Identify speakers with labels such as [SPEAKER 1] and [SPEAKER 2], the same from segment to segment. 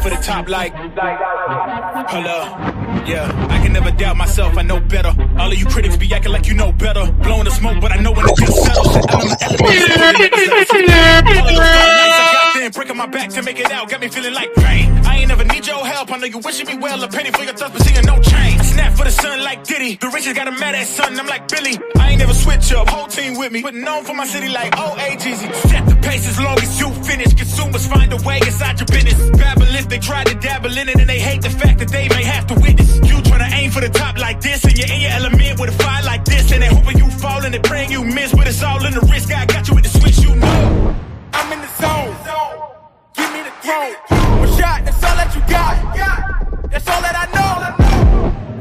[SPEAKER 1] for the top like, hold up, yeah. I can never doubt myself, I know better. All of you critics be acting like you know better. Blowing the smoke, but I know when the dust settles. I'm in my element. All of those dark nights I got then, breaking my back to make it out, got me feeling like pain. I ain't never need your help, I know you wishing me well. A penny for your thoughts, but seeing no change. I snap for the sun like Diddy. The riches got a mad ass son, I'm like Billy. I ain't never switch up, whole team with me. But known for my city like OAGZ. Set the pace as long as you finish. Consumers find a way inside your business. Babylon, they try to dabble in it and they hate the fact that they may have to witness. You tryna aim for the top like this, and you're in your element with a fire like this, and they hoping you fall and they praying you miss, but it's all in the risk. I got you with the switch, you know. I'm in the zone. Give me the throne. One shot, that's all that you got. That's all that I know.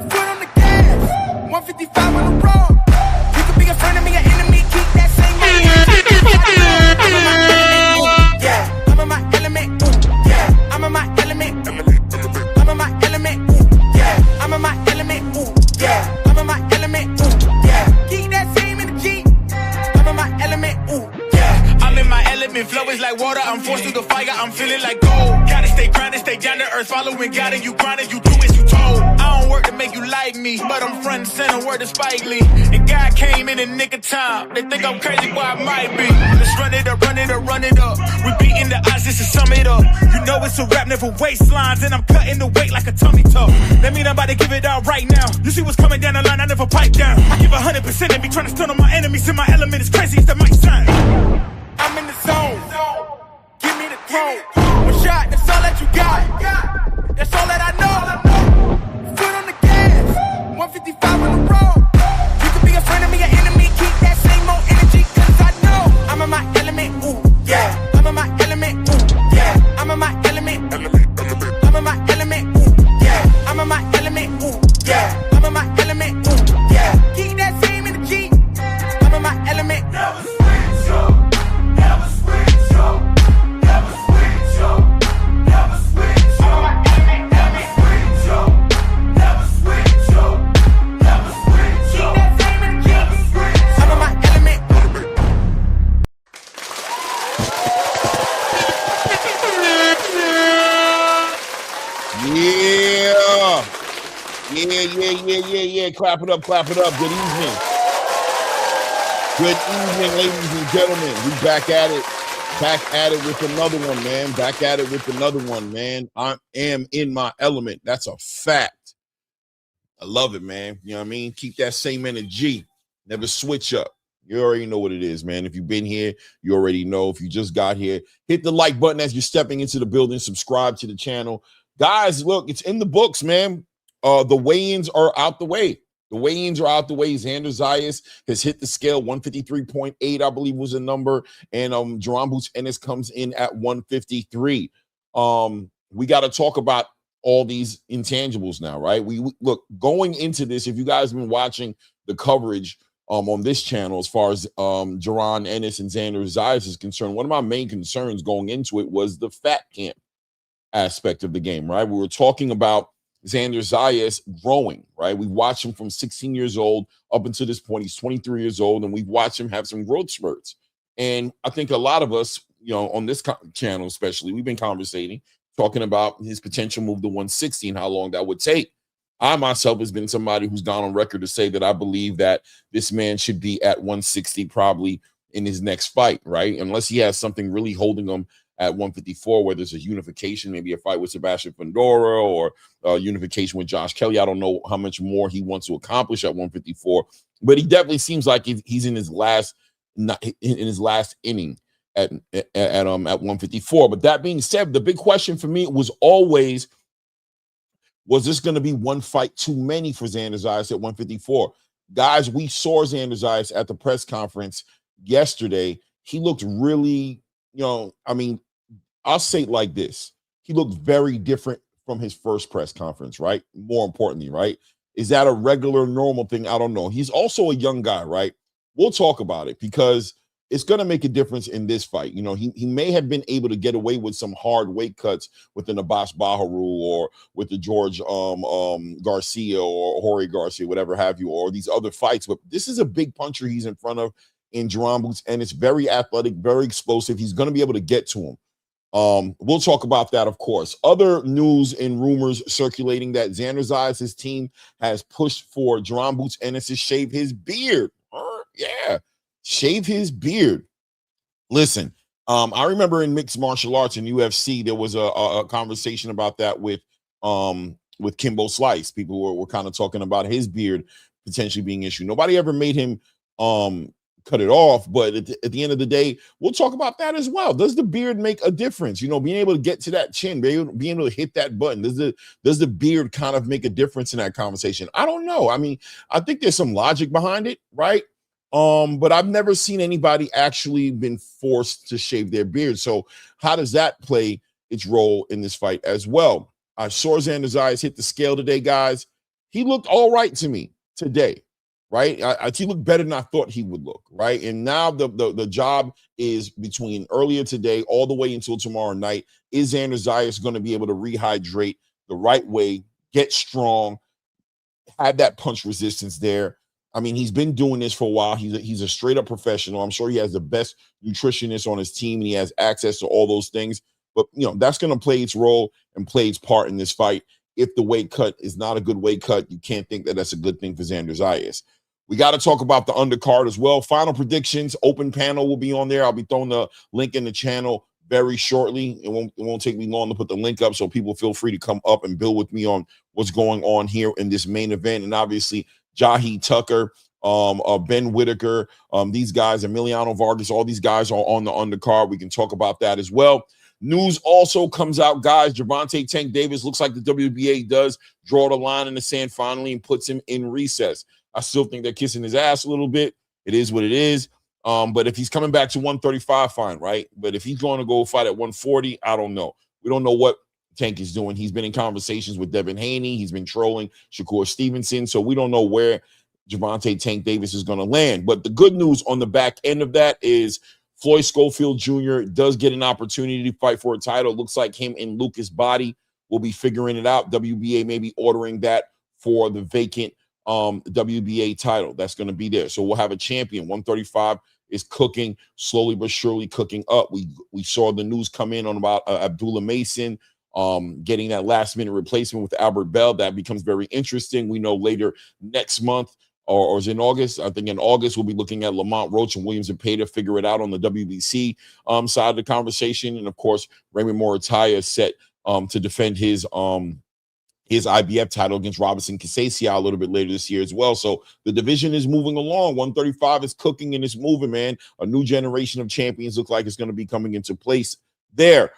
[SPEAKER 1] Foot on the gas. 155 on the road. You could be a friend of me, an enemy. Keep that same energy. I'm in my element. Yeah. I'm in my element. Yeah. I'm in my element. I'm in my element. Yeah. I'm in my element. Yeah. I'm in my element. Yeah. Keep that same energy. I'm in my element. Yeah. I'm in my element. Flow is like water. I'm forced through the fire. I'm feeling like gold. Gotta stay grinding, stay down to earth. Following God and you grinding, you do as you told. I don't work to make you like me, but I'm front and center, word to Spike Lee. And God came in the nick of time. They think I'm crazy, well I might be. Let's run it up, run it up, run it up. We beating the odds just to sum it up. You know it's a rap, never waistlines, and I'm cutting the weight like a tummy tuck. That mean I'm about to give it out right now. You see what's coming down the line, I never pipe down. I give 100% and be trying to stun on my enemies. In my element, as crazy as that might sound. I'm in the zone. Give me the throne. One shot, that's all that you got. That's all that I know. Foot on the gas. 155 on the road. You could be a friend of me, an enemy. Keep that same old energy, cause I know I'm in my element. Ooh, yeah. I'm in my element. Ooh, yeah. I'm in my element. I'm in my element. Ooh, yeah. I'm in my element. Ooh, yeah. I'm in my element. Ooh, yeah. Keep that same energy. I'm in my element. Never switch up. Never switch up. Never switch up. Never switch up. Never switch up. Never switch up. Never switch up. Keep that same energy. Never switch up. I'm in my element.
[SPEAKER 2] Yeah. Clap it up. Good evening. Good evening, ladies and gentlemen. We back at it. Back at it with another one, man. I am in my element. That's a fact. I love it, man. You know what I mean? Keep that same energy. Never switch up. You already know what it is, man. If you've been here, you already know. If you just got here, hit the like button as you're stepping into the building. Subscribe to the channel. Guys, look, it's in the books, man. The weigh-ins are out the way. Xander Zayas has hit the scale. 153.8, I believe, was the number. And Jaron Ennis comes in at 153. We got to talk about all these intangibles now, right? We look, going into this, if you guys have been watching the coverage on this channel as far as Jaron Ennis and Xander Zayas is concerned, one of my main concerns going into it was the fat camp aspect of the game, right? We were talking about Xander Zayas growing, right? We've watched him from 16 years old up until this point. He's 23 years old, and we've watched him have some growth spurts. And I think a lot of us, you know, on this channel especially, we've been conversating, talking about his potential move to 160 and how long that would take. I myself has been somebody who's gone on record to say that I believe that this man should be at 160 probably in his next fight, right? Unless he has something really holding him at 154, whether it's a unification, maybe a fight with Sebastian Fundora or unification with Josh Kelly. I don't know how much more he wants to accomplish at 154, but he definitely seems like he's in his last inning at 154. But that being said, the big question for me was always, was this going to be one fight too many for Xander Zayas at 154? Guys, we saw Xander Zayas at the press conference yesterday. He looked really, I mean, I'll say it like this. He looked very different from his first press conference, right? More importantly, right? Is that a regular, normal thing? I don't know. He's also a young guy, right? We'll talk about it because it's going to make a difference in this fight. He may have been able to get away with some hard weight cuts with an Abbas Baharu or with the George Garcia or Jorge Garcia, whatever have you, or these other fights. But this is a big puncher he's in front of in Jaron Boots, and it's very athletic, very explosive. He's going to be able to get to him. We'll talk about that, of course. Other news and rumors circulating that Xander Zayas' team has pushed for Jaron Ennis to shave his beard. Yeah, shave his beard. Listen, I remember in mixed martial arts and UFC, there was a conversation about that with Kimbo Slice. People were kind of talking about his beard potentially being an issue. Nobody ever made him cut it off, but at the end of the day, we'll talk about that as well. Does the beard make a difference? You know, being able to get to that chin, being able to hit that button, does the beard kind of make a difference in that conversation? I don't know. I mean, I think there's some logic behind it, right? But I've never seen anybody actually been forced to shave their beard. So how does that play its role in this fight as well? I saw Xander Zayas hit the scale today, guys. He looked all right to me today, right? He looked better than I thought he would look, right? And now the job is between earlier today all the way until tomorrow night. Is Xander Zayas going to be able to rehydrate the right way, get strong, have that punch resistance there? I mean, he's been doing this for a while. He's a straight up professional. I'm sure he has the best nutritionist on his team and he has access to all those things. But, you know, that's going to play its role and play its part in this fight. If the weight cut is not a good weight cut, you can't think that that's a good thing for Xander Zayas. We got to talk about the undercard as well. Final predictions, open panel will be on there. I'll be throwing the link in the channel very shortly. It won't take me long to put the link up, so people feel free to come up and build with me on what's going on here in this main event. And obviously, Jahi Tucker, Ben Whitaker, these guys, Emiliano Vargas, all these guys are on the undercard. We can talk about that as well. News also comes out, guys. Gervonta Tank Davis looks like the WBA does draw the line in the sand finally and puts him in recess. I still think they're kissing his ass a little bit. It is what it is. But if he's coming back to 135, fine, right? But if he's going to go fight at 140, I don't know. We don't know what Tank is doing. He's been in conversations with Devin Haney. He's been trolling Shakur Stevenson. So we don't know where Gervonta Tank Davis is going to land. But the good news on the back end of that is Floyd Schofield Jr. does get an opportunity to fight for a title. It looks like him and Lucas Body will be figuring it out. WBA may be ordering that for the vacant WBA title. That's going to be there. So we'll have a champion. 135 is cooking, slowly but surely cooking up. We saw the news come in on about Abdullah Mason getting that last-minute replacement with Albert Bell. That becomes very interesting. We know later next month, or is it in August? I think in August, we'll be looking at Lamont Roach and Williams and Pay to figure it out on the WBC side of the conversation. And, of course, Raymond Morataya is set to defend his IBF title against Robinson Casasio a little bit later this year as well. So the division is moving along. 135 is cooking and it's moving, man. A new generation of champions look like it's going to be coming into place there.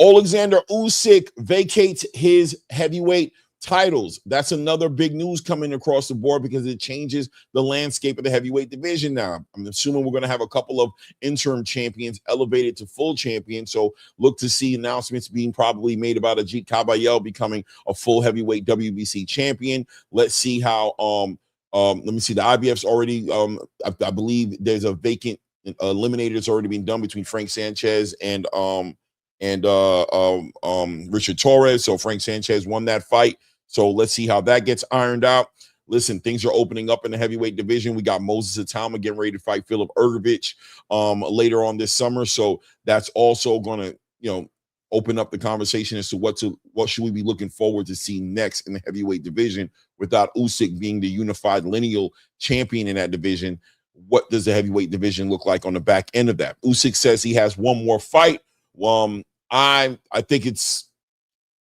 [SPEAKER 2] Oleksandr Usyk vacates his heavyweight titles. That's another big news coming across the board because it changes the landscape of the heavyweight division now. I'm assuming we're going to have a couple of interim champions elevated to full champions. So look to see announcements being probably made about Ajit Kabayel becoming a full heavyweight WBC champion. Let's see how let me see, the IBF's already I believe there's a vacant eliminator that's already been done between Frank Sanchez and Richard Torres. So Frank Sanchez won that fight. So let's see how that gets ironed out. Listen, things are opening up in the heavyweight division. We got Moses Atama getting ready to fight Philip Ergovich later on this summer. So that's also going to, you know, open up the conversation as to what should we be looking forward to see next in the heavyweight division without Usyk being the unified lineal champion in that division. What does the heavyweight division look like on the back end of that? Usyk says he has one more fight. I think it's,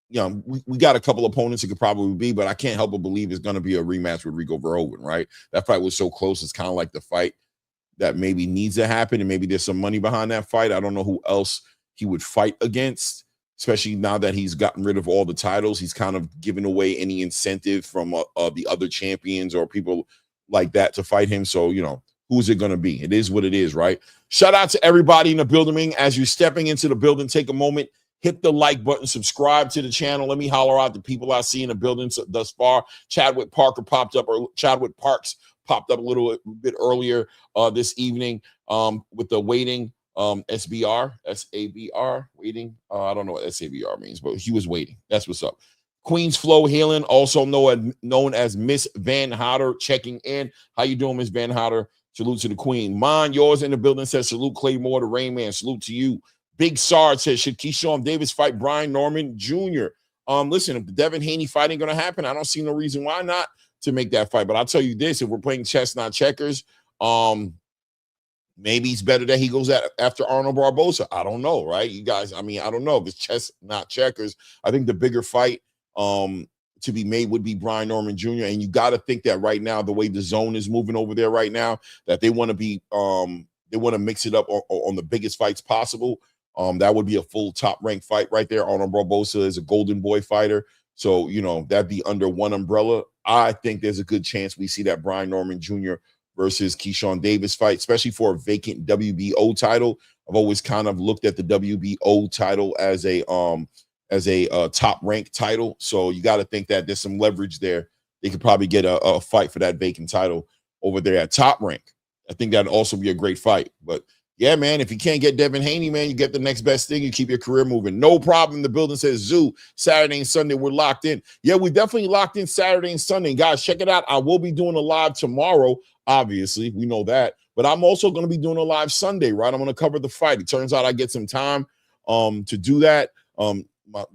[SPEAKER 2] you know, we got a couple opponents it could probably be, but I can't help but believe it's going to be a rematch with Rico Verhoeven, right? That fight was so close. It's kind of like the fight that maybe needs to happen, and maybe there's some money behind that fight. I don't know who else he would fight against, especially now that he's gotten rid of all the titles. He's kind of given away any incentive from the other champions or people like that to fight him. So, you know, who's it going to be? It is what it is, right? Shout out to everybody in the building. As you're stepping into the building, take a moment, hit the like button, subscribe to the channel. Let me holler out the people I see in the building thus far. Chadwick Parks popped up a little bit earlier this evening with the waiting SABR, waiting. I don't know what SABR means, but he was waiting. That's what's up. Queens Flo Halen, also known as Miss Van Hotter, checking in. How you doing, Miss Van Hotter? Salute to the queen. Mine, yours in the building says salute Claymore, the Rain Man. Salute to you. Big Sard says, should Keyshawn Davis fight Brian Norman Jr.? Listen, if the Devin Haney fight ain't going to happen, I don't see no reason why not to make that fight. But I'll tell you this, if we're playing chess, not checkers, maybe it's better that he goes after Arnold Barboza. I don't know, right? You guys, I mean, I don't know. If it's chess, not checkers, I think the bigger fight to be made would be Brian Norman Jr. And you got to think that right now, the way the zone is moving over there right now, that they want to be they want to mix it up on the biggest fights possible. That would be a full top-ranked fight right there. Arnold Barboza is a golden boy fighter. So, you know, that'd be under one umbrella. I think there's a good chance we see that Brian Norman Jr. versus Keyshawn Davis fight, especially for a vacant WBO title. I've always kind of looked at the WBO title as a top-ranked title. So you got to think that there's some leverage there. They could probably get a fight for that vacant title over there at top rank. I think that'd also be a great fight. But yeah, man, if you can't get Devin Haney, man, you get the next best thing. You keep your career moving. No problem. The building says Zoo, Saturday and Sunday, we're locked in. Yeah, we definitely locked in Saturday and Sunday. Guys, check it out. I will be doing a live tomorrow, obviously. We know that. But I'm also going to be doing a live Sunday, right? I'm going to cover the fight. It turns out I get some time to do that.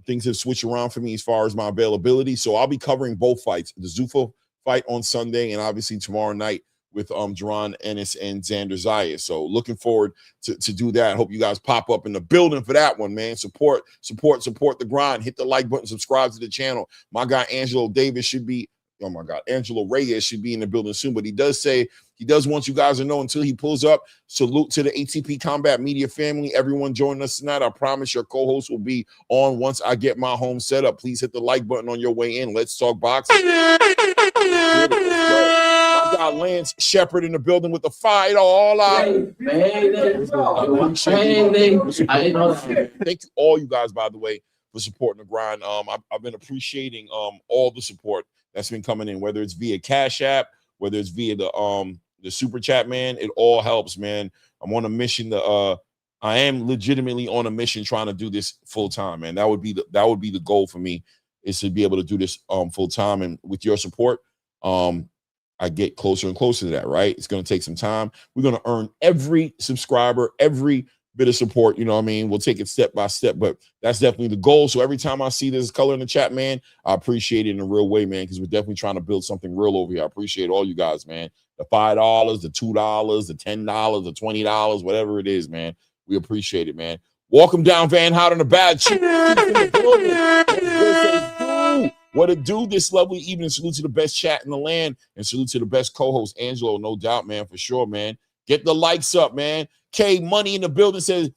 [SPEAKER 2] Things have switched around for me as far as my availability. So I'll be covering both fights, the Zuffa fight on Sunday and obviously tomorrow night with Jaron Ennis and Xander Zayas. So looking forward to do that. Hope you guys pop up in the building for that one, man. Support the grind. Hit the like button, subscribe to the channel. My guy Angelo Reyes should be in the building soon. But he does say he does want you guys to know until he pulls up. Salute to the ATP Combat Media family. Everyone joining us tonight. I promise your co-host will be on once I get my home set up. Please hit the like button on your way in. Let's talk boxing. My guy Lance Shepard in the building with the fight all out. Thank you all you guys, by the way, for supporting the grind. I've been appreciating all the support that's been coming in, whether it's via Cash App, whether it's via the super chat, man. It all helps, man. I'm on a mission I am legitimately on a mission trying to do this full time, man. That would be the goal for me, is to be able to do this full time. And with your support, I get closer and closer to that, right? It's going to take some time. We're going to earn every subscriber, every bit of support. You know what I mean? We'll take it step by step, but that's definitely the goal. So every time I see this color in the chat, man, I appreciate it in a real way, man, because we're definitely trying to build something real over here. I appreciate all you guys, man. The $5, the $2, the $10, the $20, whatever it is, man. We appreciate it, man. Welcome down, Van Hout on the bad. What it do this lovely evening. Salute to the best chat in the land and salute to the best co-host, Angelo, no doubt, man, for sure, man. Get the likes up, man. K Money in the building says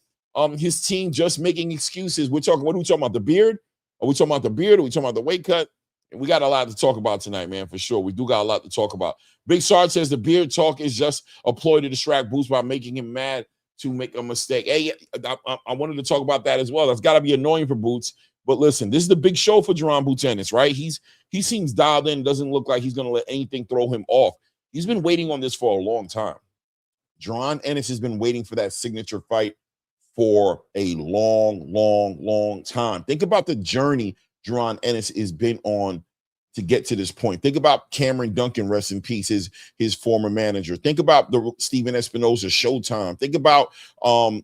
[SPEAKER 2] his team just making excuses. What are we talking about? The beard? Are we talking about the beard? Are we talking about the weight cut? And we got a lot to talk about tonight, man, for sure. We do got a lot to talk about. Big Sarge says the beard talk is just a ploy to distract Boots by making him mad to make a mistake. Hey, I wanted to talk about that as well. That's got to be annoying for Boots. But listen, this is the big show for Jaron Boots Ennis, right? He seems dialed in. Doesn't look like he's going to let anything throw him off. He's been waiting on this for a long time. Jaron Ennis has been waiting for that signature fight for a long time. Think about the journey Jaron Ennis has been on to get to this point. Think about Cameron Duncan, rest in peace, his former manager. Think about the Steven Espinosa Showtime. Think about going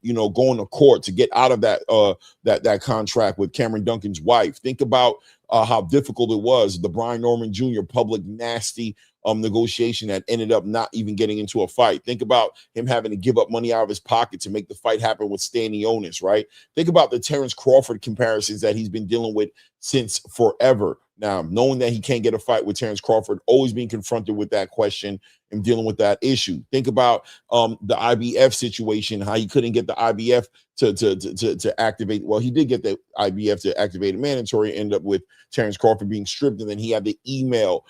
[SPEAKER 2] to court to get out of that contract with Cameron Duncan's wife. Think about how difficult it was, the Brian Norman Jr. public nasty negotiation that ended up not even getting into a fight. Think about him having to give up money out of his pocket to make the fight happen with Stanionis, right? Think about the Terrence Crawford comparisons that he's been dealing with since forever. Now, knowing that he can't get a fight with Terrence Crawford, always being confronted with that question and dealing with that issue. Think about the IBF situation, how he couldn't get the IBF to activate. Well, he did get the IBF to activate a mandatory, end up with Terrence Crawford being stripped, and then he had the email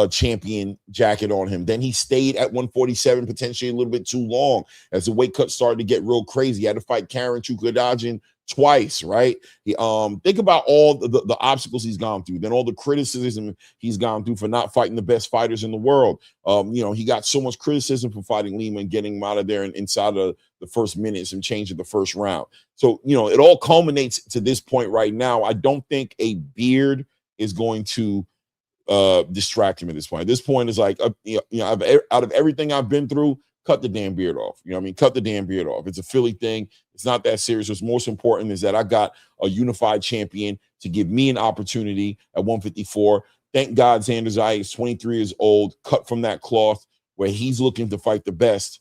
[SPEAKER 2] champion jacket on him. Then he stayed at 147 potentially a little bit too long as the weight cut started to get real crazy. He had to fight Karen Chukadjian twice, right? Think about all the obstacles he's gone through, then all the criticism he's gone through for not fighting the best fighters in the world. He got so much criticism for fighting Lima and getting him out of there and inside of the first minutes and change of the first round. So, it all culminates to this point right now. I don't think a beard is going to distract him at this point. At this point is like, out of everything I've been through, cut the damn beard off. You know what I mean? Cut the damn beard off. It's a Philly thing. It's not that serious. What's most important is that I got a unified champion to give me an opportunity at 154. Thank God Xander Zayas, 23 years old, cut from that cloth where he's looking to fight the best.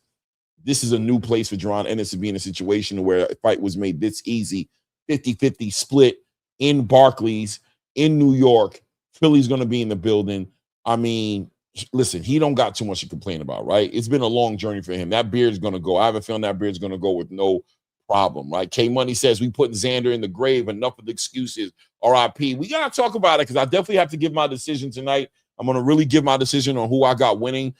[SPEAKER 2] This is a new place for Jaron Ennis to be in a situation where a fight was made this easy, 50-50 split in Barclays, in New York. Philly's going to be in the building. I mean, listen, he don't got too much to complain about, right? It's been a long journey for him. That beard's going to go. I have a feeling that beard's going to go with no problem, right? K-Money says we putting Xander in the grave. Enough of the excuses. RIP. We got to talk about it because I definitely have to give my decision tonight. I'm going to really give my decision on who I got winning.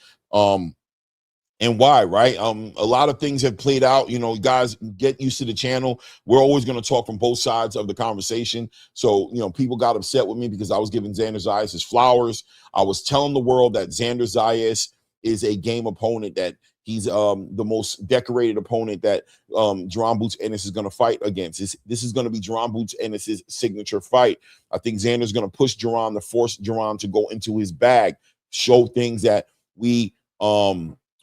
[SPEAKER 2] And why, right? A lot of things have played out. You know, guys, get used to the channel. We're always going to talk from both sides of the conversation. So, you know, people got upset with me because I was giving Xander Zayas his flowers. I was telling the world that Xander Zayas is a game opponent, that he's the most decorated opponent that Jaron Boots Ennis is going to fight against. This is going to be Jaron Boots Ennis' signature fight. I think Xander's going to push Jaron, to force Jaron to go into his bag, show things that we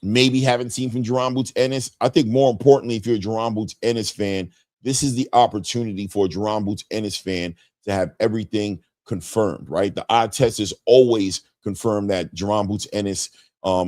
[SPEAKER 2] maybe haven't seen from Jaron Boots Ennis. I think more importantly, if you're a Jaron Boots Ennis fan, this is the opportunity for a Jaron Boots Ennis fan to have everything confirmed, right? The eye test is always confirmed that Jaron Boots Ennis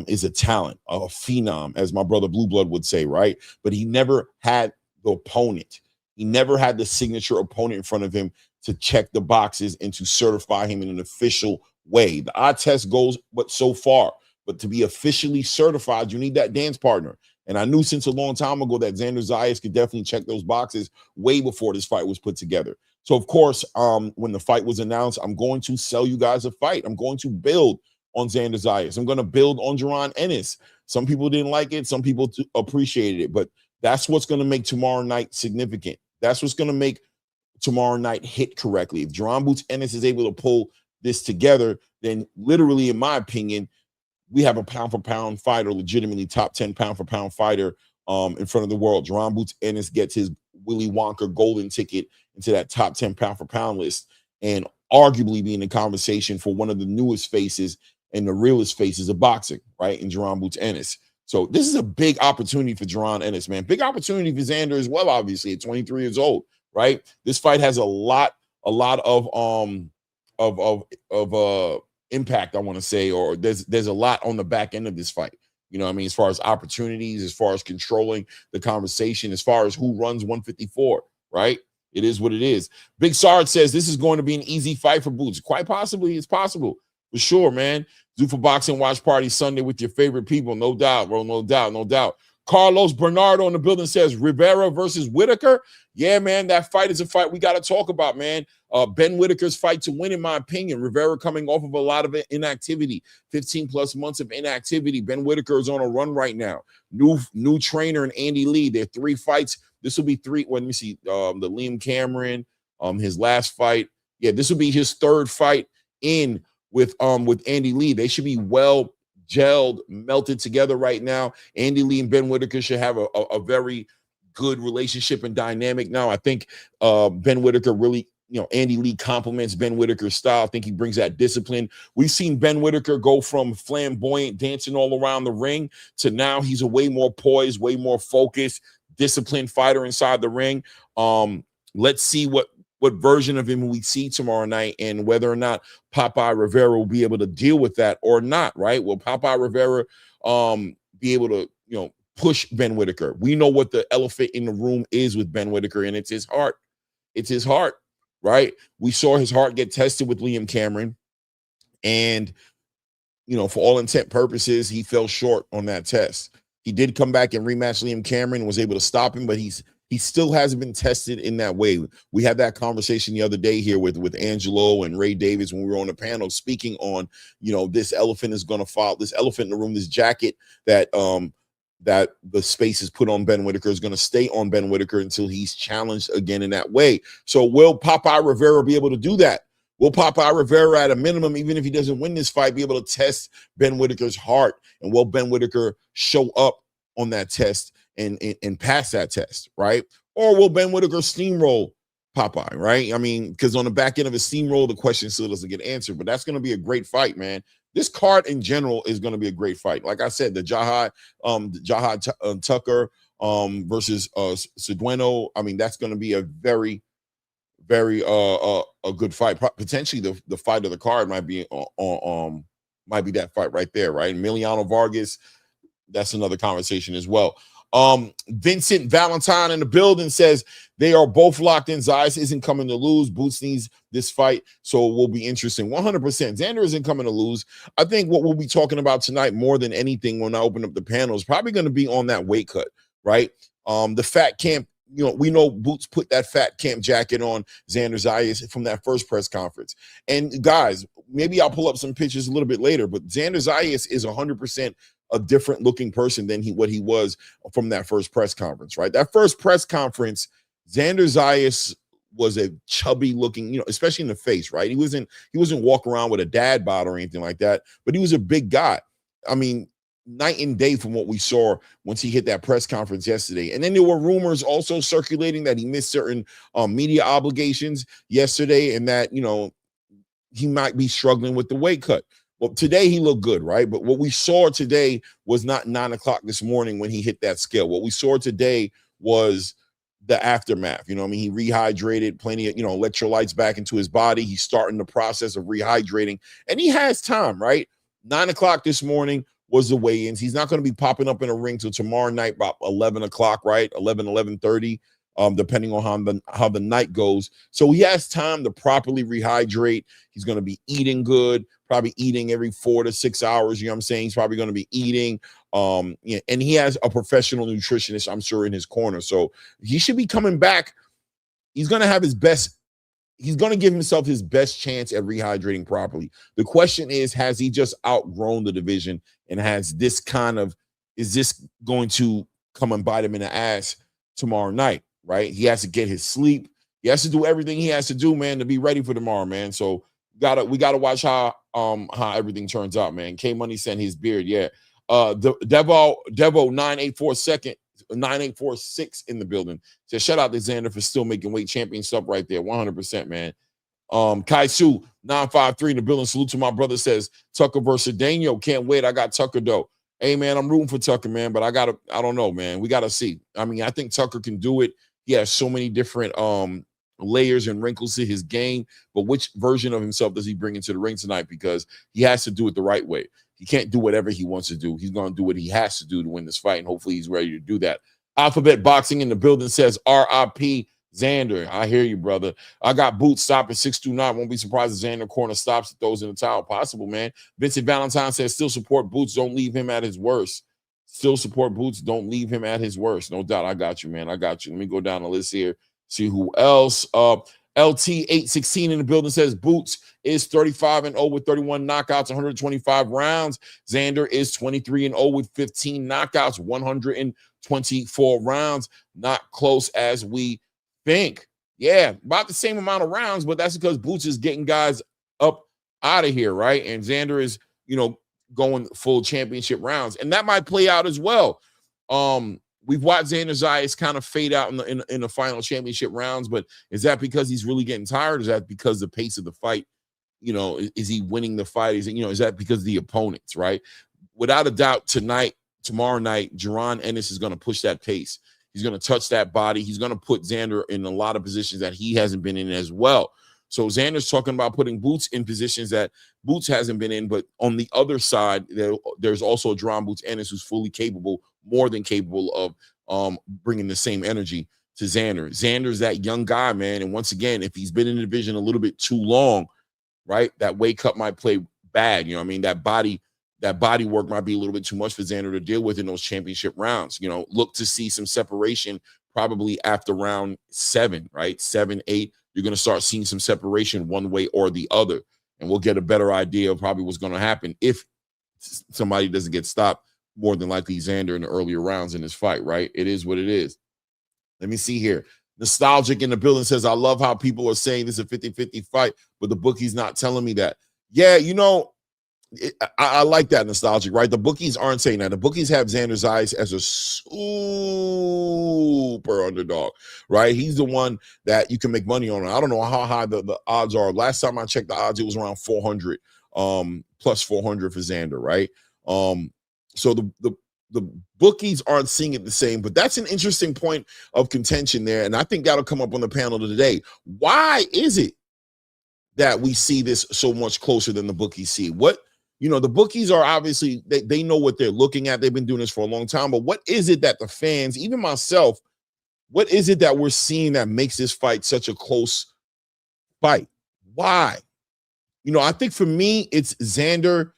[SPEAKER 2] is a talent, a phenom, as my brother Blue Blood would say, right? But he never had the opponent. He never had the signature opponent in front of him to check the boxes and to certify him in an official way. The eye test goes but so far. But to be officially certified, you need that dance partner. And I knew since a long time ago that Xander Zayas could definitely check those boxes way before this fight was put together. So, of course, when the fight was announced, I'm going to sell you guys a fight. I'm going to build on Xander Zayas. I'm going to build on Jaron Ennis. Some people didn't like it. Some people appreciated it. But that's what's going to make tomorrow night significant. That's what's going to make tomorrow night hit correctly. If Jaron Boots Ennis is able to pull this together, then literally, in my opinion, we have a pound-for-pound fighter, legitimately top 10 pound-for-pound fighter in front of the world. Jaron Boots Ennis gets his Willy Wonka golden ticket into that top 10 pound-for-pound list and arguably be in the conversation for one of the newest faces and the realest faces of boxing, right, in Jaron Boots Ennis. So this is a big opportunity for Jaron Ennis, man. Big opportunity for Xander as well, obviously, at 23 years old, right? This fight has a lot of impact, I want to say, or there's a lot on the back end of this fight. You know what I mean? As far as opportunities, as far as controlling the conversation, as far as who runs 154, right? It is what it is. Big Sarge says this is going to be an easy fight for Boots. Quite possibly, it's possible. For sure, man. Zuffa Boxing Watch Party Sunday with your favorite people. No doubt, bro. No doubt, no doubt. Carlos Bernardo in the building says Rivera versus Whitaker. Yeah, man, that fight is a fight we got to talk about, man. Ben Whitaker's fight to win, in my opinion. Rivera coming off of a lot of inactivity, 15-plus months of inactivity. Ben Whitaker is on a run right now. New trainer in Andy Lee. There are 3 fights. This will be 3. Well, let me see. The Liam Cameron, his last fight. Yeah, this will be his 3rd fight in with Andy Lee. They should be well gelled, melted together right now. Andy Lee and Ben Whitaker should have a very good relationship and dynamic now. I think Ben Whitaker really, Andy Lee complements Ben Whitaker's style. I think he brings that discipline. We've seen Ben Whitaker go from flamboyant, dancing all around the ring, to now he's a way more poised, way more focused, disciplined fighter inside the ring. Let's see what version of him we see tomorrow night, and whether or not Popeye Rivera will be able to deal with that or not, right? Will Popeye Rivera be able to, push Ben Whitaker? We know what the elephant in the room is with Ben Whitaker, and it's his heart. It's his heart, right? We saw his heart get tested with Liam Cameron, and, for all intent purposes, he fell short on that test. He did come back and rematch Liam Cameron, was able to stop him, but he still hasn't been tested in that way. We had that conversation the other day here with Angelo and Ray Davis when we were on the panel speaking on, this elephant is going to fall, this elephant in the room, this jacket that the space is put on Ben Whitaker is going to stay on Ben Whitaker until he's challenged again in that way. So will Popeye Rivera be able to do that? Will Popeye Rivera, at a minimum, even if he doesn't win this fight, be able to test Ben Whitaker's heart? And will Ben Whitaker show up on that test and pass that test, right? Or will Ben Whitaker steamroll Popeye, right? I mean, because on the back end of a steamroll, the question still doesn't get answered, but that's going to be a great fight, man. This card in general is going to be a great fight. Like I said, the Tucker versus Cedueno. I mean, that's going to be a very, very a good fight. Potentially the fight of the card might be might be that fight right there, right? Emiliano Vargas, that's another conversation as well. Vincent Valentine in the building says they are both locked in. Zayas isn't coming to lose. Boots needs this fight, so it will be interesting. 100%. Xander isn't coming to lose. I think what we'll be talking about tonight more than anything when I open up the panel is probably going to be on that weight cut, right? The fat camp, you know, we know Boots put that fat camp jacket on Xander Zayas from that first press conference. And guys, maybe I'll pull up some pictures a little bit later, but Xander Zayas is 100% a different looking person than what he was from that first press conference, right? That first press conference, Xander Zayas was a chubby looking, you know, especially in the face, right? He wasn't walking around with a dad bod or anything like that, but he was a big guy. I mean, night and day from what we saw once he hit that press conference yesterday. And then there were rumors also circulating that he missed certain media obligations yesterday and that, you know, he might be struggling with the weight cut. Well, today he looked good, right? But what we saw today was not 9 o'clock this morning when he hit that scale. What we saw today was the aftermath. You know what I mean? He rehydrated, plenty of, you know, electrolytes back into his body. He's starting the process of rehydrating, and he has time, right? 9 o'clock this morning was the weigh-ins. He's not going to be popping up in a ring till tomorrow night about 11 o'clock, right? 11:30, depending on how the night goes. So he has time to properly rehydrate. He's going to be eating good, probably eating every 4 to 6 hours. You know what I'm saying? He's probably going to be eating. Yeah, and he has a professional nutritionist, I'm sure, in his corner. So he should be coming back. He's going to have his best. He's going to give himself his best chance at rehydrating properly. The question is, has he just outgrown the division and has this kind of, is this going to come and bite him in the ass tomorrow night, right? He has to get his sleep. He has to do everything he has to do, man, to be ready for tomorrow, man. So we gotta watch how everything turns out, man. K Money sent his beard, yeah. Devo 9846 in the building. Says shout out to Xander for still making weight champion stuff right there. 100%, man. Kaisu 953 in the building. Salute to my brother. Says Tucker versus Daniel. Can't wait. I got Tucker though. Hey man, I'm rooting for Tucker, man, but I don't know, man. We gotta see. I mean, I think Tucker can do it. He has so many different layers and wrinkles to his game, but which version of himself does he bring into the ring tonight? Because he has to do it the right way. He can't do whatever he wants to do. He's going to do what he has to do to win this fight, and hopefully he's ready to do that. Alphabet Boxing in the building says RIP Xander. I hear you, brother. I got Boots stopping 629. Won't be surprised if Xander corner stops and throws in the towel. Possible, man. Vincent Valentine says still support Boots. Don't leave him at his worst. Still support Boots. Don't leave him at his worst. No doubt. I got you, man. I got you. Let me go down the list here. See who else. LT816 in the building says Boots is 35-0 with 31 knockouts, 125 rounds. Xander is 23-0 with 15 knockouts, 124 rounds. Not close as we think. Yeah, about the same amount of rounds, but that's because Boots is getting guys up out of here, right? And Xander is, you know, going full championship rounds, and that might play out as well. We've watched Xander Zayas kind of fade out in the final championship rounds, but is that because he's really getting tired? Is that because the pace of the fight, you know, is he winning the fight? Is that because of the opponents, right? Without a doubt, tomorrow night, Jaron Ennis is going to push that pace. He's going to touch that body. He's going to put Xander in a lot of positions that he hasn't been in as well. So Xander's talking about putting Boots in positions that Boots hasn't been in, but on the other side, there's also Jaron Boots Ennis who's fully capable, more than capable of bringing the same energy to Xander. Xander's that young guy, man, and once again, if he's been in the division a little bit too long, right, that weight cut might play bad. You know what I mean? That body work might be a little bit too much for Xander to deal with in those championship rounds. You know, look to see some separation probably after round 7, right? 7, 8. You're going to start seeing some separation one way or the other. And we'll get a better idea of probably what's going to happen if somebody doesn't get stopped. More than likely Xander in the earlier rounds in this fight, right? It is what it is. Let me see here. Nostalgic in the building says, I love how people are saying this is a 50-50 fight, but the bookie's not telling me that. Yeah, you know, I like that nostalgic, right? The bookies aren't saying that. The bookies have Xander Zayas as a super underdog, right? He's the one that you can make money on. I don't know how high the odds are. Last time I checked the odds, it was around 400, plus 400 for Xander, right? So the bookies aren't seeing it the same, but that's an interesting point of contention there. And I think that'll come up on the panel today. Why is it that we see this so much closer than the bookies see? What, the bookies are obviously, they know what they're looking at. They've been doing this for a long time, but what is it that the fans, even myself, what is it that we're seeing that makes this fight such a close fight? Why? I think for me, it's Xander.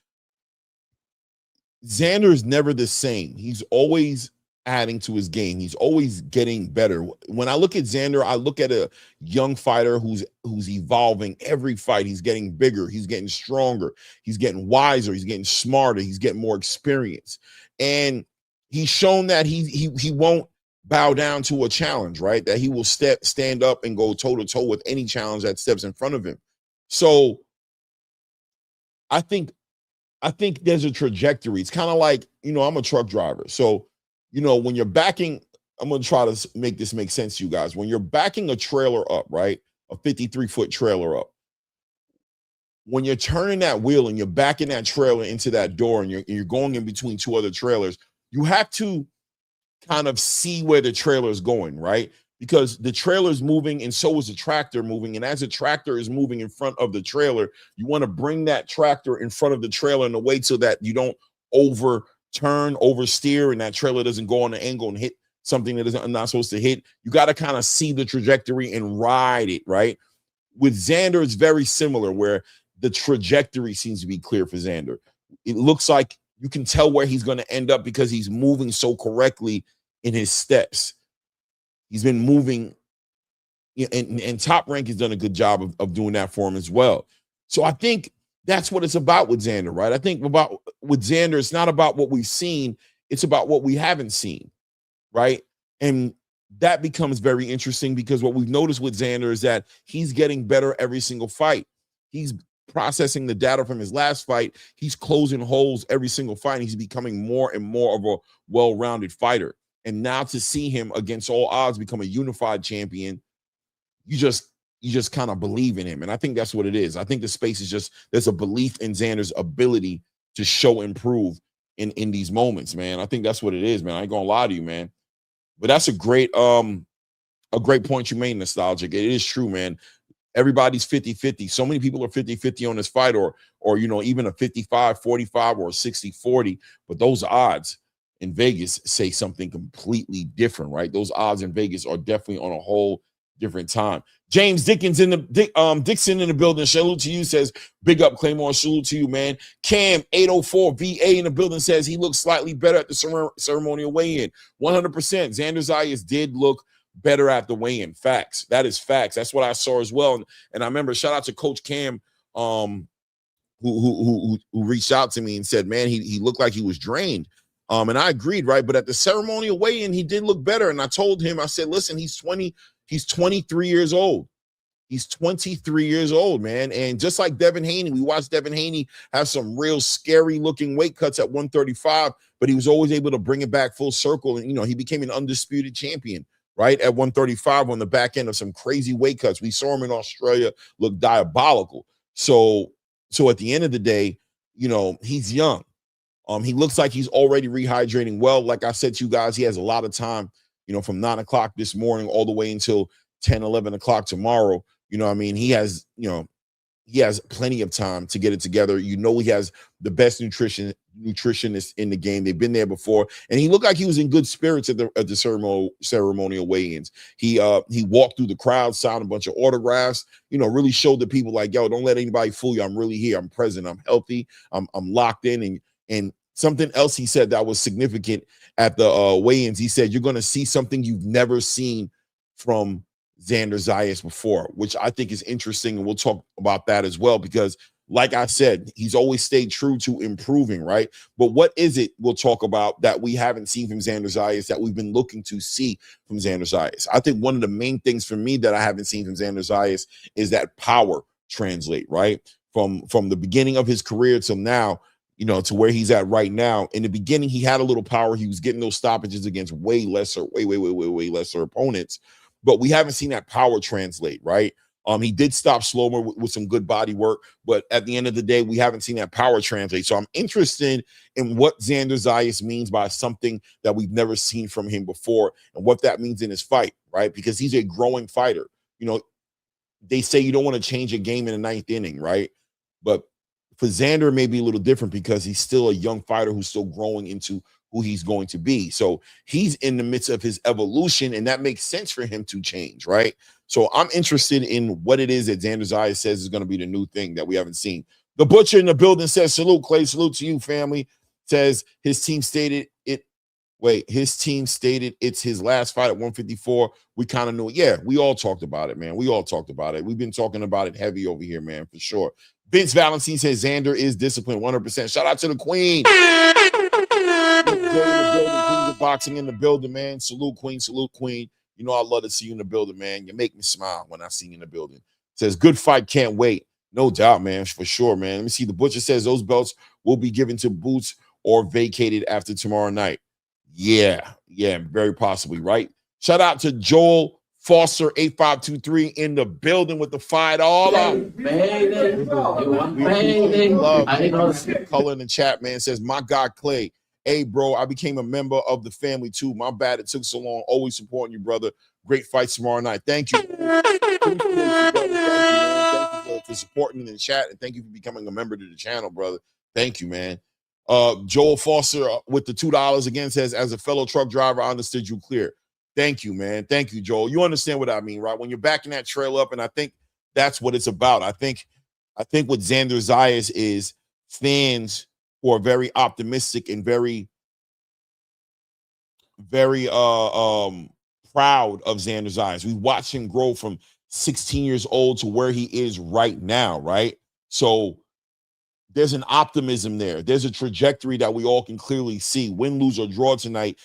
[SPEAKER 2] Xander is never the same. He's always adding to his game. He's always getting better. When I look at Xander, I look at a young fighter who's evolving every fight. He's getting bigger. He's getting stronger. He's getting wiser. He's getting smarter. He's getting more experience. And he's shown that he won't bow down to a challenge, right? That he will stand up and go toe-to-toe with any challenge that steps in front of him. So I think there's a trajectory. It's kind of like, I'm a truck driver. So, when you're backing, I'm going to try to make this make sense to you guys. When you're backing a trailer up, right? A 53-foot trailer up. When you're turning that wheel and you're backing that trailer into that door and you're going in between two other trailers, you have to kind of see where the trailer is going, right? Because the trailer is moving and so is the tractor moving. And as the tractor is moving in front of the trailer, you want to bring that tractor in front of the trailer in a way so that you don't oversteer, and that trailer doesn't go on an angle and hit something that isn't not supposed to hit. You got to kind of see the trajectory and ride it, right? With Xander, it's very similar, where the trajectory seems to be clear for Xander. It looks like you can tell where he's going to end up because he's moving so correctly in his steps. He's been moving, and Top Rank has done a good job of doing that for him as well. So I think that's what it's about with Xander, right? I think with Xander, it's not about what we've seen. It's about what we haven't seen, right? And that becomes very interesting because what we've noticed with Xander is that he's getting better every single fight. He's processing the data from his last fight. He's closing holes every single fight. He's becoming more and more of a well-rounded fighter. And now to see him against all odds become a unified champion, you just kind of believe in him. And I think that's what it is. I think the space is just, there's a belief in Xander's ability to show improve in these moments, man. I think that's what it is, man. I ain't gonna lie to you, man. But that's a great point you made, Nostalgic. It is true, man. Everybody's 50-50. So many people are 50-50 on this fight, or even a 55-45 or a 60-40. But those odds in Vegas say something completely different, right? Those odds in Vegas are definitely on a whole different time. James Dixon in the building. Salute to you, says, big up Claymore. Salute to you, man. Cam 804 VA in the building says he looks slightly better at the ceremonial weigh-in. 100%. Xander Zayas did look better at the weigh-in. Facts. That is facts. That's what I saw as well. And I remember, shout out to Coach Cam, who reached out to me and said, man, he looked like he was drained. And I agreed, right? But at the ceremonial weigh-in, he did look better. And I told him, I said, listen, he's 23 years old. He's 23 years old, man. And just like Devin Haney, we watched Devin Haney have some real scary looking weight cuts at 135, but he was always able to bring it back full circle. And, he became an undisputed champion, right? At 135 on the back end of some crazy weight cuts. We saw him in Australia look diabolical. So at the end of the day, he's young. He looks like he's already rehydrating well. Like I said to you guys, he has a lot of time, from 9 o'clock this morning all the way until 10, 11 o'clock tomorrow. He has plenty of time to get it together. He has the best nutritionist in the game. They've been there before. And he looked like he was in good spirits at the ceremonial weigh-ins. He walked through the crowd, signed a bunch of autographs, really showed the people like, yo, don't let anybody fool you. I'm really here. I'm present. I'm healthy. I'm locked in. And something else he said that was significant at the weigh-ins, he said, you're going to see something you've never seen from Xander Zayas before, which I think is interesting. And we'll talk about that as well, because like I said, he's always stayed true to improving, right? But what is it we'll talk about that we haven't seen from Xander Zayas that we've been looking to see from Xander Zayas? I think one of the main things for me that I haven't seen from Xander Zayas is that power translate, right? from the beginning of his career till now, you know, to where he's at right now. In the beginning, he had a little power. He was getting those stoppages against way lesser opponents, but we haven't seen that power translate, right? He did stop Slower with some good body work, but at the end of the day, we haven't seen that power translate. So I'm interested in what Xander Zayas means by something that we've never seen from him before and what that means in his fight, right? Because he's a growing fighter. You know, they say you don't want to change a game in the ninth inning, right? But for Xander, it may be a little different because he's still a young fighter who's still growing into who he's going to be. So he's in the midst of his evolution, and that makes sense for him to change, right? So I'm interested in what it is that Xander Zayas says is going to be the new thing that we haven't seen. The Butcher in the building says, salute, Clay. Salute to you, family. Says his team stated it. Wait, his team stated it's his last fight at 154. We kind of knew it. Yeah, we all talked about it, man. We all talked about it. We've been talking about it heavy over here, man, for sure. Vince Valentine says Xander is disciplined 100%. Shout out to the Queen. Queen of boxing in the building, man. Salute, Queen. Salute, Queen. You know I love to see you in the building, man. You make me smile when I see you in the building. Says good fight, can't wait. No doubt, man, for sure, man. Let me see. The Butcher says those belts will be given to Boots or vacated after tomorrow night. Yeah, very possibly, right? Shout out to Joel Foster 8523 in the building with the $5. Love color in the chat, man. Says my guy Clay. Hey, bro, I became a member of the family too. My bad it took so long. Always supporting you, brother. Great fights tomorrow night. Thank you. Thank you for supporting me in the chat, and thank you for becoming a member to the channel, brother. Thank you, man. Joel Foster with the $2 again says, as a fellow truck driver, I understood you clear. Thank you, man. Thank you, Joel. You understand what I mean, right? When you're backing that trail up, and I think that's what it's about. I think what Xander Zayas is fans who are very optimistic and very proud of Xander Zayas. We watched him grow from 16 years old to where he is right now, right? So there's an optimism there. There's a trajectory that we all can clearly see. Win, lose, or draw tonight,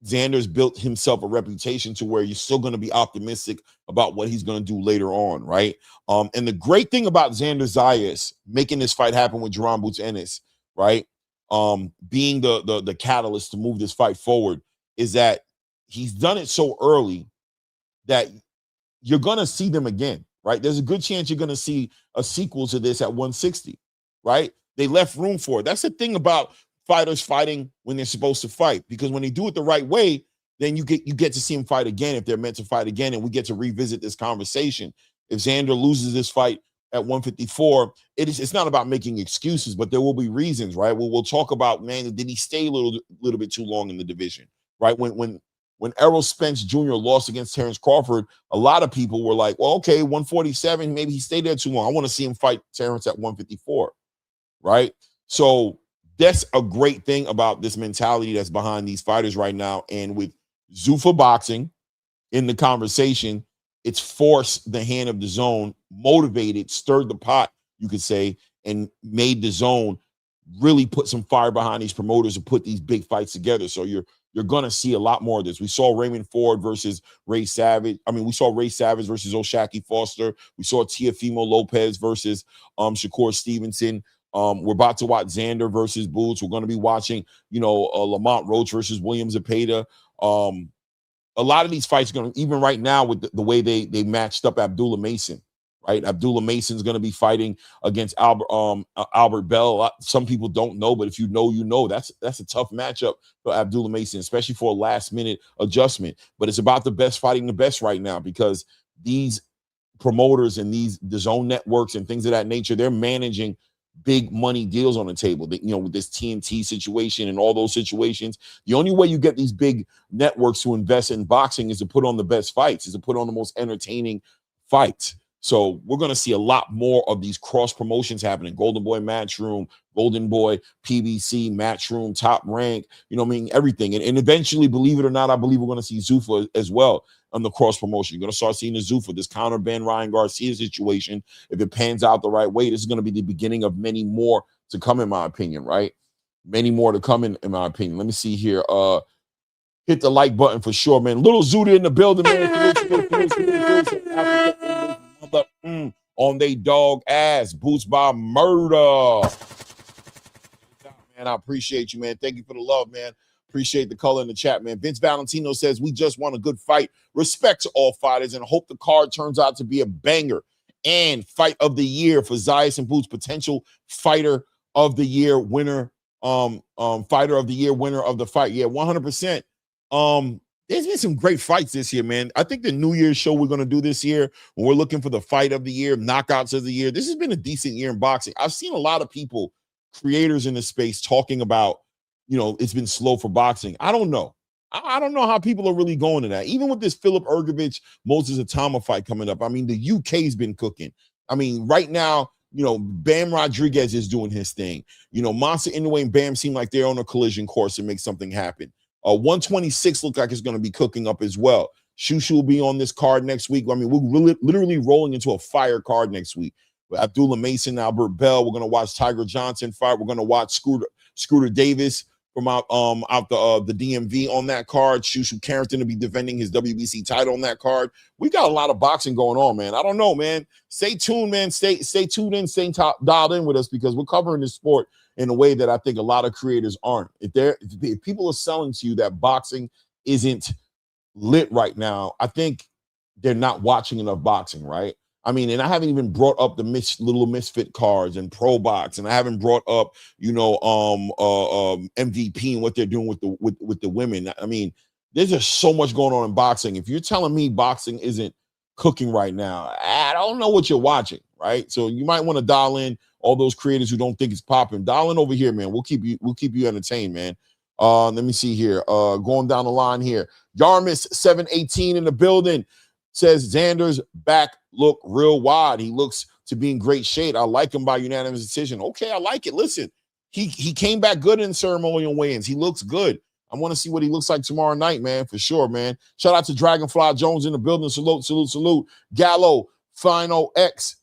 [SPEAKER 2] Xander's built himself a reputation to where you're still going to be optimistic about what he's going to do later on, right? And the great thing about Xander Zayas making this fight happen with Jaron Boots Ennis, right? Being the catalyst to move this fight forward is that he's done it so early that you're going to see them again, right? There's a good chance you're going to see a sequel to this at 160, right? They left room for it. That's the thing about fighters fighting when they're supposed to fight, because when they do it the right way, then you get to see them fight again if they're meant to fight again, and we get to revisit this conversation. If Xander loses this fight at 154, it's not about making excuses, but there will be reasons, right? We'll talk about, man, did he stay a little bit too long in the division, right? When Errol Spence Jr. lost against Terrence Crawford, a lot of people were like, well, okay, 147, maybe he stayed there too long. I want to see him fight Terrence at 154, right? So that's a great thing about this mentality that's behind these fighters right now. And with Zuffa Boxing in the conversation, it's forced the hand of the zone, motivated, stirred the pot, you could say, and made the zone really put some fire behind these promoters and put these big fights together. So you're going to see a lot more of this. We saw Raymond Ford versus Ray Savage. I mean, we saw Ray Savage versus Oshaki Foster. We saw Teofimo Lopez versus Shakur Stevenson. We're about to watch Xander versus Boots. We're going to be watching, Lamont Roach versus William Zepeda. A lot of these fights are going to, even right now with the way they matched up Abdullah Mason, right? Abdullah Mason's going to be fighting against Albert Bell. Some people don't know, but if you know, you know. That's a tough matchup for Abdullah Mason, especially for a last-minute adjustment. But it's about the best fighting the best right now, because these promoters and the zone networks and things of that nature, they're managing big money deals on the table. With this TNT situation and all those situations, the only way you get these big networks to invest in boxing is to put on the best fights, is to put on the most entertaining fights. So we're going to see a lot more of these cross promotions happening. Golden Boy Matchroom, Golden Boy PBC Matchroom, Top Rank, everything. And eventually, believe it or not, I believe we're going to see Zuffa as well on the cross promotion. You're going to start seeing the Zuffa, this counter Ben Ryan Garcia situation. If it pans out the right way, this is going to be the beginning of many more to come, in my opinion, right? Many more to come, in my opinion. Let me see here. Hit the like button for sure, man. Little Zuda in the building, man. On on they dog ass. Boots by Murder. Man, I appreciate you, man. Thank you for the love, man. Appreciate the color in the chat, man. Vince Valentino says, we just want a good fight. Respect to all fighters and hope the card turns out to be a banger. And fight of the year for Zayas and Boots, potential fighter of the year winner, fighter of the year winner of the fight. Yeah, 100%. There's been some great fights this year, man. I think the New Year's show we're going to do this year, when we're looking for the fight of the year, knockouts of the year, this has been a decent year in boxing. I've seen a lot of people, creators in the space, talking about, it's been slow for boxing. I don't know. I don't know how people are really going to that. Even with this Philip Ergovich, Moses Atama fight coming up, I mean, the UK's been cooking. I mean, right now, Bam Rodriguez is doing his thing. Monster Inoue and Bam seem like they're on a collision course to make something happen. 126 look like it's going to be cooking up as well. Shushu will be on this card next week. I mean, we're literally rolling into a fire card next week. With Abdullah Mason, Albert Bell. We're going to watch Tiger Johnson fight. We're going to watch Scooter Davis from out the DMV on that card. Shushu Carrington to be defending his WBC title on that card. We got a lot of boxing going on, man. I don't know, man. Stay tuned, man. Stay tuned in, stay dialed in with us, because we're covering this sport in a way that I think a lot of creators aren't. If people are selling to you that boxing isn't lit right now, I think they're not watching enough boxing, right? I mean, and I haven't even brought up the little misfit cards and pro box, and I haven't brought up, MVP and what they're doing with the women. I mean, there's just so much going on in boxing. If you're telling me boxing isn't cooking right now, I don't know what you're watching, right? So you might want to dial in. All those creators who don't think it's popping, dial in over here, man. We'll keep you entertained, man. Let me see here. Going down the line here. Yarmis 718 in the building says Xander's back look real wide. He looks to be in great shape. I like him by unanimous decision. Okay, I like it. Listen, he came back good in ceremonial weigh-ins. He looks good. I want to see what he looks like tomorrow night, man, for sure, man. Shout out to Dragonfly Jones in the building. Salute. Gallo, Final X,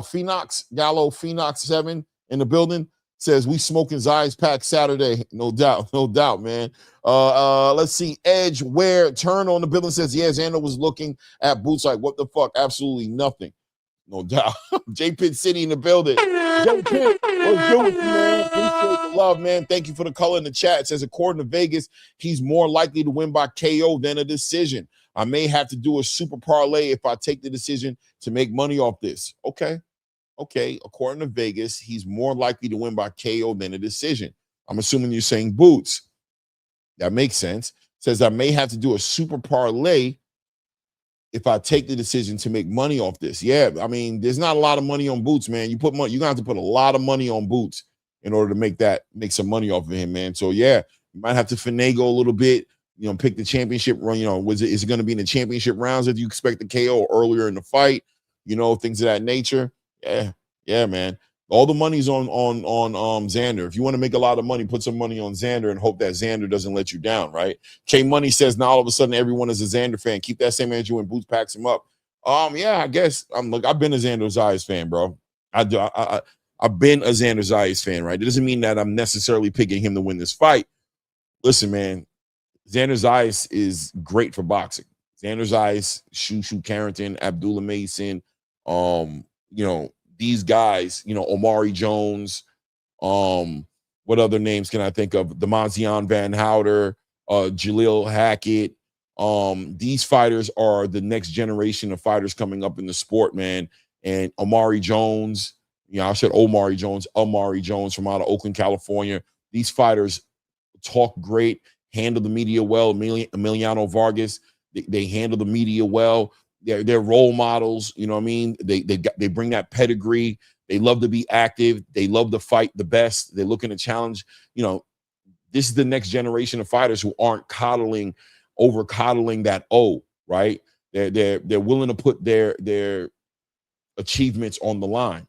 [SPEAKER 2] Phoenix, Gallo, Phoenix 7 in the building. Says we smoking Zayas pack Saturday. No doubt, man. Let's see. Edge Where Turn on the building says, yeah, Xander was looking at Boots like, what the fuck? Absolutely nothing. No doubt. J Pitt City in the building. J Pitt, what's good with you, man? Appreciate the love, man. Thank you for the color in the chat. It says, according to Vegas, he's more likely to win by KO than a decision. I may have to do a super parlay if I take the decision to make money off this. Okay. According to Vegas, he's more likely to win by KO than a decision. I'm assuming you're saying Boots. That makes sense. Says I may have to do a super parlay if I take the decision to make money off this. Yeah, I mean, there's not a lot of money on Boots, man. You're gonna have to put a lot of money on Boots in order to make some money off of him, man. So yeah, you might have to finagle a little bit. Pick the championship run. Is it going to be in the championship rounds that you expect the KO earlier in the fight? Things of that nature. Yeah, man. All the money's on Xander. If you want to make a lot of money, put some money on Xander and hope that Xander doesn't let you down, right? K Money says now all of a sudden everyone is a Xander fan. Keep that same energy when Boots packs him up. Yeah, I guess I've been a Xander Zayas fan, bro. I've been a Xander Zayas fan, right? It doesn't mean that I'm necessarily picking him to win this fight. Listen, man, Xander Zayas is great for boxing. Xander Zayas, Shushu Carrington, Abdullah Mason, these guys, Omari Jones, what other names can I think of? Demazian Van Houder, Jaleel Hackett. These fighters are the next generation of fighters coming up in the sport, man. And Omari Jones, I said Omari Jones from out of Oakland, California. These fighters talk great, handle the media well. Emiliano Vargas, they handle the media well. They're role models, you know what I mean? They bring that pedigree. They love to be active. They love to fight the best. They're looking to challenge. This is the next generation of fighters who aren't over coddling that right? They're willing to put their achievements on the line.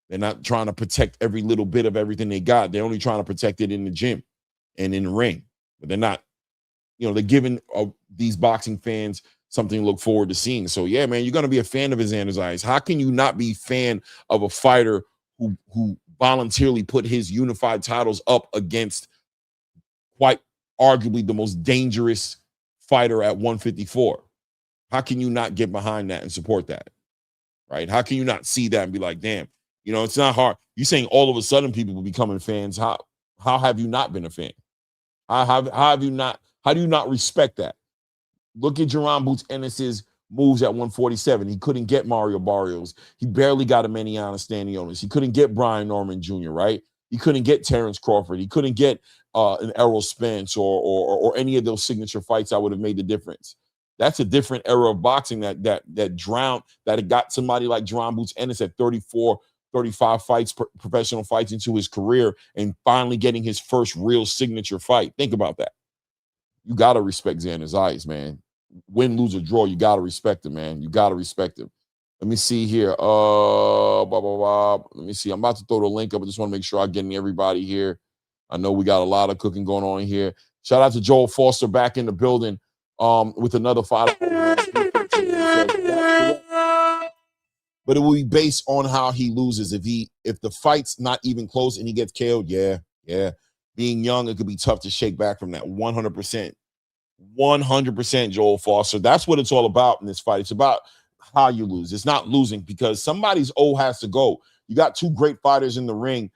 [SPEAKER 2] They're not trying to protect every little bit of everything they got. They're only trying to protect it in the gym and in the ring. But they're not, they're giving these boxing fans something to look forward to seeing. So yeah, man, you're going to be a fan of Xander Zayas. How can you not be a fan of a fighter who voluntarily put his unified titles up against quite arguably the most dangerous fighter at 154? How can you not get behind that and support that? right? How can you not see that and be like, damn, you know, it's not hard. You're saying all of a sudden people will be becoming fans. How have you not been a fan? How have you not? How do you not respect that? Look at Jaron Boots Ennis's moves at 147. He couldn't get Mario Barrios. He barely got Emiliano Stanionis. He couldn't get Brian Norman Jr., right? He couldn't get Terrence Crawford. He couldn't get an Errol Spence or any of those signature fights that would have made the difference. That's a different era of boxing that it got somebody like Jaron Boots Ennis at 34, 35 fights, professional fights into his career, and finally getting his first real signature fight. Think about that. You got to respect Xander Zayas, man. Win, lose, or draw, you got to respect him, man. You got to respect him. Let me see here. Let me see. I'm about to throw the link up. I just want to make sure I'm getting everybody here. I know we got a lot of cooking going on here. Shout out to Joel Foster back in the building with another fight. But it will be based on how he loses. If the fight's not even close and he gets KO'd, yeah. Being young, it could be tough to shake back from that 100%. 100% Joel Foster. That's what it's all about in this fight. It's about how you lose. It's not losing because somebody's has to go. You got two great fighters in the ring.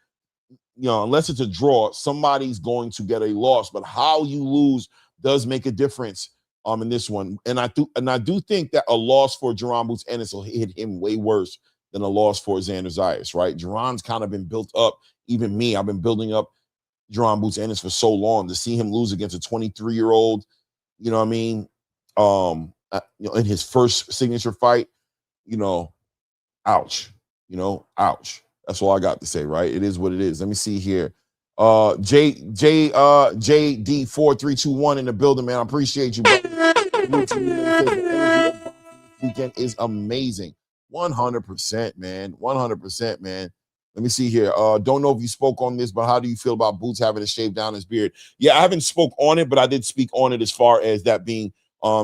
[SPEAKER 2] You know, unless it's a draw, somebody's going to get a loss. But how you lose does make a difference in this one. And I do think that a loss for Jaron Boots Ennis will hit him way worse than a loss for Xander Zayas, right? Jaron's kind of been built up. Even me, I've been building up Jaron Boots Ennis for so long. To see him lose against a 23-year-old, you know what I mean? In his first signature fight, ouch. That's all I got to say, right? It is what it is. Let me see here. JD4321 in the building, man. I appreciate you, brother. Weekend is amazing. 100%, man. 100%, man. Let me see here. Don't know if you spoke on this, but how do you feel about Boots having to shave down his beard? Yeah, I haven't spoke on it, but I did speak on it as far as that being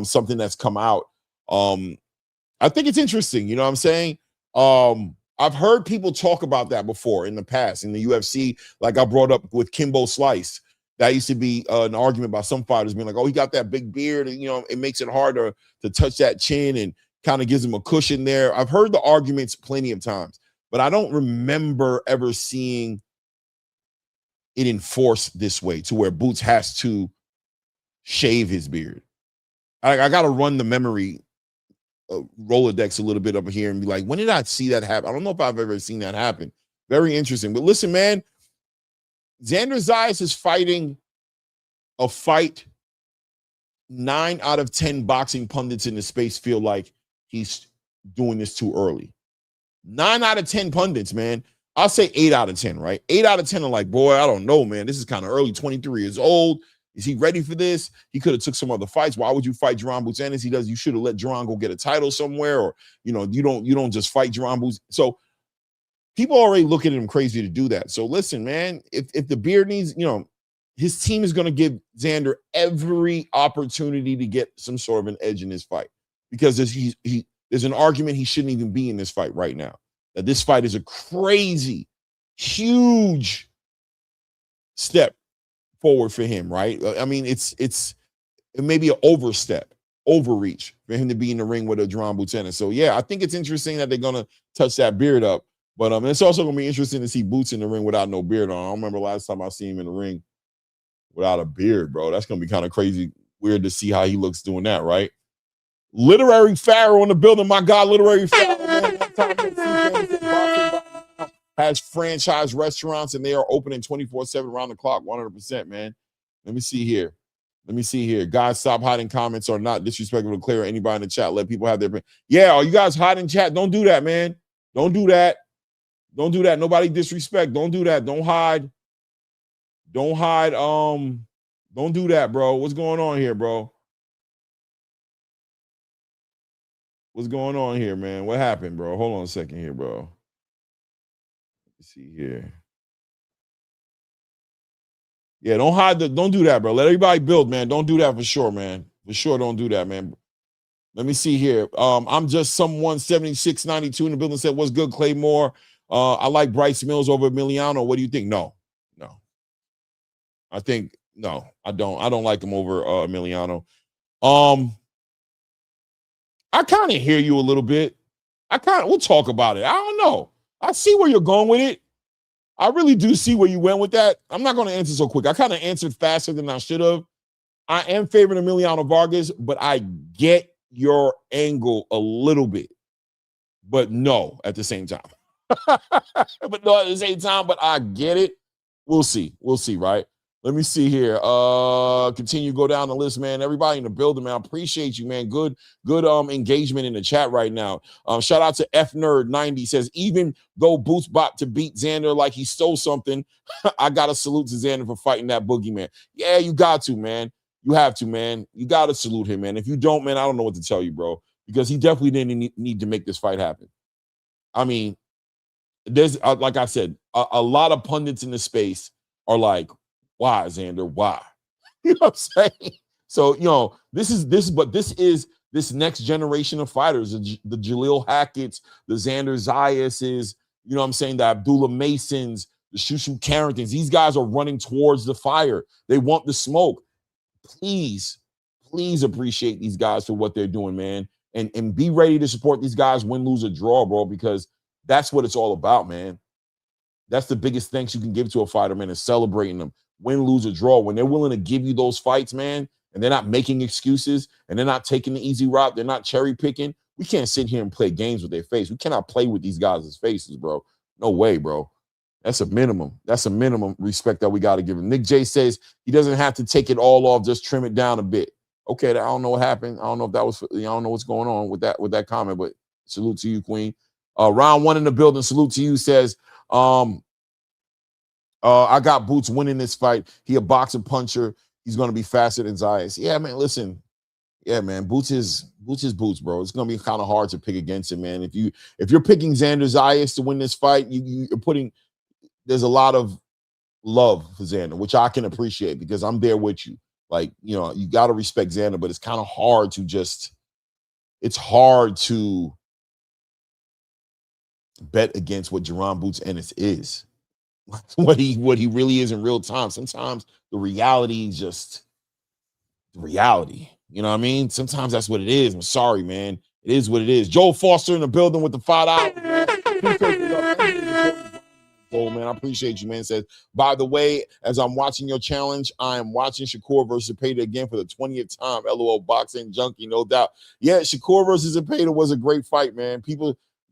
[SPEAKER 2] something that's come out. I think it's interesting. You know what I'm saying? I've heard people talk about that before in the past in the UFC, like I brought up with Kimbo Slice. That used to be an argument by some fighters being like, oh, he got that big beard, and it makes it harder to touch that chin and kind of gives him a cushion there. I've heard the arguments plenty of times, but I don't remember ever seeing it enforced this way to where Boots has to shave his beard. I got to run the memory Rolodex a little bit up here and be like, when did I see that happen? I don't know if I've ever seen that happen. Very interesting. But listen, man, Xander Zayas is fighting a fight 9 out of 10 boxing pundits in the space feel like he's doing this too early. 9 out of 10 pundits, man. I'll say 8 out of 10, right? 8 out of 10 are like, boy, I don't know, man. This is kind of early. 23 years old. Is he ready for this? He could have took some other fights. Why would you fight Jaron Boots Ennis? You should have let Jaron go get a title somewhere, or you don't just fight Jaron Boots. So people already look at him crazy to do that. So listen, man, if the beard needs, his team is going to give Xander every opportunity to get some sort of an edge in this fight, because there's an argument he shouldn't even be in this fight right now. That this fight is a crazy, huge step forward for him, right? I mean, it may be an overreach for him to be in the ring with a Jaron Boots Ennis. So yeah, I think it's interesting that they're gonna touch that beard up, but it's also gonna be interesting to see Boots in the ring without no beard on. I don't remember last time I seen him in the ring without a beard, bro. That's gonna be kind of crazy, weird to see how he looks doing that, right? Literary Pharaoh in the building, my God, Literary Pharaoh, man. Has franchise restaurants, and they are opening 24/7 around the clock, 100%, man. Let me see here. Guys, stop hiding comments or not disrespectful to Claire or anybody in the chat. Let people have their... Yeah, are you guys hiding chat? Don't do that, man. Don't do that. Nobody disrespect. Don't do that. Don't hide. Don't do that, bro. What's going on here, bro? What's going on here, man? What happened, bro? Hold on a second here, bro. Let's see here. Yeah, don't do that, bro. Let everybody build, man. Don't do that for sure, man. For sure, don't do that, man. Let me see here. I'm just someone 7692 in the building said, what's good, Claymore? I like Bryce Mills over Emiliano. What do you think? No. I think, no, I don't. I don't like him over Emiliano. I kind of hear you a little bit. we'll talk about it. I don't know. I see where you're going with it. I really do see where you went with that. I'm not going to answer so quick. I kind of answered faster than I should have. I am favoring Emiliano Vargas, but I get your angle a little bit. But no, at the same time. But no, at the same time, but I get it. We'll see. We'll see, right? Let me see here. Continue to go down the list, man. Everybody in the building, man. I appreciate you, man. Good engagement in the chat right now. Shout out to FNerd90. Says, even though Boots bought to beat Xander like he stole something, I got to salute to Xander for fighting that boogeyman. Yeah, you got to, man. You have to, man. You got to salute him, man. If you don't, man, I don't know what to tell you, bro. Because he definitely didn't need to make this fight happen. I mean, there's, like I said, a lot of pundits in the space are like, why, Xander? Why? You know what I'm saying? So, this is this next generation of fighters, the Jaleel Hackett's, the Xander Zayases, you know what I'm saying, the Abdullah Masons, the Shushu Carringtons. These guys are running towards the fire. They want the smoke. Please appreciate these guys for what they're doing, man. And be ready to support these guys, win, lose, or draw, bro, because that's what it's all about, man. That's the biggest thanks you can give to a fighter, man, is celebrating them. Win, lose, or draw. When they're willing to give you those fights, man, and they're not making excuses, and they're not taking the easy route, they're not cherry picking, we can't sit here and play games with their face. We cannot play with these guys' faces, bro. No way, bro. That's a minimum. That's a minimum respect that we got to give him. Nick J says he doesn't have to take it all off, just trim it down a bit. Okay, I don't know what happened. I don't know if that was, I don't know what's going on with that comment, but salute to you, Queen. Round one in the building, salute to you, says, I got Boots winning this fight. He a boxing puncher. He's going to be faster than Zayas. Yeah, man, listen. Yeah, man, Boots is Boots, bro. It's going to be kind of hard to pick against him, man. If you're picking Xander Zayas to win this fight, you're putting, there's a lot of love for Xander, which I can appreciate because I'm there with you. Like, you got to respect Xander, but it's kind of hard to it's hard to bet against what Jaron Boots Ennis is. What he really is in real time. Sometimes the reality is just the reality. You know what I mean? Sometimes that's what it is. I'm sorry, man. It is what it is. Joel Foster in the building with the $5. Oh, man, I appreciate you, man. Says, by the way, as I'm watching your challenge, I am watching Shakur versus Zepeda again for the 20th time. LOL boxing junkie, no doubt. Yeah, Shakur versus Zepeda was a great fight, man.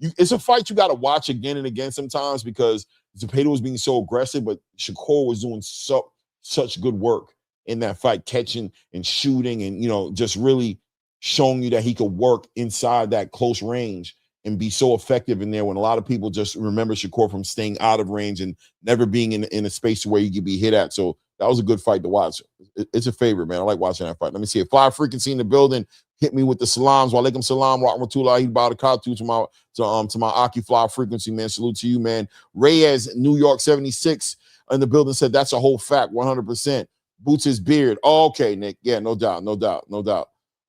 [SPEAKER 2] It's a fight you got to watch again and again sometimes because Zepeda was being so aggressive, but Shakur was doing such good work in that fight, catching and shooting and, just really showing you that he could work inside that close range and be so effective in there when a lot of people just remember Shakur from staying out of range and never being in a space where he could be hit at. So that was a good fight to watch. It's a favorite, man. I like watching that fight. Let me see it. Fly Frequency in the building. Hit me with the salams. Walaikum salam. Rahmatullah. Barakatuh to my Aki Fly Frequency, man. Salute to you, man. Reyes, New York 76 in the building said that's a whole fact, 100%. Boots his beard. Oh, okay, Nick. Yeah, no doubt.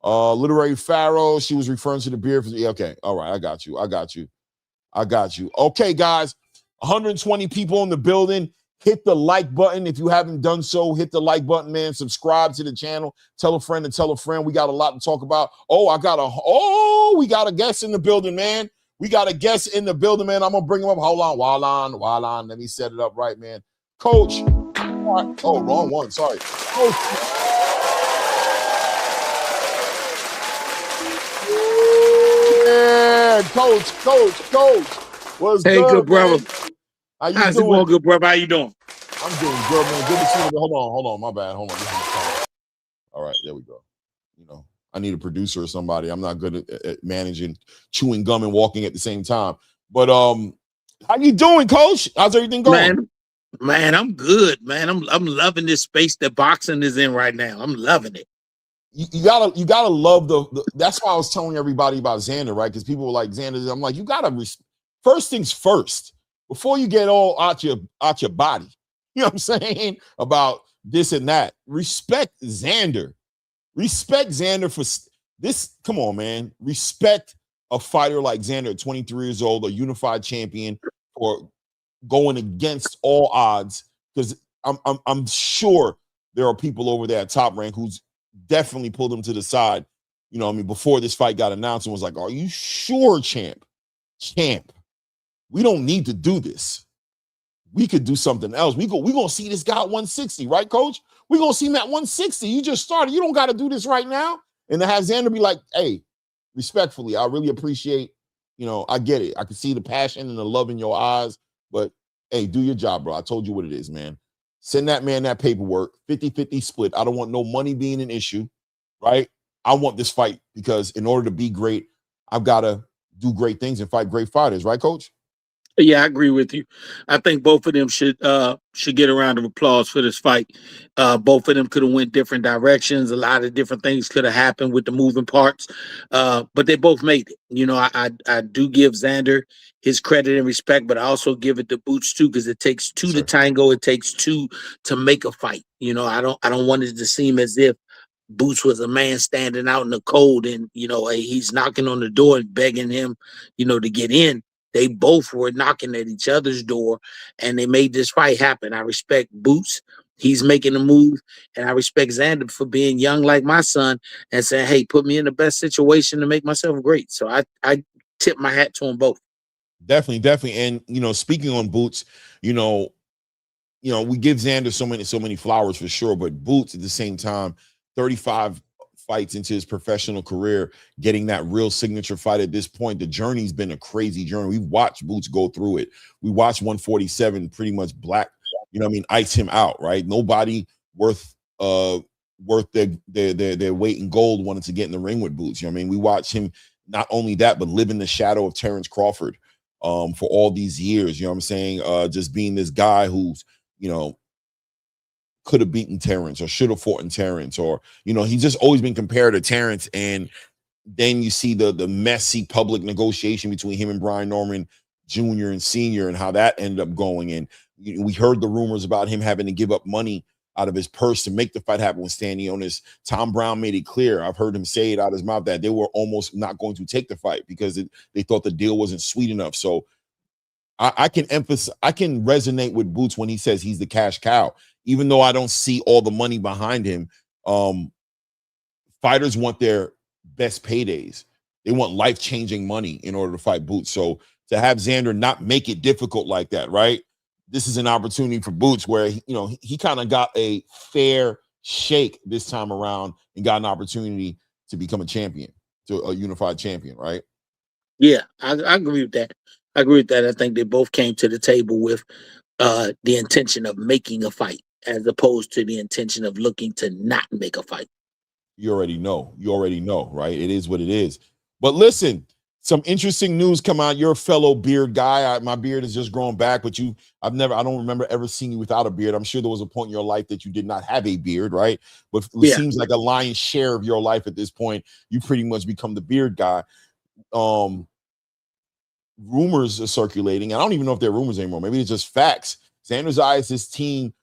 [SPEAKER 2] Literary Pharaoh, she was referring to the beard. Yeah, okay, all right, I got you. Okay, guys, 120 people in the building. Hit the like button if you haven't done so. Hit the like button, man. Subscribe to the channel. Tell a friend and tell a friend. We got a lot to talk about. We got a guest in the building, man. I'm gonna bring him up. Hold on, Walon. Let me set it up right, man. Coach. Oh, wrong one. Sorry. Coach. Yeah, Coach. What's good,
[SPEAKER 3] brother?
[SPEAKER 2] Man? How you
[SPEAKER 3] How's
[SPEAKER 2] doing?
[SPEAKER 3] it going, good brother? How you doing?
[SPEAKER 2] I'm doing good, man. Good to see you. Hold on. My bad. Hold on. All right, there we go. I need a producer or somebody. I'm not good at managing chewing gum and walking at the same time. But how you doing, Coach? How's everything going?
[SPEAKER 3] Man, I'm good, man. I'm loving this space that boxing is in right now. I'm loving it.
[SPEAKER 2] You gotta love the that's why I was telling everybody about Xander, right? Because people were like, Xander, I'm like, you gotta first things first, before you get all out your body, you know what I'm saying, about this and that. Respect Xander for this. Come on, man. Respect a fighter like Xander at 23 years old, a unified champion, for going against all odds, because I'm sure there are people over there at Top Rank who's definitely pulled him to the side, before this fight got announced and was like, are you sure, champ? champ. We don't need to do this. We could do something else. We're going to see this guy at 160, right, coach? We're going to see him at 160. You just started. You don't got to do this right now. And to have Xander be like, hey, respectfully, I really appreciate, I get it. I can see the passion and the love in your eyes, but hey, do your job, bro. I told you what it is, man. Send that man that paperwork, 50-50 split. I don't want no money being an issue, right? I want this fight because in order to be great, I've got to do great things and fight great fighters, right, coach?
[SPEAKER 3] Yeah, I agree with you. I think both of them should get a round of applause for this fight. Both of them could have went different directions. A lot of different things could have happened with the moving parts, but they both made it. I do give Xander his credit and respect, but I also give it to Boots too, because it takes two to tango. It takes two to make a fight. I don't want it to seem as if Boots was a man standing out in the cold and he's knocking on the door and begging him to get in. They both were knocking at each other's door, and they made this fight happen. I respect Boots. He's making a move, and I respect Xander for being young like my son and saying, hey, put me in the best situation to make myself great. So I tip my hat to them both.
[SPEAKER 2] Definitely. And, speaking on Boots, we give Xander so many flowers for sure, but Boots at the same time, 35 fights into his professional career, getting that real signature fight at this point. The journey's been a crazy journey. We've watched Boots go through it. We watched 147 pretty much ice him out, right? Nobody worth their weight in gold wanted to get in the ring with Boots. We watched him not only that, but live in the shadow of Terrence Crawford for all these years. Just being this guy who's, could have beaten Terrence or should have fought in Terrence, or he's just always been compared to Terrence. And then you see the messy public negotiation between him and Brian Norman Jr. and Sr. and how that ended up going. And we heard the rumors about him having to give up money out of his purse to make the fight happen with Stanionis. Tom Brown made it clear. I've heard him say it out of his mouth that they were almost not going to take the fight because they thought the deal wasn't sweet enough. So I can resonate with Boots when he says he's the cash cow. Even though I don't see all the money behind him, fighters want their best paydays. They want life-changing money in order to fight Boots. So to have Xander not make it difficult like that, right? This is an opportunity for Boots where, he kind of got a fair shake this time around and got an opportunity to become a champion, to a unified champion, right?
[SPEAKER 3] Yeah, I agree with that. I think they both came to the table with the intention of making a fight, as opposed to the intention of looking to not make a fight.
[SPEAKER 2] You already know, right? It is what it is. But listen, some interesting news come out. You're a fellow beard guy. My beard has just grown back, but I don't remember ever seeing you without a beard. I'm sure there was a point in your life that you did not have a beard, right? But it seems like a lion's share of your life at this point, you pretty much become the beard guy. Rumors are circulating. I don't even know if they're rumors anymore. Maybe it's just facts. Xander Zayas' team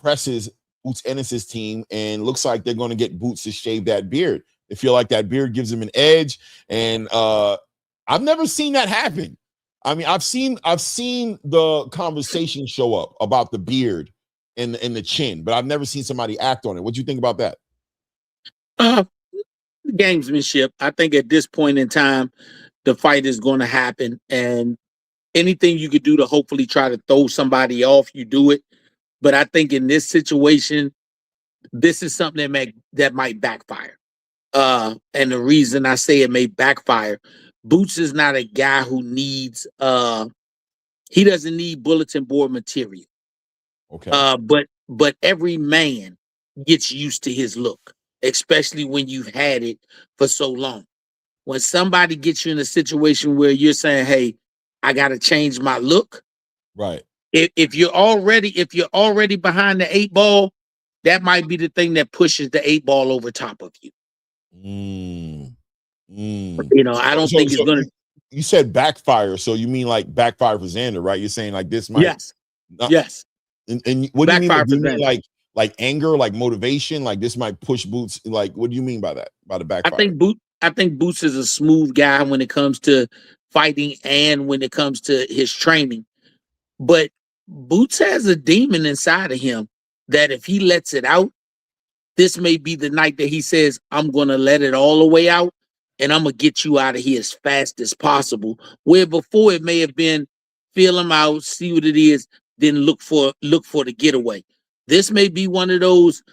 [SPEAKER 2] presses Boots Ennis' team, and looks like they're going to get Boots to shave that beard. They feel like that beard gives him an edge, and I've never seen that happen. I mean, I've seen the conversation show up about the beard and the chin, but I've never seen somebody act on it. What do you think about that?
[SPEAKER 3] Gamesmanship. I think at this point in time, the fight is going to happen, and anything you could do to hopefully try to throw somebody off, you do it. But I think in this situation, this is something that might backfire. And the reason I say it may backfire, Boots is not a guy who needs he doesn't need bulletin board material.
[SPEAKER 2] Okay.
[SPEAKER 3] But every man gets used to his look, especially when you've had it for so long. When somebody gets you in a situation where you're saying, hey, I got to change my look.
[SPEAKER 2] Right.
[SPEAKER 3] If you're already behind the 8 ball, that might be the thing that pushes the 8 ball over top of you. I don't think it's going to.
[SPEAKER 2] You said backfire, so you mean like backfire for Xander, right? You're saying like this might.
[SPEAKER 3] Yes. Yes.
[SPEAKER 2] And what do you mean? Do you mean like anger, like motivation, like this might push Boots? Like, what do you mean by that? By the backfire?
[SPEAKER 3] I think Boots is a smooth guy when it comes to fighting and when it comes to his training. But Boots has a demon inside of him that if he lets it out, this may be the night that he says, I'm going to let it all the way out. and I'm gonna get you out of here as fast as possible. Where before it may have been feel him out, see what it is, then look for the getaway. This may be one of those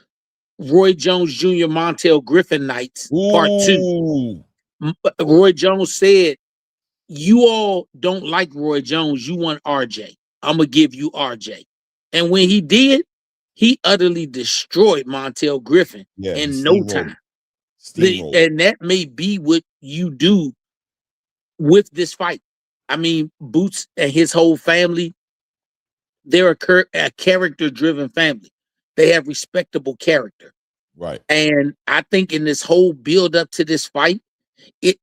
[SPEAKER 3] Roy Jones Jr. Montel Griffin nights, part 2.
[SPEAKER 2] Ooh.
[SPEAKER 3] Roy Jones said, "You all don't like Roy Jones. You want RJ. I'm gonna give you RJ." And when he did, he utterly destroyed Montel Griffin
[SPEAKER 2] Yeah, he
[SPEAKER 3] in no
[SPEAKER 2] steamrolled.
[SPEAKER 3] time.
[SPEAKER 2] Steamrolled.
[SPEAKER 3] And that may be what you do with this fight. I mean, Boots and his whole family, they're a character-driven family. They have respectable character.
[SPEAKER 2] Right.
[SPEAKER 3] And I think in this whole build up to this fight,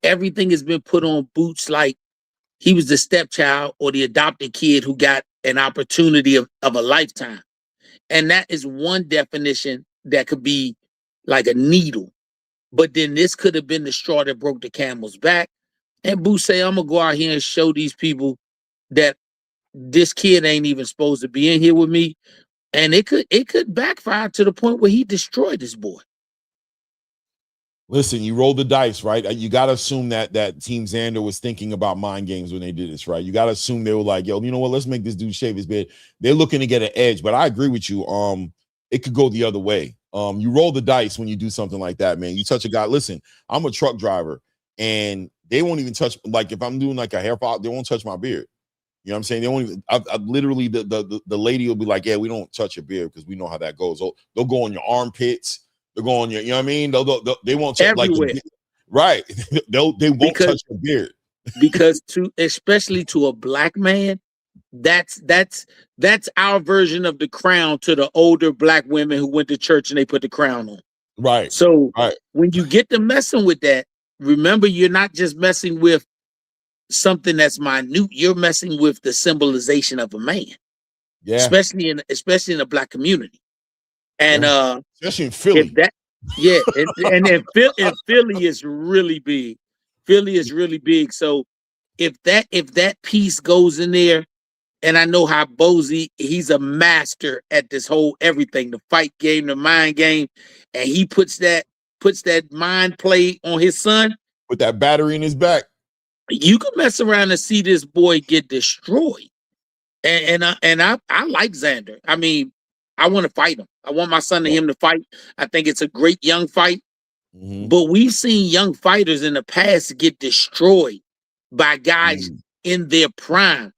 [SPEAKER 3] everything has been put on Boots like he was the stepchild or the adopted kid who got an opportunity of a lifetime. And that is one definition that could be like a needle. But then this could have been the straw that broke the camel's back. And Boots say, I'm gonna go out here and show these people that this kid ain't even supposed to be in here with me. And it could backfire to the point where he destroyed this boy.
[SPEAKER 2] Listen, you roll the dice, right? You got to assume that Team Xander was thinking about mind games when they did this, right? You got to assume they were like, yo, you know what? Let's make this dude shave his beard. They're looking to get an edge, but I agree with you. It could go the other way. You roll the dice when you do something like that, man. You touch a guy. Listen, I'm a truck driver, and they won't even touch. Like if I'm doing like a hair follow, they won't touch my beard. You know what I'm saying? They won't even. I literally the lady will be like, yeah, we don't touch your beard because we know how that goes. They'll go on your armpits. They're going, you know what I mean? They won't touch
[SPEAKER 3] everywhere.
[SPEAKER 2] Like, right. They won't touch the beard.
[SPEAKER 3] Because especially to a black man, that's our version of the crown to the older black women who went to church and they put the crown on.
[SPEAKER 2] Right.
[SPEAKER 3] So
[SPEAKER 2] right.
[SPEAKER 3] When you get to messing with that, remember you're not just messing with something that's minute, you're messing with the symbolization of a man.
[SPEAKER 2] Yeah.
[SPEAKER 3] Especially in the black community. And
[SPEAKER 2] especially in Philly.
[SPEAKER 3] And Philly is really big. Philly is really big. So if that piece goes in there, and I know how Bozy, he's a master at this whole everything, the fight game, the mind game, and he puts that mind play on his son.
[SPEAKER 2] With that battery in his back.
[SPEAKER 3] You can mess around and see this boy get destroyed. And I like Xander. I mean, I want to fight him. I want my son and him to fight. I think it's a great young fight. Mm-hmm. But we've seen young fighters in the past get destroyed by guys in their prime.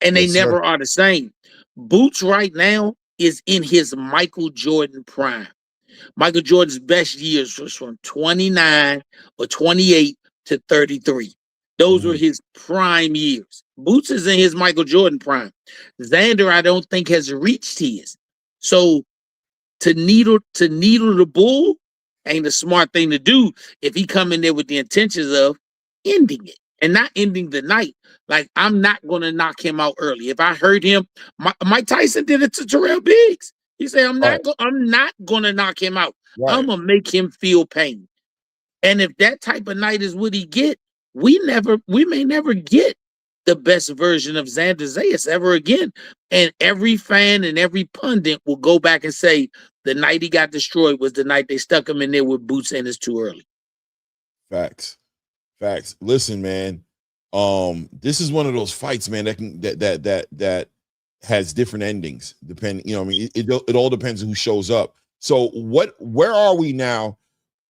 [SPEAKER 3] And they never are the same. Boots right now is in his Michael Jordan prime. Michael Jordan's best years was from 29 or 28 to 33. Those were his prime years. Boots is in his Michael Jordan prime. Xander, I don't think, has reached his. So to needle the bull ain't a smart thing to do if he come in there with the intentions of ending it and not ending the night. Like, I'm not going to knock him out early. If I hurt him, Mike Tyson did it to Terrell Biggs. He said, I'm not going to knock him out. Right. I'm going to make him feel pain. And if that type of night is what he get, we may never get the best version of Xander Zayas ever again. And every fan and every pundit will go back and say the night he got destroyed was the night they stuck him in there with Boots and it's too early.
[SPEAKER 2] Facts. Listen, man. This is one of those fights, man, that has different endings. Depending, you know, I mean, it all depends on who shows up. So where are we now?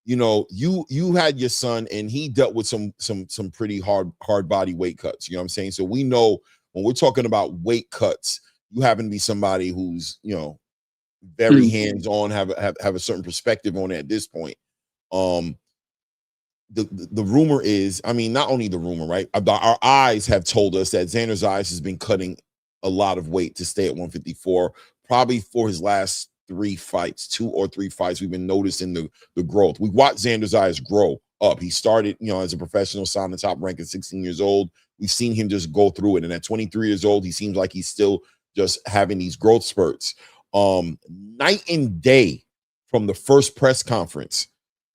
[SPEAKER 2] You know, you had your son and he dealt with some pretty hard body weight cuts. You know what I'm saying? So we know when we're talking about weight cuts, you happen to be somebody who's, you know, very hands-on, have a certain perspective on it at this point. The rumor is, I mean, not only the rumor, right? Our eyes have told us that Xander Zayas has been cutting a lot of weight to stay at 154, probably for his last 2 or 3 fights. We've been noticing the growth. We watched Xander Zayas grow up. He started, you know, as a professional, signed the top rank at 16 years old. We've seen him just go through it. And at 23 years old, he seems like he's still just having these growth spurts. Night and day from the first press conference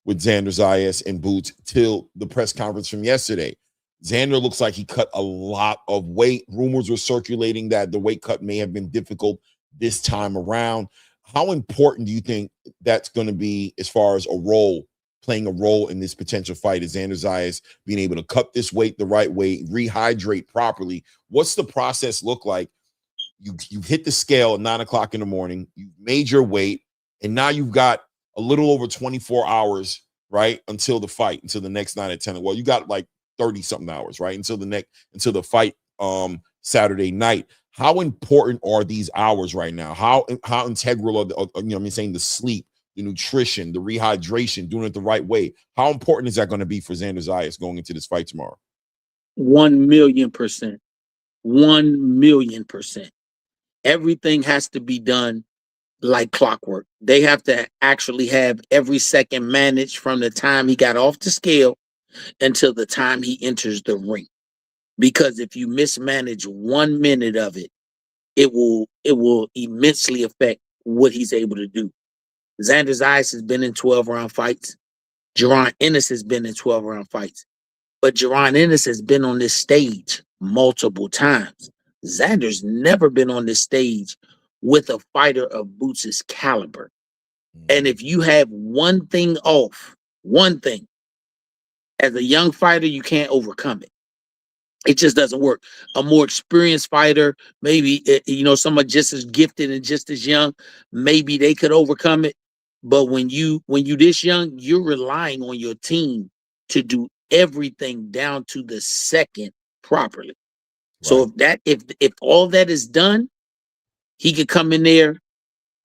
[SPEAKER 2] with Xander Zayas and Boots till the press conference from yesterday. Xander looks like he cut a lot of weight. Rumors were circulating that the weight cut may have been difficult this time around. How important do you think that's going to be as far as a role playing a role in this potential fight? Is Xander Zayas being able to cut this weight the right way, rehydrate properly? What's the process look like? You hit the scale at 9 o'clock in the morning, you made your weight, and now you've got a little over 24 hours, right, until the fight, until the next night at 10. Well, you got like 30 something hours, right, until the fight Saturday night. How important are these hours right now? How integral are the sleep, the nutrition, the rehydration, doing it the right way? How important is that going to be for Xander Zayas going into this fight tomorrow?
[SPEAKER 3] 1,000,000%. 1,000,000%. Everything has to be done like clockwork. They have to actually have every second managed from the time he got off the scale until the time he enters the ring. Because if you mismanage 1 minute of it, it will immensely affect what he's able to do. Xander Zayas has been in 12-round fights. Jaron Ennis has been in 12-round fights. But Jaron Ennis has been on this stage multiple times. Xander's never been on this stage with a fighter of Boots' caliber. And if you have one thing off, one thing, as a young fighter, you can't overcome it. It just doesn't work. A more experienced fighter, maybe, someone just as gifted and just as young, maybe they could overcome it. But when you this young, you're relying on your team to do everything down to the second properly. Right. So if all that is done, he could come in there,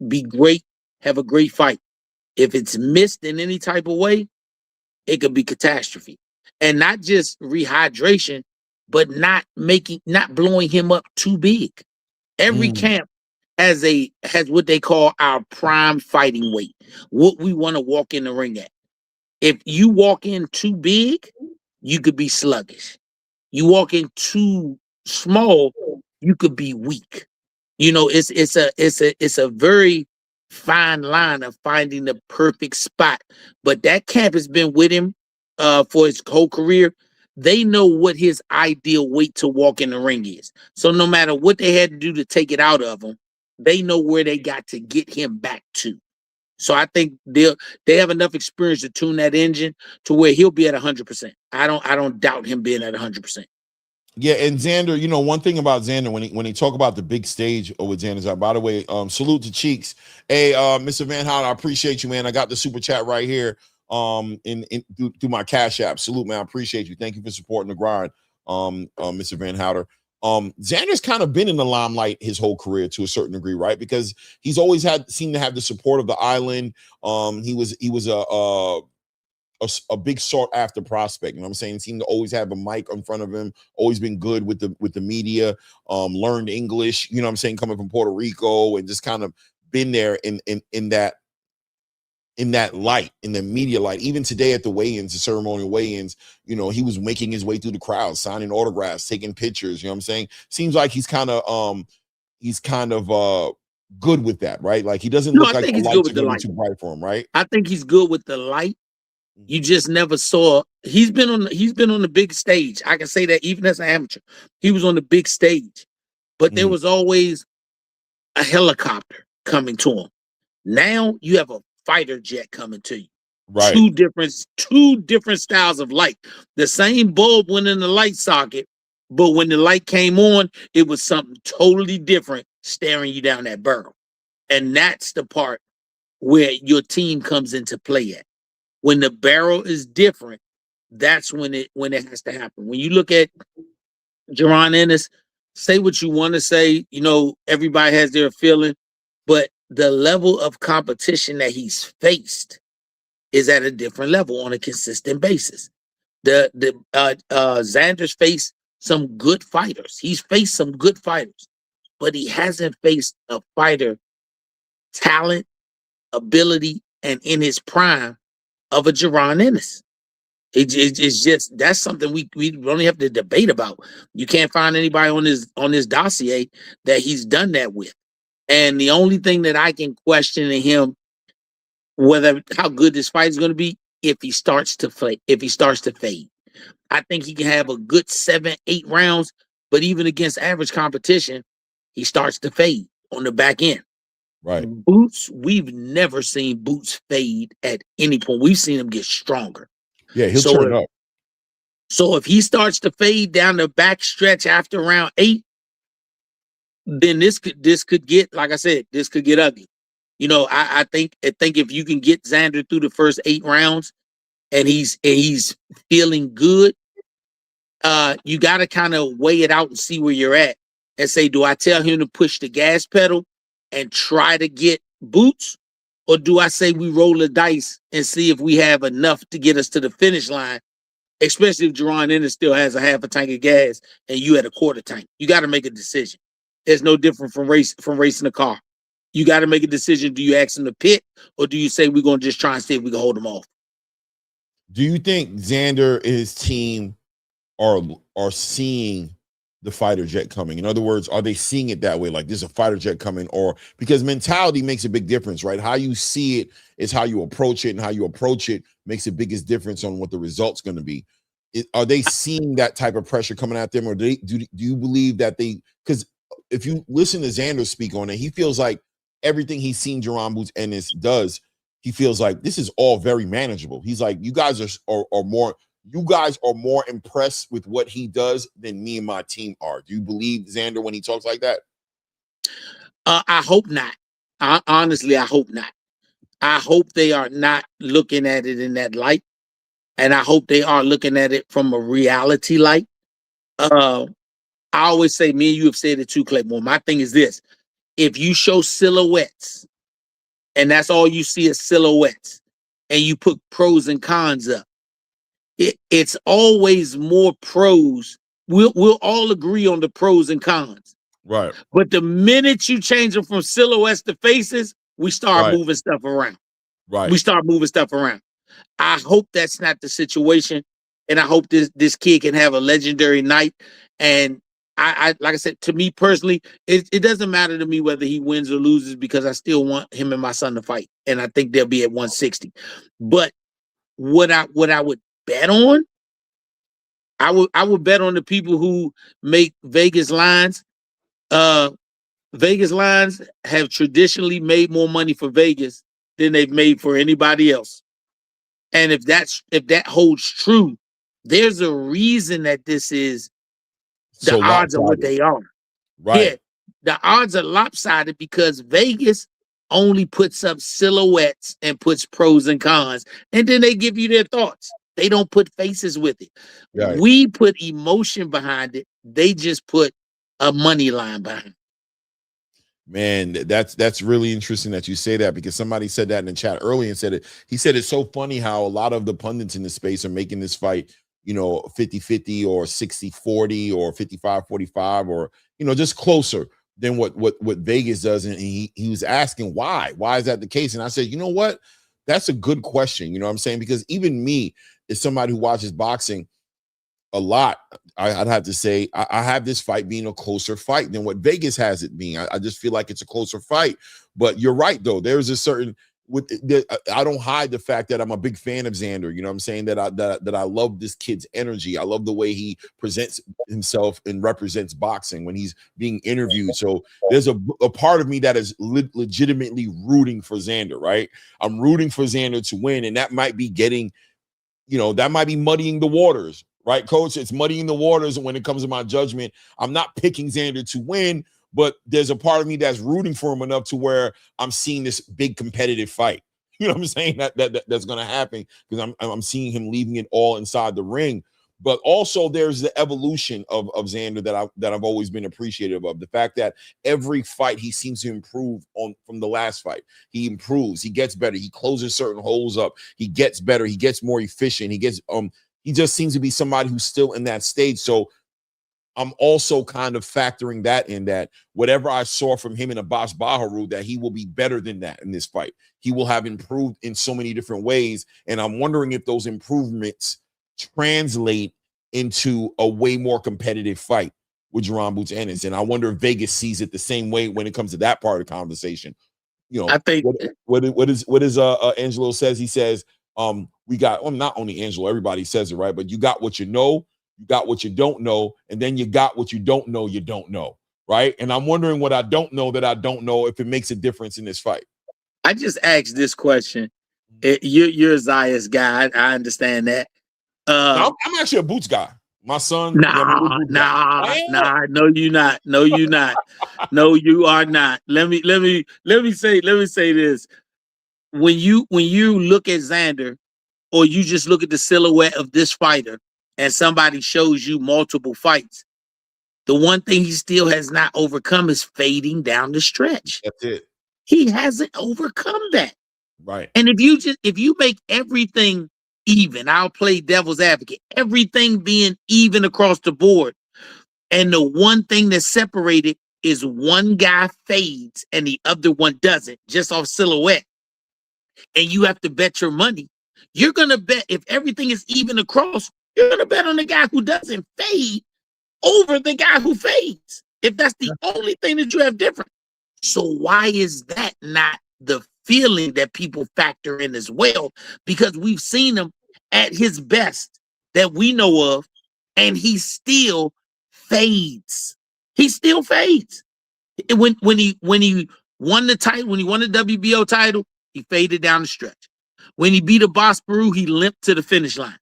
[SPEAKER 3] be great, have a great fight. If it's missed in any type of way, it could be catastrophe. And not just rehydration, but not blowing him up too big. Every camp has what they call our prime fighting weight, what we want to walk in the ring at. If you walk in too big, you could be sluggish. You walk in too small, you could be weak. It's a very fine line of finding the perfect spot. But that camp has been with him for his whole career. They know what his ideal weight to walk in the ring is. So no matter what they had to do to take it out of him, they know where they got to get him back to. So I think they have enough experience to tune that engine to where he'll be at 100%. I don't doubt him being at 100%.
[SPEAKER 2] Yeah, and Xander, one thing about Xander, when he talk about the big stage with Xander, by the way, salute to Cheeks. Hey, Mr. Van Houten, I appreciate you, man. I got the super chat right here through my Cash App. Salute, man. I appreciate you. Thank you for supporting the grind, Mr. Van Houten. Xander's kind of been in the limelight his whole career to a certain degree, right? Because he's always seemed to have the support of the island. He was a big sought after prospect. You know what I'm saying? Seemed to always have a mic in front of him, always been good with the media, learned English, you know what I'm saying, coming from Puerto Rico, and just kind of been there in that light, in the media light. Even today at the weigh-ins, the ceremonial weigh-ins, he was making his way through the crowd, signing autographs, taking pictures, you know what I'm saying? Seems like he's kind of good with that, right? Like he doesn't look like the lights are going to be too bright for him, right?
[SPEAKER 3] I think he's good with the light. You just never saw. He's been on the big stage. I can say that even as an amateur, he was on the big stage, but there was always a helicopter coming to him. Now you have a fighter jet coming to you.
[SPEAKER 2] Right.
[SPEAKER 3] Two different styles of light. The same bulb went in the light socket, but when the light came on, it was something totally different staring you down that barrel. And that's the part where your team comes into play at. When the barrel is different, that's when it has to happen. When you look at Jaron Ennis, say what you want to say, everybody has their feeling, but the level of competition that he's faced is at a different level on a consistent basis. Xander's faced some good fighters. He's faced some good fighters, but he hasn't faced a fighter talent, ability, and in his prime of a Jaron Ennis. It's just, that's something we only have to debate about. You can't find anybody on his dossier that he's done that with. And the only thing that I can question in him, how good this fight is going to be, if he starts to fade. I think he can have a good 7-8 rounds, but even against average competition, he starts to fade on the back end.
[SPEAKER 2] Right.
[SPEAKER 3] Boots, we've never seen Boots fade at any point. We've seen him get stronger.
[SPEAKER 2] Yeah, he'll
[SPEAKER 3] So
[SPEAKER 2] turn up.
[SPEAKER 3] So if he starts to fade down the back stretch after round 8, then this could get, like I said, this could get ugly. You know, I think if you can get Xander through the first 8 rounds and he's feeling good, you got to kind of weigh it out and see where you're at and say, do I tell him to push the gas pedal and try to get Boots, or do I say we roll the dice and see if we have enough to get us to the finish line? Especially if Jaron Ennis still has a half a tank of gas and you at a quarter tank. You got to make a decision. It's no different from racing a car. You got to make a decision. Do you ask him to pit, or do you say we're going to just try and see if we can hold him off?
[SPEAKER 2] Do you think Xander and his team are seeing the fighter jet coming? In other words, are they seeing it that way? Like there's a fighter jet coming, or because mentality makes a big difference, right? How you see it is how you approach it, and how you approach it makes the biggest difference on what the result's going to be. Are they seeing that type of pressure coming at them, or do you believe that they, because if you listen to Xander speak on it, he feels like everything he's seen Jaron Boots Ennis does, he feels like this is all very manageable. He's like, you guys are more impressed with what he does than me and my team are. Do you believe Xander when he talks like that?
[SPEAKER 3] I hope not. Honestly, I hope not. I hope they are not looking at it in that light, and I hope they are looking at it from a reality light. I always say, me and you have said it too, Claymore. My thing is this: if you show silhouettes, and that's all you see is silhouettes, and you put pros and cons up, it's always more pros. We'll all agree on the pros and cons.
[SPEAKER 2] Right.
[SPEAKER 3] But the minute you change them from silhouettes to faces, we start moving stuff around.
[SPEAKER 2] Right.
[SPEAKER 3] We start moving stuff around. I hope that's not the situation, and I hope this kid can have a legendary night. And I like I said, to me personally, it doesn't matter to me whether he wins or loses, because I still want him and my son to fight, and I think they'll be at 160. But what I would bet on, I would bet on the people who make Vegas lines. Vegas lines have traditionally made more money for Vegas than they've made for anybody else. And if that holds true, there's a reason that this is the
[SPEAKER 2] So
[SPEAKER 3] odds are what they are.
[SPEAKER 2] Right.
[SPEAKER 3] Yeah, the odds are lopsided because Vegas only puts up silhouettes and puts pros and cons, and then they give you their thoughts. They don't put faces with it.
[SPEAKER 2] Right.
[SPEAKER 3] We put emotion behind it. They just put a money line behind it.
[SPEAKER 2] Man, that's really interesting that you say that, because somebody said that in the chat earlier and said it. He said it's so funny how a lot of the pundits in the space are making this fight, 50-50 or 60-40 or 55-45, or, just closer than what Vegas does. And he was asking why is that the case? And I said, you know what? That's a good question. You know what I'm saying? Because even me, as somebody who watches boxing a lot, I'd have to say I have this fight being a closer fight than what Vegas has it being. I just feel like it's a closer fight. But you're right, though. There's a certain I don't hide the fact that I'm a big fan of Xander. You know what I'm saying? That I love this kid's energy. I love the way he presents himself and represents boxing when he's being interviewed. So there's a part of me that is legitimately rooting for Xander, right? I'm rooting for Xander to win, and that might be getting, that might be muddying the waters. Right, Coach? It's muddying the waters when it comes to my judgment. I'm not picking Xander to win, but there's a part of me that's rooting for him enough to where I'm seeing this big competitive fight. You know what I'm saying? That's going to happen, because I'm seeing him leaving it all inside the ring. But also there's the evolution of Xander that I've always been appreciative of. The fact that every fight he seems to improve from the last fight. He improves, he gets better, he closes certain holes up, he gets better, he gets more efficient, he just seems to be somebody who's still in that stage. So I'm also kind of factoring that in, that whatever I saw from him in Abbas Baharu, that he will be better than that in this fight. He will have improved in so many different ways. And I'm wondering if those improvements translate into a way more competitive fight with Jaron Boots Ennis. And I wonder if Vegas sees it the same way when it comes to that part of the conversation.
[SPEAKER 3] I think
[SPEAKER 2] what is Angelo says. He says, we got, not only Angelo, everybody says it, right? But you got what you know, you got what you don't know, and then you got what you don't know, right? And I'm wondering what I don't know that I don't know if it makes a difference in this fight.
[SPEAKER 3] I just asked this question. You're a Zayas guy. I understand that.
[SPEAKER 2] No, I'm actually a Boots guy. My son.
[SPEAKER 3] Nah. No, you not. No, you not. No, you are not. Let me say this. When you look at Xander, or you just look at the silhouette of this fighter, and somebody shows you multiple fights, the one thing he still has not overcome is fading down the stretch.
[SPEAKER 2] That's it.
[SPEAKER 3] He hasn't overcome that.
[SPEAKER 2] Right.
[SPEAKER 3] And if you make everything even, I'll play devil's advocate, everything being even across the board, and the one thing that's separated is one guy fades and the other one doesn't, just off silhouette, and you have to bet your money, you're going to bet, if everything is even across, you're going to bet on the guy who doesn't fade over the guy who fades, if that's the only thing that you have different. So why is that not the feeling that people factor in as well? Because we've seen him at his best that we know of, and he still fades. He still fades. When he won the title, when he won the WBO title, he faded down the stretch. When he beat a Boss Peru, he limped to the finish line.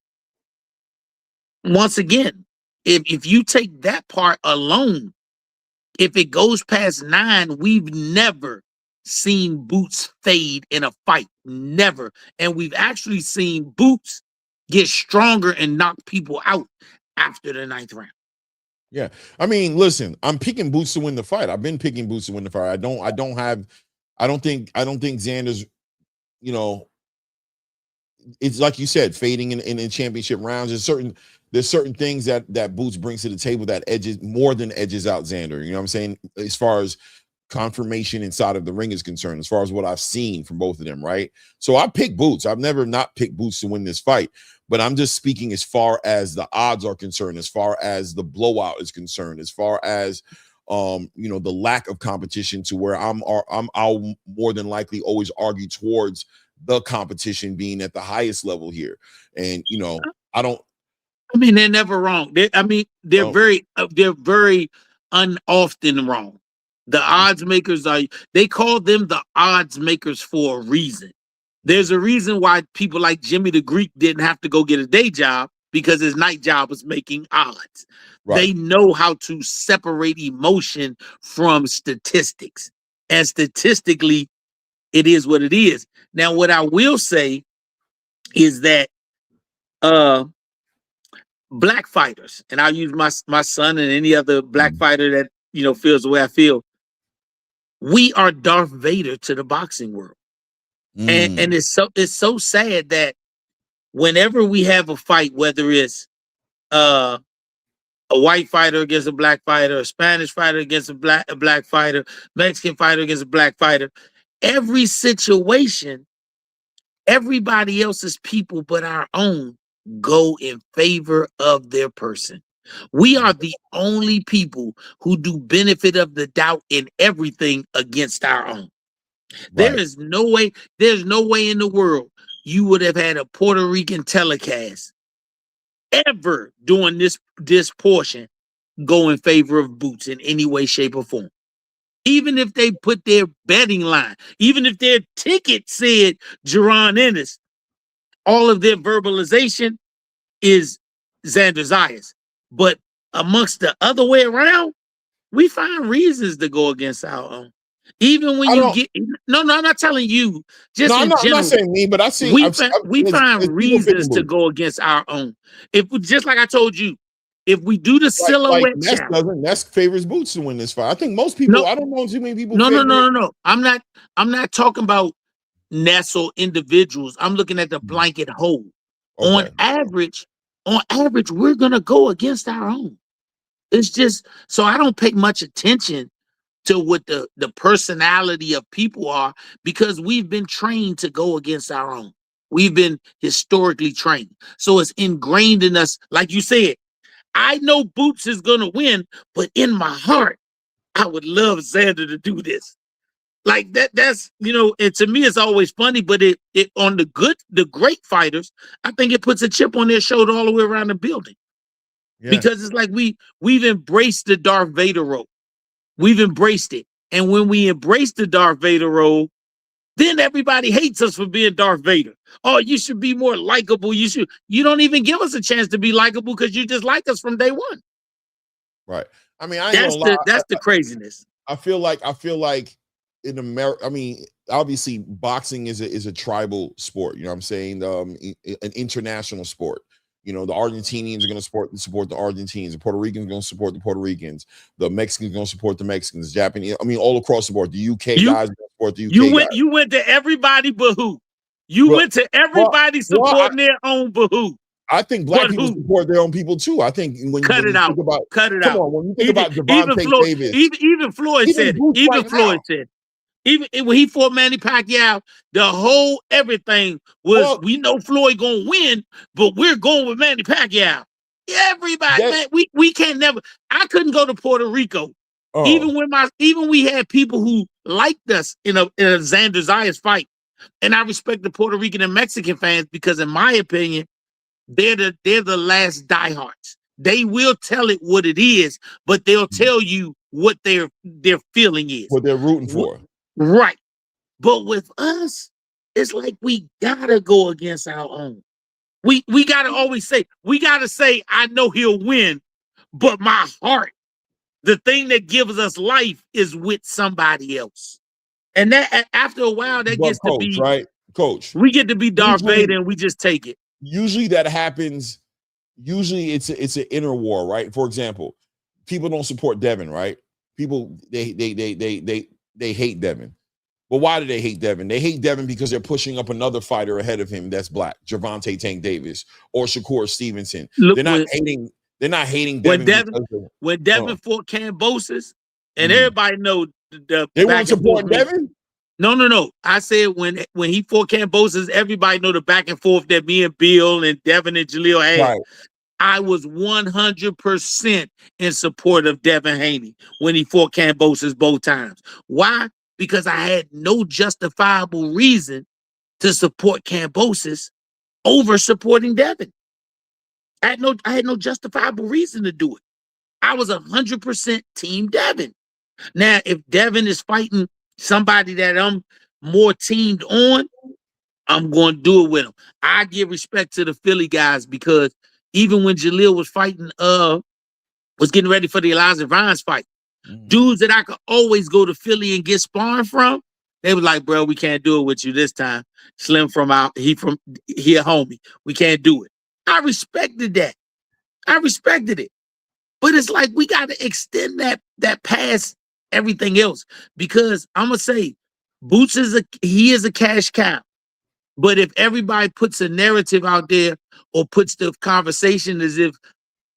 [SPEAKER 3] Once again, if you take that part alone, if it goes past 9, we've never seen Boots fade in a fight. Never. And we've actually seen Boots get stronger and knock people out after the 9th round.
[SPEAKER 2] Yeah. I mean, listen, I'm picking Boots to win the fight. I've been picking Boots to win the fight. I don't think Xander's, it's like you said, fading in championship rounds. There's certain things that Boots brings to the table that edges out Xander. You know what I'm saying? As far as confirmation inside of the ring is concerned, as far as what I've seen from both of them, right? So I pick Boots. I've never not picked Boots to win this fight, but I'm just speaking as far as the odds are concerned, as far as the blowout is concerned, as far as the lack of competition, to where I'll more than likely always argue towards the competition being at the highest level here. And
[SPEAKER 3] I mean, they're never wrong. They're very unoften wrong. The odds makers they call them the odds makers for a reason. There's a reason why people like Jimmy the Greek didn't have to go get a day job, because his night job was making odds. Right. They know how to separate emotion from statistics. And statistically, it is what it is. Now, what I will say is that black fighters, and I'll use my son and any other black fighter that feels the way I feel, we are Darth Vader to the boxing world. And it's so sad that whenever we have a fight, whether it's a white fighter against a black fighter, a Spanish fighter against a black fighter, Mexican fighter against a black fighter, every situation, everybody else's people but our own go in favor of their person. We are the only people who do benefit of the doubt in everything against our own. Right. There's no way in the world you would have had a Puerto Rican telecast ever doing this portion go in favor of Boots in any way, shape, or form. Even if they put their betting line, even if their ticket said Jaron Ennis, all of their verbalization is Xander Zayas. But amongst the other way around, we find reasons to go against our own. Even when I'm not telling you. Just in general, I'm not saying me, but I see we find reasons to go against our own. Just like I told you, if we do the silhouette challenge,
[SPEAKER 2] Ness favors Boots to win this fight. I think most people. I don't know too many people.
[SPEAKER 3] No. I'm not talking about Ness or individuals. I'm looking at the blanket whole. Okay. On average, we're gonna go against our own. It's just so I don't pay much attention to what the personality of people are, because we've been trained to go against our own. We've been historically trained. So it's ingrained in us. Like you said, I know Boots is going to win, but in my heart, I would love Xander to do this. Like that's, and to me, it's always funny, but it on the great fighters, I think it puts a chip on their shoulder all the way around the building. Yeah. Because it's like we've embraced the Darth Vader role. We've embraced it. And when we embrace the Darth Vader role, then everybody hates us for being Darth Vader. Oh, you should be more likable. You don't even give us a chance to be likable because you just like us from day one.
[SPEAKER 2] Right. I mean, I ain't gonna lie.
[SPEAKER 3] That's the craziness.
[SPEAKER 2] I feel like in America, I mean, obviously boxing is a tribal sport, you know what I'm saying? An international sport. You know, the Argentinians are going to support the Argentines. The Puerto Ricans are going to support the Puerto Ricans. The Mexicans are going to support the Mexicans. Japanese, I mean, all across the board. The UK guys are going to support the UK guys.
[SPEAKER 3] You went to everybody but who? You went to everybody supporting their own but who?
[SPEAKER 2] I think black people support their own people too. I think when you think about when you think about Devontae Davis,
[SPEAKER 3] even Floyd said it. Even when he fought Manny Pacquiao, the whole everything was we know Floyd gonna win, but we're going with Manny Pacquiao. Everybody, man, we can't never. I couldn't go to Puerto Rico, even we had people who liked us in a Xander Zayas fight, and I respect the Puerto Rican and Mexican fans because, in my opinion, they're the last diehards. They will tell it what it is, but they'll tell you what their feeling is,
[SPEAKER 2] what they're rooting for.
[SPEAKER 3] Right. But with us, it's like we gotta go against our own. We gotta always say, I know he'll win, but my heart, the thing that gives us life is with somebody else. And that after a while, that gets to be
[SPEAKER 2] right, Coach.
[SPEAKER 3] We get to be Darth Vader and we just take it.
[SPEAKER 2] Usually that happens. Usually it's an inner war, right? For example, people don't support Devin, right? People they hate Devin. But why do they hate Devin? They hate Devin because they're pushing up another fighter ahead of him that's black, Gervonta Tank Davis or Shakur Stevenson. They're not hating Devin.
[SPEAKER 3] When Devin fought Kambosos, and everybody know
[SPEAKER 2] they weren't supporting Devin.
[SPEAKER 3] No. I said when he fought Kambosos, everybody know the back and forth that me and Bill and Devin and Jaleel had. Right. I was 100% in support of Devin Haney when he fought Kambosos both times. Why? Because I had no justifiable reason to support Kambosos over supporting Devin. I had no justifiable reason to do it. I was 100% team Devin. Now, if Devin is fighting somebody that I'm more teamed on, I'm going to do it with him. I give respect to the Philly guys because even when Jaleel was fighting, was getting ready for the Elijah Vines fight, dudes that I could always go to Philly and get sparring from, they was like, bro, we can't do it with you this time. Slim he a homie. We can't do it. I respected that. I respected it. But it's like we got to extend that past everything else because I'm going to say Boots is a cash cow. But if everybody puts a narrative out there or puts the conversation as if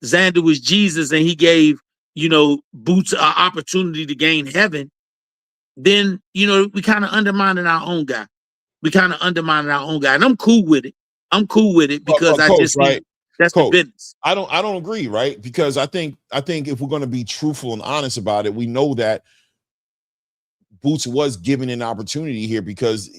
[SPEAKER 3] Xander was Jesus and he gave, Boots an opportunity to gain heaven, then, we kind of undermining our own guy. And I'm cool with it. Because I just think that's the business.
[SPEAKER 2] I don't agree, right? Because I think if we're going to be truthful and honest about it, we know that Boots was given an opportunity here because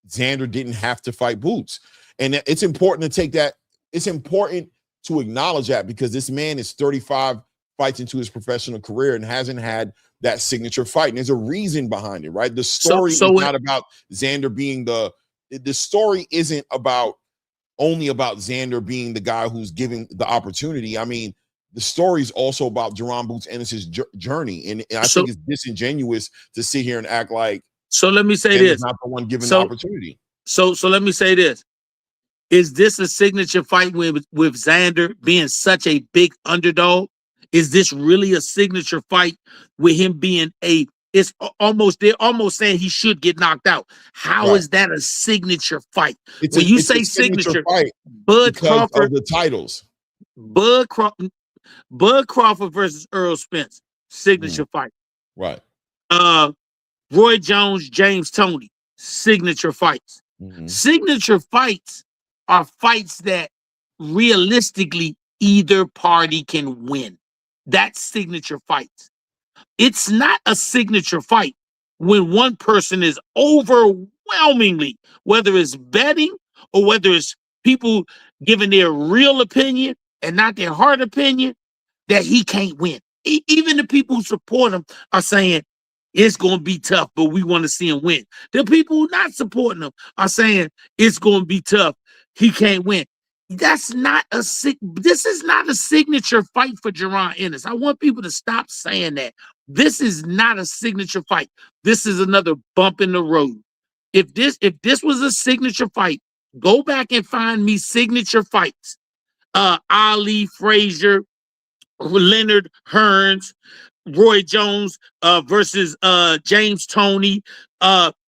[SPEAKER 2] Xander didn't have to fight Boots. And it's important to take that. It's important to acknowledge that because this man is 35 fights into his professional career and hasn't had that signature fight. And there's a reason behind it, right? The story is not about Xander being the story isn't only about Xander being the guy who's giving the opportunity. I mean, the story is also about Jaron Boots Ennis' journey. And I think it's disingenuous to sit here and act like
[SPEAKER 3] let me say this.
[SPEAKER 2] Not the one given the opportunity.
[SPEAKER 3] So let me say this. Is this a signature fight with Xander being such a big underdog? Is this really a signature fight with him being they're almost saying he should get knocked out. How is that a signature fight? When you say signature fight, Bud Crawford
[SPEAKER 2] of the titles.
[SPEAKER 3] Bud Crawford versus Earl Spence, signature fight.
[SPEAKER 2] Right.
[SPEAKER 3] Roy Jones, James Toney, signature fights. Signature fights are fights that realistically either party can win. That's signature fights. It's not a signature fight when one person is overwhelmingly, whether it's betting or whether it's people giving their real opinion and not their heart opinion, that he can't win. even the people who support him are saying it's going to be tough, but we want to see him win. The people who not supporting him are saying it's going to be tough. He can't win. This is not a signature fight for Jaron Ennis. I want people to stop saying that. This is not a signature fight. This is another bump in the road. If this was a signature fight, go back and find me signature fights. Ali, Frazier, Leonard Hearns, Roy Jones versus James Toney.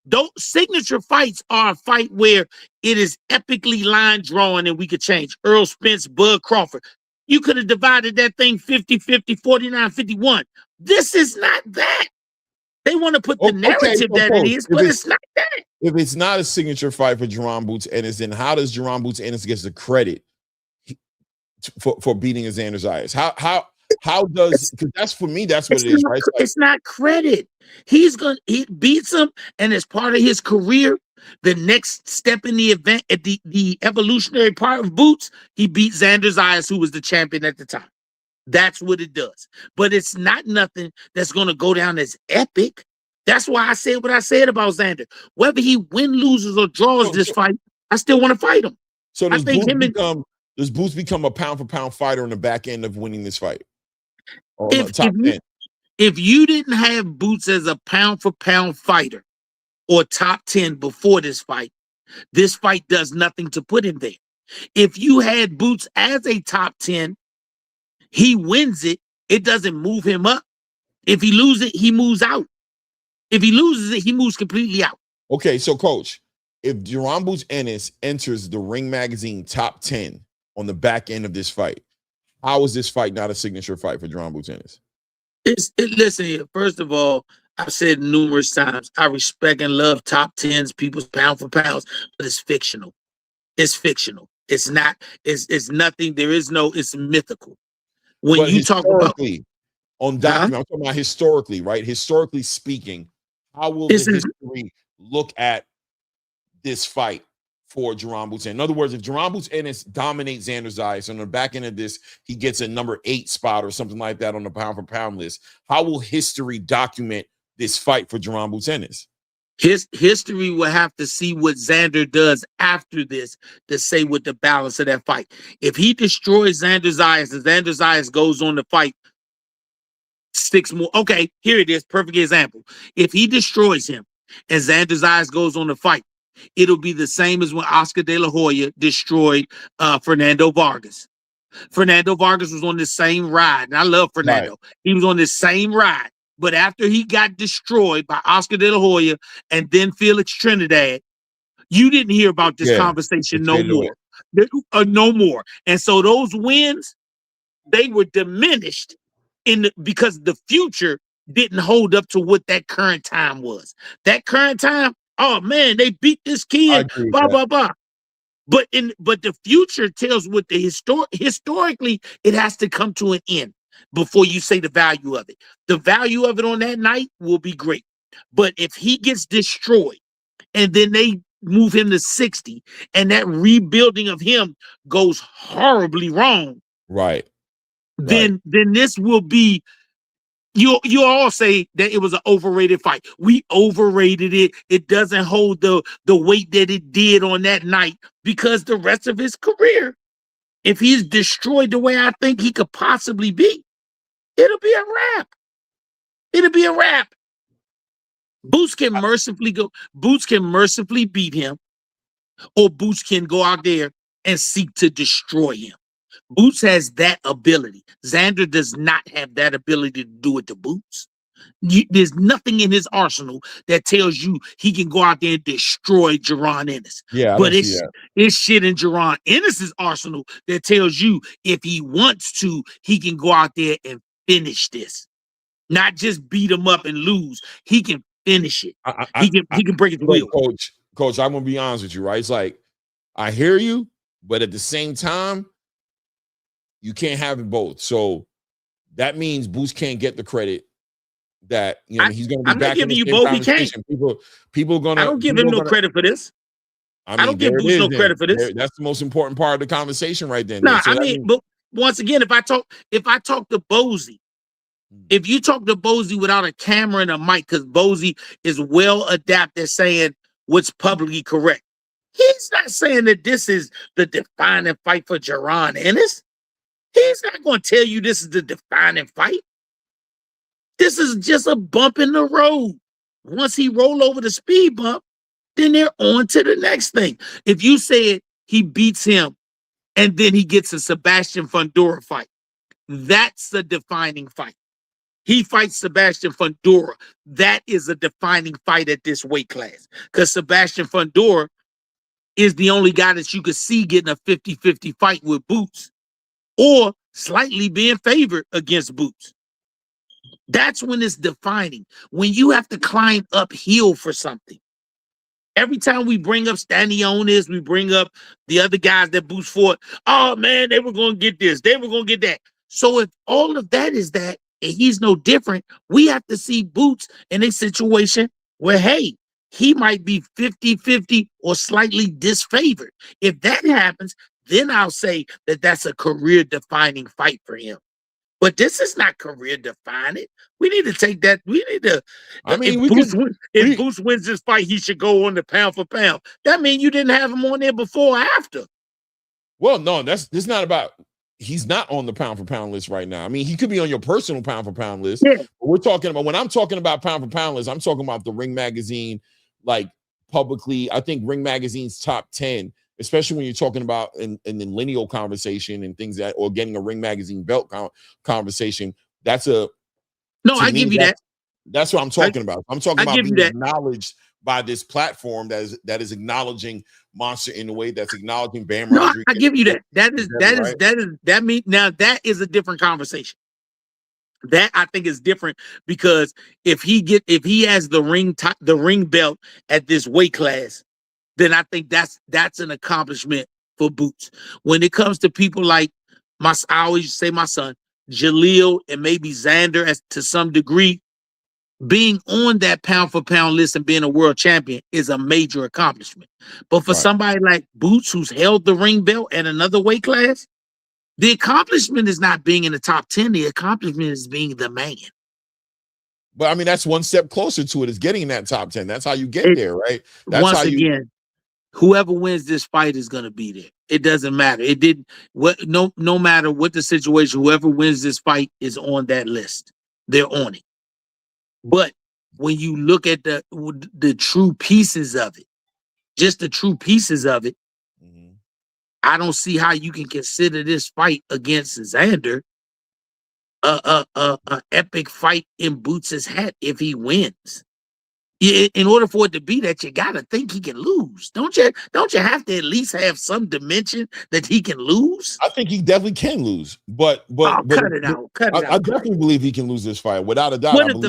[SPEAKER 3] Those signature fights are a fight where it is epically line drawing and we could change. Earl Spence, Bud Crawford. You could have divided that thing 50-50, 49-51. This is not that. They want to put the narrative that it is, but it's not that.
[SPEAKER 2] If it's not a signature fight for Jaron Boots Ennis, then how does Jaron Boots Ennis get the credit for beating Xander Zayas? How does, because that's, for me, that's what it is, right?
[SPEAKER 3] It's not credit. He beats him, and as part of his career, the next step in the event, at the evolutionary part of Boots, he beat Xander Zayas, who was the champion at the time. That's what it does. But it's not nothing that's going to go down as epic. That's why I said what I said about Xander. Whether he loses, or draws this fight, I still want to fight him.
[SPEAKER 2] So does Boots become a pound-for-pound fighter on the back end of winning this fight?
[SPEAKER 3] If you didn't have Boots as a pound-for-pound fighter or top 10 before this fight does nothing to put him there. If you had Boots as a top 10, he wins it, it doesn't move him up. If he loses it, he moves out. If he loses it, he moves completely out.
[SPEAKER 2] Okay, so Coach, if Jaron Boots Ennis enters the Ring Magazine top 10 on the back end of this fight, how is this fight not a signature fight for Jaron Boots Ennis?
[SPEAKER 3] Listen here, first of all, I've said numerous times, I respect and love top 10s, people's pound for pounds, but it's fictional. It's fictional. It's not, it's nothing, it's mythical. When you talk about
[SPEAKER 2] on document, I'm talking about historically, right? Historically speaking, how will the history look at this fight for Jaron Boots Ennis? In other words, if Jaron Boots Ennis dominates Xander Zayas on the back end of this, he gets a number 8 spot or something like that on the pound for pound list. How will history document this fight for Jaron Boots Ennis?
[SPEAKER 3] His history will have to see what Xander does after this to say what the balance of that fight. If he destroys Xander Zayas and Xander Zayas goes on to fight 6 more, okay, here it is, perfect example. If he destroys him and Xander Zayas goes on to fight, it'll be the same as when Oscar De La Hoya destroyed Fernando Vargas. Fernando Vargas was on the same ride, and I love Fernando. Right. He was on the same ride. But after he got destroyed by Oscar De La Hoya and then Felix Trinidad, you didn't hear about this conversation no more. No more. And so those wins, they were diminished because the future didn't hold up to what that current time was. That current time, oh man, they beat this kid, blah, blah, blah. But the future tells what the historically, it has to come to an end before you say the value of it. The value of it on that night will be great. But if he gets destroyed and then they move him to 60 and that rebuilding of him goes horribly wrong,
[SPEAKER 2] right?
[SPEAKER 3] Then this will be, you all say that it was an overrated fight. We overrated it. It doesn't hold the weight that it did on that night because the rest of his career, if he's destroyed the way I think he could possibly be, it'll be a wrap. It'll be a wrap. Boots can mercifully beat him, or Boots can go out there and seek to destroy him. Boots has that ability. Xander does not have that ability to do it to Boots. There's nothing in his arsenal that tells you he can go out there and destroy Jaron Ennis.
[SPEAKER 2] Yeah,
[SPEAKER 3] but it's shit in Jaron Ennis's arsenal that tells you if he wants to, he can go out there and finish this. Not just beat him up and lose. He can finish it. He can break his wheel.
[SPEAKER 2] Coach, I'm gonna be honest with you, right? It's like I hear you, but at the same time, you can't have it both. So that means Boots can't get the credit that he's going to be
[SPEAKER 3] I'm
[SPEAKER 2] back.
[SPEAKER 3] Not giving you both. He can't.
[SPEAKER 2] People gonna.
[SPEAKER 3] I don't give him no credit for this. I don't give Boots no credit for this.
[SPEAKER 2] That's the most important part of the conversation, right then.
[SPEAKER 3] Nah, but once again, if I talk to Bozy, If you talk to Bozy without a camera and a mic, because Bozy is well adept at saying what's publicly correct, he's not saying that this is the defining fight for Jaron Ennis. He's not going to tell you this is the defining fight. This is just a bump in the road. Once he roll over the speed bump, then they're on to the next thing. If you said he beats him and then he gets a Sebastian Fundora fight, that's a defining fight. He fights Sebastian Fundora. That is a defining fight at this weight class. Because Sebastian Fundora is the only guy that you could see getting a 50-50 fight with Boots or slightly being favored against Boots. That's when it's defining. When you have to climb uphill for something. Every time we bring up Stanionis, we bring up the other guys that Boots fought. Oh, man, they were going to get this. They were going to get that. So if all of that is that, and he's no different, we have to see Boots in a situation where, hey, he might be 50-50 or slightly disfavored. If that happens, then I'll say that that's a career-defining fight for him. But this is not career-defining. We need to take that. We need to.
[SPEAKER 2] I mean,
[SPEAKER 3] if Boots wins this fight, he should go on the pound for pound. That means you didn't have him on there before or after.
[SPEAKER 2] Well, no, this not about. He's not on the pound for pound list right now. I mean, he could be on your personal pound for pound list.
[SPEAKER 3] Yeah.
[SPEAKER 2] We're talking about, when I'm talking about pound for pound list, I'm talking about the Ring Magazine, like publicly. I think Ring Magazine's top 10, especially when you're talking about in the lineal conversation and things that, or getting a Ring Magazine belt conversation. That's a.
[SPEAKER 3] No, I give you that.
[SPEAKER 2] That's what I'm talking about. I'm talking about being acknowledged by this platform that is acknowledging Monster in the way that's acknowledging Bam Rodriguez.
[SPEAKER 3] I give you that. That means now that is a different conversation. That I think is different because if he has the ring belt at this weight class, then I think that's an accomplishment for Boots. When it comes to people like I always say my son, Jaleel, and maybe Xander to some degree, being on that pound for pound list and being a world champion is a major accomplishment. But for somebody like Boots, who's held the ring belt at another weight class, the accomplishment is not being in the top 10. The accomplishment is being the man.
[SPEAKER 2] But I mean, that's one step closer to it, is getting in that top 10. That's how you get there, right? That's
[SPEAKER 3] once again, whoever wins this fight is going to be there. It doesn't matter. No matter what the situation, whoever wins this fight is on that list. They're on it. But when you look at the true pieces of it, just the true pieces of it, I don't see how you can consider this fight against Xander a epic fight in Boots' hat if he wins. In order for it to be that, you gotta think he can lose. Don't you have to at least have some dimension that he can lose?
[SPEAKER 2] I think he definitely can lose, but
[SPEAKER 3] cut it out.
[SPEAKER 2] I definitely believe he can lose this fight without a doubt.
[SPEAKER 3] What if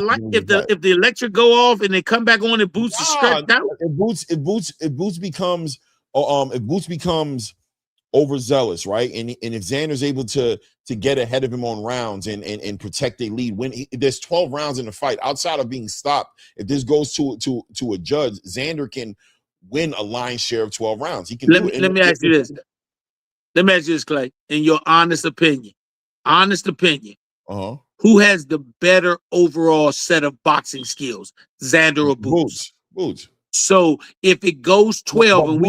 [SPEAKER 3] the electric go off and they come back on and Boots is stretched out?
[SPEAKER 2] If Boots becomes overzealous, right? And if Xander's able to get ahead of him on rounds and protect a lead, when there's 12 rounds in the fight, outside of being stopped, if this goes to a judge, Xander can win a lion's share of 12 rounds. He can. Let me ask you this.
[SPEAKER 3] Let me ask you this, Clay. In your honest opinion, who has the better overall set of boxing skills, Xander or Boots?
[SPEAKER 2] Boots.
[SPEAKER 3] So if it goes 12 and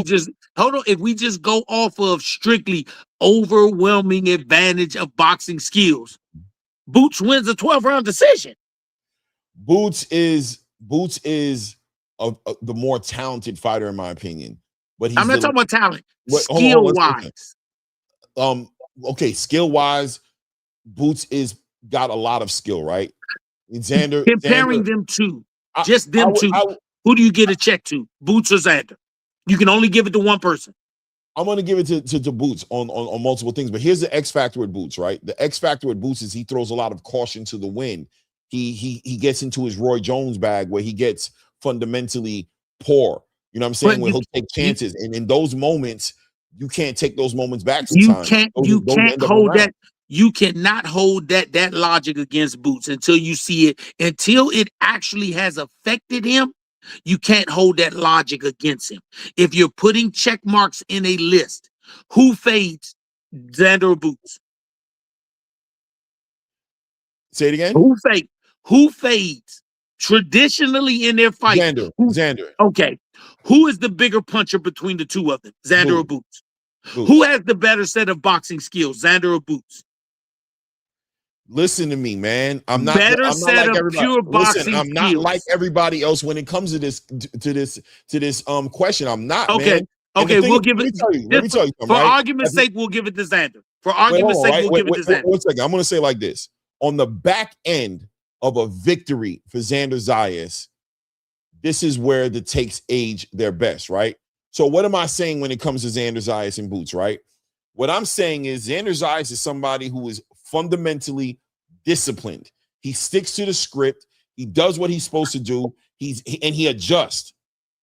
[SPEAKER 3] if we just go off of strictly overwhelming advantage of boxing skills, Boots wins a 12-round decision.
[SPEAKER 2] Boots is the more talented fighter, in my opinion. But I'm
[SPEAKER 3] not talking about talent. Skill-wise.
[SPEAKER 2] Okay, skill-wise, Boots is got a lot of skill, right? Comparing
[SPEAKER 3] them two. Who do you get a check to, Boots or Xander? You can only give it to one person.
[SPEAKER 2] I'm going to give it to Boots on multiple things. But here's the X factor with Boots, right? The X factor with Boots is he throws a lot of caution to the wind. He gets into his Roy Jones bag where he gets fundamentally poor. You know what I'm saying? Where he'll take chances. And in those moments, you can't take those moments back sometimes.
[SPEAKER 3] You can't hold that. You cannot hold that logic against Boots until you see it, until it actually has affected him. You can't hold that logic against him. If you're putting check marks in a list, who fades, Xander or Boots?
[SPEAKER 2] Say it again.
[SPEAKER 3] Who fades traditionally in their fight?
[SPEAKER 2] Xander.
[SPEAKER 3] Okay. Who is the bigger puncher between the two of them? Xander or Boots?
[SPEAKER 2] Boots.
[SPEAKER 3] Who has the better set of boxing skills? Xander or Boots?
[SPEAKER 2] Listen to me, man. I'm not
[SPEAKER 3] better
[SPEAKER 2] like
[SPEAKER 3] set of
[SPEAKER 2] everybody.
[SPEAKER 3] pure boxing
[SPEAKER 2] Listen, I'm not
[SPEAKER 3] skills.
[SPEAKER 2] like everybody else when it comes to this question. I'm not,
[SPEAKER 3] Okay.
[SPEAKER 2] man.
[SPEAKER 3] Okay, we'll give it.
[SPEAKER 2] Let me tell you something,
[SPEAKER 3] for
[SPEAKER 2] right?
[SPEAKER 3] argument's sake, we'll give it to Xander. For argument's sake, we'll give it to Xander.
[SPEAKER 2] 1 second. I'm going to say like this. On the back end of a victory for Xander Zayas, this is where the takes age their best, right? So what am I saying when it comes to Xander Zayas and Boots, right? What I'm saying is Xander Zayas is somebody who is fundamentally disciplined. He sticks to the script. He does what he's supposed to do. He adjusts.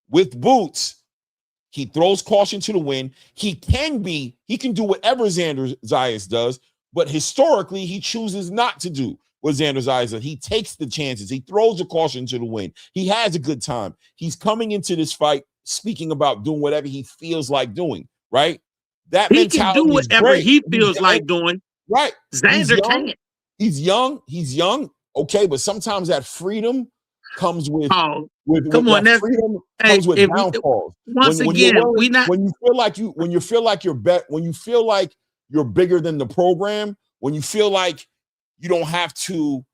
[SPEAKER 2] With Boots, he throws caution to the wind. He can do whatever Xander Zayas does, but historically, he chooses not to do what Xander Zayas does. He takes the chances. He throws the caution to the wind. He has a good time. He's coming into this fight speaking about doing whatever he feels like doing, right? That
[SPEAKER 3] he can do whatever he feels like doing.
[SPEAKER 2] Right.
[SPEAKER 3] Xander can't.
[SPEAKER 2] He's young. Okay, but sometimes that freedom comes with
[SPEAKER 3] come on, that
[SPEAKER 2] freedom comes with downfalls.
[SPEAKER 3] Once again,
[SPEAKER 2] when you feel like you're bigger than the program, when you feel like you don't have to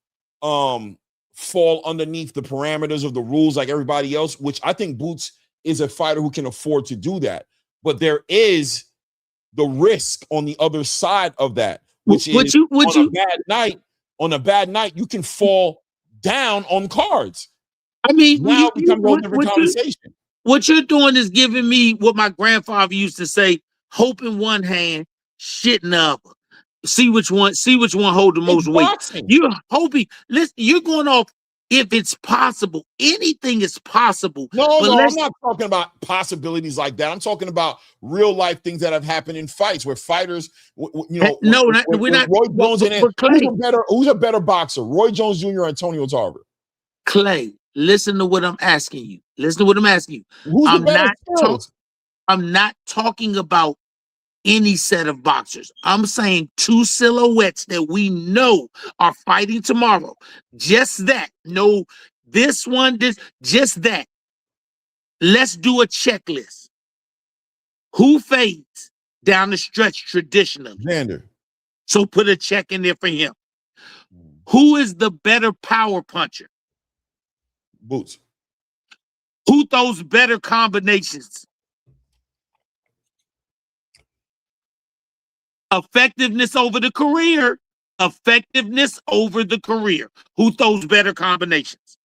[SPEAKER 2] fall underneath the parameters of the rules like everybody else, which I think Boots is a fighter who can afford to do that. But there is the risk on the other side of that, which is on a bad night, you can fall down on cards.
[SPEAKER 3] I mean,
[SPEAKER 2] now it becomes a different conversation.
[SPEAKER 3] What you're doing is giving me what my grandfather used to say: hope in one hand, shit in the other. See which one hold the most weight. You're hoping. Listen, you're going off. If it's possible, anything is possible.
[SPEAKER 2] No, I'm not talking about possibilities like that. I'm talking about real life things that have happened in fights where fighters, we're not. Roy Jones who's a better boxer, Roy Jones Jr. or Antonio Tarver?
[SPEAKER 3] Clay, listen to what I'm asking you. Who's
[SPEAKER 2] the better skills?
[SPEAKER 3] I'm not talking about any set of boxers. I'm saying two silhouettes that we know are fighting tomorrow. Just that. No, just that. Let's do a checklist. Who fades down the stretch traditionally?
[SPEAKER 2] Xander.
[SPEAKER 3] So put a check in there for him. Who is the better power puncher?
[SPEAKER 2] Boots.
[SPEAKER 3] Who throws better combinations? Effectiveness over the career. Who throws better combinations?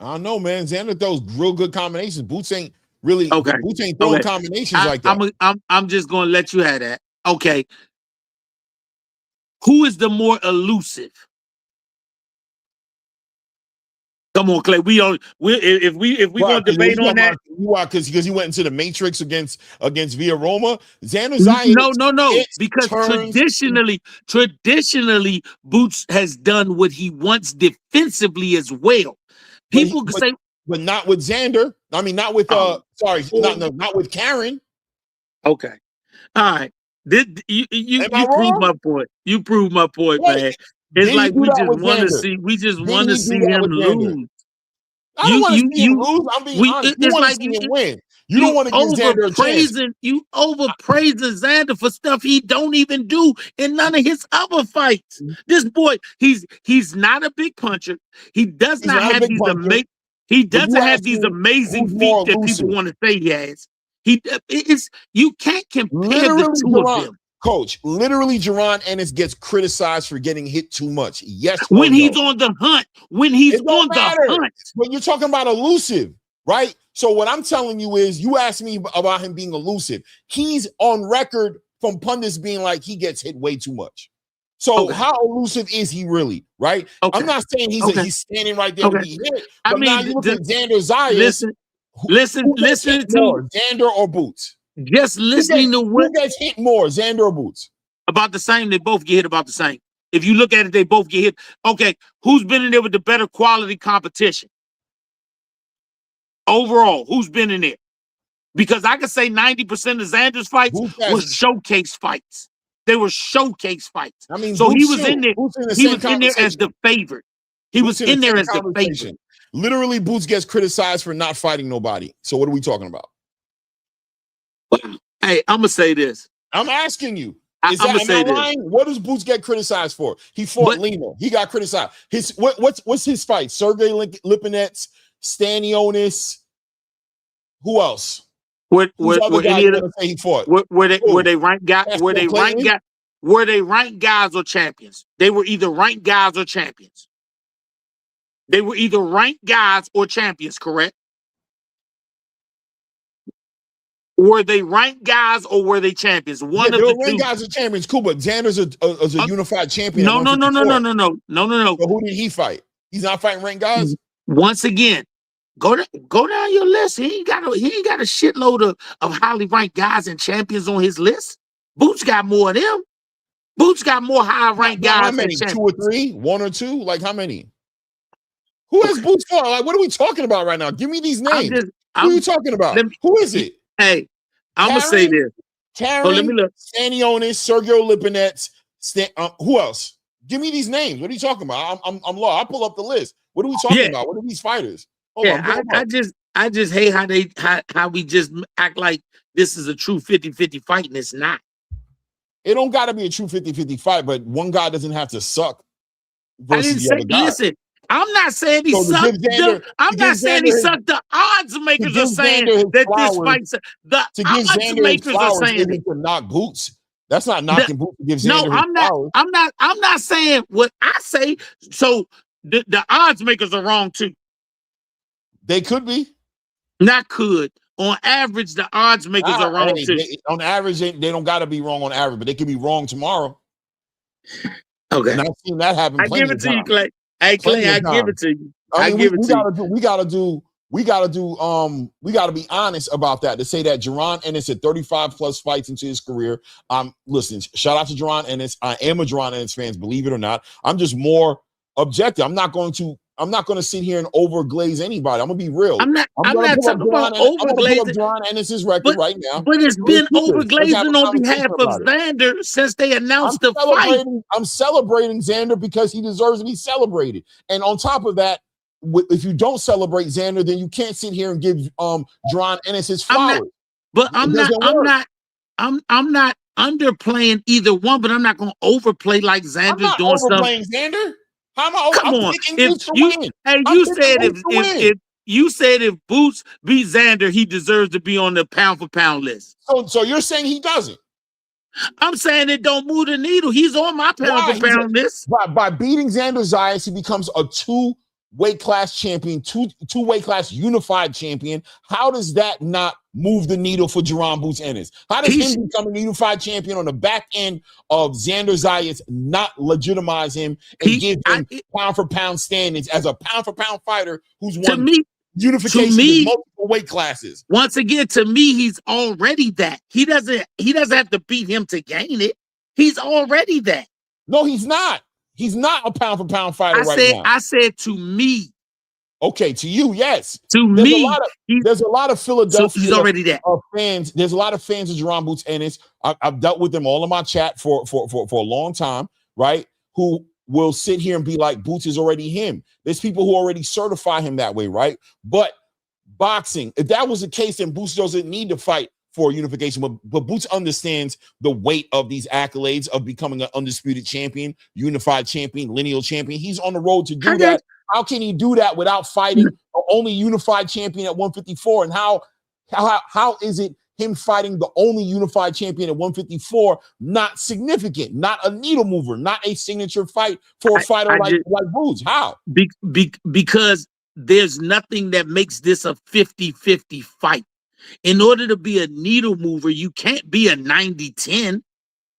[SPEAKER 2] I don't know, man. Xander throws real good combinations. Boots ain't really. Okay. Boots ain't throwing combinations like that.
[SPEAKER 3] I'm just gonna let you have that. Okay. Who is the more elusive? Come on, Clay. If we gonna debate on that,
[SPEAKER 2] because he went into the Matrix against Via Roma. Xander Zayas.
[SPEAKER 3] No. Because traditionally, Boots has done what he wants defensively as well. People can say,
[SPEAKER 2] but not with Xander. I mean, not with not with Karen.
[SPEAKER 3] Okay, all right. You prove my point. You prove my point, man. It's like we just want to see. We just want to see him lose.
[SPEAKER 2] I don't want to see him lose. I'm being honest. You want to see him win. You don't want to give Xander a chance.
[SPEAKER 3] You overpraising Xander for stuff he don't even do in none of his other fights. This boy, he's not a big puncher. He does not have these amazing. He doesn't have these amazing feet that people want to say he has. You can't compare the two of them.
[SPEAKER 2] Coach, literally, Jaron Ennis gets criticized for getting hit too much. Yes,
[SPEAKER 3] when he's on the hunt. When he's on the hunt.
[SPEAKER 2] When you're talking about elusive, right? So what I'm telling you is, you asked me about him being elusive. He's on record from pundits being like he gets hit way too much. So how elusive is he really, right? Okay. I'm not saying he's standing right there to be hit. But now you look at Xander Zayas.
[SPEAKER 3] Listen to
[SPEAKER 2] Xander or Boots.
[SPEAKER 3] Just listening to what
[SPEAKER 2] who gets hit more, Xander or Boots?
[SPEAKER 3] About the same. They both get hit about the same. If you look at it, they both get hit. Okay, who's been in there with the better quality competition? Overall, who's been in there? Because I could say 90% of Xander's fights was showcase fights. They were showcase fights.
[SPEAKER 2] I mean,
[SPEAKER 3] So he
[SPEAKER 2] Boots
[SPEAKER 3] was in there.
[SPEAKER 2] Boots in the
[SPEAKER 3] He
[SPEAKER 2] same
[SPEAKER 3] was in there as
[SPEAKER 2] conversation.
[SPEAKER 3] the favorite. He
[SPEAKER 2] Boots
[SPEAKER 3] was in there
[SPEAKER 2] the
[SPEAKER 3] as
[SPEAKER 2] same
[SPEAKER 3] the favorite.
[SPEAKER 2] conversation. Literally, Boots gets criticized for not fighting nobody. So what are we talking about?
[SPEAKER 3] Hey, I'm gonna say this.
[SPEAKER 2] I'm asking you.
[SPEAKER 3] I'm gonna
[SPEAKER 2] Am
[SPEAKER 3] say
[SPEAKER 2] I
[SPEAKER 3] this.
[SPEAKER 2] lying? What does Boots get criticized for? He fought Lima. He got criticized. What's his fight? Sergey Lipinets, Stanionis. Who else?
[SPEAKER 3] Were
[SPEAKER 2] Guy you want to say he fought?
[SPEAKER 3] Were they ranked guys? Were they ranked guys or champions? They were either ranked guys or champions. They were either ranked guys or champions, correct? Were they ranked guys or were they champions? One of the two.
[SPEAKER 2] Ranked guys are champions, cool, but Xander's a unified champion.
[SPEAKER 3] No.
[SPEAKER 2] So
[SPEAKER 3] who
[SPEAKER 2] did he fight? He's not fighting ranked guys.
[SPEAKER 3] Once again, go down your list. He ain't got a shitload of highly ranked guys and champions on his list. Boots got more of them. Boots got more high ranked guys.
[SPEAKER 2] How many? 2 or 3? 1 or 2? Like how many? Who has Boots fought? Like what are we talking about right now? Give me these names. Who are you talking about? Who is it?
[SPEAKER 3] Hey, I'm gonna say this.
[SPEAKER 2] Karen, let me look. Stanionis, Sergio Lipinets, who else? Give me these names. What are you talking about? I'm lost. I'll pull up the list. What are we talking about? What are these fighters?
[SPEAKER 3] I just hate how we just act like this is a true 50-50 fight, and it's not.
[SPEAKER 2] It don't gotta be a true 50-50 fight, but one guy doesn't have to suck versus the other guy.
[SPEAKER 3] Listen, I'm not saying he sucked. I'm not saying he sucked. The odds makers are saying that this fight's the odds makers are saying it.
[SPEAKER 2] To knock Boots. That's not knocking Boots to give Xander his flowers.
[SPEAKER 3] I'm not saying what I say. So the odds makers are wrong too.
[SPEAKER 2] They could be.
[SPEAKER 3] Not could. On average, the odds makers are wrong too.
[SPEAKER 2] On average, they don't got to be wrong on average, but they could be wrong tomorrow.
[SPEAKER 3] Okay,
[SPEAKER 2] and I've seen that happen.
[SPEAKER 3] I give it to you, Clay. Hey, Clay, I give it to you. I give it to you.
[SPEAKER 2] We gotta be honest about that. To say that Jaron Ennis had 35 plus fights into his career. Listen, shout out to Jaron Ennis. I am a Jaron Ennis fan, believe it or not. I'm just more objective. I'm not going to sit here and overglaze anybody. I'm gonna be real.
[SPEAKER 3] I'm not talking about overglazing.
[SPEAKER 2] Jaron Ennis's record right now.
[SPEAKER 3] But it's been overglazing on behalf of Xander since they announced the fight.
[SPEAKER 2] I'm celebrating Xander because he deserves to be celebrated. And on top of that, if you don't celebrate Xander, then you can't sit here and give Jaron Ennis his flowers.
[SPEAKER 3] I'm not underplaying either one, but I'm not going to overplay like Xander's doing stuff.
[SPEAKER 2] I'm not overplaying Xander. Come on.
[SPEAKER 3] You said if Boots beat Xander, he deserves to be on the pound for pound list.
[SPEAKER 2] So you're saying he doesn't?
[SPEAKER 3] I'm saying it don't move the needle. He's on my pound for pound list.
[SPEAKER 2] By beating Xander Zayas, he becomes a 2-weight class champion, two-weight class unified champion. How does that not move the needle for Jaron Boots Ennis? How does him becoming a unified champion on the back end of Xander Zayas not legitimize him and give him pound for pound standings as a pound for pound fighter who's won unification in multiple weight classes?
[SPEAKER 3] Once again, to me, he's already that. He doesn't have to beat him to gain it. He's already that.
[SPEAKER 2] No, he's not. He's not a pound for pound fighter now.
[SPEAKER 3] I said to me.
[SPEAKER 2] Okay, to you, yes.
[SPEAKER 3] There's
[SPEAKER 2] a lot of Philadelphia
[SPEAKER 3] he's already there.
[SPEAKER 2] Fans. There's a lot of fans of Jaron Boots Ennis. I've dealt with them all in my chat for a long time, right? Who will sit here and be like, Boots is already him. There's people who already certify him that way, right? But boxing, if that was the case, then Boots doesn't need to fight for unification. But Boots understands the weight of these accolades of becoming an undisputed champion, unified champion, lineal champion. He's on the road to do that. How can he do that without fighting the only unified champion at 154? And how is it him fighting the only unified champion at 154 not significant, not a needle mover, not a signature fight for a fighter like Boots? How?
[SPEAKER 3] Because there's nothing that makes this a 50-50 fight. In order to be a needle mover, you can't be a 90-10.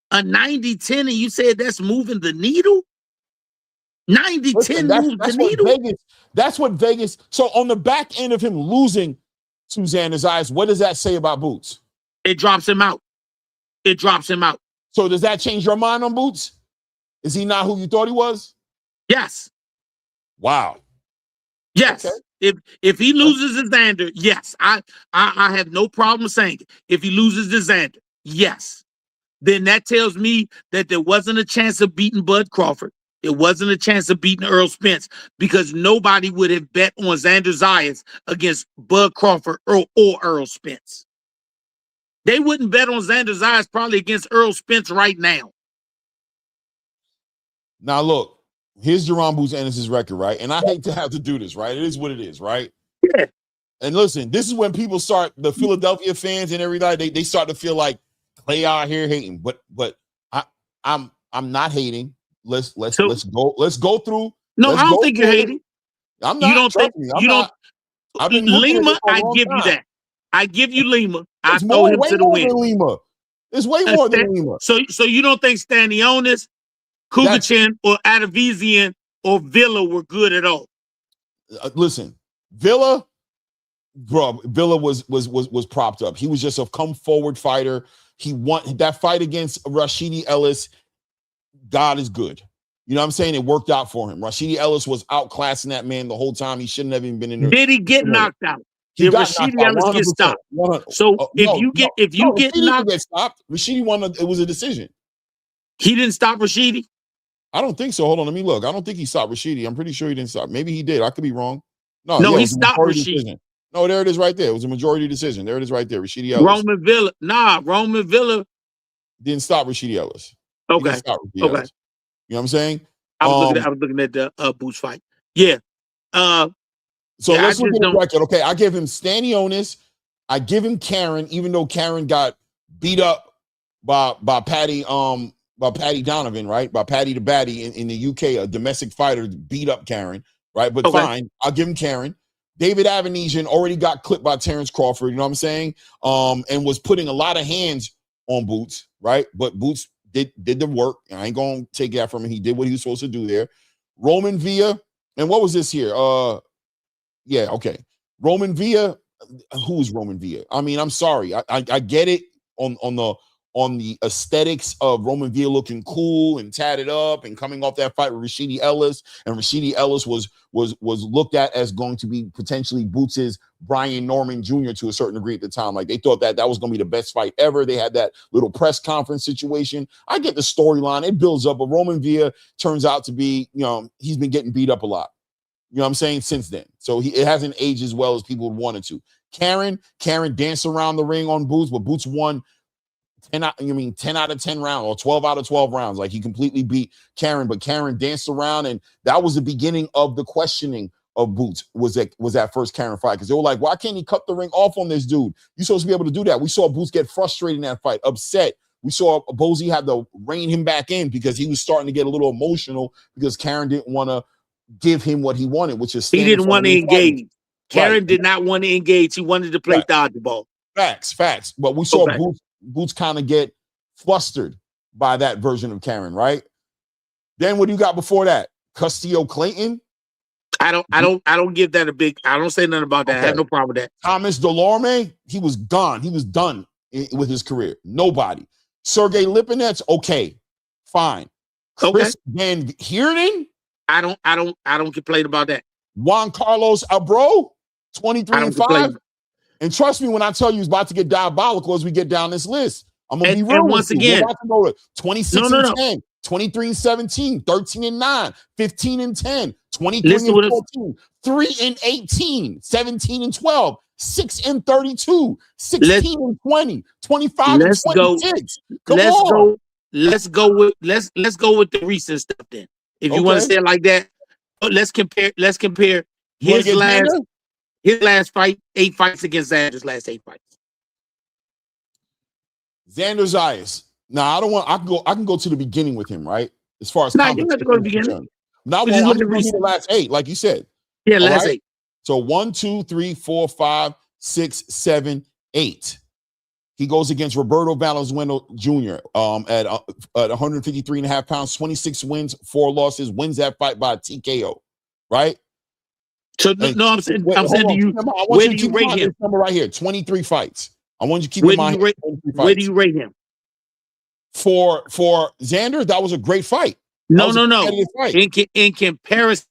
[SPEAKER 3] A 90-10, and you said that's moving the needle? 90-10 moves the needle.
[SPEAKER 2] That's what Vegas. So on the back end of him losing to Xander Zayas, what does that say about Boots?
[SPEAKER 3] It drops him out.
[SPEAKER 2] So does that change your mind on Boots? Is he not who you thought he was?
[SPEAKER 3] Yes.
[SPEAKER 2] Wow.
[SPEAKER 3] Yes. Okay. If he loses to Xander, yes. I have no problem saying it. If he loses to Xander, yes. then that tells me that there wasn't a chance of beating Bud Crawford. It wasn't a chance of beating Earl Spence because nobody would have bet on Xander Zayas against Bud Crawford or Earl Spence. They wouldn't bet on Xander Zayas probably against Earl Spence right now.
[SPEAKER 2] Now, look, here's Jaron Ennis' record, right? And I hate to have to do this, right? It is what it is, right?
[SPEAKER 3] Yeah.
[SPEAKER 2] And listen, this is when people start, the Philadelphia fans and everybody, they start to feel like Clay out here hating. But I'm not hating. Let's go through.
[SPEAKER 3] No, I don't think you're hating.
[SPEAKER 2] I'm not.
[SPEAKER 3] You don't think
[SPEAKER 2] I'm not. I've been
[SPEAKER 3] Lima, I give you that. I give you Lima. I throw him to the win.
[SPEAKER 2] Lima. It's way more than Lima.
[SPEAKER 3] So you don't think Stanionis, Kugachin, or Adavisian or Villa were good at all?
[SPEAKER 2] Listen, Villa was propped up. He was just a come forward fighter. He won that fight against Rashidi Ellis. God is good. You know what I'm saying? It worked out for him. Rashidi Ellis was outclassing that man the whole time. He shouldn't have even been in there.
[SPEAKER 3] Did he get knocked out?
[SPEAKER 2] Did
[SPEAKER 3] Rashidi Ellis get stopped? So if you get knocked,
[SPEAKER 2] get stopped. Rashidi won. It was a decision.
[SPEAKER 3] He didn't stop Rashidi.
[SPEAKER 2] I don't think so. Hold on, let me look. I don't think he stopped Rashidi. I'm pretty sure he didn't stop. Maybe he did. I could be wrong.
[SPEAKER 3] No, he stopped Rashidi.
[SPEAKER 2] Decision. No, there it is right there. It was a majority decision. There it is right there. Rashidi Ellis.
[SPEAKER 3] Roman Villa
[SPEAKER 2] didn't stop Rashidi Ellis.
[SPEAKER 3] Okay.
[SPEAKER 2] Ellis.
[SPEAKER 3] Okay.
[SPEAKER 2] You know what I'm saying?
[SPEAKER 3] I was looking at the Boots fight. Yeah.
[SPEAKER 2] So let's look at the record. Okay, I give him Stanionis. I give him Karen, even though Karen got beat up by Patty Donovan, right? By Patty the Batty in the UK, a domestic fighter beat up Karen, right? But fine, I'll give him Karen. David Avanesian already got clipped by Terrence Crawford, you know what I'm saying? And was putting a lot of hands on Boots, right? But Boots did the work. I ain't gonna take that from him. He did what he was supposed to do there. Roman Villa, and what was this here? Yeah, okay. Roman Villa, who's Roman Villa? I mean, I'm sorry. I get it on the aesthetics of Roman Villa looking cool and tatted up and coming off that fight with Rashidi Ellis. And Rashidi Ellis was looked at as going to be potentially Boots' Brian Norman Jr. to a certain degree at the time. Like they thought that was going to be the best fight ever. They had that little press conference situation. I get the storyline. It builds up. But Roman Villa turns out to be, he's been getting beat up a lot. You know what I'm saying? Since then. So it hasn't aged as well as people would want it to. Karen danced around the ring on Boots, but Boots won 10 out of 10 rounds or 12 out of 12 rounds. Like he completely beat Karen, but Karen danced around, and that was the beginning of the questioning of Boots was that first Karen fight. Because they were like, why can't he cut the ring off on this dude? You're supposed to be able to do that. We saw Boots get frustrated in that fight, upset. We saw Bozy had to rein him back in because he was starting to get a little emotional because Karen didn't want to give him what he wanted, which is
[SPEAKER 3] he didn't want to engage. Karen did not want to engage. He wanted to play dodgeball.
[SPEAKER 2] Facts. But we saw Boots kind of get flustered by that version of Karen, right? Then what do you got before that? Castillo Clayton.
[SPEAKER 3] I don't give that a big. I don't say nothing about that. Okay. I have no problem with that.
[SPEAKER 2] Thomas Delorme, he was gone. He was done with his career. Nobody. Sergey Lipinets, okay, fine. Chris Van Heerden.
[SPEAKER 3] I don't complain about that.
[SPEAKER 2] Juan Carlos Abro, 23-5. And trust me when I tell you it's about to get diabolical as we get down this list. I'm gonna be real. And once again, we're about to go to 26-10, 23-17, 13-9, 15-10, 23-14, 3-18, 17-12, 6-32, 16-20, 25-26.
[SPEAKER 3] Let's go with the recent stuff then. If you want to say it like that, let's compare his last fight, 8 fights against Xander's last 8 fights.
[SPEAKER 2] Xander Zayas. Now I can go to the beginning with him, right? As far as
[SPEAKER 3] you have to go to the beginning.
[SPEAKER 2] Now I'm going to the last 8, like you said.
[SPEAKER 3] Yeah, last 8.
[SPEAKER 2] So 1, 2, 3, 4, 5, 6, 7, 8. He goes against Roberto Valenzuela Jr. At 153.5 pounds, 26 wins, 4 losses, wins that fight by TKO, right?
[SPEAKER 3] So no, I'm saying to you, where do you rate him?
[SPEAKER 2] Number right here, 23 fights. I want you to keep
[SPEAKER 3] in
[SPEAKER 2] mind.
[SPEAKER 3] Where do you rate him?
[SPEAKER 2] For Xander, that was a great fight.
[SPEAKER 3] No. In comparison,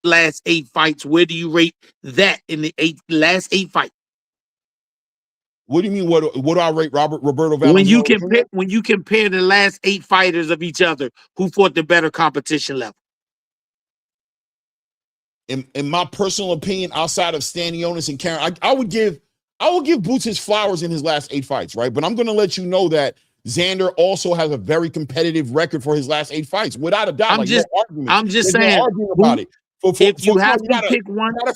[SPEAKER 3] last 8 fights, where do you rate that in the last 8 fights?
[SPEAKER 2] What do you mean? What do I rate Roberto
[SPEAKER 3] When you
[SPEAKER 2] Valenzuela?
[SPEAKER 3] compare the last 8 fighters of each other, who fought the better competition level?
[SPEAKER 2] In my personal opinion, outside of Stanionis and Karen, I would give Boots his flowers in his last 8 fights, right? But I'm going to let you know that Xander also has a very competitive record for his last 8 fights, without a doubt.
[SPEAKER 3] I'm just saying,
[SPEAKER 2] no argument about it.
[SPEAKER 3] If you have to pick one or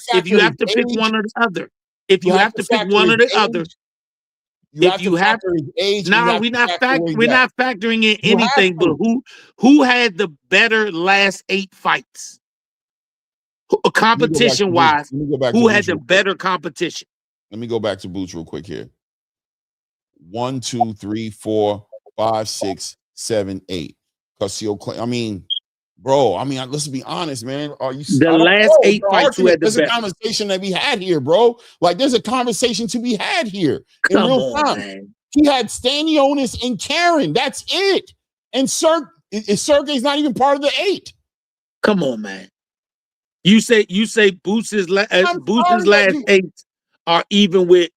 [SPEAKER 3] the other, if you have
[SPEAKER 2] his age,
[SPEAKER 3] no, we're not factoring in anything, but who had the better last 8 fights? Competition wise, who had the better competition?
[SPEAKER 2] Let me go back to Boots real quick here. 1, 2, 3, 4, 5, 6, 7, 8. I mean, bro. I mean, let's be honest, man. Are you
[SPEAKER 3] the last 8 fights? Who had the
[SPEAKER 2] There's
[SPEAKER 3] better?
[SPEAKER 2] a conversation that we had here, bro. Like, there's a conversation to be had here in real time. Man. He had Stanionis and Karen. That's it. And Sergey's not even part of the 8.
[SPEAKER 3] Come on, man. You say Boots' last 8 are even with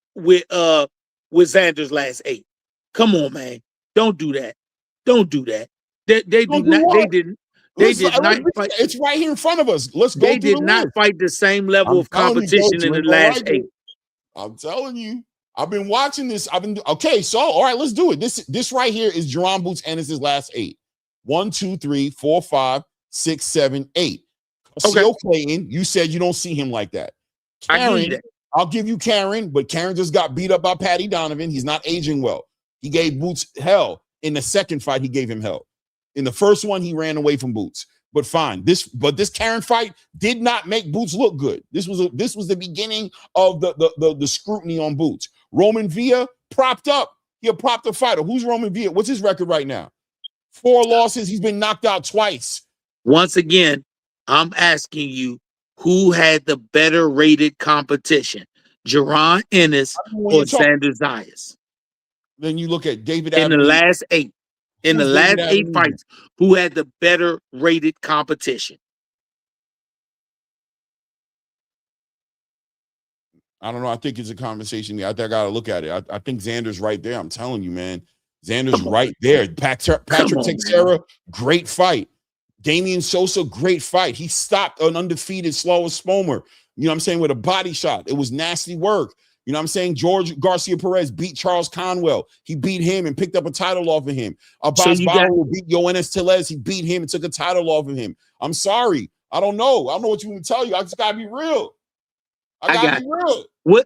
[SPEAKER 3] Xander's last 8. Come on, man. Don't do that. Don't do that. They did not fight.
[SPEAKER 2] It's right here in front of us. Let's go.
[SPEAKER 3] They did not fight the same level of competition in the last 8.
[SPEAKER 2] I'm telling you. I've been watching this. Okay, so all right, let's do it. This right here is Jaron Boots Ennis' last 8. 1, 2, 3, 4, 5, 6, 7, 8. Okay. Clayton, you said you don't see him like that. Karen, I'll give you Karen, but Karen just got beat up by Patty Donovan. He's not aging well. He gave Boots hell. In the second fight, he gave him hell. In the first one, he ran away from Boots. But fine. This Karen fight did not make Boots look good. This was the beginning of the scrutiny on Boots. Roman Villa propped up. He a propped up fighter. Who's Roman Villa? What's his record right now? 4 losses. He's been knocked out twice.
[SPEAKER 3] Once again, I'm asking you, who had the better rated competition, Jaron Ennis or Xander Zayas?
[SPEAKER 2] Then you look at David
[SPEAKER 3] in the last 8. In the last 8 fights, who had the better rated competition?
[SPEAKER 2] I don't know. I think it's a conversation. I think I got to look at it. I think Xander's right there. I'm telling you, man. Xander's right there. Patrick Teixeira, great fight. Damian Sosa, great fight. He stopped an undefeated Slower Spomer, you know what I'm saying, with a body shot. It was nasty work. You know what I'm saying? George Garcia Perez beat Charles Conwell. He beat him and picked up a title off of him. Abbas Barrow beat Yoenis Tellez. He beat him and took a title off of him. I'm sorry. I don't know. I don't know what you want to tell you. I just got to be real. I got to be real.
[SPEAKER 3] What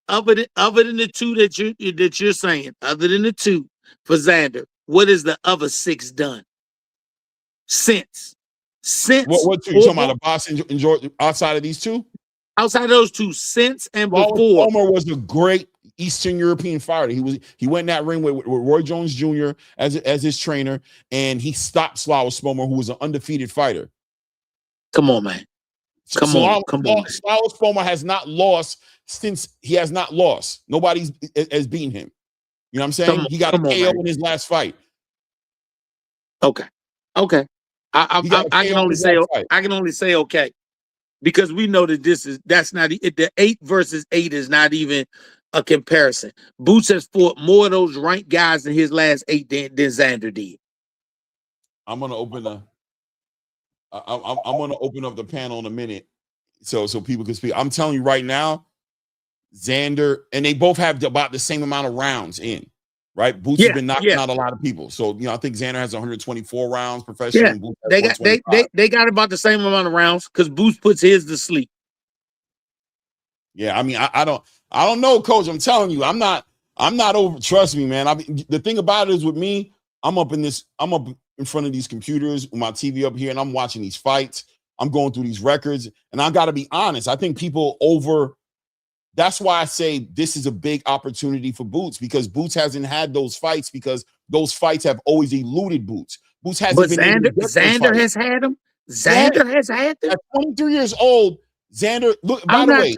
[SPEAKER 3] other than the 2 that you're saying, other than the 2 for Xander, what is the other 6 done? Since
[SPEAKER 2] what 2 you talking about? Abbas and George outside of these 2?
[SPEAKER 3] Outside of those 2, since and before.
[SPEAKER 2] Palmer was a great Eastern European fighter. He went in that ring with Roy Jones Jr. as his trainer, and he stopped Slava Spomer, who was an undefeated fighter.
[SPEAKER 3] Come on, man. Come on.
[SPEAKER 2] Slava Spomer has not lost since he has not lost. Nobody has beaten him. You know what I'm saying? He got a KO in his last fight.
[SPEAKER 3] Okay. I can only say okay. Because we know that that's not the 8 versus 8 is not even a comparison. Boots has fought more of those ranked guys in his last 8 than Xander did.
[SPEAKER 2] I'm gonna open up the panel in a minute so people can speak. I'm telling you right now, Xander, and they both have about the same amount of rounds in. Right, Boots has been knocking out a lot of people, so I think Xander has 124 rounds professional.
[SPEAKER 3] Yeah, they got about the same amount of rounds because Boots puts his to sleep.
[SPEAKER 2] Yeah, I mean, I don't know, Coach. I'm telling you, I'm not over. Trust me, man. The thing about it is with me, I'm up in front of these computers with my TV up here, and I'm watching these fights. I'm going through these records, and I got to be honest. I think people over. That's why I say this is a big opportunity for Boots, because Boots hasn't had those fights because those fights have always eluded Boots. Boots hasn't been.
[SPEAKER 3] Xander has had them. Xander has had them.
[SPEAKER 2] At 23 years old, Xander. Look, by the way,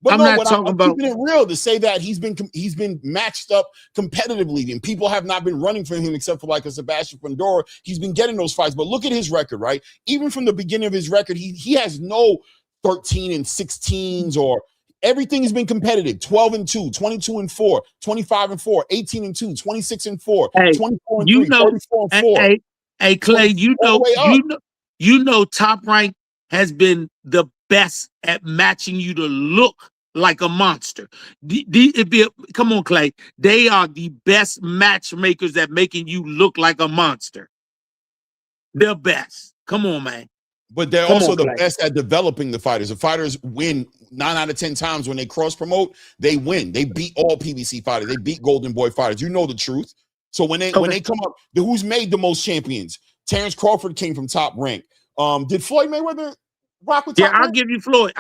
[SPEAKER 3] I'm not talking about
[SPEAKER 2] keeping it real to say that he's been matched up competitively, and people have not been running for him except for like a Sebastian Fundora. He's been getting those fights, but look at his record, right? Even from the beginning of his record, he has no 13 and 16s, or Everything has been competitive. 12-2, 22-4, 25-4, 18-2, 26-4,
[SPEAKER 3] Hey,
[SPEAKER 2] 24-3, 34-4.
[SPEAKER 3] Hey, Clay,
[SPEAKER 2] all the way up.
[SPEAKER 3] Top Rank has been the best at matching you to look like a monster. Come on, Clay. They are the best matchmakers at making you look like a monster. They're best. Come on, man.
[SPEAKER 2] But they're also the best at developing the fighters. The fighters win 9 out of 10 times when they cross promote. They win. They beat all PBC fighters. They beat Golden Boy fighters. You know the truth. So when they come up, who's made the most champions? Terrence Crawford came from Top Rank. Did Floyd Mayweather rock with Top Rank?
[SPEAKER 3] I'll give you Floyd.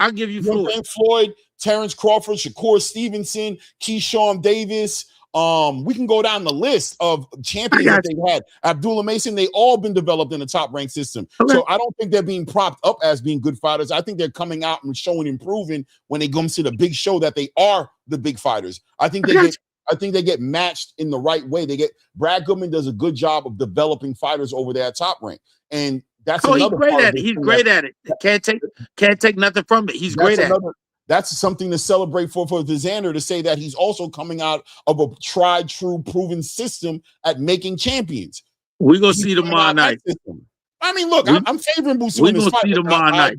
[SPEAKER 2] Floyd, Terrence Crawford, Shakur Stevenson, Keyshawn Davis. We can go down the list of champions that they've had. Abdullah Mason, they all been developed in the Top Rank system. Okay. So I don't think they're being propped up as being good fighters. I think they're coming out and showing and proving when they come to the big show that they are the big fighters. I think they get matched in the right way. Brad Goodman does a good job of developing fighters over there at Top Rank. And that's another
[SPEAKER 3] he's great at it. He's great at it. Can't take nothing from it. He's great at it.
[SPEAKER 2] That's something to celebrate for Xander, to say that he's also coming out of a tried, true, proven system at making champions.
[SPEAKER 3] We're going to see tomorrow night.
[SPEAKER 2] I mean, look, I'm favoring Boosie in this fight.
[SPEAKER 3] See tomorrow night.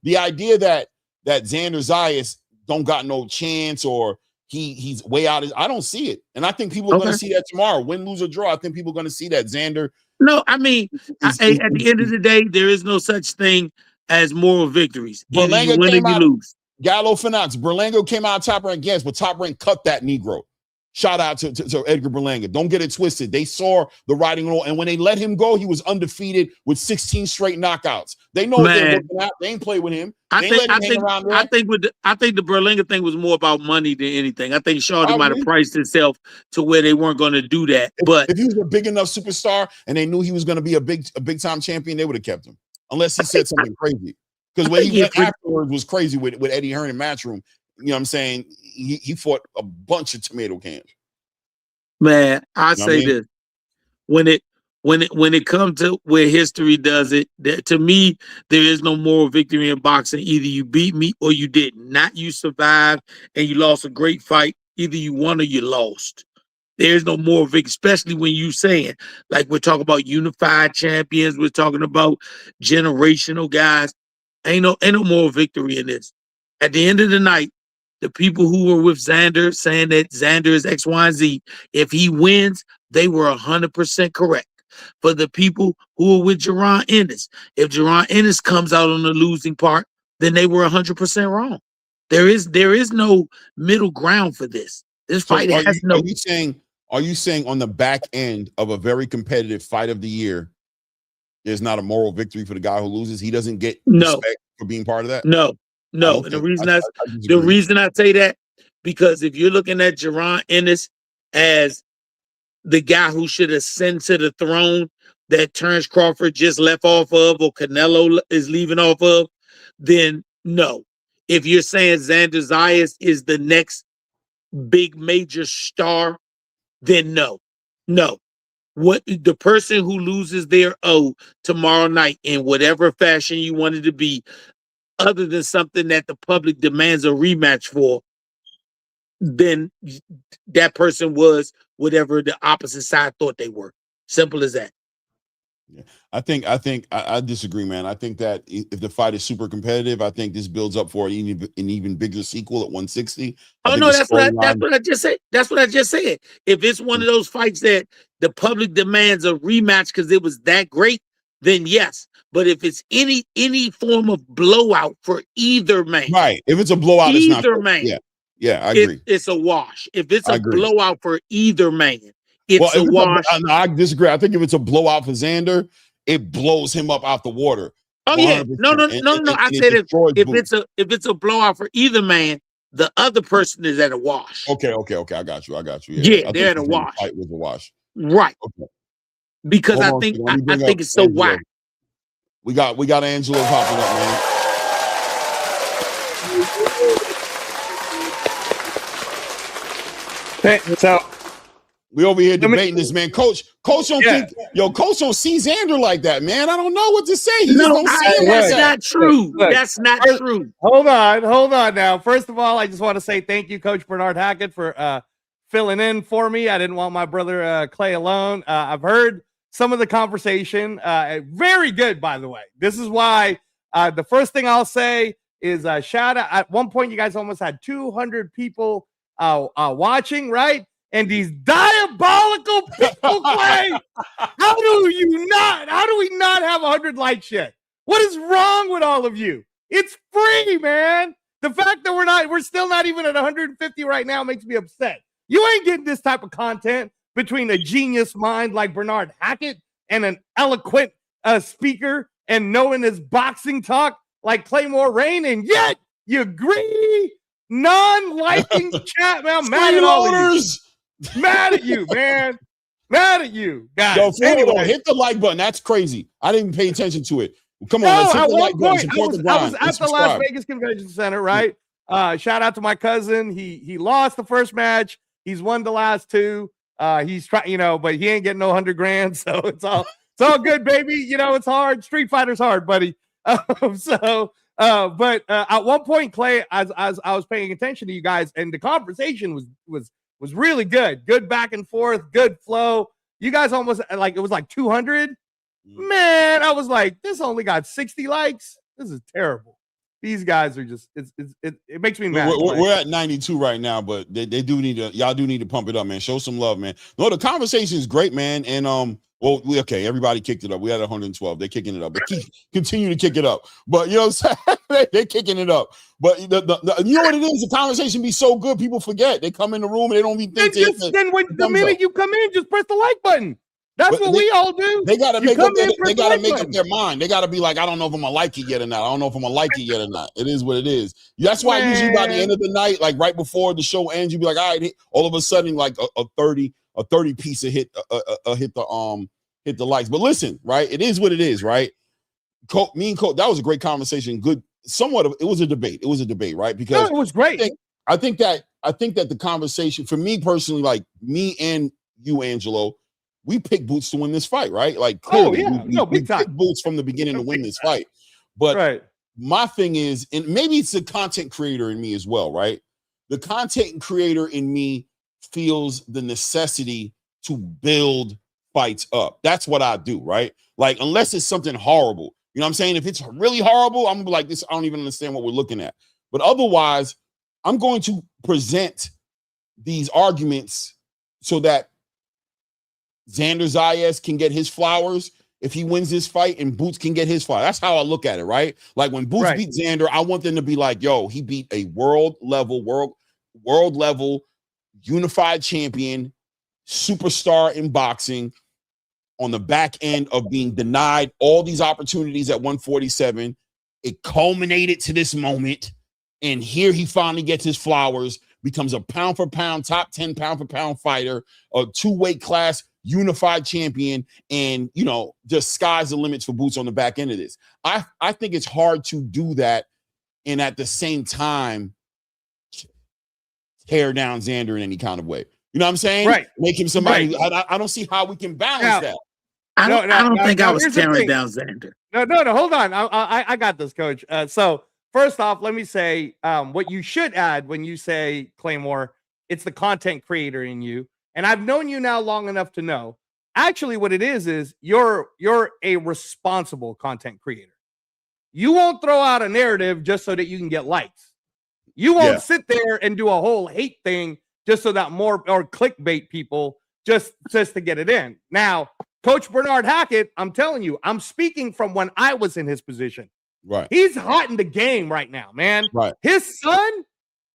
[SPEAKER 2] The idea that Xander Zayas don't got no chance or he's way out, I don't see it. And I think people are going to see that tomorrow. Win, lose, or draw, I think people are going to see that Xander.
[SPEAKER 3] No, I mean, at the end of the day, there is no such thing as moral victories. Either you win or you lose.
[SPEAKER 2] Gallo Finance, Berlanga came out Top Rank against, but Top Rank cut that Negro. Shout out to Edgar Berlanga. Don't get it twisted. They saw the writing on, and when they let him go, he was undefeated with 16 straight knockouts. They know what they're looking at. They ain't play with him. I think
[SPEAKER 3] the Berlanga thing was more about money than anything. I think Shawty might have priced himself to where they weren't going to do that. But
[SPEAKER 2] if he was a big enough superstar and they knew he was going to be a big time champion, they would have kept him. Unless he said something crazy. Because when he went afterwards was crazy with Eddie Hearn in Matchroom. You know what I'm saying? He fought a bunch of tomato cans.
[SPEAKER 3] Man, I say this. When it comes to where history does it, to me, there is no moral victory in boxing. Either you beat me or you didn't. Not you survived and you lost a great fight. Either you won or you lost. There's no moral victory, especially when you saying, like we're talking about unified champions, we're talking about generational guys. Ain't no moral victory in this. At the end of the night, the people who were with Xander saying that Xander is X, Y, and Z, if he wins, they were 100% correct. For the people who are with Jaron Ennis, if Jaron Ennis comes out on the losing part, then they were 100% wrong. There is no middle ground for this. This fight has no.
[SPEAKER 2] Are you saying on the back end of a very competitive fight of the year, there's not a moral victory for the guy who loses? He doesn't get respect for being part of that?
[SPEAKER 3] No. And the reason I say that, because if you're looking at Jaron Ennis as the guy who should ascend to the throne that Terrence Crawford just left off of, or Canelo is leaving off of, then no. If you're saying Xander Zayas is the next big major star, then no. What the person who loses their O tomorrow night in whatever fashion you want it to be, other than something that the public demands a rematch for, then that person was whatever the opposite side thought they were. Simple as that.
[SPEAKER 2] Yeah. I disagree, man. I think that if the fight is super competitive, I think this builds up for an even bigger sequel at 160.
[SPEAKER 3] Oh no, that's what I just said. That's what I just said. If it's one of those fights that the public demands a rematch because it was that great, then yes. But if it's any form of blowout for either man,
[SPEAKER 2] right? If it's a blowout,
[SPEAKER 3] either
[SPEAKER 2] it's not
[SPEAKER 3] man,
[SPEAKER 2] yeah, I agree.
[SPEAKER 3] It's a wash. If it's a blowout for either man, it's a wash.
[SPEAKER 2] I disagree. I think if it's a blowout for Xander, it blows him up out the water.
[SPEAKER 3] Oh 100%. Yeah, no. I said if it's a blowout for either man, the other person is at a wash.
[SPEAKER 2] Okay. I got you.
[SPEAKER 3] Yeah, they're at a wash.
[SPEAKER 2] Fight was a wash.
[SPEAKER 3] Right.
[SPEAKER 2] Okay.
[SPEAKER 3] Because I think it's so whack.
[SPEAKER 2] We got Angelo popping up, man.
[SPEAKER 4] Hey, so
[SPEAKER 2] We over here debating this, man. Coach don't think, Coach don't see Xander like that, man. I don't know what to say. He just don't see him like
[SPEAKER 3] that's
[SPEAKER 2] that.
[SPEAKER 3] not true.
[SPEAKER 4] Look,
[SPEAKER 3] that's not true.
[SPEAKER 4] Hold on now. First of all, I just want to say thank you, Coach Bernard Hackett, for filling in for me. I didn't want my brother Clay alone. I've heard some of the conversation. Very good, by the way. This is why the first thing I'll say is shout out. At one point, you guys almost had 200 people watching, right? And these diabolical people, Clay. How do we not have 100 likes yet? What is wrong with all of you? It's free, man. The fact that we're still not even at 150 right now makes me upset. You ain't getting this type of content between a genius mind like Bernard Hackett and an eloquent speaker and knowing his boxing talk like Claymore Rain, and yet you greedy, non-liking chat, man. I'm mad at all of you. Mad at you, man. Mad at you, guys.
[SPEAKER 2] Yo, anyway, hit the like button. That's crazy. I didn't even pay attention to it. Come on, let's hit the like button. I was at the Las Vegas Convention Center, right? Shout out to my cousin. He lost the first match. He's won the last two. He's trying, but he ain't getting no 100 grand. So it's all good, baby. It's hard. Street Fighter's hard, buddy. But at one point, Clay, as I was paying attention to you guys, and the conversation was really good. Good back and forth, good flow. You guys almost it was like 200. Man, I was like, this only got 60 likes. This is terrible. These guys are just it makes me mad. We're at 92 right now, but y'all do need to pump it up, man. Show some love, man. No, the conversation is great, man. And everybody kicked it up. We had 112. They're kicking it up. But continue to kick it up. But you know what I'm saying? They're kicking it up. But you know what it is? The conversation be so good, people forget. They come in the room and they don't even think
[SPEAKER 4] the minute you come in, just press the like button. That's what we all do.
[SPEAKER 2] They gotta make up their mind. They gotta be like, I don't know if I'm gonna like it yet or not. I don't know if I'm gonna like it yet or not. It is what it is. That's why usually by the end of the night, like right before the show ends, you be like, all right, all of a sudden, like a 30 piece of hit the likes. But listen, right? It is what it is, right? Me and Coach, that was a great conversation. Good, it was a debate. It was a debate, right? Because
[SPEAKER 4] it was great.
[SPEAKER 2] I think that the conversation, for me personally, like me and you, Angelo, we picked Boots to win this fight, right? Like, clearly, we picked Boots from the beginning to win this fight. But my thing is, and maybe it's the content creator in me as well, right? The content creator in me feels the necessity to build fights up. That's what I do, right? Like, unless it's something horrible, you know what I'm saying? If it's really horrible, I'm gonna be like, this, I don't even understand what we're looking at. But otherwise, I'm going to present these arguments so that Xander Zayas can get his flowers if he wins this fight, and Boots can get his flowers. That's how I look at it, right? Like, when Boots beat Xander, I want them to be like, yo, he beat a world level unified champion, superstar in boxing, on the back end of being denied all these opportunities at 147. It culminated to this moment, and here he finally gets his flowers, becomes a pound for pound, top 10 pound for pound fighter, a 2-weight class unified champion, and just sky's the limits for Boots on the back end of this. I think it's hard to do that and at the same time tear down Xander in any kind of way. You know what I'm saying? Right. Make him somebody. Right. I don't see how we can balance that.
[SPEAKER 3] I don't think I was tearing down Xander.
[SPEAKER 4] No. Hold on. I got this, Coach. So first off, let me say what you should add when you say Claymore. It's the content creator in you, and I've known you now long enough to know. Actually, what it is you're a responsible content creator. You won't throw out a narrative just so that you can get likes. You won't sit there and do a whole hate thing just so that more or clickbait people just to get it in. Now, Coach Bernard Hackett, I'm telling you, I'm speaking from when I was in his position.
[SPEAKER 2] Right.
[SPEAKER 4] He's hot in the game right now, man.
[SPEAKER 2] Right.
[SPEAKER 4] His son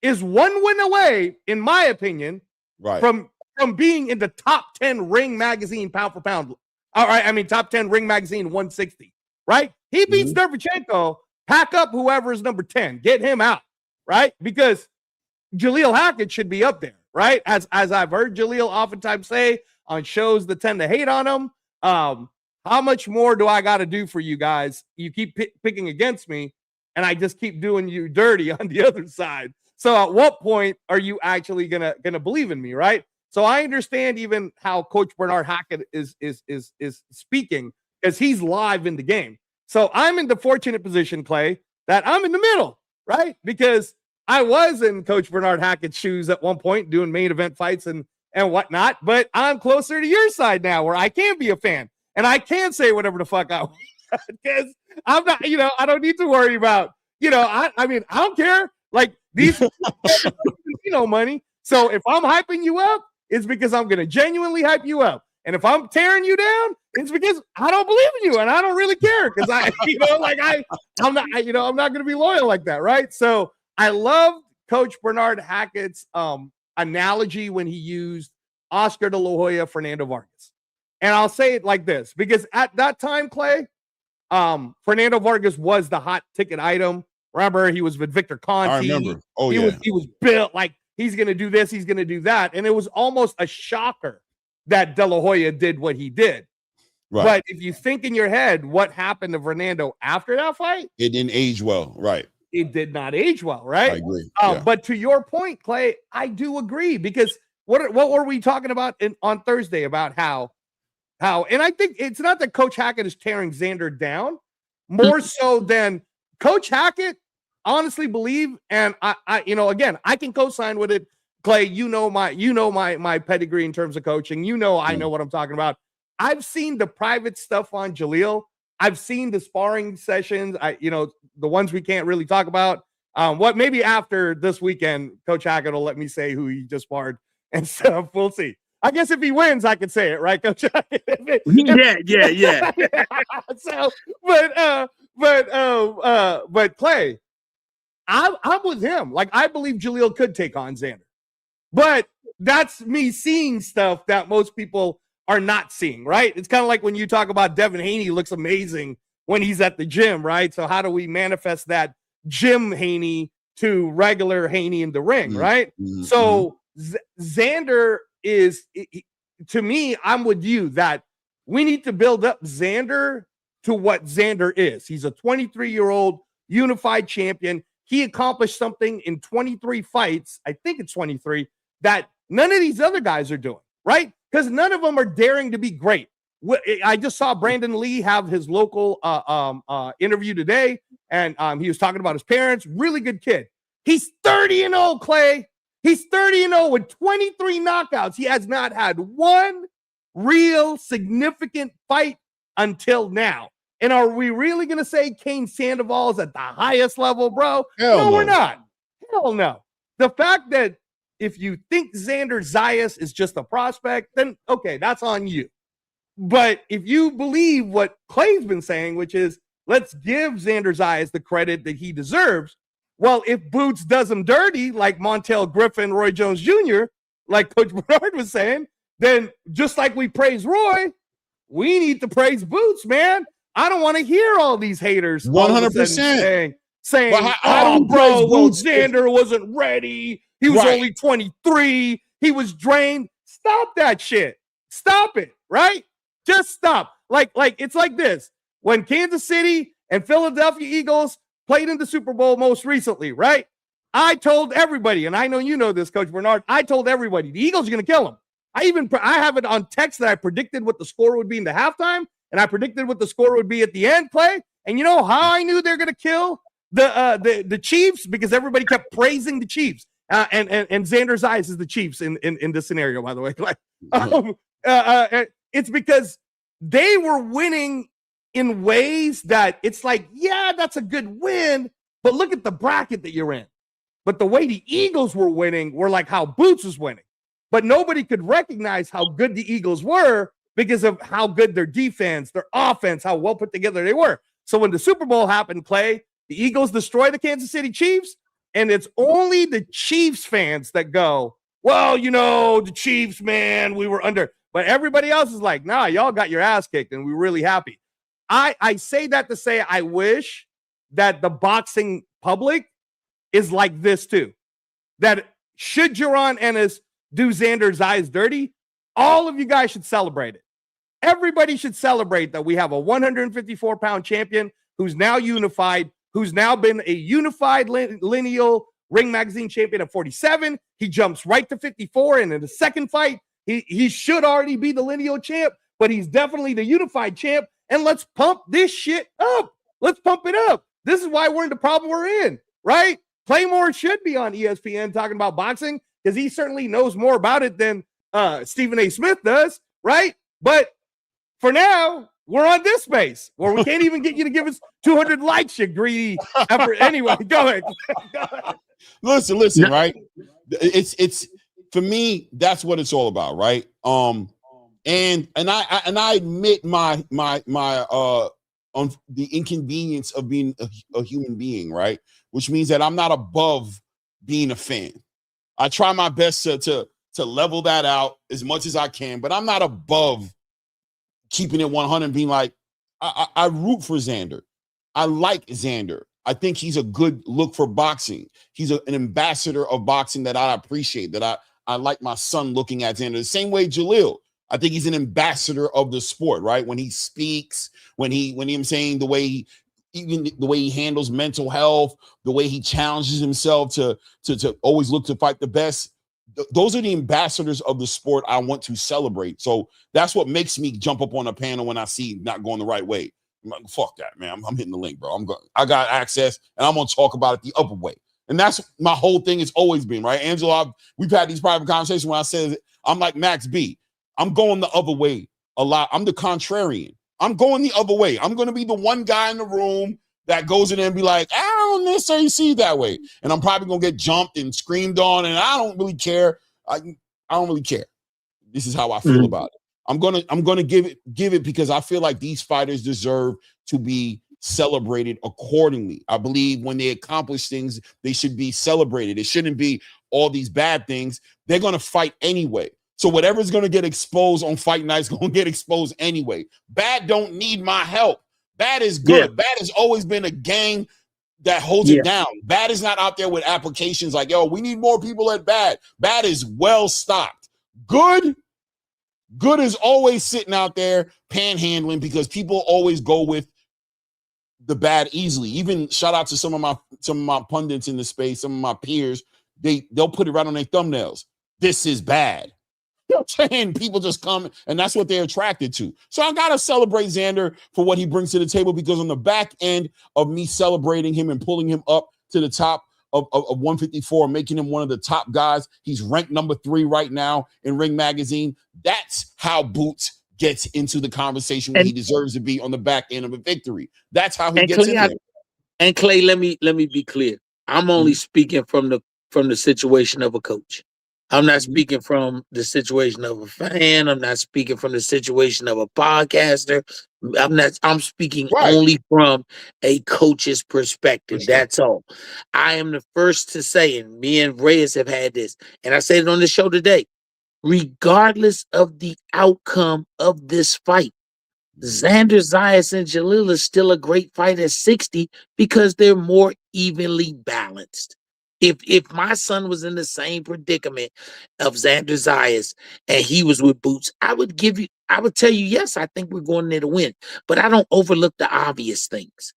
[SPEAKER 4] is one win away, in my opinion, from being in the top 10 Ring Magazine pound for pound. All right, I mean top 10 Ring Magazine 160. Right? He beats Derevchenko. Pack up whoever is number 10. Get him out. Right? Because Jaleel Hackett should be up there. Right? As I've heard Jaleel oftentimes say on shows that tend to hate on him. How much more do I got to do for you guys? You keep picking against me, and I just keep doing you dirty on the other side. So at what point are you actually gonna believe in me, right? So I understand even how Coach Bernard Hackett is speaking, because he's live in the game. So I'm in the fortunate position, Clay, that I'm in the middle, right? Because I was in Coach Bernard Hackett's shoes at one point doing main event fights and whatnot, but I'm closer to your side now where I can be a fan and I can say whatever the fuck I want, because I'm not, I don't need to worry about, I mean, I don't care. Like these, money. So if I'm hyping you up, it's because I'm going to genuinely hype you up. And if I'm tearing you down, it's because I don't believe in you and I don't really care, because I'm not going to be loyal like that, right? So I love Coach Bernard Hackett's analogy when he used Oscar de la Hoya, Fernando Vargas. And I'll say it like this, because at that time, Clay, Fernando Vargas was the hot ticket item. Remember, he was with Victor Conti.
[SPEAKER 2] I remember. Oh,
[SPEAKER 4] he was built like he's going to do this, he's going to do that. And it was almost a shocker that De La Hoya did what he did. Right. But if you think in your head what happened to Fernando after that fight,
[SPEAKER 2] it didn't age well, right?
[SPEAKER 4] It did not age well, right?
[SPEAKER 2] I agree.
[SPEAKER 4] But to your point, Clay, I do agree, because what were we talking about on Thursday about how, and I think it's not that Coach Hackett is tearing Xander down, more so than Coach Hackett honestly believe, and I again, I can co-sign with it, Clay. My pedigree in terms of coaching. I know what I'm talking about. I've seen the private stuff on Jaleel. I've seen the sparring sessions. The ones we can't really talk about. What maybe after this weekend, Coach Hackett will let me say who he just sparred and stuff. We'll see. I guess if he wins, I can say it, right, Coach?
[SPEAKER 3] Yeah.
[SPEAKER 4] So, but Clay, I'm with him. Like, I believe Jaleel could take on Xander, but that's me seeing stuff that most people are not seeing, right? It's kind of like when you talk about Devin Haney looks amazing when he's at the gym, right? So how do we manifest that gym Haney to regular Haney in the ring, right? Mm-hmm. So Xander is, to me, I'm with you that we need to build up Xander to what Xander is. He's a 23-year-old unified champion. He accomplished something in 23 fights, I think it's 23, that none of these other guys are doing, right? Because none of them are daring to be great. I just saw Brandon Lee have his local interview today, and he was talking about his parents. Really good kid. He's 30-0, Clay. He's 30-0 with 23 knockouts. He has not had one real significant fight until now. And are we really going to say Kane Sandoval is at the highest level, bro? No, we're not. Hell no. The fact that if you think Xander Zayas is just a prospect, then okay, that's on you. But if you believe what Clay's been saying, which is let's give Xander Zayas the credit that he deserves, well, if Boots does him dirty, like Montel Griffin, Roy Jones Jr., like Coach Bernard was saying, then just like we praise Roy, we need to praise Boots, man. I don't want to hear all these haters
[SPEAKER 2] 100%
[SPEAKER 4] saying, Xander wasn't ready. He was only 23. He was drained. Stop that shit. Stop it, right? Just stop. Like it's like this. When Kansas City and Philadelphia Eagles played in the Super Bowl most recently, right? I told everybody, and I know you know this, Coach Bernard, I told everybody, the Eagles are going to kill them. I have it on text that I predicted what the score would be in the halftime, and I predicted what the score would be at the end, Clay. And you know how I knew they're going to kill the Chiefs? Because everybody kept praising the Chiefs. And Xander Zayas is the Chiefs in this scenario, by the way. Like, it's because they were winning in ways that it's like, yeah, that's a good win, but look at the bracket that you're in. But the way the Eagles were winning were like how Boots was winning. But nobody could recognize how good the Eagles were because of how good their defense, their offense, how well put together they were. So when the Super Bowl happened, Clay, the Eagles destroy the Kansas City Chiefs, and it's only the Chiefs fans that go, well, the Chiefs, man, we were under. But everybody else is like, nah, y'all got your ass kicked, and we're really happy. I say that to say I wish that the boxing public is like this too. That should Jaron Ennis do Xander Zayas dirty, all of you guys should celebrate it. Everybody should celebrate that we have a 154-pound champion who's now unified, who's now been a unified lineal Ring Magazine champion at 47. He jumps right to 54. And in the second fight, he should already be the lineal champ, but he's definitely the unified champ. And let's pump this shit up. Let's pump it up. This is why we're in the problem we're in, right? Claymore should be on ESPN talking about boxing because he certainly knows more about it than Stephen A. Smith does, right? But for now, we're on this space where we can't even get you to give us 200 likes, you greedy effort. Anyway, go ahead.
[SPEAKER 2] Listen, right? It's for me, that's what it's all about, right? And I admit my on the inconvenience of being a human being, right? Which means that I'm not above being a fan. I try my best to level that out as much as I can, but I'm not above keeping it 100 and being like, I root for Xander. I like Xander. I think he's a good look for boxing. He's an ambassador of boxing that I appreciate, that I like my son looking at Xander. The same way Jalil. I think he's an ambassador of the sport, right? When he speaks, when I'm saying the way he handles mental health, the way he challenges himself to always look to fight the best. Those are the ambassadors of the sport I want to celebrate. So that's what makes me jump up on a panel when I see not going the right way. I'm like, fuck that, man. I'm hitting the link, bro. I got access, and I'm gonna talk about it the upper way. And that's my whole thing. It's always been, right, Angela. We've had these private conversations when I said I'm like Max B. I'm going the other way a lot. I'm the contrarian. I'm going the other way. I'm going to be the one guy in the room that goes in there and be like, I don't necessarily see it that way. And I'm probably going to get jumped and screamed on, and I don't really care. I don't really care. This is how I feel about it. I'm going to give it because I feel like these fighters deserve to be celebrated accordingly. I believe when they accomplish things, they should be celebrated. It shouldn't be all these bad things. They're going to fight anyway. So whatever's going to get exposed on fight nights going to get exposed anyway. Bad don't need my help. Bad is good. Yeah. Bad has always been a gang that holds it down. Bad is not out there with applications like, yo, we need more people at Bad. Bad is well stocked. Good is always sitting out there panhandling because people always go with the bad easily. Even shout out to some of my pundits in the space, some of my peers, they'll put it right on their thumbnails. This is bad. You know what I'm saying? People just come, and that's what they're attracted to. So I got to celebrate Xander for what he brings to the table, because on the back end of me celebrating him and pulling him up to the top of 154, making him one of the top guys, he's ranked number 3 right now in Ring Magazine. That's how Boots gets into the conversation where he deserves to be on the back end of a victory. That's how he gets in there.
[SPEAKER 3] And Clay, let me be clear. I'm only speaking from the situation of a coach. I'm not speaking from the situation of a fan. I'm not speaking from the situation of a podcaster. I'm speaking only from a coach's perspective. That's all. I am the first to say, and me and Reyes have had this, and I said it on the show today, regardless of the outcome of this fight, Xander Zayas and Jalil is still a great fight at 60 because they're more evenly balanced. If my son was in the same predicament of Xander Zayas and he was with Boots, I would tell you, yes, I think we're going there to win. But I don't overlook the obvious things.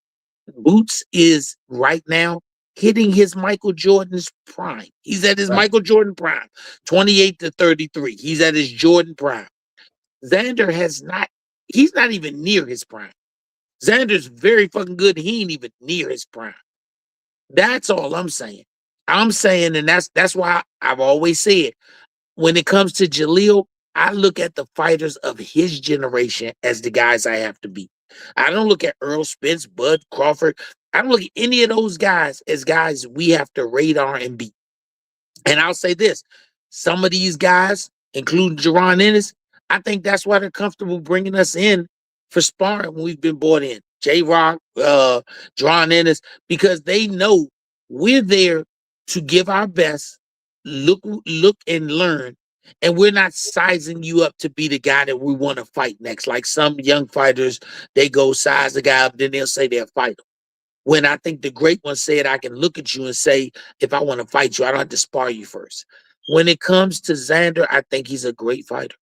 [SPEAKER 3] Boots is right now hitting his Michael Jordan's prime. He's at his Michael Jordan prime, 28 to 33. He's at his Jordan prime. Xander he's not even near his prime. Xander's very fucking good. He ain't even near his prime. That's all I'm saying. I'm saying, and that's why I've always said, when it comes to Jalil, I look at the fighters of his generation as the guys I have to beat. I don't look at Earl Spence, Bud Crawford. I don't look at any of those guys as guys we have to radar and beat. And I'll say this, some of these guys, including Jaron Ennis, I think that's why they're comfortable bringing us in for sparring when we've been brought in. J-Rock, Jaron Ennis, because they know we're there to give our best, look and learn, and we're not sizing you up to be the guy that we want to fight next. Like some young fighters, they go size the guy up, then they'll say they'll fight him. When I think the great one said, I can look at you and say, if I want to fight you, I don't have to spar you first. When it comes to Xander, I think he's a great fighter.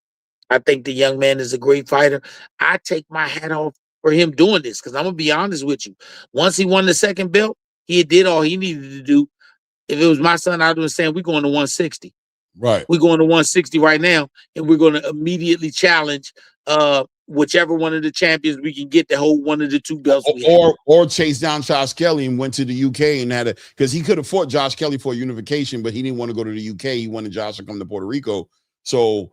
[SPEAKER 3] I think the young man is a great fighter. I take my hat off for him doing this, because I'm going to be honest with you. Once he won the second belt, he did all he needed to do. If it was my son, I'd been saying we're going to 160.
[SPEAKER 2] Right.
[SPEAKER 3] We're going to 160 right now, and we're going to immediately challenge whichever one of the champions we can get to hold one of the two belts.
[SPEAKER 2] Or chase down Josh Kelly and went to the UK and had because he could have fought Josh Kelly for unification, but he didn't want to go to the UK. He wanted Josh to come to Puerto Rico. So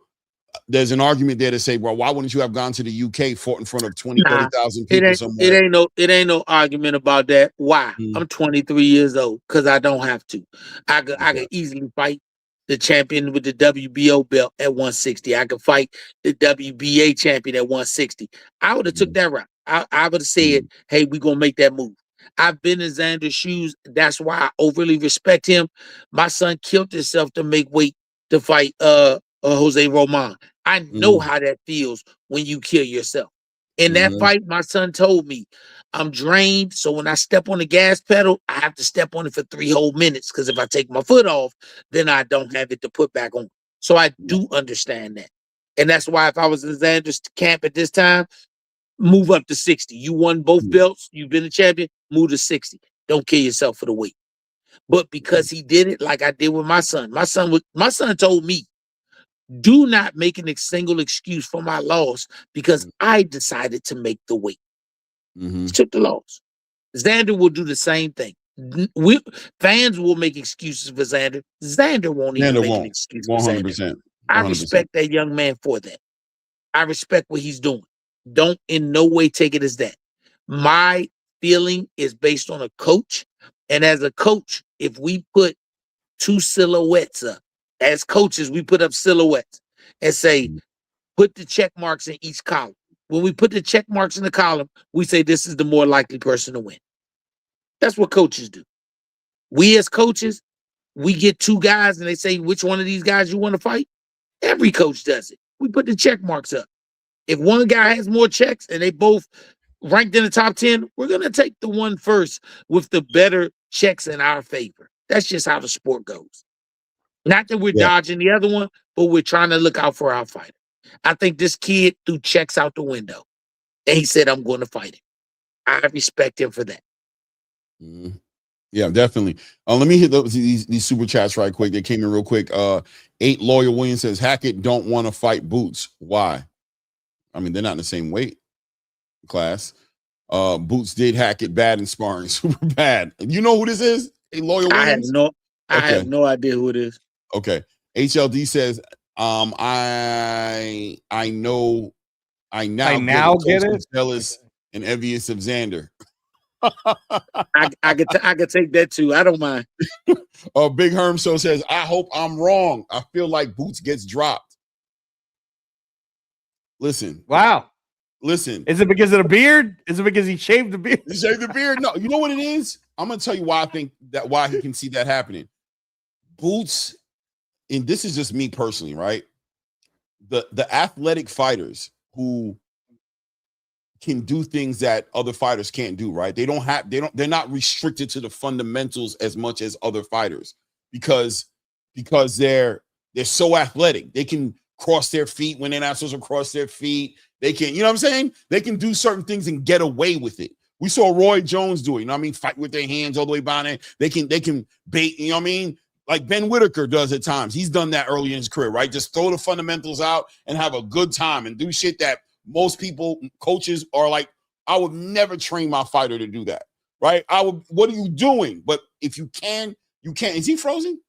[SPEAKER 2] there's an argument there to say, well, why wouldn't you have gone to the UK, fought in front of 30,000 people somewhere?
[SPEAKER 3] It ain't no argument about that. Why? I'm 23 years old because I don't have to. I could easily fight the champion with the WBO belt at 160. I could fight the WBA champion at 160. I would have took that route. I would have said, hey, we're going to make that move. I've been in Xander's shoes. That's why I overly respect him. My son killed himself to make weight to fight Jose Roman. I know how that feels when you kill yourself. In that fight, my son told me, I'm drained, so when I step on the gas pedal, I have to step on it for 3 whole minutes, because if I take my foot off, then I don't have it to put back on. So I do understand that. And that's why if I was in Xander's camp at this time, move up to 60. You won both belts, you've been a champion, move to 60. Don't kill yourself for the weight. But because he did it like I did with my son told me, do not make a single excuse for my loss because I decided to make the weight. He took the loss. Xander will do the same thing. Fans will make excuses for Xander. Xander won't even make an excuse for Xander.
[SPEAKER 2] 100%.
[SPEAKER 3] I respect that young man for that. I respect what he's doing. Don't in no way take it as that. My feeling is based on a coach. And as a coach, if we put 2 silhouettes up, as coaches, we put up silhouettes and say, put the check marks in each column. When we put the check marks in the column, we say this is the more likely person to win. That's what coaches do. We as coaches, we get 2 guys and they say, which one of these guys you want to fight? Every coach does it. We put the check marks up. If one guy has more checks and they both ranked in the top 10, we're going to take the one first with the better checks in our favor. That's just how the sport goes. Not that we're dodging the other one, but we're trying to look out for our fighter. I think this kid threw checks out the window, and he said, I'm going to fight him. I respect him for that.
[SPEAKER 2] Yeah, definitely. Let me hit these super chats right quick. They came in real quick. 8 Lawyer Williams says, Hackett don't want to fight Boots. Why? I mean, they're not in the same weight class. Boots did Hackett bad in sparring. Super bad. You know who this is? 8 Lawyer Williams?
[SPEAKER 3] I have no idea who it is.
[SPEAKER 2] Okay. HLD says, I now get it. Jealous and envious of Xander.
[SPEAKER 3] I could take that too. I don't mind.
[SPEAKER 2] Big Herm so says, I hope I'm wrong. I feel like Boots gets dropped. Listen.
[SPEAKER 4] Wow.
[SPEAKER 2] Listen.
[SPEAKER 4] Is it because of the beard? Is it because he shaved the beard?
[SPEAKER 2] He shaved the beard? No. You know what it is? I'm gonna tell you why I think that why he can see that happening. Boots, and this is just me personally, right? The athletic fighters who can do things that other fighters can't do, right? They're not restricted to the fundamentals as much as other fighters because they're so athletic. They can cross their feet when they're not supposed to cross their feet. They can, you know what I'm saying? They can do certain things and get away with it. We saw Roy Jones do it, you know what I mean? Fight with their hands all the way behind it. They can bait, you know what I mean? Like Ben Whitaker does at times. He's done that early in his career, right? Just throw the fundamentals out and have a good time and do shit that most people, coaches are like, I would never train my fighter to do that, right? What are you doing? But if you can, you can. Is he frozen?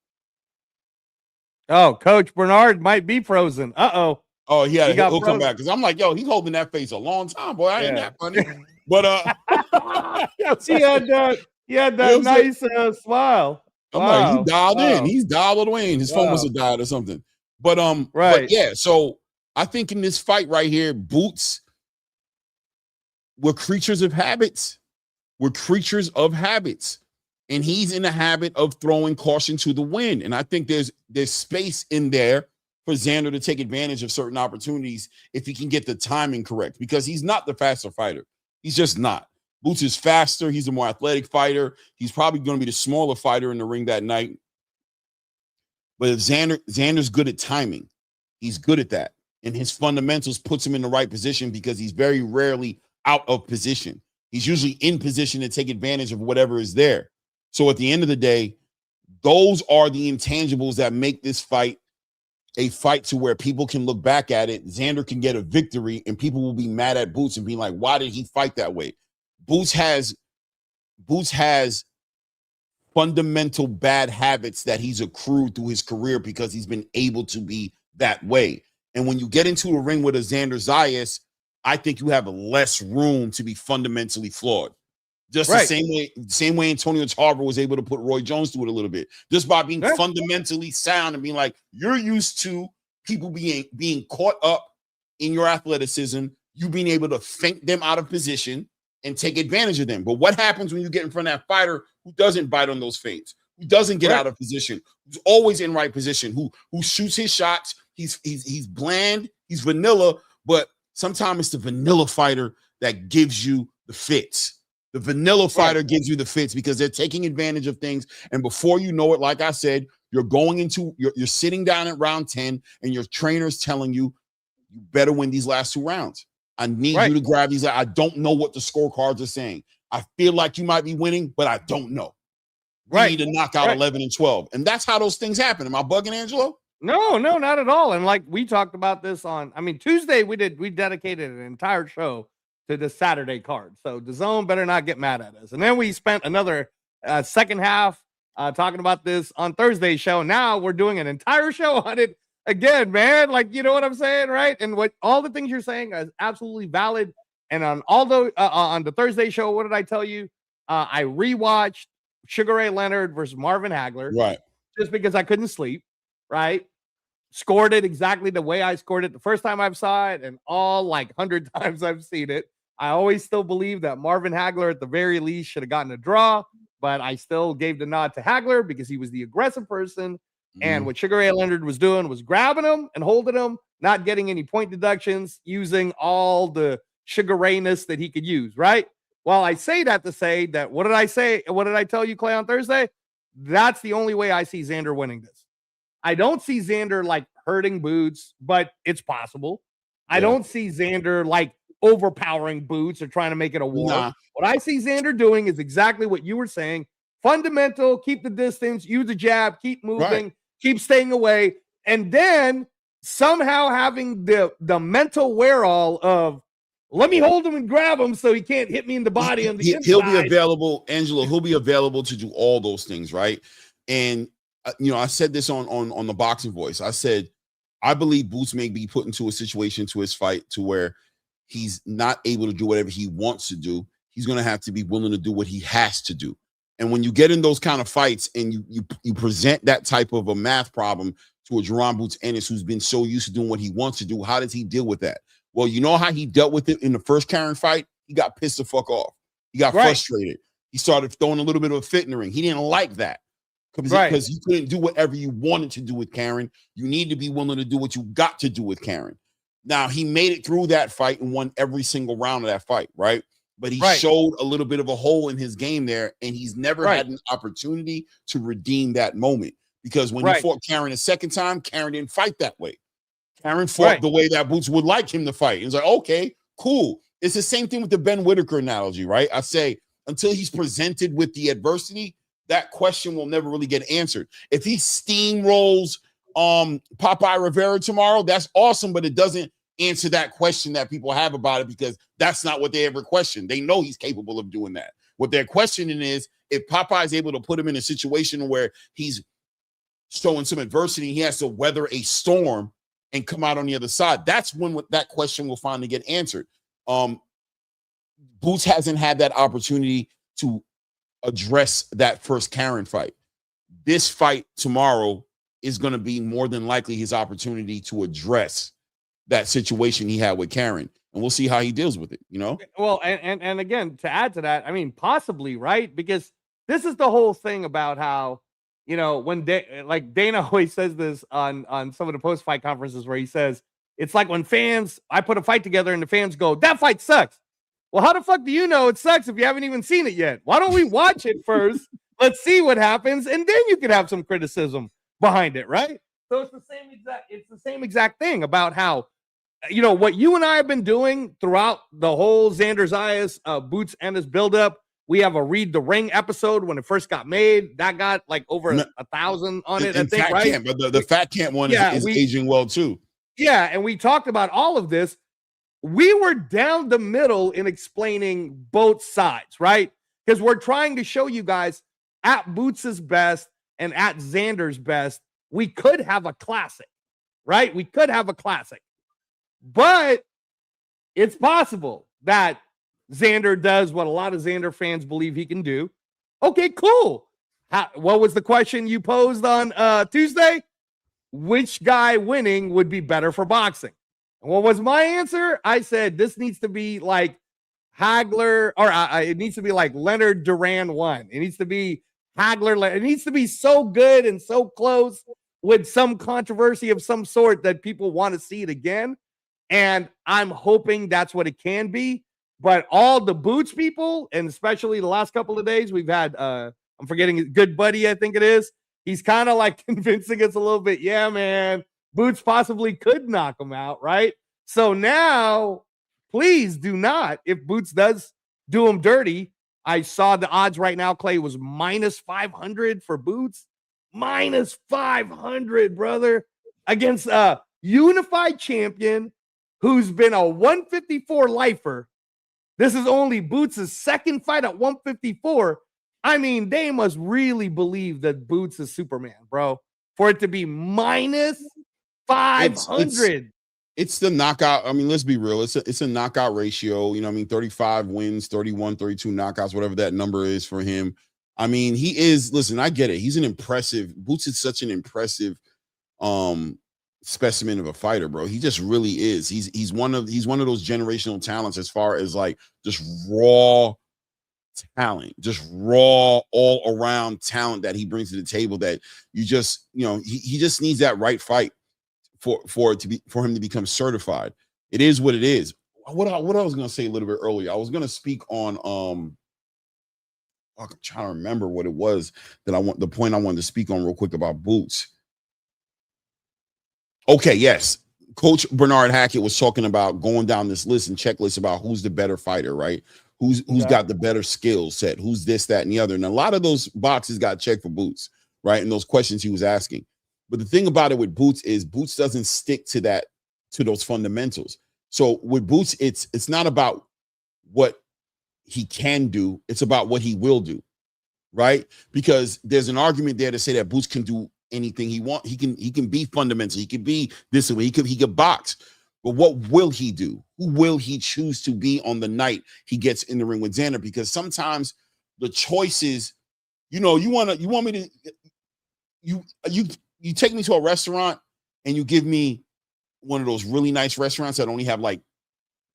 [SPEAKER 4] Oh, Coach Bernard might be frozen. Uh-oh.
[SPEAKER 2] Oh, he'll come back. Because I'm like, yo, he's holding that face a long time, boy. I ain't that funny. But
[SPEAKER 4] he had that nice smile.
[SPEAKER 2] I'm like, he dialed in. He's dialed all the way in. His phone must have died or something. But
[SPEAKER 4] right.
[SPEAKER 2] But yeah, so I think in this fight right here, Boots, we're creatures of habits. We're creatures of habits. And he's in the habit of throwing caution to the wind. And I think there's space in there for Xander to take advantage of certain opportunities if he can get the timing correct, because he's not the faster fighter. He's just not. Boots is faster. He's a more athletic fighter. He's probably going to be the smaller fighter in the ring that night. But if Xander's good at timing. He's good at that. And his fundamentals puts him in the right position because he's very rarely out of position. He's usually in position to take advantage of whatever is there. So at the end of the day, those are the intangibles that make this fight a fight to where people can look back at it. Xander can get a victory, and people will be mad at Boots and be like, why did he fight that way? Boots has fundamental bad habits that he's accrued through his career because he's been able to be that way. And when you get into a ring with a Xander Zayas, I think you have less room to be fundamentally flawed. Just the same way Antonio Tarver was able to put Roy Jones through it a little bit, just by being fundamentally sound and being like, you're used to people being caught up in your athleticism, you being able to feint them out of position and take advantage of them. But what happens when you get in front of that fighter who doesn't bite on those feints, who doesn't get out of position, who's always in right position, who shoots his shots? He's bland, he's vanilla, but sometimes it's the vanilla fighter that gives you the fits. The vanilla fighter gives you the fits because they're taking advantage of things. And before you know it, like I said, you're sitting down at round 10 and your trainer's telling you, you better win these last 2 rounds. I need you to grab these. I don't know what the scorecards are saying. I feel like you might be winning, but I don't know. You need to knock out 11 and 12. And that's how those things happen. Am I bugging, Angelo?
[SPEAKER 4] No, not at all. And like we talked about this on, Tuesday we dedicated an entire show to the Saturday card. So DAZN better not get mad at us. And then we spent another second half talking about this on Thursday's show. Now we're doing an entire show on it again, man. Like, you know what I'm saying, right? And what all the things you're saying is absolutely valid. And on on the Thursday show, what did I tell you? I rewatched Sugar Ray Leonard versus Marvin Hagler,
[SPEAKER 2] right?
[SPEAKER 4] Just because I couldn't sleep, right? Scored it exactly the way I scored it the first time I saw it, and all like 100 times I've seen it. I always still believe that Marvin Hagler, at the very least, should have gotten a draw, but I still gave the nod to Hagler because he was the aggressive person. And what Sugar Ray Leonard was doing was grabbing him and holding him, not getting any point deductions, using all the Sugar Rayness that he could use, right? Well, I say that to say that, what did I say? What did I tell you, Clay, on Thursday? That's the only way I see Xander winning this. I don't see Xander like hurting Boots, but it's possible. I don't see Xander like overpowering Boots or trying to make it a war.
[SPEAKER 2] Nah.
[SPEAKER 4] What I see Xander doing is exactly what you were saying. Fundamental, keep the distance, use the jab, keep moving, keep staying away, and then somehow having the mental wherewithal of, let me hold him and grab him so he can't hit me in the body on the inside.
[SPEAKER 2] He'll be available, Angelo. He'll be available to do all those things, right? And I said this on the Boxing Voice. I said, I believe Boots may be put into a situation to his fight to where he's not able to do whatever he wants to do. He's going to have to be willing to do what he has to do. And when you get in those kind of fights and you present that type of a math problem to a Jaron Boots Ennis who's been so used to doing what he wants to do, how does he deal with that? Well, you know how he dealt with it in the first Karen fight? He got pissed the fuck off. He got frustrated. He started throwing a little bit of a fit in the ring. He didn't like that because you couldn't do whatever you wanted to do with Karen. You need to be willing to do what you got to do with Karen. Now, he made it through that fight and won every single round of that fight, right? But he showed a little bit of a hole in his game there, and he's never had an opportunity to redeem that moment. Because when he fought Karen a second time, Karen didn't fight that way. Karen fought the way that Boots would like him to fight. It's like, okay, cool. It's the same thing with the Ben Whitaker analogy, right? I say, until he's presented with the adversity, that question will never really get answered. If he steamrolls Popeye Rivera tomorrow, that's awesome, but it doesn't answer that question that people have about it because that's not what they ever question. They know he's capable of doing that. What they're questioning is if Popeye is able to put him in a situation where he's showing some adversity, he has to weather a storm and come out on the other side. That's when that question will finally get answered. Boots hasn't had that opportunity to address that first Karen fight. This fight tomorrow is going to be more than likely his opportunity to address that situation he had with Karen, and we'll see how he deals with it, Well,
[SPEAKER 4] and again, to add to that, possibly, right? Because this is the whole thing about how, when Dana always says this on some of the post-fight conferences where he says, it's like when I put a fight together and the fans go, that fight sucks. Well, how the fuck do you know it sucks if you haven't even seen it yet? Why don't we watch it first? Let's see what happens, and then you can have some criticism behind it, right? So it's the same exact thing about how, what you and I have been doing throughout the whole Xander Zayas Boots Ennis buildup. We have a Read the Ring episode when it first got made. That got like over 1,000 on it, I think,
[SPEAKER 2] Fat
[SPEAKER 4] right?
[SPEAKER 2] Camp, but the Fat Camp one is aging well too.
[SPEAKER 4] Yeah, and we talked about all of this. We were down the middle in explaining both sides, right? Because we're trying to show you guys at Boots' best and at Xander's best, we could have a classic, right? We could have a classic. But it's possible that Xander does what a lot of Xander fans believe he can do. Okay, cool. What was the question you posed on Tuesday? Which guy winning would be better for boxing? And what was my answer? I said this needs to be like Hagler, or it needs to be like Leonard Duran won. It needs to be Hagler. It needs to be so good and so close with some controversy of some sort that people want to see it again. And I'm hoping that's what it can be. But all the Boots people, and especially the last couple of days, we've had, I'm forgetting, Good Buddy, I think it is. He's kind of like convincing us a little bit. Yeah, man, Boots possibly could knock him out, right? So now, please do not, if Boots does do him dirty. I saw the odds right now, Clay, was minus 500 for Boots. Minus 500, brother, against a unified champion who's been a 154 lifer. This is only Boots' second fight at 154. I mean, they must really believe that Boots is Superman, bro, for it to be minus 500.
[SPEAKER 2] It's the knockout. I mean, let's be real. It's a knockout ratio. You know what I mean? 35 wins, 31, 32 knockouts, whatever that number is for him. I mean, he is, listen, I get it. He's an impressive, Boots is such an impressive specimen of a fighter, bro. He just really is. He's one of those generational talents as far as like just raw talent, just raw all around talent that he brings to the table that you just, you know, he just needs that right fight for him to become certified. It is what it is. What I was going to say a little bit earlier, I was going to speak on I'm trying to remember what it was that the point I wanted to speak on real quick about Boots. Okay, yes. Coach Bernard Hackett was talking about going down this list and checklist about who's the better fighter, right? Who's got the better skill set, who's this, that, and the other. And a lot of those boxes got checked for Boots, right? And those questions he was asking. But the thing about it with Boots is Boots doesn't stick to those fundamentals. So with Boots, it's not about what he can do, it's about what he will do, right? Because there's an argument there to say that Boots can do anything he wants. He can be fundamental. He can be this way. He could box. But what will he do? Who will he choose to be on the night he gets in the ring with Xander? Because sometimes the choices, you know, you want me to you take me to a restaurant and you give me one of those really nice restaurants that only have like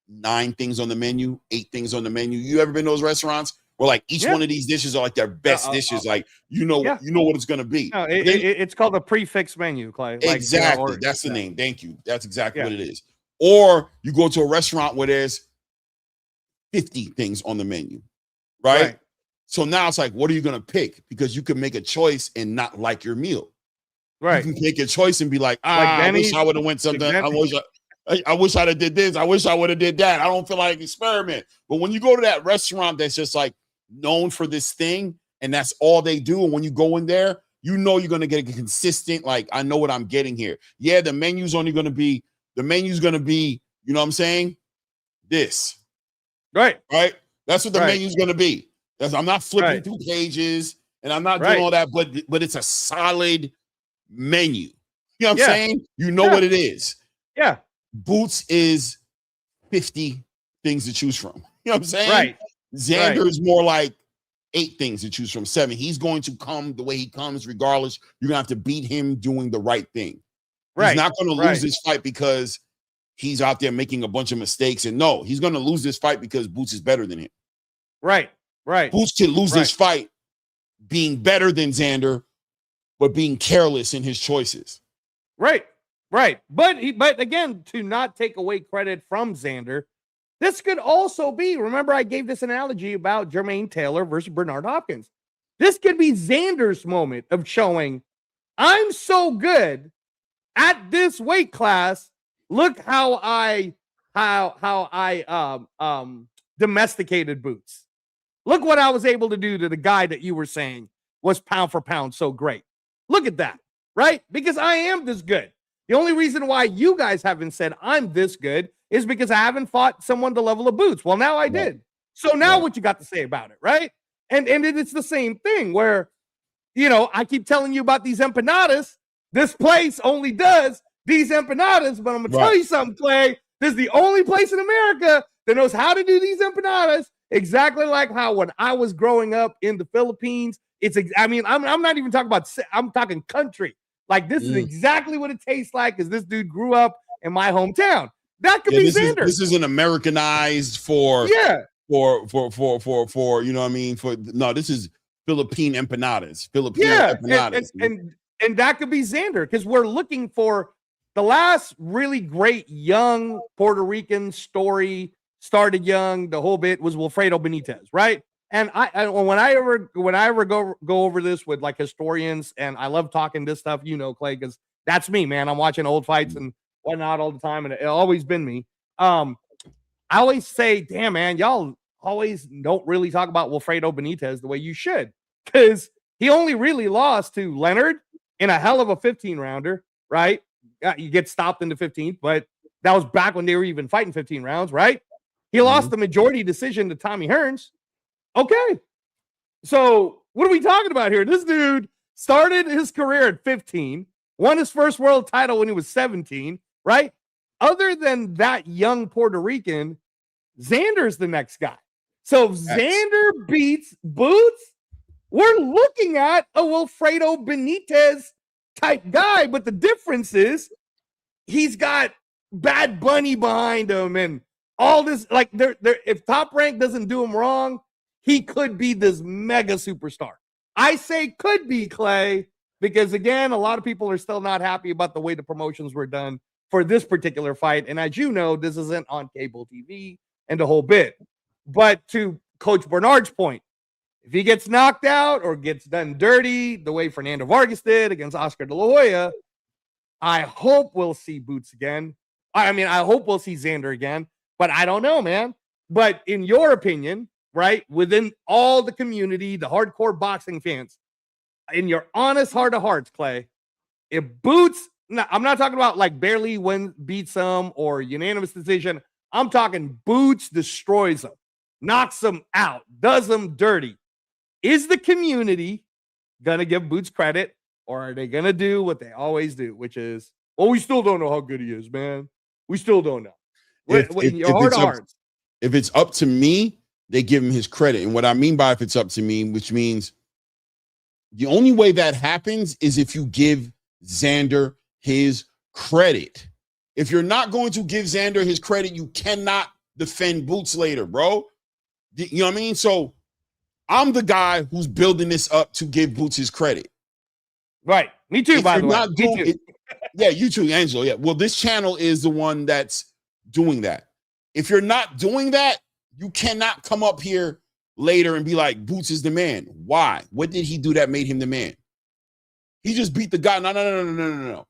[SPEAKER 2] 9 things on the menu, 8 things on the menu. You ever been to those restaurants where like each one of these dishes are like their best dishes? Like, you know what it's going to be.
[SPEAKER 4] No, it's called a prefix menu, Clay.
[SPEAKER 2] Exactly. Like, that's the name. Thank you. That's exactly what it is. Or you go to a restaurant where there's 50 things on the menu, right? So now it's like, what are you going to pick? Because you can make a choice and not like your meal.
[SPEAKER 4] Right.
[SPEAKER 2] You can make a choice and be like, I wish I would have went something. I wish I'd have did this. I wish I would have did that. I don't feel like experiment. But when you go to that restaurant that's just like known for this thing and that's all they do, and when you go in there, you know you're going to get a consistent, like, I know what I'm getting here. Yeah, the menu's going to be, you know what I'm saying? This. Right? That's what the menu's going to be. I'm not flipping through pages and I'm not doing all that, but it's a solid menu. You know what I'm saying? You know what it is.
[SPEAKER 4] Yeah.
[SPEAKER 2] Boots is 50 things to choose from. You know what I'm saying?
[SPEAKER 4] Right.
[SPEAKER 2] Xander is more like 8 things to choose from, 7. He's going to come the way he comes regardless. You're going to have to beat him doing the right thing. He's not going to lose this fight because he's out there making a bunch of mistakes. And no, he's going to lose this fight because Boots is better than him.
[SPEAKER 4] Right.
[SPEAKER 2] Boots can lose this fight being better than Xander, but being careless in his choices. Right.
[SPEAKER 4] But again, to not take away credit from Xander, this could also be, remember I gave this analogy about Jermaine Taylor versus Bernard Hopkins. This could be Xander's moment of showing, I'm so good at this weight class. Look how I domesticated Boots. Look what I was able to do to the guy that you were saying was pound for pound so great. Look at that, right? Because I am this good. The only reason why you guys haven't said I'm this good is because I haven't fought someone the level of Boots. Well, now I did. So now what you got to say about it, right? And it's the same thing where, you know, I keep telling you about these empanadas. This place only does these empanadas, but I'm going to tell you something, Clay. This is the only place in America that knows how to do these empanadas exactly like how when I was growing up in the Philippines, I'm not even talking about, I'm talking country. Like, this is exactly what it tastes like because this dude grew up in my hometown. That could be Xander.
[SPEAKER 2] This is an Americanized for you know what I mean? This is Philippine empanadas. Empanadas.
[SPEAKER 4] And that could be Xander because we're looking for the last really great young Puerto Rican story. Started young, the whole bit was Wilfredo Benitez, right? And when I ever go over this with like historians, and I love talking this stuff, you know, Clay, because that's me, man. I'm watching old fights and whatnot all the time, and it's always been me. I always say, damn, man, y'all always don't really talk about Wilfredo Benitez the way you should, because he only really lost to Leonard in a hell of a 15-rounder, right? You get stopped in the 15th, but that was back when they were even fighting 15 rounds, right? He lost the majority decision to Tommy Hearns. Okay. So what are we talking about here? This dude started his career at 15, won his first world title when he was 17, right? Other than that young Puerto Rican, Xander's the next guy. So if Xander beats Boots, we're looking at a Wilfredo Benitez type guy, but the difference is he's got Bad Bunny behind him and all this, like, if Top Rank doesn't do him wrong, he could be this mega superstar. I say could be, Clay, because, again, a lot of people are still not happy about the way the promotions were done for this particular fight. And as you know, this isn't on cable TV and the whole bit. But to Coach Bernard's point, if he gets knocked out or gets done dirty the way Fernando Vargas did against Oscar De La Hoya, I hope we'll see Boots again. I mean, I hope we'll see Xander again. But I don't know, man. But in your opinion, right, within all the community, the hardcore boxing fans, in your honest heart of hearts, Clay, if Boots, I'm not talking about like barely beats him or unanimous decision. I'm talking Boots destroys him, knocks him out, does him dirty. Is the community going to give Boots credit, or are they going to do what they always do, which is, well, we still don't know how good he is, man. We still don't know. If
[SPEAKER 2] it's up to me, they give him his credit. And what I mean by if it's up to me, which means the only way that happens is if you give Xander his credit. If you're not going to give Xander his credit, you cannot defend Boots later, bro. You know what I mean? So I'm the guy who's building this up to give Boots his credit.
[SPEAKER 4] Right. Me too, by the way.
[SPEAKER 2] Yeah, you too, Angelo. Yeah. Well, this channel is the one that's doing that. If you're not doing that, you cannot come up here later and be like, Boots is the man. Why? What did he do that made him the man? He just beat the guy. No.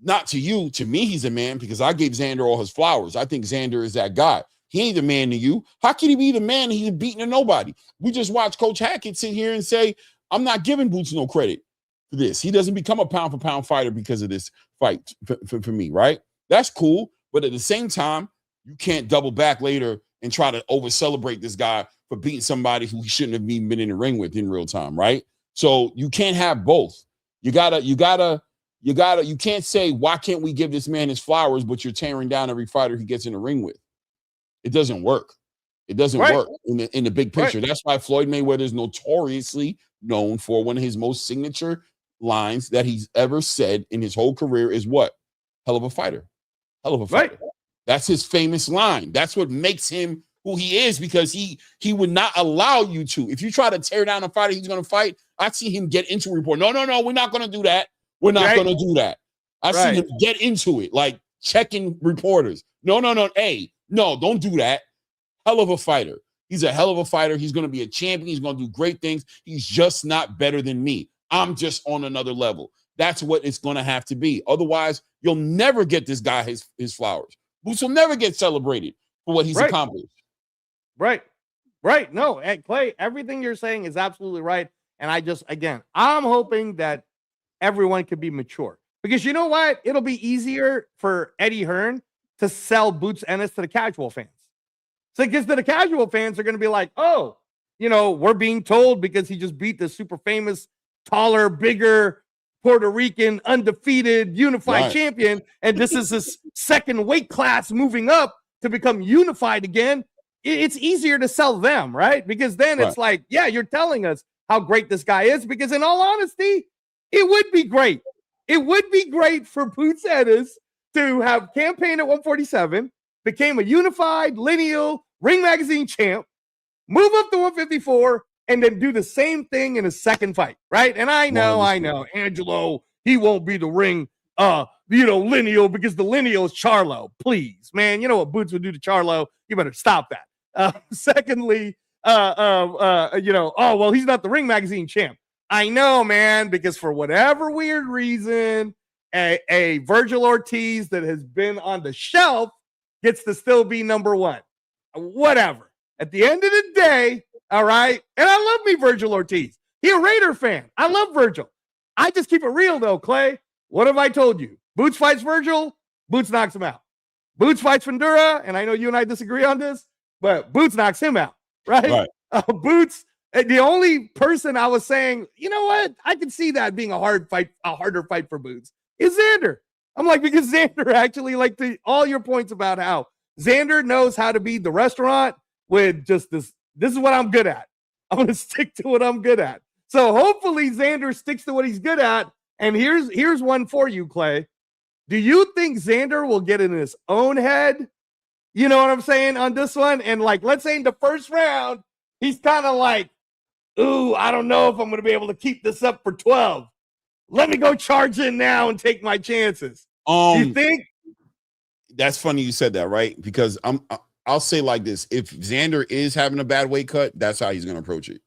[SPEAKER 2] Not to you. To me, he's a man because I gave Xander all his flowers. I think Xander is that guy. He ain't the man to you. How can he be the man? He's beating to nobody. We just watched Coach Hackett sit here and say, I'm not giving Boots no credit for this. He doesn't become a pound-for-pound fighter because of this fight for me, right? That's cool. But at the same time, you can't double back later and try to over-celebrate this guy for beating somebody who he shouldn't have even been in the ring with in real time, right? So you can't have both. You can't say, why can't we give this man his flowers, but you're tearing down every fighter he gets in the ring with. It doesn't work. It doesn't work in the big picture. That's why Floyd Mayweather is notoriously known for one of his most signature lines that he's ever said in his whole career is what? Hell of a fighter. Hell of a fighter. Right. That's his famous line. That's what makes him who he is, because he would not allow you to. If you try to tear down a fighter he's going to fight, I see him get into a report. No, we're not going to do that. We're not going to do that. I see him get into it, like checking reporters. No. Hey, no, don't do that. Hell of a fighter. He's a hell of a fighter. He's going to be a champion. He's going to do great things. He's just not better than me. I'm just on another level. That's what it's going to have to be. Otherwise, you'll never get this guy his flowers. Boots will never get celebrated for what he's accomplished.
[SPEAKER 4] Right. Right. No, Clay, everything you're saying is absolutely right. And I'm hoping that everyone can be mature. Because you know what? It'll be easier for Eddie Hearn to sell Boots Ennis to the casual fans. So because the casual fans are going to be like, oh, we're being told because he just beat the super famous, taller, bigger Puerto Rican, undefeated, unified champion. And this is his second weight class moving up to become unified again. It's easier to sell them, right? Because then it's like, yeah, you're telling us how great this guy is. Because in all honesty, it would be great. It would be great for Boots Ennis to have campaigned at 147, became a unified, lineal, Ring Magazine champ, move up to 154, and then do the same thing in a second fight, right? And I know, Angelo, he won't be the ring, lineal, because the lineal is Charlo. Please, man, you know what Boots would do to Charlo? You better stop that. Secondly, he's not the Ring Magazine champ. I know, man, because for whatever weird reason, a Virgil Ortiz that has been on the shelf gets to still be number one. Whatever. At the end of the day, all right, and I love me Virgil Ortiz. He a Raider fan. I love Virgil. I just keep it real, though, Clay. What have I told you? Boots fights Virgil, Boots knocks him out. Boots fights Fundura, and I know you and I disagree on this, but Boots knocks him out, right? Boots, the only person I was saying, you know what? I can see that being a harder fight for Boots is Xander. I'm like, because Xander actually, all your points about how Xander knows how to be the restaurant with just this is what I'm good at. I'm going to stick to what I'm good at. So hopefully Xander sticks to what he's good at. And here's one for you, Clay. Do you think Xander will get in his own head? You know what I'm saying on this one? And let's say in the first round, he's kind of like, ooh, I don't know if I'm going to be able to keep this up for 12. Let me go charge in now and take my chances. You think?
[SPEAKER 2] That's funny you said that, right? Because I'll say like this. If Xander is having a bad weight cut, that's how he's going to approach it.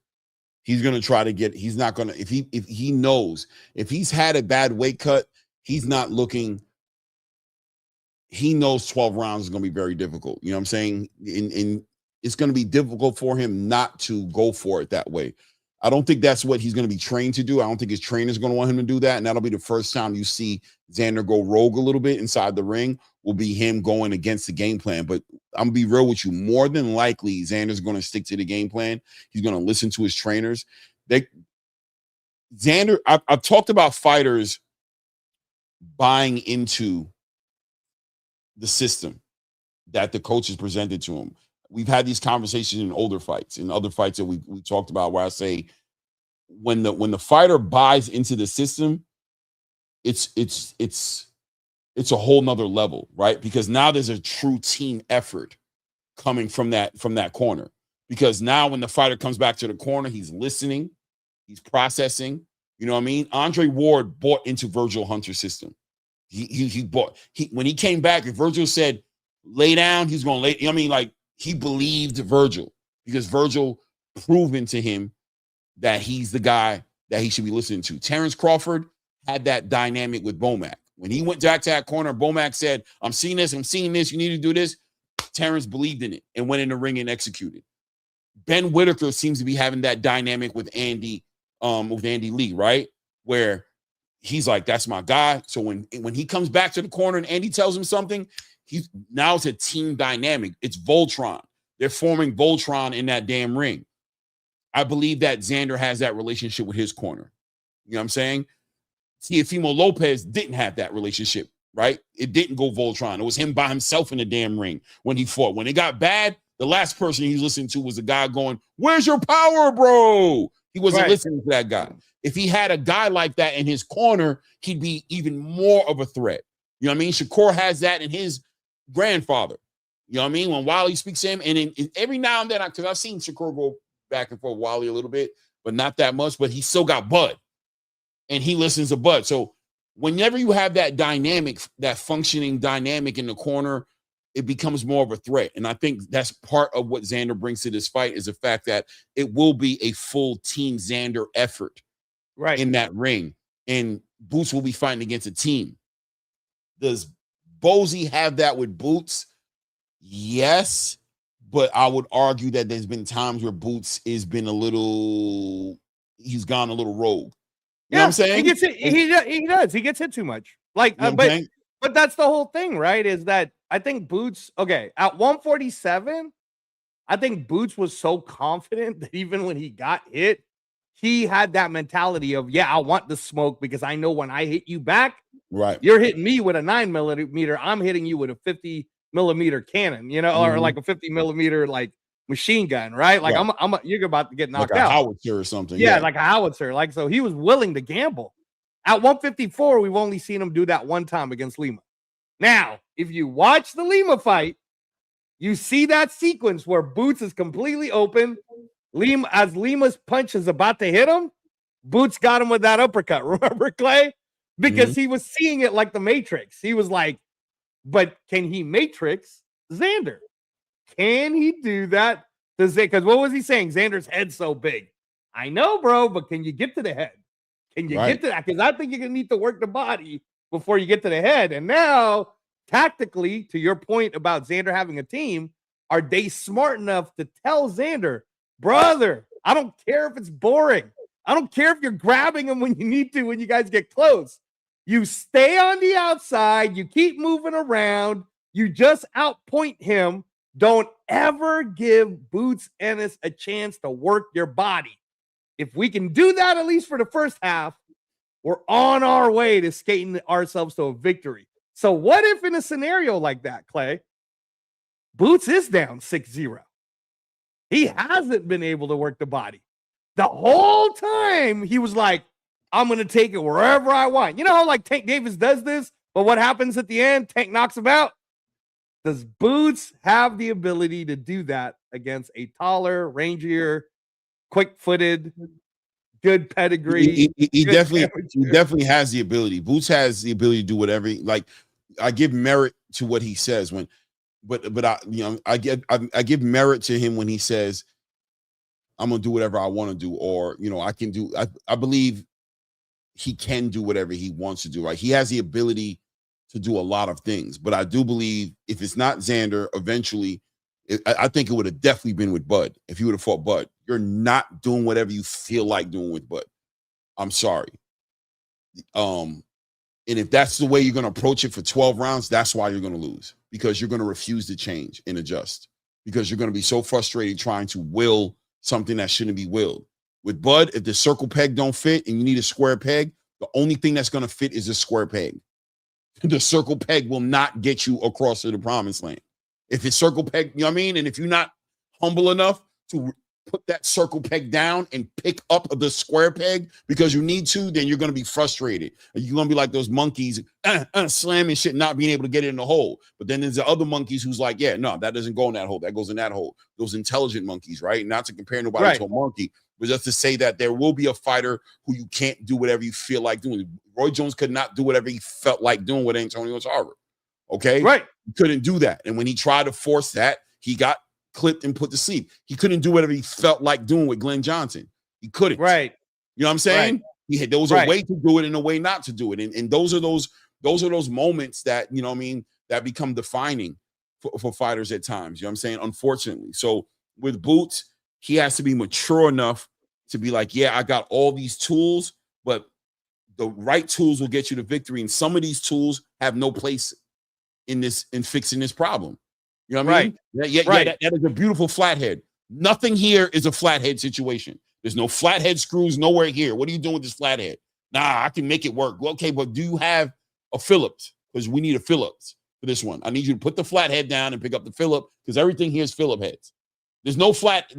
[SPEAKER 2] He's going to try to he's not going to, if he knows, if he's had a bad weight cut, he's not looking, he knows 12 rounds is going to be very difficult. You know what I'm saying? And it's going to be difficult for him not to go for it that way. I don't think that's what he's going to be trained to do. I don't think his trainer's going to want him to do that. And that'll be the first time you see Xander go rogue a little bit inside the ring, will be him going against the game plan. But I'm going to be real with you. More than likely, Xander's going to stick to the game plan. He's going to listen to his trainers. Xander, I've talked about fighters buying into the system that the coaches presented to him. We've had these conversations in older fights, in other fights that we talked about, where I say when the fighter buys into the system, it's a whole nother level, right? Because now there's a true team effort coming from that corner. Because now when the fighter comes back to the corner, he's listening, he's processing. You know what I mean? Andre Ward bought into Virgil Hunter's system. When he came back, if Virgil said lay down, he's going to lay. You know what I mean? Like, he believed Virgil because Virgil proven to him that he's the guy that he should be listening to. Terrence Crawford had that dynamic with Bomac. When he went back to that corner, Bomac said, I'm seeing this, you need to do this. Terrence believed in it and went in the ring and executed. Ben Whitaker seems to be having that dynamic with Andy Lee, right? Where he's like, that's my guy. So when he comes back to the corner and Andy tells him something, now it's a team dynamic. It's Voltron. They're forming Voltron in that damn ring. I believe that Xander has that relationship with his corner. You know what I'm saying? Teofimo Lopez didn't have that relationship, right? It didn't go Voltron. It was him by himself in the damn ring when he fought. When it got bad, the last person he listened to was a guy going, where's your power, bro? He wasn't listening to that guy. If he had a guy like that in his corner, he'd be even more of a threat. You know what I mean? Shakur has that in his grandfather. You know what I mean? When Wally speaks to him, and every now and then, because I've seen Shakur go back and forth with Wally a little bit, but not that much, but he still got Bud. And he listens to Bud. So whenever you have that dynamic, that functioning dynamic in the corner, it becomes more of a threat. And I think that's part of what Xander brings to this fight is the fact that it will be a full team Xander effort in that ring. And Boots will be fighting against a team. Does Bozy have that with Boots? Yes. but I would argue that there's been times where Boots has been he's gone a little rogue. You know what I'm saying?
[SPEAKER 4] He gets hit. He does. He gets hit too much. Like,
[SPEAKER 2] you know what I'm saying?
[SPEAKER 4] but that's the whole thing, right? Is that I think Boots, okay, at 147, I think Boots was so confident that even when he got hit, he had that mentality of, yeah, I want the smoke because I know when I hit you back,
[SPEAKER 2] right,
[SPEAKER 4] you're hitting me with a 9mm. I'm hitting you with a 50mm cannon, you know, or like a 50mm like machine gun, right? Like you're about to get knocked
[SPEAKER 2] like a
[SPEAKER 4] out.
[SPEAKER 2] howitzer or something.
[SPEAKER 4] Yeah, like a howitzer. Like, so he was willing to gamble. At 154, we've only seen him do that one time against Lima. Now, if you watch the Lima fight, you see that sequence where Boots is completely open. As Lima's punch is about to hit him, Boots got him with that uppercut. Remember, Clay? Because he was seeing it like the Matrix. He was like, but can he Matrix Xander? Can he do that? Because what was he saying? Xander's head's so big. I know, bro, but can you get to the head? Can you get to that? Because I think you're going to need to work the body before you get to the head. And now, tactically, to your point about Xander having a team, are they smart enough to tell Xander, brother, I don't care if it's boring. I don't care if you're grabbing him when you need to, when you guys get close. You stay on the outside. You keep moving around. You just outpoint him. Don't ever give Boots Ennis a chance to work your body. If we can do that, at least for the first half, we're on our way to skating ourselves to a victory. So what if in a scenario like that, Clay, Boots is down 6-0? He hasn't been able to work the body. The whole time he was like, I'm going to take it wherever I want. You know how like Tank Davis does this, but what happens at the end? Tank knocks him out. Does Boots have the ability to do that against a taller, rangier, quick-footed, good pedigree?
[SPEAKER 2] He definitely has the ability. Boots has the ability to do whatever. Like, I give merit to what he says but I give merit to him when he says, I'm gonna do whatever I want to do, or I can do. I believe he can do whatever he wants to do. Right? He has the ability to do a lot of things, but I do believe if it's not Xander, eventually, I think it would have definitely been with Bud. If you would have fought Bud, you're not doing whatever you feel like doing with Bud. I'm sorry. And if that's the way you're going to approach it for 12 rounds, that's why you're going to lose, because you're going to refuse to change and adjust, because you're going to be so frustrated trying to will something that shouldn't be willed. With Bud, if the circle peg don't fit and you need a square peg, the only thing that's going to fit is a square peg. The circle peg will not get you across to the promised land. If it's circle peg, you know what I mean? And if you're not humble enough to put that circle peg down and pick up the square peg because you need to, then you're going to be frustrated. You're going to be like those monkeys slamming shit, not being able to get it in the hole. But then there's the other monkeys who's like, yeah, no, that doesn't go in that hole. That goes in that hole. Those intelligent monkeys, right? Not to compare nobody to a monkey, but just to say that there will be a fighter who you can't do whatever you feel like doing. Roy Jones could not do whatever he felt like doing with Antonio Tarver. Okay?
[SPEAKER 4] Right.
[SPEAKER 2] He couldn't do that. And when he tried to force that, he got clipped and put to sleep. He couldn't do whatever he felt like doing with Glenn Johnson. He couldn't.
[SPEAKER 4] Right.
[SPEAKER 2] You know what I'm saying?
[SPEAKER 4] Right.
[SPEAKER 2] There was a way to do it and a way not to do it. And those are those moments that, you know what I mean, that become defining for fighters at times. You know what I'm saying? Unfortunately. So with Boots, he has to be mature enough to be like, yeah, I got all these tools, but the right tools will get you to victory. And some of these tools have no place in fixing this problem. You know what I mean? Yeah, that is a beautiful flathead. Nothing here is a flathead situation. There's no flathead screws nowhere here. What are you doing with this flathead? Nah, I can make it work. Well, okay, but do you have a Phillips? Because we need a Phillips for this one. I need you to put the flathead down and pick up the Phillip, because everything here is Phillip heads. There's no flathead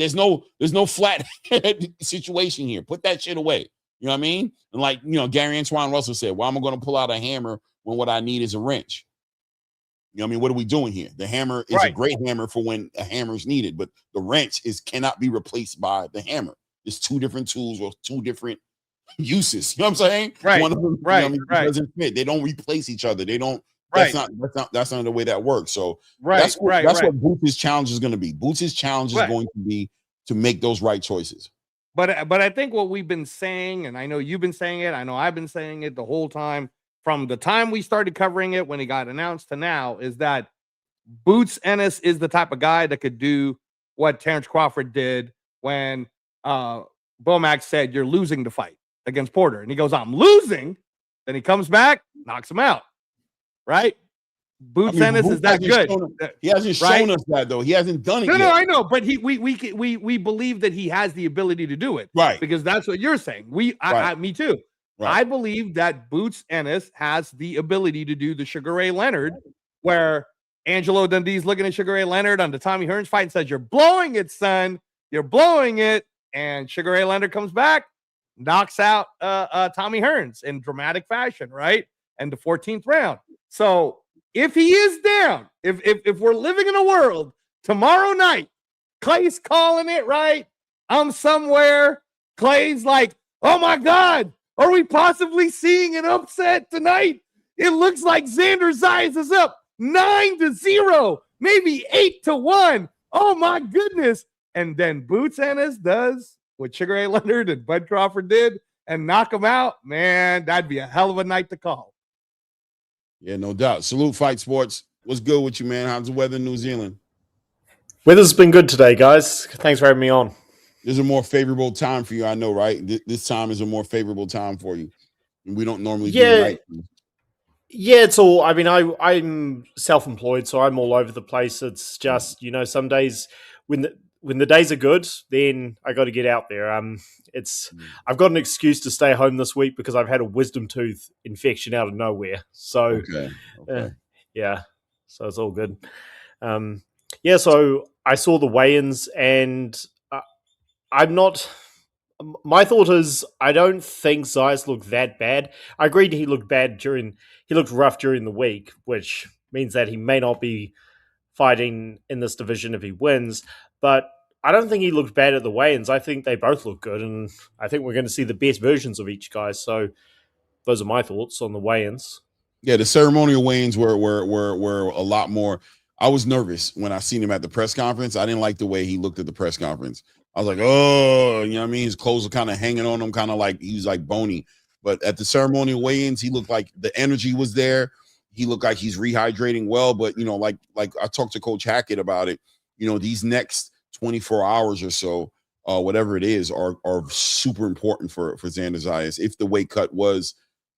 [SPEAKER 2] situation here. Put that shit away. You know what I mean? And like, Gary Antoine Russell said, why am I going to pull out a hammer when what I need is a wrench? You know what I mean? What are we doing here? The hammer is a great hammer for when a hammer is needed, but the wrench cannot be replaced by the hammer. It's two different tools or two different uses. You know what I'm saying?
[SPEAKER 4] Right.
[SPEAKER 2] One of them, doesn't fit. They don't replace each other. They don't. That's not the way that works. So that's what Boots' challenge is going to be. Boots' challenge is going to be to make those right choices.
[SPEAKER 4] But I think what we've been saying, and I know you've been saying it, I know I've been saying it the whole time, from the time we started covering it when it got announced to now, is that Boots Ennis is the type of guy that could do what Terrence Crawford did when Bomac said, "You're losing the fight against Porter." And he goes, "I'm losing." Then he comes back, knocks him out. Right? Boots Ennis is that good.
[SPEAKER 2] He hasn't shown us that, though. He hasn't done it yet.
[SPEAKER 4] No, I know, but we believe that he has the ability to do it,
[SPEAKER 2] right?
[SPEAKER 4] Because that's what you're saying. Me too. Right. I believe that Boots Ennis has the ability to do the Sugar Ray Leonard, where Angelo Dundee's looking at Sugar Ray Leonard on the Tommy Hearns fight and says, "You're blowing it, son. You're blowing it." And Sugar Ray Leonard comes back, knocks out Tommy Hearns in dramatic fashion, right? And the 14th round. So if he is down, if we're living in a world tomorrow night, Clay's calling it, right? I'm somewhere. Clay's like, "Oh my God, are we possibly seeing an upset tonight? It looks like Xander Zayas is up 9-0, maybe 8-1. Oh my goodness." And then Boots Ennis does what Sugar Ray Leonard and Bud Crawford did and knock him out. Man, that'd be a hell of a night to call.
[SPEAKER 2] Yeah, no doubt. Salute Fight Sports. What's good with you, man? How's the weather in New Zealand?
[SPEAKER 5] Weather's been good today, guys. Thanks for having me on.
[SPEAKER 2] This is a more favorable time for you, I know, right? This time is a more favorable time for you. We don't normally do night.
[SPEAKER 5] Yeah, it's all. I mean, I'm self-employed, so I'm all over the place. It's just, some days when the days are good, then I got to get out there. I've got an excuse to stay home this week because I've had a wisdom tooth infection out of nowhere. So, yeah, so it's all good. So I saw the weigh-ins, and my thought is I don't think Zayas looked that bad. I agreed he looked rough during the week, which means that he may not be fighting in this division if he wins, but I don't think he looked bad at the weigh-ins. I think they both look good, and I think we're going to see the best versions of each guy. So those are my thoughts on the weigh-ins.
[SPEAKER 2] Yeah, the ceremonial weigh-ins were a lot more. I was nervous when I seen him at the press conference. I didn't like the way he looked at the press conference. I was like, oh, you know what I mean? His clothes were kind of hanging on him, kind of like he was like bony. But at the ceremonial weigh-ins, he looked like the energy was there. He looked like he's rehydrating well. But, like I talked to Coach Hackett about it, these next 24 hours or so, whatever it is, are super important for Xander Zayas. If the weight cut was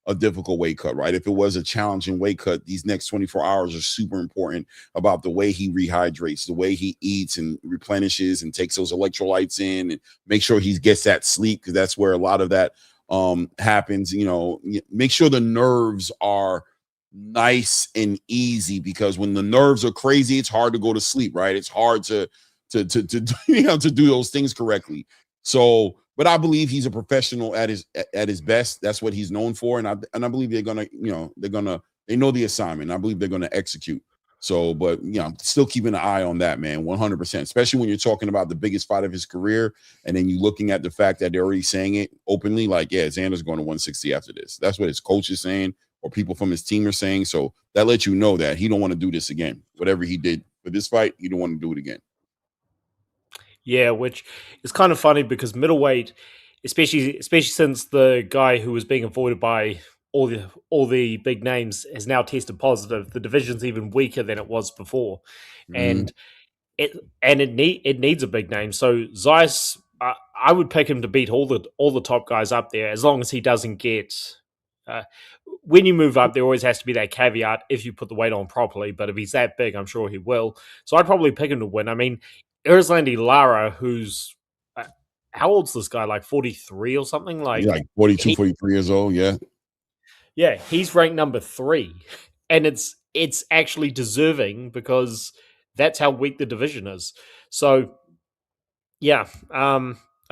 [SPEAKER 2] a difficult weight cut, right? If it was a challenging weight cut, these next 24 hours are super important about the way he rehydrates, the way he eats and replenishes and takes those electrolytes in, and make sure he gets that sleep, because that's where a lot of that happens. Make sure the nerves are nice and easy, because when the nerves are crazy, it's hard to go to sleep, right? It's hard to do those things correctly. So, but I believe he's a professional at his best. That's what he's known for, and I believe they know the assignment. I believe they're gonna execute. So, but still keeping an eye on that, man, 100%. Especially when you're talking about the biggest fight of his career, and then you looking at the fact that they're already saying it openly, like, yeah, Xander's going to 160 after this. That's what his coach is saying, or people from his team are saying. So that lets you know that he don't want to do this again. Whatever he did for this fight, he don't want to do it again.
[SPEAKER 5] Yeah, which is kind of funny because middleweight, especially since the guy who was being avoided by all the big names has now tested positive, the division's even weaker than it was before, and it needs a big name. So Zayas, I would pick him to beat all the top guys up there, as long as he doesn't get. When you move up, there always has to be that caveat if you put the weight on properly. But if he's that big, I'm sure he will. So I'd probably pick him to win. I mean, Erislandy Lara, who's how old's this guy? Like 43 or something? Like
[SPEAKER 2] 42, 43 years old. Yeah.
[SPEAKER 5] Yeah, he's ranked number 3, and it's actually deserving because that's how weak the division is. So, yeah, I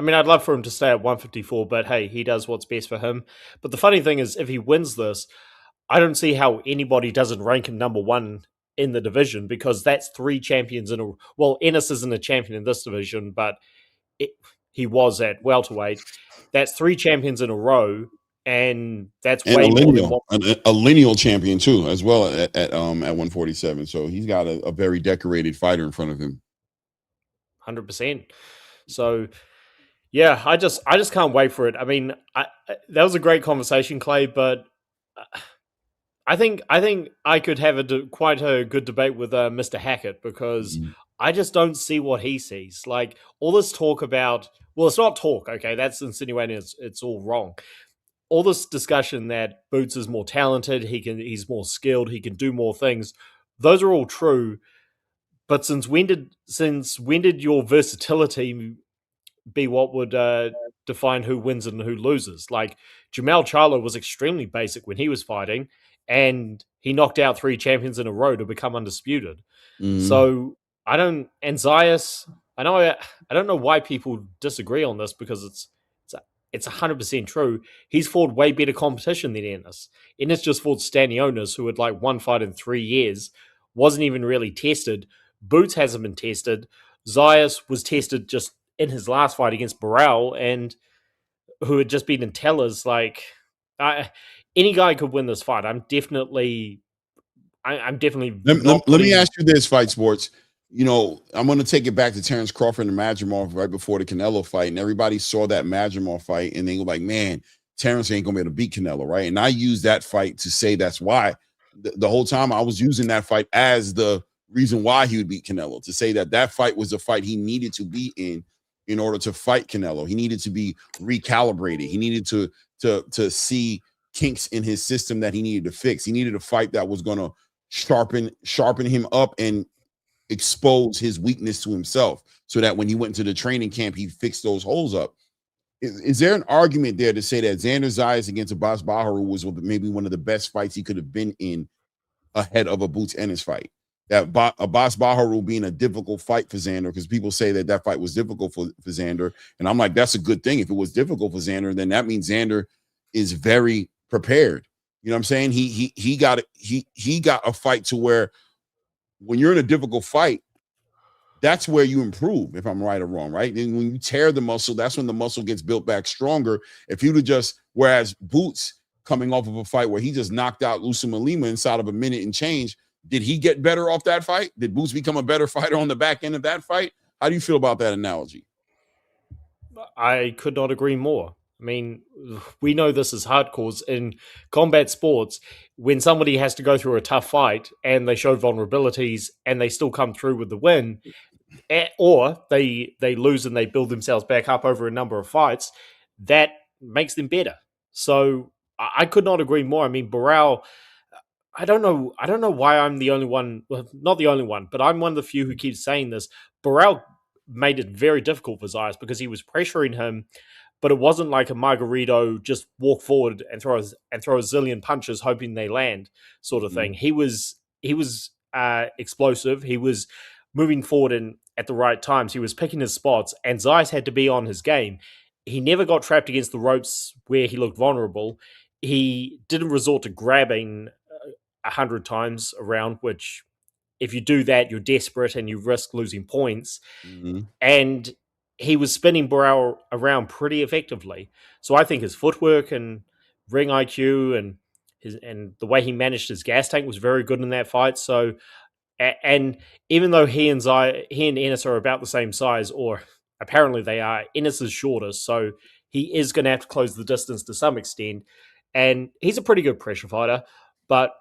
[SPEAKER 5] mean, I'd love for him to stay at 154, but hey, he does what's best for him. But the funny thing is, if he wins this, I don't see how anybody doesn't rank him number 1 in the division, because that's 3 champions in a... Well, Ennis isn't a champion in this division, but he was at welterweight. That's 3 champions in a row, and that's way more than
[SPEAKER 2] a lineal champion too, as well at 147. So he's got a very decorated fighter in front of him.
[SPEAKER 5] 100%. So yeah, I just can't wait for it. I mean, that was a great conversation, Clay, but I think I could have quite a good debate with Mr. Hackett, because I just don't see what he sees. Like all this talk about, well, it's not talk, okay? That's insinuating it's all wrong. All this discussion that Boots is more talented, he's more skilled, he can do more things. Those are all true, but since when did your versatility be what would define who wins and who loses? Like Jamal Charlo was extremely basic when he was fighting, and he knocked out 3 champions in a row to become undisputed. So I don't. And Zayas, I don't know why people disagree on this because it's 100% true. He's fought way better competition than Ennis. Ennis just fought Stanionis, who had like one fight in 3 years, wasn't even really tested. Boots hasn't been tested. Zayas was tested just in his last fight against Burrell, and who had just beaten Tellers. Like, any guy could win this fight. I'm definitely.
[SPEAKER 2] Let me ask you this, Fight Sports. You know, I'm going to take it back to Terrence Crawford and Madrimov right before the Canelo fight, and everybody saw that Madrimov fight, and they were like, "Man, Terrence ain't going to be able to beat Canelo," right? And I used that fight to say that's why. The whole time I was using that fight as the reason why he would beat Canelo, to say that fight was the fight he needed to be in order to fight Canelo. He needed to be recalibrated. He needed to see kinks in his system that he needed to fix. He needed a fight that was going to sharpen him up and expose his weakness to himself, so that when he went to the training camp, he fixed those holes up. Is there an argument there to say that Xander Zayas against Abbas Baharu was maybe one of the best fights he could have been in ahead of a Boots Ennis fight? That Abbas Baharu being a difficult fight for Xander, because people say that fight was difficult for Xander, and I'm like, that's a good thing. If it was difficult for Xander, then that means Xander is very prepared. You know what I'm saying? He got a fight to where when you're in a difficult fight, that's where you improve, if I'm right or wrong, right? And when you tear the muscle, that's when the muscle gets built back stronger. If you'd have just, whereas Boots coming off of a fight where he just knocked out Usman Lima inside of a minute and change, did he get better off that fight? Did Boots become a better fighter on the back end of that fight? How do you feel about that analogy?
[SPEAKER 5] I could not agree more. I mean, we know this is hardcore in combat sports. When somebody has to go through a tough fight and they show vulnerabilities and they still come through with the win, or they lose and they build themselves back up over a number of fights, that makes them better. So I could not agree more. I mean, Burrell, I don't know why I'm the only one, well, not the only one, but I'm one of the few who keeps saying this. Burrell made it very difficult for Zayas because he was pressuring him, but it wasn't like a Margarito just walk forward and throw a zillion punches hoping they land sort of thing. He was explosive. He was moving forward and at the right times. He was picking his spots, and Zayas had to be on his game. He never got trapped against the ropes where he looked vulnerable. He didn't resort to grabbing 100 times around, which if you do that, you're desperate and you risk losing points. And he was spinning Burrell around pretty effectively. So I think his footwork and ring IQ and the way he managed his gas tank was very good in that fight. So, and even though he and Ennis are about the same size, or apparently they are, Ennis is shorter, so he is going to have to close the distance to some extent. And he's a pretty good pressure fighter, but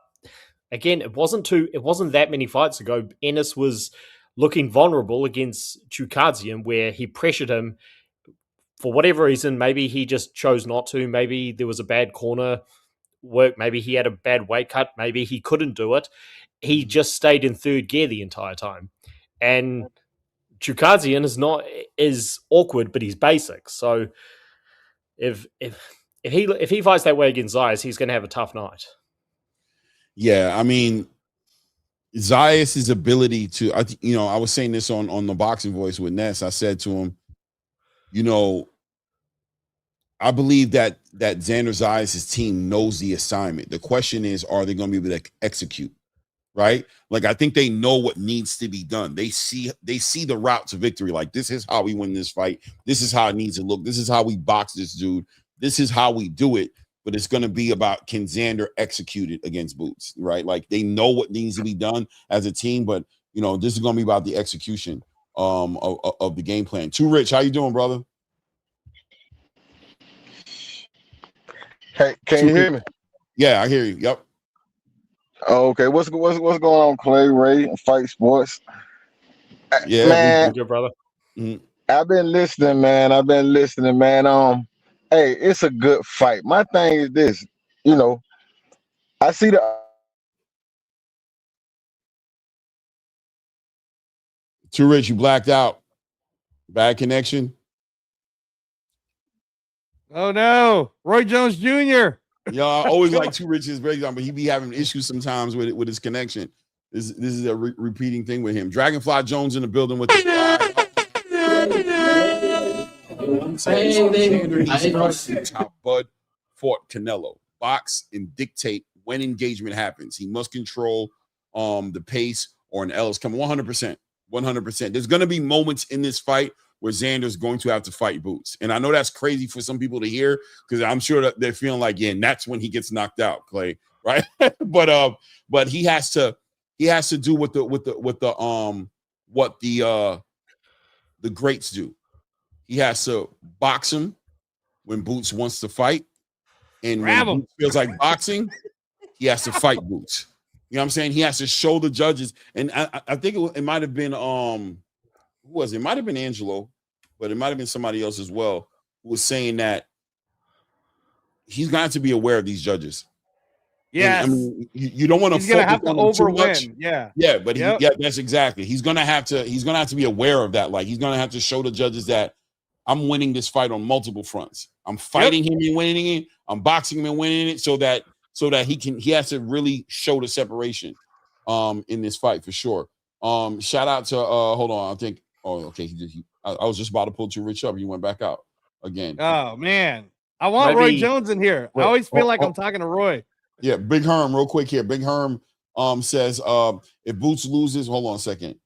[SPEAKER 5] again, it wasn't that many fights ago. Ennis was looking vulnerable against Chukadzian, where he pressured him for whatever reason. Maybe he just chose not to. Maybe there was a bad corner work. Maybe he had a bad weight cut. Maybe he couldn't do it. He just stayed in third gear the entire time. And Chukadzian is awkward, but he's basic. So if he fights that way against Zayas, he's going to have a tough night.
[SPEAKER 2] Yeah, I mean, Zayas' ability to, I was saying this on the Boxing Voice with Ness. I said to him, I believe that Xander Zayas' team knows the assignment. The question is, are they going to be able to execute? Right? Like, I think they know what needs to be done. They see the route to victory. Like, this is how we win this fight. This is how it needs to look. This is how we box this dude. This is how we do it. But it's going to be about, can Xander execute it against Boots, right? Like, they know what needs to be done as a team, but, this is going to be about the execution of the game plan. Too Rich, how you doing, brother?
[SPEAKER 6] Hey, can you hear me?
[SPEAKER 2] Yeah, I hear you. Yep.
[SPEAKER 6] Oh, okay. What's going on, Clay, Ray, and Fight Sports?
[SPEAKER 2] Yeah,
[SPEAKER 6] Man,
[SPEAKER 5] Good brother.
[SPEAKER 6] I've been listening, man. Hey, it's a good fight. My thing is this, you know, I see the
[SPEAKER 2] Too Rich, you blacked out. Bad connection.
[SPEAKER 4] Oh no, Roy Jones Jr.
[SPEAKER 2] Yeah, I always like Too Rich's breakdown, but he be having issues sometimes with his connection. This is a repeating thing with him. Dragonfly Jones in the building with the how Bud fought Canelo. Box and dictate when engagement happens. He must control the pace or an L is coming 100%. 100%. There's going to be moments in this fight where Xander's going to have to fight Boots. And I know that's crazy for some people to hear because I'm sure that they're feeling like, yeah, and that's when he gets knocked out, Clay, right? but he has to do what the greats do. He has to box him when Boots wants to fight. And when Boots feels like boxing, he has to fight Boots. You know what I'm saying? He has to show the judges. And I think it might have been who was it? It might have been Angelo, but it might have been somebody else as well who was saying that he's going to have to be aware of these judges.
[SPEAKER 4] Yes.
[SPEAKER 2] And, I mean, you don't want to
[SPEAKER 4] focus on him too much. Yeah.
[SPEAKER 2] Yeah, but that's exactly. He's gonna have to be aware of that. Like he's gonna have to show the judges that I'm winning this fight on multiple fronts. I'm fighting him and winning it. I'm boxing him and winning it so that he has to really show the separation in this fight for sure. Shout out to hold on, I think I was just about to pull Too Rich up. You went back out again.
[SPEAKER 4] Oh man. I want Roy Jones in here. I always feel like I'm talking to Roy.
[SPEAKER 2] Yeah, Big Herm, real quick here. Big Herm says if Boots loses, hold on a second.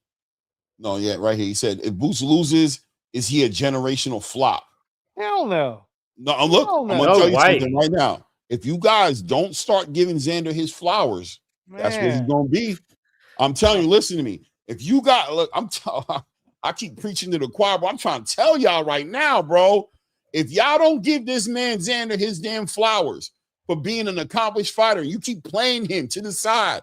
[SPEAKER 2] No, yeah, right here. He said if Boots loses, is he a generational flop?
[SPEAKER 4] Hell no.
[SPEAKER 2] No, look, I'm gonna tell you something right now. If you guys don't start giving Xander his flowers, that's what he's gonna be. I'm telling you, listen to me. If you got I keep preaching to the choir, but I'm trying to tell y'all right now, bro. If y'all don't give this man Xander his damn flowers for being an accomplished fighter, you keep playing him to the side.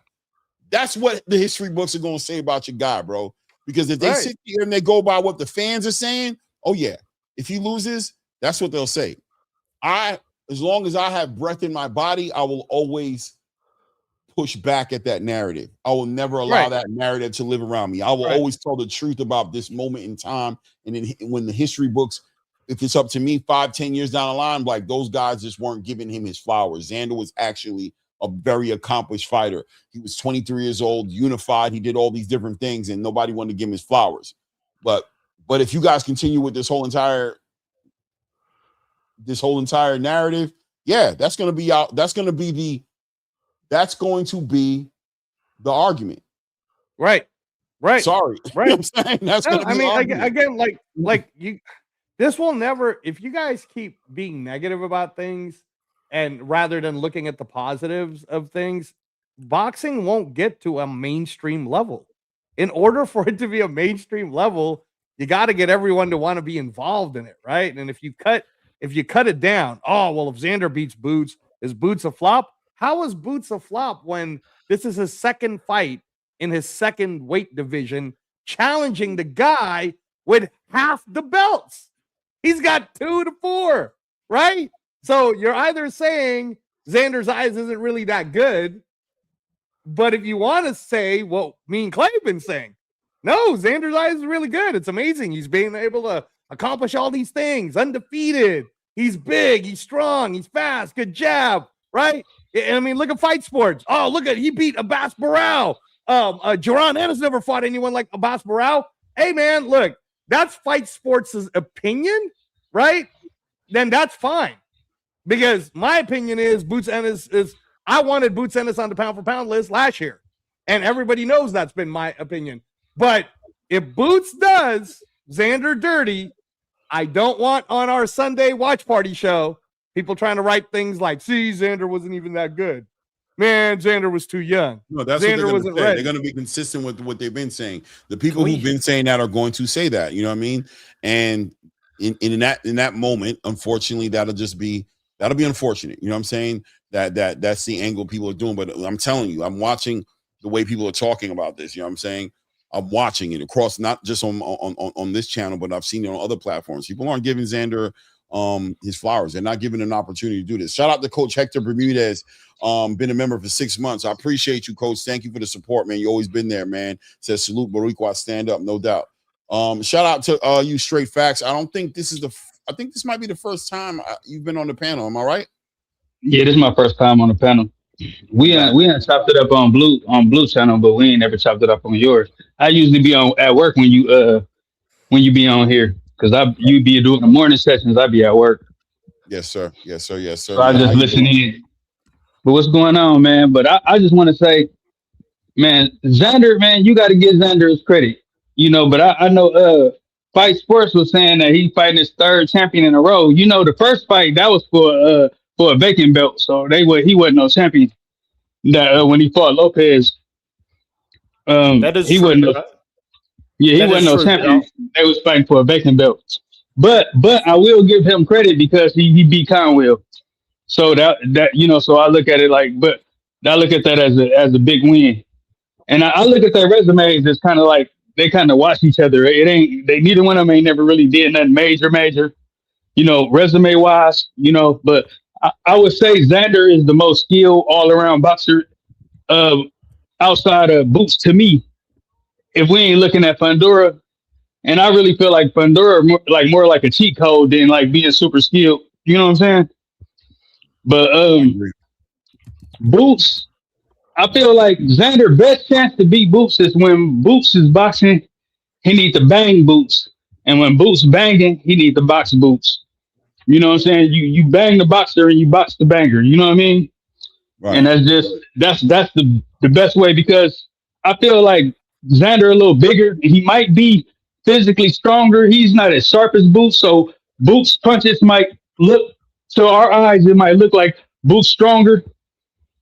[SPEAKER 2] That's what the history books are gonna say about your guy, bro. Because if they sit here and they go by what the fans are saying, oh yeah, if he loses, that's what they'll say. As long as I have breath in my body, I will always push back at that narrative. I will never allow that narrative to live around me. I will always tell the truth about this moment in time. And then when the history books, if it's up to me 5-10 years down the line, like those guys just weren't giving him his flowers. Xander was actually a very accomplished fighter. He was 23 years old, unified. He did all these different things and nobody wanted to give him his flowers. But if you guys continue with this whole entire narrative, yeah, that's going to be out. That's going to be the argument.
[SPEAKER 4] Right.
[SPEAKER 2] Sorry.
[SPEAKER 4] Right.
[SPEAKER 2] You know what I'm saying? That's going to be
[SPEAKER 4] again, like you, this will never, if you guys keep being negative about things and rather than looking at the positives of things, boxing won't get to a mainstream level. In order for it to be a mainstream level, you got to get everyone to want to be involved in it, right? And if you cut it down, oh, well, if Xander beats Boots, is Boots a flop? How is Boots a flop when this is his second fight in his second weight division, challenging the guy with half the belts? He's got 2 to 4, right? So you're either saying Xander Zayas isn't really that good, but if you want to say what me and Clay have been saying, no, Xander Zayas is really good. It's amazing. He's being able to accomplish all these things, undefeated. He's big, he's strong, he's fast, good jab, right? I mean, look at fight sports. Oh, look at, he beat Abbas Barao. Jaron Ennis never fought anyone like Abbas Barao. Hey, man, look, that's fight sports' opinion, right? Then that's fine. Because my opinion is Boots Ennis I wanted Boots Ennis on the pound for pound list last year. And everybody knows that's been my opinion. But if Boots does Xander dirty, I don't want on our Sunday watch party show people trying to write things like, see, Xander wasn't even that good. Man, Xander was too young.
[SPEAKER 2] No, that's
[SPEAKER 4] Xander
[SPEAKER 2] what
[SPEAKER 4] wasn't
[SPEAKER 2] ready.
[SPEAKER 4] ready.
[SPEAKER 2] They're going to be consistent with what they've been saying. The people who've been saying that are going to say that. You know what I mean? And in that moment, unfortunately, that'll be unfortunate. You know what I'm saying? That's the angle people are doing. But I'm telling you, I'm watching the way people are talking about this. You know what I'm saying? I'm watching it across, not just on this channel, but I've seen it on other platforms. People aren't giving Xander his flowers. They're not giving an opportunity to do this. Shout out to Coach Hector Bermudez, been a member for 6 months. I appreciate you, Coach. Thank you for the support, man. You always been there, man. Says salute Boricua, stand up, no doubt. Shout out to you, Straight Facts. I think this might be the first time you've been on the panel. Am I right?
[SPEAKER 7] Yeah, this is my first time on the panel. We ain't chopped it up on Blue channel, but we ain't never chopped it up on yours. I usually be on at work when you be on here, because you be doing the morning sessions. I be at work.
[SPEAKER 2] Yes, sir. Yes, sir. Yes, sir.
[SPEAKER 7] So I just listen in. But what's going on, man? But I just want to say, man, Xander, man, you got to give Xander his credit, But I know Fight Sports was saying that he's fighting his third champion in a row. The first fight that was for a vacant belt, so he wasn't no champion. That when he fought Lopez,
[SPEAKER 5] that is
[SPEAKER 7] he
[SPEAKER 5] true,
[SPEAKER 7] wasn't. He wasn't no champion. They was fighting for a vacant belt. But I will give him credit because he beat Conwell. So that so I look at it but I look at that as a big win. And I look at their resumes as kind of like they kind of watch each other. Neither one of them ain't never really did nothing major, resume wise, but I would say Xander is the most skilled all around boxer outside of Boots to me. If we ain't looking at Fundora, and I really feel like Fundora more like a cheat code than like being super skilled. You know what I'm saying? But Boots, I feel like Xander's best chance to beat Boots is when Boots is boxing, he needs to bang Boots. And when Boots banging, he needs to box Boots. You know what I'm saying? You bang the boxer and you box the banger. You know what I mean? Right. And that's the best way, because I feel like Xander a little bigger. He might be physically stronger. He's not as sharp as Boots, so Boots punches might look, to our eyes, it might look like Boots stronger,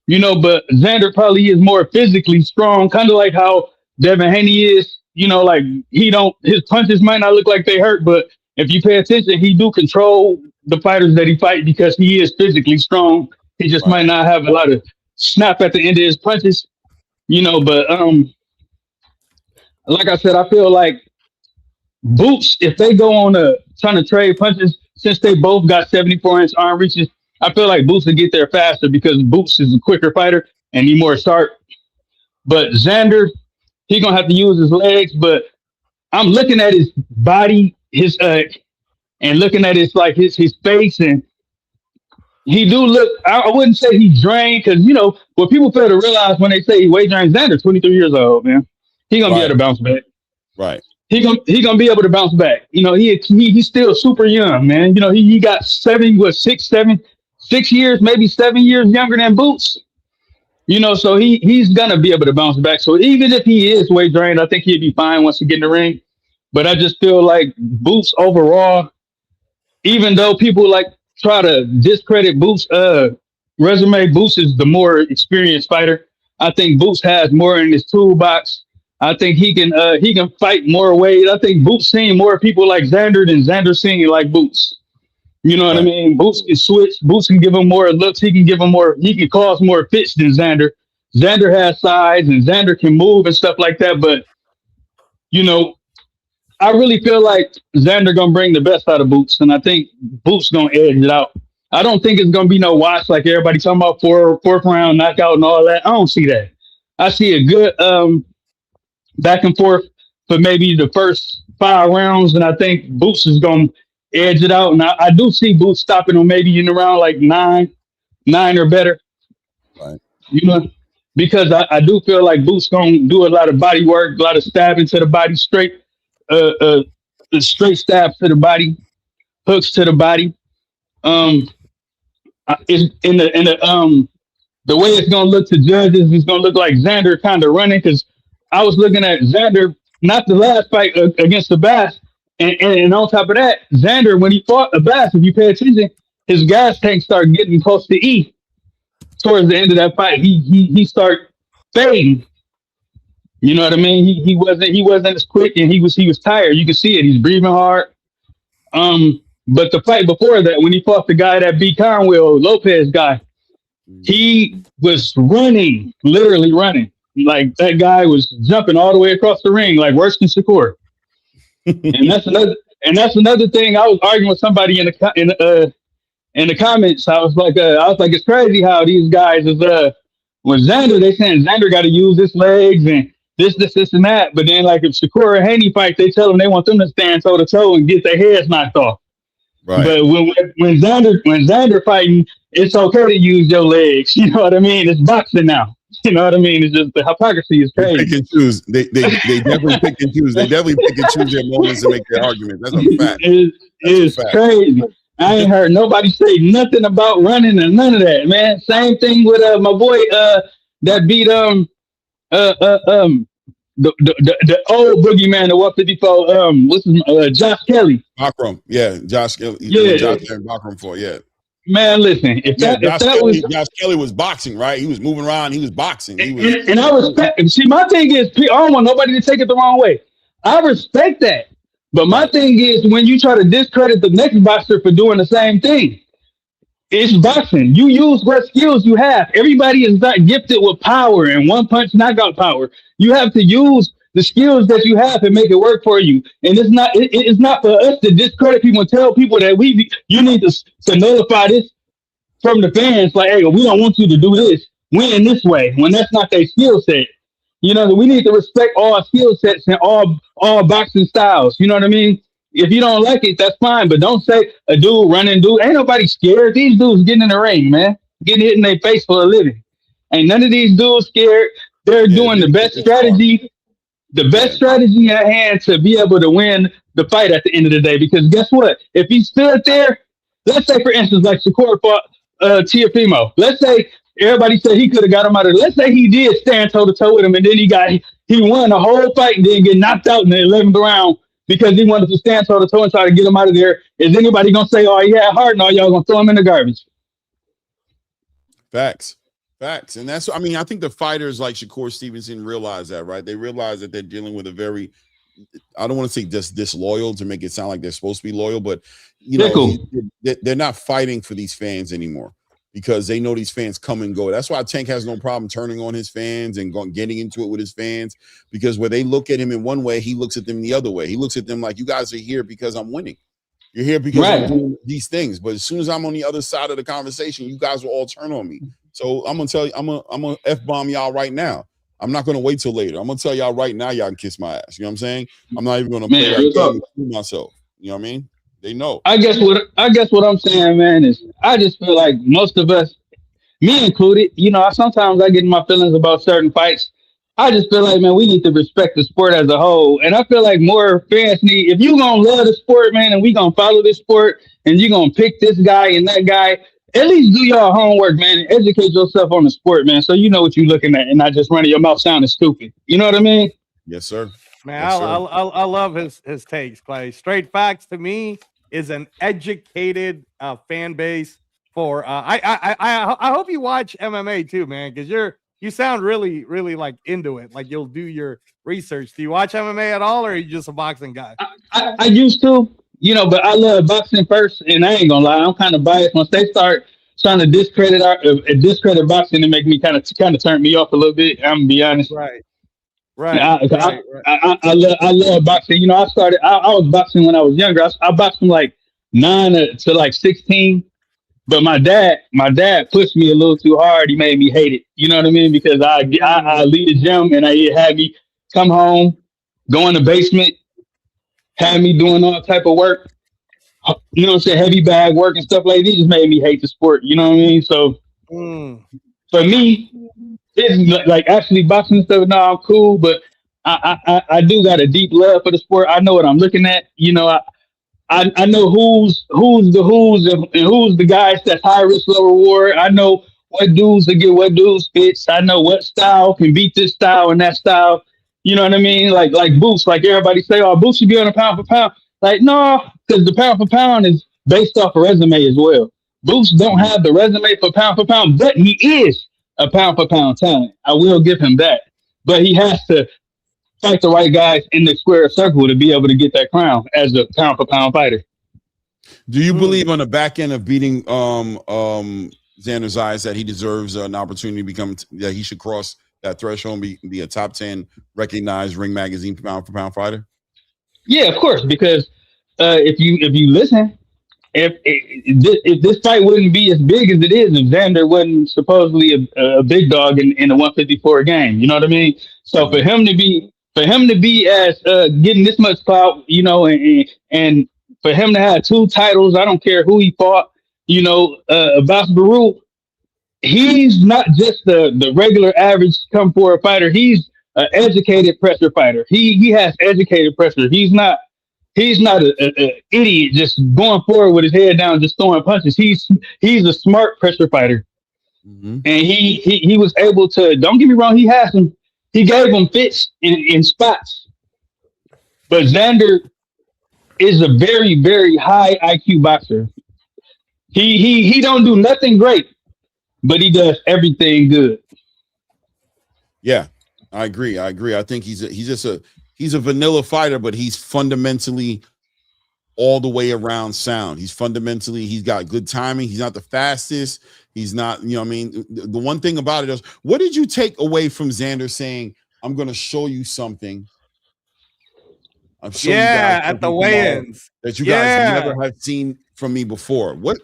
[SPEAKER 7] but Xander probably is more physically strong, kind of like how Devin Haney is, his punches might not look like they hurt, but if you pay attention, he do control the fighters that he fight because he is physically strong. He just might not have a lot of snap at the end of his punches, but like I said, I feel like Boots, if they go on trying to trade punches, since they both got 74-inch arm reaches, I feel like Boots will get there faster because Boots is a quicker fighter and he more sharp. But Xander, he gonna have to use his legs. But I'm looking at his body, and looking at his face, and he do look. I wouldn't say he drained, because what people fail to realize when they say he weight drained, Xander 23 years old, man. He gonna be able to bounce back. Right. He gonna be able to bounce back. He's still super young, man. He got 6 years, maybe 7 years younger than Boots. So he's gonna be able to bounce back. So even if he is weight drained, I think he'd be fine once he get in the ring. But I just feel like Boots overall, even though people try to discredit Boots' resume, Boots is the more experienced fighter. I think Boots has more in his toolbox. I think he can fight more weight. I think Boots seen more people like Xander than Xander seen like Boots. You know what I mean? Boots can switch. Boots can give him more looks. He can cause more fits than Xander. Xander has size and Xander can move and stuff like that. But, I really feel like Xander gonna bring the best out of Boots, and I think Boots gonna edge it out. I don't think it's gonna be no watch like everybody talking about fourth round knockout and all that. I don't see that. I see a good back and forth for maybe the first 5 rounds, and I think Boots is gonna edge it out. And I do see Boots stopping him maybe in around 9 or better. Right. Because I do feel like Boots gonna do a lot of body work, a lot of stabbing to the body, straight stabs to the body, hooks to the body. It's in the way it's gonna look to judges, it's gonna look like Xander kind of running, because I was looking at Xander, not the last fight against the Bass, and on top of that, Xander, when he fought the Bass, if you pay attention, his gas tank started getting close to E. Towards the end of that fight, he started fading. You know what I mean? He wasn't as quick, and he was tired. You can see it. He's breathing hard. But the fight before that, when he fought the guy that beat Conwell, Lopez guy, he was running, literally running. Like that guy was jumping all the way across the ring, like worse than Shakur. And that's another thing. I was arguing with somebody in the comments. I was like, it's crazy how these guys is when Xander, they saying Xander got to use his legs and this, and that. But then like if Shakur and Haney fight, they tell them they want them to stand toe to toe and get their heads knocked off.
[SPEAKER 2] Right.
[SPEAKER 7] But when Xander fighting, it's okay to use your legs. You know what I mean? It's boxing now. You know what I mean? It's just the hypocrisy is crazy.
[SPEAKER 2] They pick and choose. They definitely pick and choose. They definitely pick and choose their moments to make their argument. That's a fact.
[SPEAKER 7] It's crazy. I ain't heard nobody say nothing about running and none of that, man. Same thing with my boy that beat the old boogeyman at 154. What's his Josh Kelly?
[SPEAKER 2] Bakram, yeah, Josh Kelly.
[SPEAKER 7] Yeah,
[SPEAKER 2] Josh Kelly Bakram for
[SPEAKER 7] Man, listen,
[SPEAKER 2] Josh Kelly was boxing, right? He was moving around. He was boxing.
[SPEAKER 7] And I respect. See, my thing is, I don't want nobody to take it the wrong way. I respect that, but my thing is when you try to discredit the next boxer for doing the same thing. It's boxing. You use what skills you have. Everybody is not gifted with power and one punch knockout power. You have to use the skills that you have and make it work for you. And it's not for us to discredit people and tell people that you need to nullify this from the fans. Like, hey, we don't want you to do this. Win this way when that's not their skill set. You know, we need to respect all skill sets and all boxing styles. You know what I mean? If you don't like it, that's fine. But don't say a dude running dude. Ain't nobody scared. These dudes getting in the ring, man. Getting hit in their face for a living. Ain't none of these dudes scared. They're doing the best strategy. The best strategy at hand to be able to win the fight at the end of the day. Because guess what? If he stood there, let's say, for instance, like Shakur fought Teofimo. Let's say everybody said he could have got him out of there. Let's say he did stand toe-to-toe with him, and then he won the whole fight and then get knocked out in the 11th round because he wanted to stand toe-to-toe and try to get him out of there. Is anybody going to say, oh, he had heart, and all y'all going to throw him in the garbage?
[SPEAKER 2] Facts. And that's, I mean, I think the fighters like Shakur Stevenson realize that, right? They realize that they're dealing with a very, I don't want to say just disloyal to make it sound like they're supposed to be loyal, but, you know, they're not fighting for these fans anymore because they know these fans come and go. That's why Tank has no problem turning on his fans and getting into it with his fans, because where they look at him in one way, he looks at them the other way. He looks at them like, you guys are here because I'm winning. You're here because I'm doing these things. But as soon as I'm on the other side of the conversation, you guys will all turn on me. So I'm gonna tell you, I'm gonna F-bomb y'all right now. I'm not gonna wait till later. I'm gonna tell y'all right now, y'all can kiss my ass. You know what I'm saying? I'm not even gonna play that game with myself. You know what I mean? They know.
[SPEAKER 7] I guess what I'm saying, man, is I just feel like most of us, me included, you know, sometimes I get in my feelings about certain fights. I just feel like, man, we need to respect the sport as a whole. And I feel like more fans need, if you gonna love the sport, man, and we gonna follow this sport, and you gonna pick this guy and that guy, at least do your homework, man, and educate yourself on the sport, man, so you know what you're looking at and not just running your mouth sounding stupid. You know what I mean?
[SPEAKER 2] Yes, sir.
[SPEAKER 4] Man,
[SPEAKER 2] yes,
[SPEAKER 4] I love his takes, Clay. Straight facts to me is an educated fan base for I hope you watch MMA too, man, because you sound really, really like into it. Like you'll do your research. Do you watch MMA at all, or are you just a boxing guy?
[SPEAKER 7] I used to. You know, but I love boxing first, and I ain't gonna lie, I'm kind of biased. Once they start trying to discredit boxing, and make me kind of turn me off a little bit. I'm gonna be honest.
[SPEAKER 4] Right.
[SPEAKER 7] I love boxing. You know, I was boxing when I was younger. I boxed from like 9 to like 16. But my dad pushed me a little too hard. He made me hate it. You know what I mean? Because I leave the gym and he had me come home, go in the basement, had me doing all type of work, you know what I'm saying, heavy bag work and stuff like that. He just made me hate the sport, you know what I mean? So for me, it's like actually boxing and stuff, no, I'm cool, but I do got a deep love for the sport. I know what I'm looking at. You know, I know who's and who's the guys that's high risk, low reward. I know what dudes to get what dudes fits. I know what style can beat this style and that style. You know what I mean? Like Boots, like everybody say, oh, Boots should be on a pound for pound. Like, no, because the pound for pound is based off a resume as well. Boots don't have the resume for pound, but he is a pound for pound talent. I will give him that. But he has to fight the right guys in the square circle to be able to get that crown as a pound for pound fighter.
[SPEAKER 2] Do you believe on the back end of beating Xander Zayas that he deserves an opportunity to become, that he should cross that threshold and be a top 10 recognized Ring Magazine pound for pound fighter?
[SPEAKER 7] Yeah, of course, because if you listen, if this fight wouldn't be as big as it is if Xander wasn't supposedly a big dog in the 154 game, you know what I mean? So for him to be as getting this much clout, you know, and for him to have 2 titles, I don't care who he fought, you know, Abbas Baruch, he's not just the regular average come forward fighter. He's an educated pressure fighter. He has educated pressure. He's not an idiot just going forward with his head down, just throwing punches. He's a smart pressure fighter, and he was able to. Don't get me wrong, he gave him fits in spots, but Xander is a very, very high IQ boxer. He don't do nothing great, but he does everything good.
[SPEAKER 2] Yeah, I agree. I think he's a vanilla fighter, but he's fundamentally all the way around sound. He's got good timing. He's not the fastest. He's not, you know what I mean? The one thing about it is, what did you take away from Xander saying, I'm going to show you something? I'm showing you guys
[SPEAKER 4] at the weigh-ins
[SPEAKER 2] that you guys never have seen from me before. What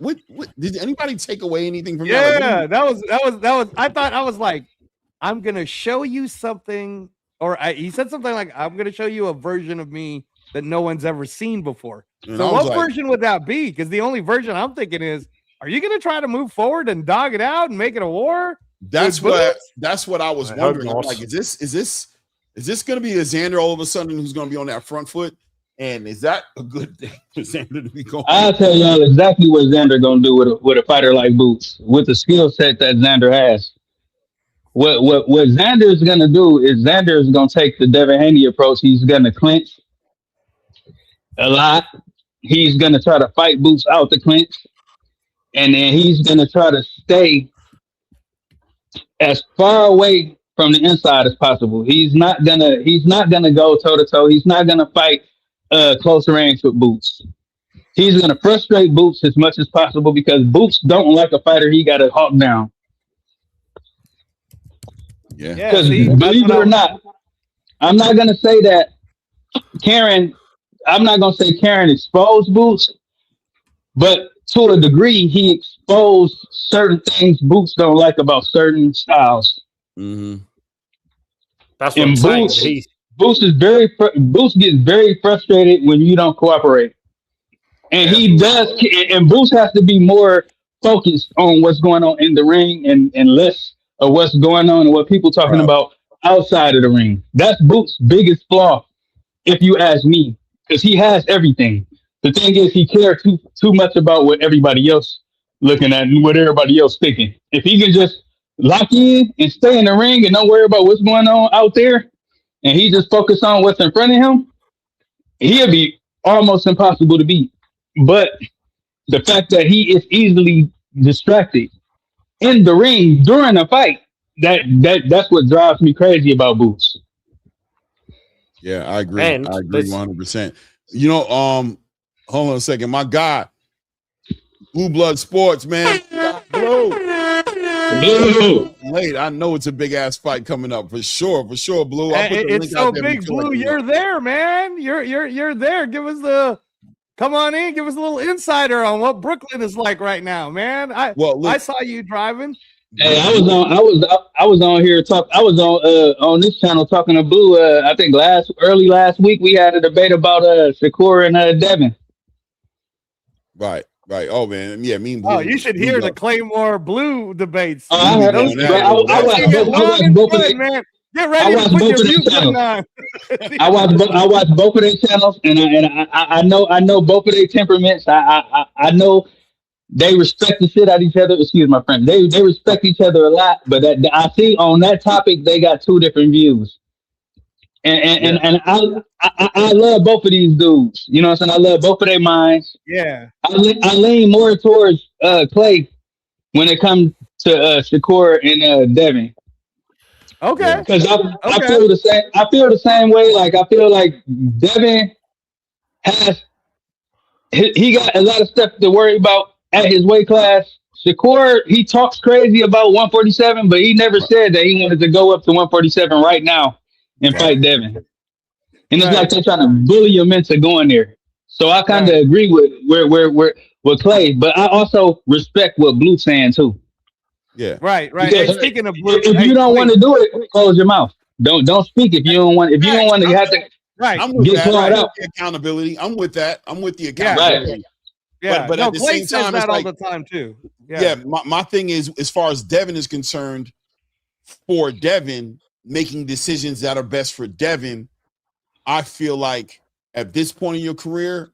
[SPEAKER 2] did anybody take away anything from that?
[SPEAKER 4] Yeah, that was I was like, I'm going to show you something. Or he said something like, I'm going to show you a version of me that no one's ever seen before.
[SPEAKER 2] And
[SPEAKER 4] so what version would that be? Because the only version I'm thinking is, are you going to try to move forward and dog it out and make it a war?
[SPEAKER 2] That's what I was wondering. I'm like, is this going to be a Xander all of a sudden who's going to be on that front foot? And is that a good thing for Xander to be going?
[SPEAKER 7] I'll tell y'all exactly what Xander going to do with a fighter like Boots, with the skill set that Xander has. What Xander is going to do is Xander is going to take the Devin Haney approach. He's going to clinch a lot. He's going to try to fight Boots out the clinch. And then he's going to try to stay as far away from the inside as possible. He's not going to go toe to toe. He's not going to fight close range with Boots. He's going to frustrate Boots as much as possible because Boots don't like a fighter he got to hawk down.
[SPEAKER 2] Yeah.
[SPEAKER 7] Because believe it or not, I'm not going to say that Karen exposed Boots, but to a degree, he exposed certain things Boots don't like about certain styles.
[SPEAKER 2] Mm-hmm.
[SPEAKER 5] That's what I'm saying.
[SPEAKER 7] Boots gets very frustrated when you don't cooperate. And he does, and Boots has to be more focused on what's going on in the ring and less of what's going on and what people talking about outside of the ring. That's Boots' biggest flaw, if you ask me, because he has everything. The thing is, he cares too much about what everybody else looking at and what everybody else thinking. If he can just lock in and stay in the ring and don't worry about what's going on out there, and he just focus on what's in front of him, he'll be almost impossible to beat. But the fact that he is easily distracted in the ring during a fight, that's what drives me crazy about Boots.
[SPEAKER 2] Yeah, I agree. I agree 100%. You know, hold on a second. My guy, Blue Blood Sports, man. Blue. Late. I know it's a big ass fight coming up for sure, Blue.
[SPEAKER 4] It's so big, Blue. You're there, man. You're there. Give us come on in. Give us a little insider on what Brooklyn is like right now, man. I saw you driving.
[SPEAKER 7] Hey, I was on here I was on this channel talking to Blue. I think early last week we had a debate about Shakur and Devin.
[SPEAKER 2] Right. Oh man, yeah, me and Blue.
[SPEAKER 4] Oh, you should hear the Claymore Blue debates.
[SPEAKER 7] I watched both of them. Man.
[SPEAKER 4] Get ready to put your mute button on.
[SPEAKER 7] I watched both of their channels, and I know both of their temperaments. I know they respect the shit out of each other. Excuse my friend. They respect each other a lot, but I see on that topic they got two different views. And I love both of these dudes. You know what I'm saying? I love both of their minds.
[SPEAKER 4] Yeah.
[SPEAKER 7] I lean more towards Clay when it comes to Shakur and Devin.
[SPEAKER 4] Okay.
[SPEAKER 7] Because I feel the same. I feel the same way. Like I feel like Devin he got a lot of stuff to worry about at his weight class. Shakur, he talks crazy about 147, but he never said that he wanted to go up to 147 right now and fight Devin. And it's like they're trying to bully him into going there. So I kind of agree with with Clay, but I also respect what Blue's saying too.
[SPEAKER 2] Yeah.
[SPEAKER 4] Right.
[SPEAKER 7] Because
[SPEAKER 4] Hey, speaking of Blue,
[SPEAKER 7] if you don't want to do it, close your mouth. Don't speak if you don't want. If you don't want to, you have to.
[SPEAKER 4] Right.
[SPEAKER 2] I'm with
[SPEAKER 7] Get
[SPEAKER 2] that.
[SPEAKER 7] caught
[SPEAKER 2] I'm
[SPEAKER 7] up.
[SPEAKER 2] with the accountability. I'm with that. I'm with the accountability.
[SPEAKER 4] Yeah.
[SPEAKER 2] But
[SPEAKER 4] no,
[SPEAKER 2] at the
[SPEAKER 4] Clay
[SPEAKER 2] same
[SPEAKER 4] says
[SPEAKER 2] time,
[SPEAKER 4] that
[SPEAKER 2] it's
[SPEAKER 4] all
[SPEAKER 2] like,
[SPEAKER 4] the time too.
[SPEAKER 2] yeah. My thing is, as far as Devin is concerned, for Devin making decisions that are best for Devin, I feel like at this point in your career,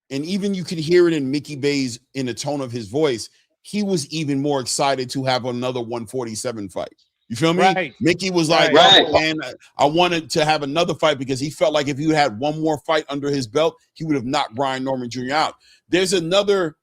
[SPEAKER 2] and even you could hear it in Mickey Bay's in the tone of his voice, he was even more excited to have another 147 fight. You feel me?
[SPEAKER 4] Right.
[SPEAKER 2] Mickey was like,
[SPEAKER 7] Right.
[SPEAKER 2] "Oh, man, I wanted to have another fight because he felt like if he had one more fight under his belt, he would have knocked Brian Norman Jr. out." There's another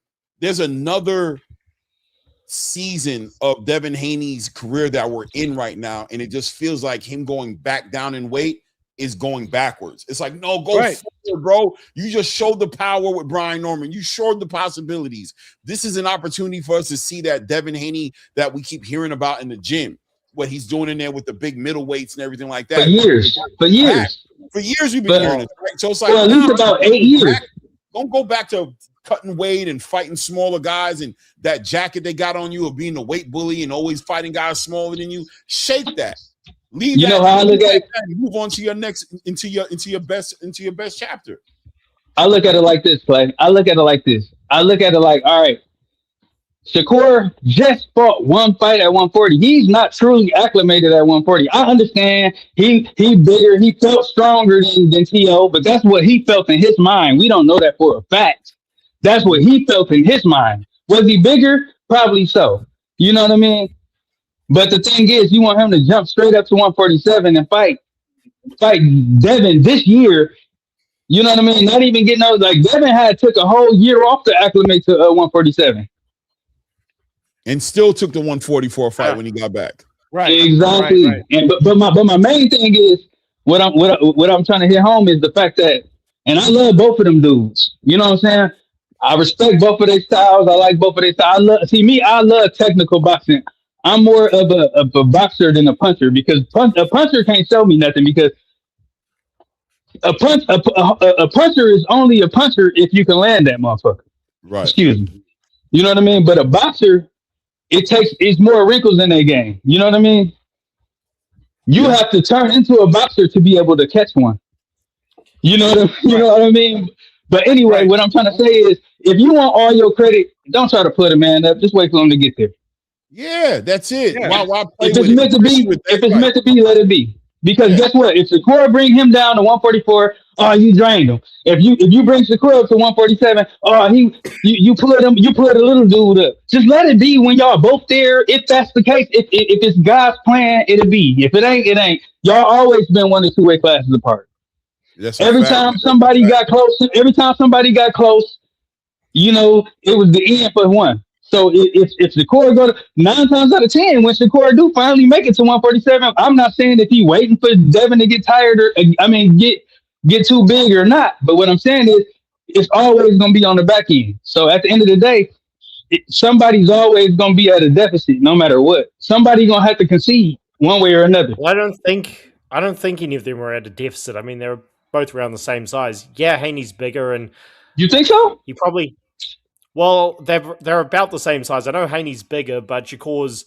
[SPEAKER 2] season of Devin Haney's career that we're in right now, and it just feels like him going back down in weight is going backwards. It's like, no, go forward, bro. You just showed the power with Brian Norman. You showed the possibilities. This is an opportunity for us to see that Devin Haney that we keep hearing about in the gym, what he's doing in there with the big middleweights and everything like that.
[SPEAKER 7] For years.
[SPEAKER 2] For years we've been hearing it. Right? So it's like,
[SPEAKER 7] at least about 8 years.
[SPEAKER 2] Don't go back to cutting weight and fighting smaller guys and that jacket they got on you of being a weight bully and always fighting guys smaller than you. Shake that. Leave that.
[SPEAKER 7] How I look at it.
[SPEAKER 2] Move on to your next into your best chapter.
[SPEAKER 7] I look at it like this, Clay. I look at it like this. I look at it like, all right, Shakur just fought one fight at 140. He's not truly acclimated at 140. I understand he bigger, he felt stronger than T.O., but that's what he felt in his mind. We don't know that for a fact. That's what he felt in his mind. Was he bigger? Probably so. You know what I mean? But the thing is, you want him to jump straight up to 147 and fight Devin this year. You know what I mean? Not even getting out. Like Devin took a whole year off to acclimate to 147.
[SPEAKER 2] And still took the 144 fight when he got back.
[SPEAKER 7] Right. Exactly. Right. And but my main thing is what I'm trying to hit home is the fact that, and I love both of them dudes. You know what I'm saying? I respect both of their styles. I like both of their styles. I love technical boxing. I'm more of a boxer than a puncher because a puncher can't show me nothing because a puncher is only a puncher if you can land that motherfucker.
[SPEAKER 2] Right.
[SPEAKER 7] Excuse me. You know what I mean? But a boxer, it's more wrinkles in their game. You know what I mean? You have to turn into a boxer to be able to catch one. You know what I mean? But anyway, what I'm trying to say is, if you want all your credit, don't try to put a man up. Just wait for him to get there.
[SPEAKER 2] Yeah, that's it.
[SPEAKER 7] Yeah.
[SPEAKER 2] Why play
[SPEAKER 7] if it's meant to be, meant to be, let it be. Because guess what? If Shakur bring him down to 144, you drained him. If you bring Shakur up to 147, you put a little dude up. Just let it be when y'all both there. If that's the case, if it's God's plan, it'll be. If it ain't, it ain't. Y'all always been 1 or 2 weight classes apart. Every time somebody got close, it was the end for one. So if Shakur go to 9 times out of 10, when Shakur do finally make it to 147, I'm not saying if he waiting for Devin to get tired or get too big or not. But what I'm saying is it's always going to be on the back end. So at the end of the day, somebody's always going to be at a deficit no matter what. Somebody going to have to concede one way or another.
[SPEAKER 5] Well, I don't think any of them are at a deficit. I mean, they're both around the same size. Yeah, Haney's bigger, and
[SPEAKER 7] you think so?
[SPEAKER 5] He probably. Well, they're about the same size. I know Haney's bigger, but Shakur's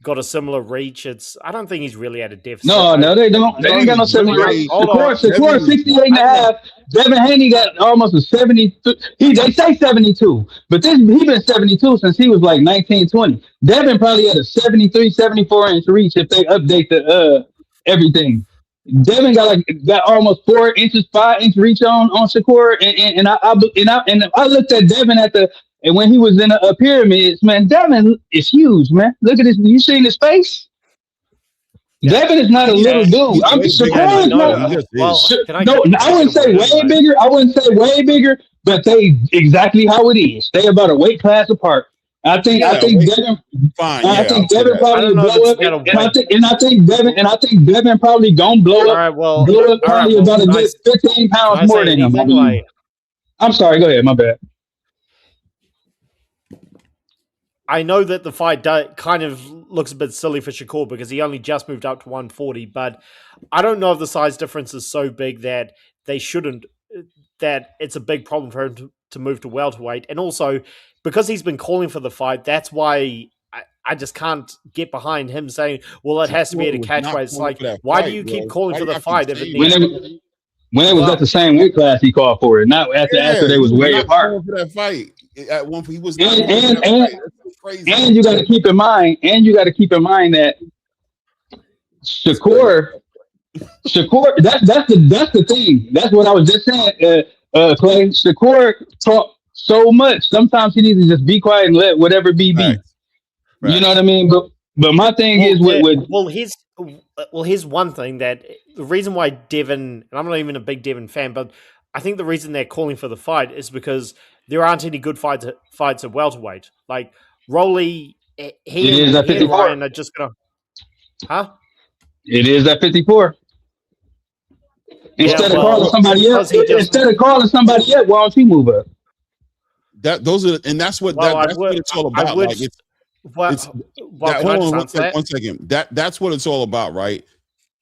[SPEAKER 5] got a similar reach. I don't think he's really at a deficit.
[SPEAKER 7] No, they don't. They ain't got no similar reach. Shakur 68 and a half. Devin Haney got almost a 70. They say 72, but he been 72 since he was like 19, 20. Devin probably had a 73, 74 inch reach if they update the everything. Devin got almost 4 inches, 5 inch reach on Shakur, and I looked at Devin and when he was in a pyramids, man, Devin is huge, man. Look at this. You seen his face? Yeah. Devin is not a little dude. Shakur is not. I wouldn't say way bigger. I wouldn't say way bigger, but they exactly how it is. They about a weight class apart. I think Devin. Fine. I think Devin probably blow up, and I think Devin probably gonna blow up. Blow up probably about a good 15 pounds more than him. I mean, I'm sorry. Go ahead. My bad.
[SPEAKER 5] I know that the fight kind of looks a bit silly for Shakur because he only just moved up to 140, but I don't know if the size difference is so big that they shouldn't, that it's a big problem for him to move to welterweight. And also, because he's been calling for the fight, that's why I just can't get behind him saying, well, it has to be at a catch weight. It's like, why do you keep calling for the fight if it needs
[SPEAKER 7] when they was at the same weight class, he called for it. Not after they was way apart.
[SPEAKER 2] For that fight, at one point he was.
[SPEAKER 7] And you got to keep in mind. And you got to keep in mind that Shakur. That's the thing. That's what I was just saying, Clay. Shakur talk so much. Sometimes he needs to just be quiet and let whatever be. Right. You know what I mean? But my thing is
[SPEAKER 5] here's one thing that the reason why Devin, and I'm not even a big Devin fan, but I think the reason they're calling for the fight is because there aren't any good fights at welterweight. Like Rolly, he and Ryan are just gonna,
[SPEAKER 7] It is at 54. Instead of calling somebody else, why don't you move up?
[SPEAKER 2] That's what it's all about. One second. That's what it's all about, right?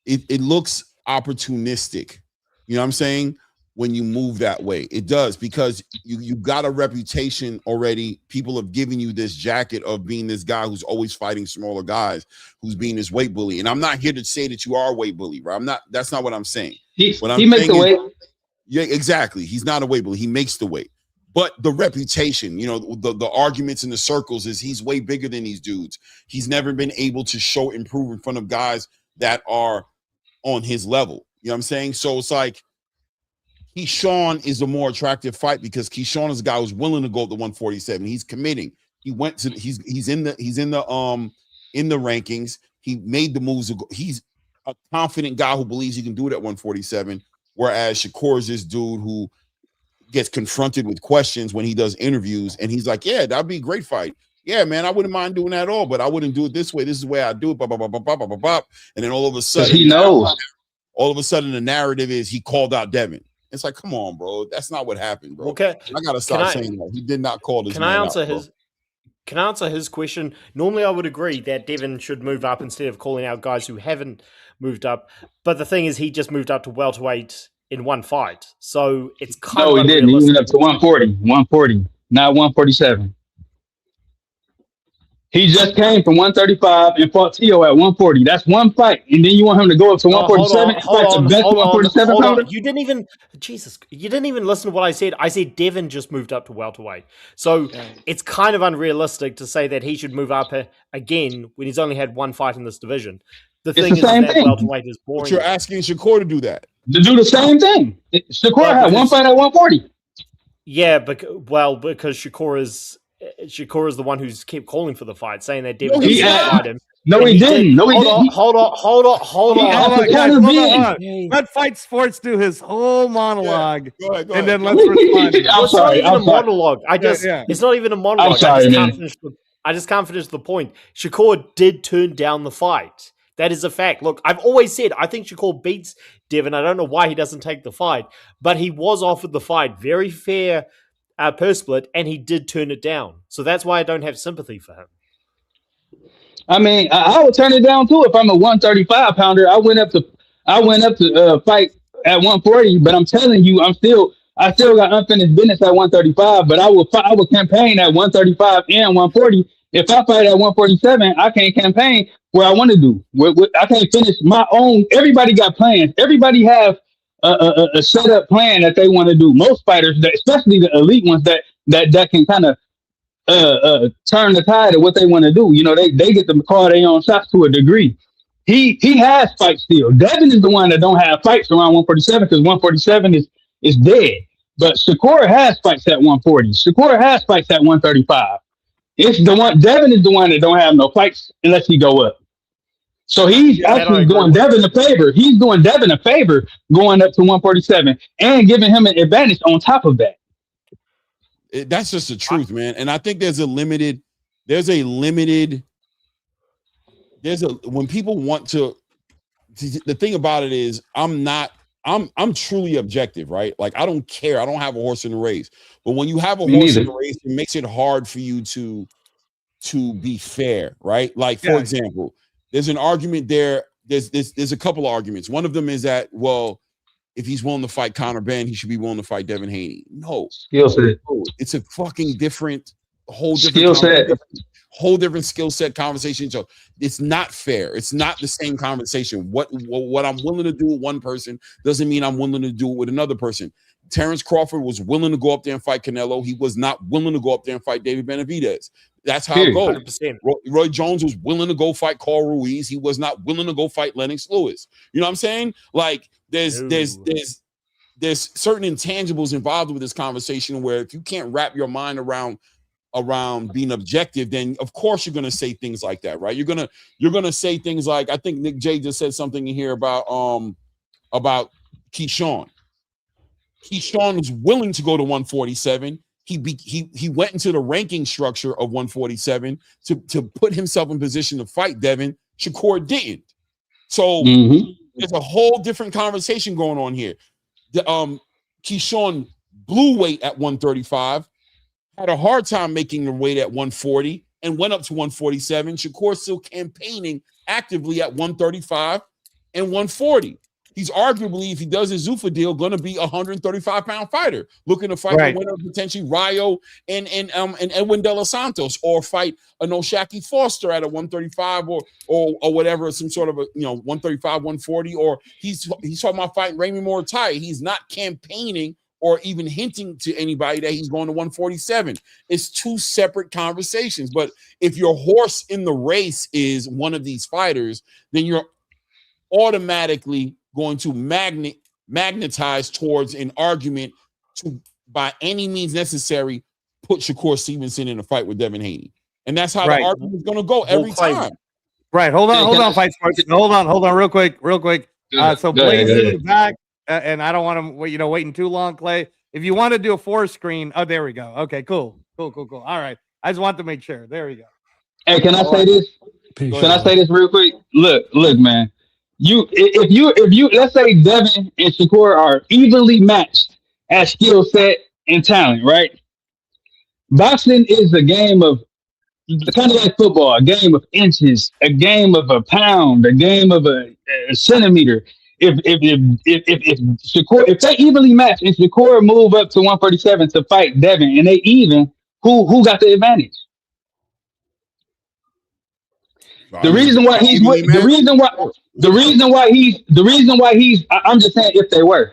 [SPEAKER 2] It looks opportunistic. You know what I'm saying? When you move that way, it does, because you got a reputation already. People have given you this jacket of being this guy who's always fighting smaller guys, who's being this weight bully. And I'm not here to say that you are a weight bully, right? That's not what I'm saying.
[SPEAKER 7] He makes the weight.
[SPEAKER 2] Yeah, exactly. He's not a weight bully. He makes the weight. But the reputation, the arguments in the circles is he's way bigger than these dudes. He's never been able to show improve in front of guys that are on his level. You know what I'm saying? So it's like Keyshawn is a more attractive fight because Keyshawn is a guy who's willing to go up to 147. He's committing. He's in the rankings. He made the moves. He's a confident guy who believes he can do it at 147. Whereas Shakur is this dude who gets confronted with questions when he does interviews, and he's like, yeah, that'd be a great fight. Yeah, man, I wouldn't mind doing that at all, but I wouldn't do it this way. This is the way I do it. Blah, blah, blah, blah, blah, blah, blah. And then all of a sudden,
[SPEAKER 7] he knows.
[SPEAKER 2] All of a sudden, the narrative is he called out Devin. It's like, come on, bro. That's not what happened, bro.
[SPEAKER 5] Okay,
[SPEAKER 2] I gotta stop saying that. He did not call this.
[SPEAKER 5] Can I answer his question? Normally, I would agree that Devin should move up instead of calling out guys who haven't moved up. But the thing is, he just moved up to welterweight in one fight, so it's kind of.
[SPEAKER 7] No, he didn't. He went up to 140, not 147. He just came from 135 and fought Tio at 140. That's one fight, and then you want him to go up to 147 and fight the best 147 pounder?
[SPEAKER 5] You didn't even listen to what I said. I said Devin just moved up to welterweight, so it's kind of unrealistic to say that he should move up again when he's only had one fight in this division. The thing is that welterweight is boring.
[SPEAKER 2] But you're asking Shakur to do that.
[SPEAKER 7] To do the same thing. Shakur had one fight at 140.
[SPEAKER 5] Yeah, because Shakur is the one who's kept calling for the fight, saying that Devin didn't fight him.
[SPEAKER 7] No, he didn't. No, he didn't.
[SPEAKER 5] Hold on.
[SPEAKER 4] Let Fight Sports do his whole monologue,
[SPEAKER 2] Go ahead.
[SPEAKER 4] and then let's respond.
[SPEAKER 5] It's not even a monologue. It's not even a monologue.
[SPEAKER 7] I'm sorry,
[SPEAKER 5] I just can't finish the point. Shakur did turn down the fight. That is a fact. Look, I've always said I think Shakur beats Devin. I don't know why he doesn't take the fight, but he was offered the fight, very fair purse split, and he did turn it down. So that's why I don't have sympathy for him.
[SPEAKER 7] I mean, I would turn it down too if I'm a 135 pounder. I went up to fight at 140, but I'm telling you, I still got unfinished business at 135. But I would campaign at 135 and 140. If I fight at 147, I can't campaign where I want to do. I can't finish my own. Everybody got plans. Everybody have a set up plan that they want to do. Most fighters, especially the elite ones, that can kind of turn the tide of what they want to do. They get to call their own shots to a degree. He has fights still. Devin is the one that don't have fights around 147 because 147 is dead. But Shakur has fights at 140. Shakur has fights at 135. It's the one. Devin is the one that don't have no fights unless he go up. So he's actually doing Devin a favor. He's doing Devin a favor going up to 147 and giving him an advantage on top of that.
[SPEAKER 2] That's just the truth, man. And I think when people want to, the thing about it is I'm truly objective, right? Like I don't care. I don't have a horse in the race. But when you have a horse in the race, it makes it hard for you to to be fair, right? Like, for example, there's an argument there. There's a couple of arguments. One of them is that, well, if he's willing to fight Conor Ben, he should be willing to fight Devin Haney. No,
[SPEAKER 7] skill set.
[SPEAKER 2] It's a fucking different, whole different skill set conversation. So it's not fair. It's not the same conversation. What I'm willing to do with one person doesn't mean I'm willing to do it with another person. Terrence Crawford was willing to go up there and fight Canelo. He was not willing to go up there and fight David Benavidez. That's how it goes. 100%. Roy Jones was willing to go fight Carl Ruiz. He was not willing to go fight Lennox Lewis. You know what I'm saying? Like, there's certain intangibles involved with this conversation where if you can't wrap your mind around being objective, then of course you're gonna say things like that, right? You're gonna say things like, I think Nick J just said something in here about Keyshawn. Keyshawn was willing to go to 147. He went into the ranking structure of 147 to put himself in position to fight Devin. Shakur didn't. So there's a whole different conversation going on here. Keyshawn blew weight at 135, had a hard time making the weight at 140, and went up to 147. Shakur still campaigning actively at 135 and 140. He's arguably, if he does his Zuffa deal, going to be a 135-pound fighter, looking to fight the winner of potentially Rayo and Edwin De Los Santos, or fight a Noshaki Foster at a 135 or whatever, some sort of a 135, 140, or he's talking about fighting Raymond Moratai. He's not campaigning or even hinting to anybody that he's going to 147. It's two separate conversations. But if your horse in the race is one of these fighters, then you're automatically going to magnetize towards an argument to, by any means necessary, put Shakur Stevenson in a fight with Devin Haney. And that's how the argument is going to go every time.
[SPEAKER 4] Right. Hold on, Fight Sports. Hold on, real quick. So Blaze in the back, and I don't want him waiting too long, Clay. If you want to do a 4-screen, oh, there we go. Okay, cool. All right. I just want to make sure. There we go.
[SPEAKER 7] Hey, can I say this? Can I say this real quick? Look, man. If you let's say Devin and Shakur are evenly matched at skill set and talent, right? Boxing is a game of kind of like football, a game of inches, a game of a pound, a game of a centimeter. If Shakur, if they evenly match and Shakur move up to 147 to fight Devin and they even, who got the advantage? The reason why he's I'm just saying if they were.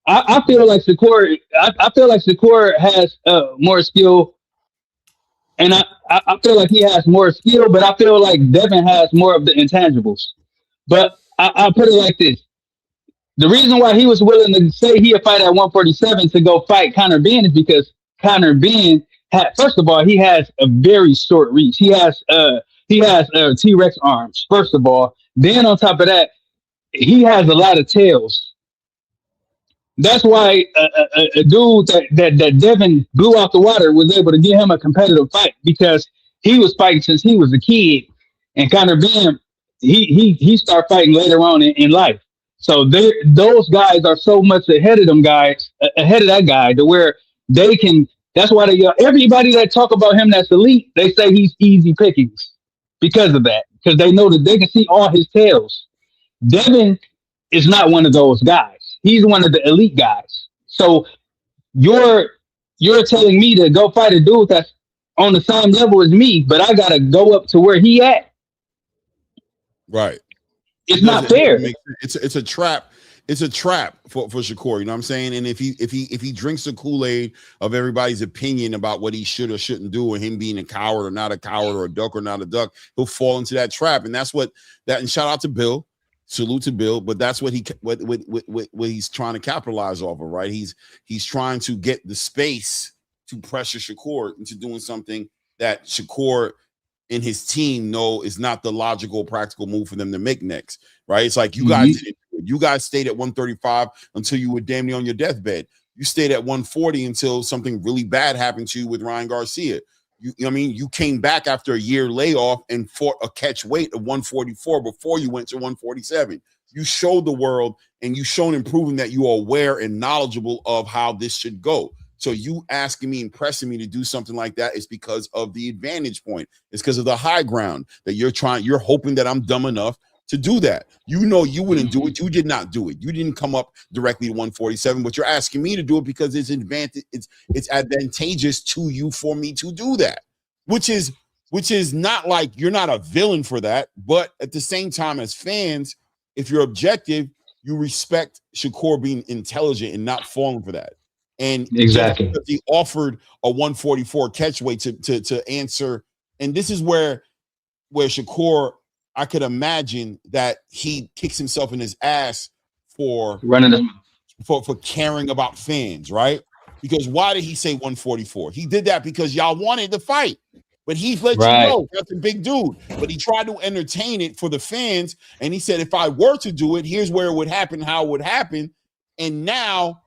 [SPEAKER 7] I feel like Shakur has more skill, and I feel like he has more skill, but I feel like Devin has more of the intangibles. But I put it like this. The reason why he was willing to say he'll fight at 147 to go fight Conor Ben is because Conor Ben first of all, he has a very short reach. He has T-Rex arms, first of all. Then on top of that, he has a lot of tails. That's why a dude that Devin blew out the water was able to get him a competitive fight, because he was fighting since he was a kid. And Conor Ben, he started fighting later on in life. So those guys are so much ahead of that guy to where they can. That's why everybody that talk about him that's elite, they say he's easy pickings because of that, because they know that they can see all his tails. Devin is not one of those guys. He's one of the elite guys. So you're telling me to go fight a dude that's on the same level as me, but I gotta go up to where he at.
[SPEAKER 2] Right.
[SPEAKER 7] It's not fair.
[SPEAKER 2] It's a trap. It's a trap for Shakur, you know what I'm saying? And if he drinks the Kool-Aid of everybody's opinion about what he should or shouldn't do, and him being a coward or not a coward, or a duck or not a duck, he'll fall into that trap. And that's and shout out to Bill, salute to Bill, but that's what he's trying to capitalize off of, right? He's trying to get the space to pressure Shakur into doing something that Shakur and his team know is not the logical, practical move for them to make next, right? It's like you guys stayed at 135 until you were damn near on your deathbed. You stayed at 140 until something really bad happened to you with Ryan Garcia. You know what I mean? You came back after a year layoff and fought a catch weight of 144 before you went to 147. You showed the world, and you shown and proven that you are aware and knowledgeable of how this should go. So you asking me and pressing me to do something like that is because of the advantage point. It's because of the high ground that you're hoping that I'm dumb enough to do that. You know you wouldn't do it. You did not do it. You didn't come up directly to 147, but you're asking me to do it because it's advantageous to you for me to do that, which is not like you're not a villain for that, but at the same time, as fans, if you're objective, you respect Shakur being intelligent and not falling for that. And
[SPEAKER 7] exactly,
[SPEAKER 2] because he offered a 144 catchweight to answer, and this is where Shakur, I could imagine that he kicks himself in his ass for caring about fans, right? Because why did he say 144? He did that because y'all wanted the fight. But he's let you know that's a big dude. But he tried to entertain it for the fans. And he said, if I were to do it, here's where it would happen, how it would happen. And now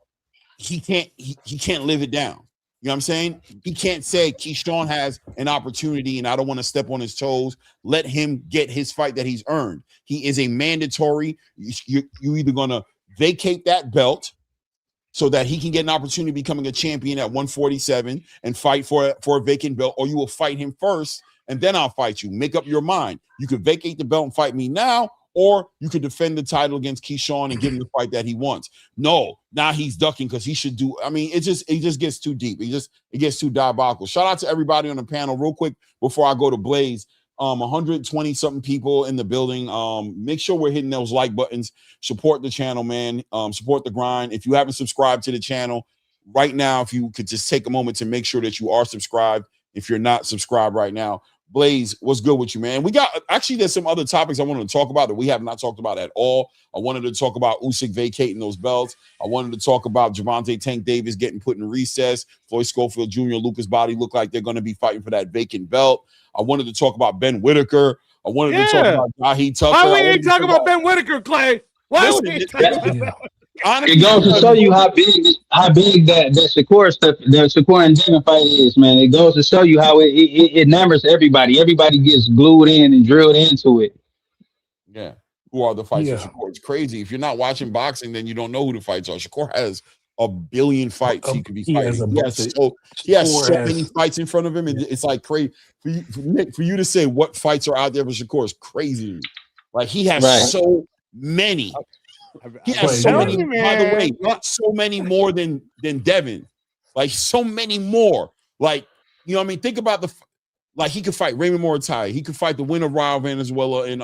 [SPEAKER 2] he can't live it down. You know what I'm saying? He can't say Keyshawn has an opportunity and I don't want to step on his toes. Let him get his fight that he's earned. He is a mandatory. You either going to vacate that belt so that he can get an opportunity becoming a champion at 147 and fight for a vacant belt, or you will fight him first and then I'll fight you. Make up your mind. You could vacate the belt and fight me now, or you could defend the title against Keyshawn and give him the fight that he wants. No, now he's ducking because he should do. I mean, it just gets too deep. It gets too diabolical. Shout out to everybody on the panel real quick before I go to Blaze. 120 something people in the building. Make sure we're hitting those like buttons. Support the channel, man. Support the grind. If you haven't subscribed to the channel right now, if you could just take a moment to make sure that you are subscribed. If you're not subscribed right now, Blaze, what's good with you, man? There's some other topics I wanted to talk about that we have not talked about at all. I wanted to talk about Usyk vacating those belts. I wanted to talk about Gervonta Tank Davis getting put in recess. Floyd Schofield Jr., Lucas Body look like they're going to be fighting for that vacant belt. I wanted to talk about Ben Whitaker. I wanted to talk about Jahi Tucker.
[SPEAKER 4] Why we ain't talking about Ben Whitaker, Clay?
[SPEAKER 7] Honestly, it goes to show you how big that Shakur stuff, the Shakur and Devin fight is, man. It goes to show you how it enamours everybody. Everybody gets glued in and drilled into it.
[SPEAKER 2] Yeah. Who are the fights of Shakur? It's crazy. If you're not watching boxing, then you don't know who the fights are. Shakur has a billion fights he could be fighting. He has so many fights in front of him, and it's like crazy. For you to say what fights are out there for Shakur is crazy. Like he has so many. He has so many, by the way, so many more than Devin. Like so many more. Like, you know what I mean? Think about he could fight Raymond Moratai. He could fight the winner of Raul Venezuela and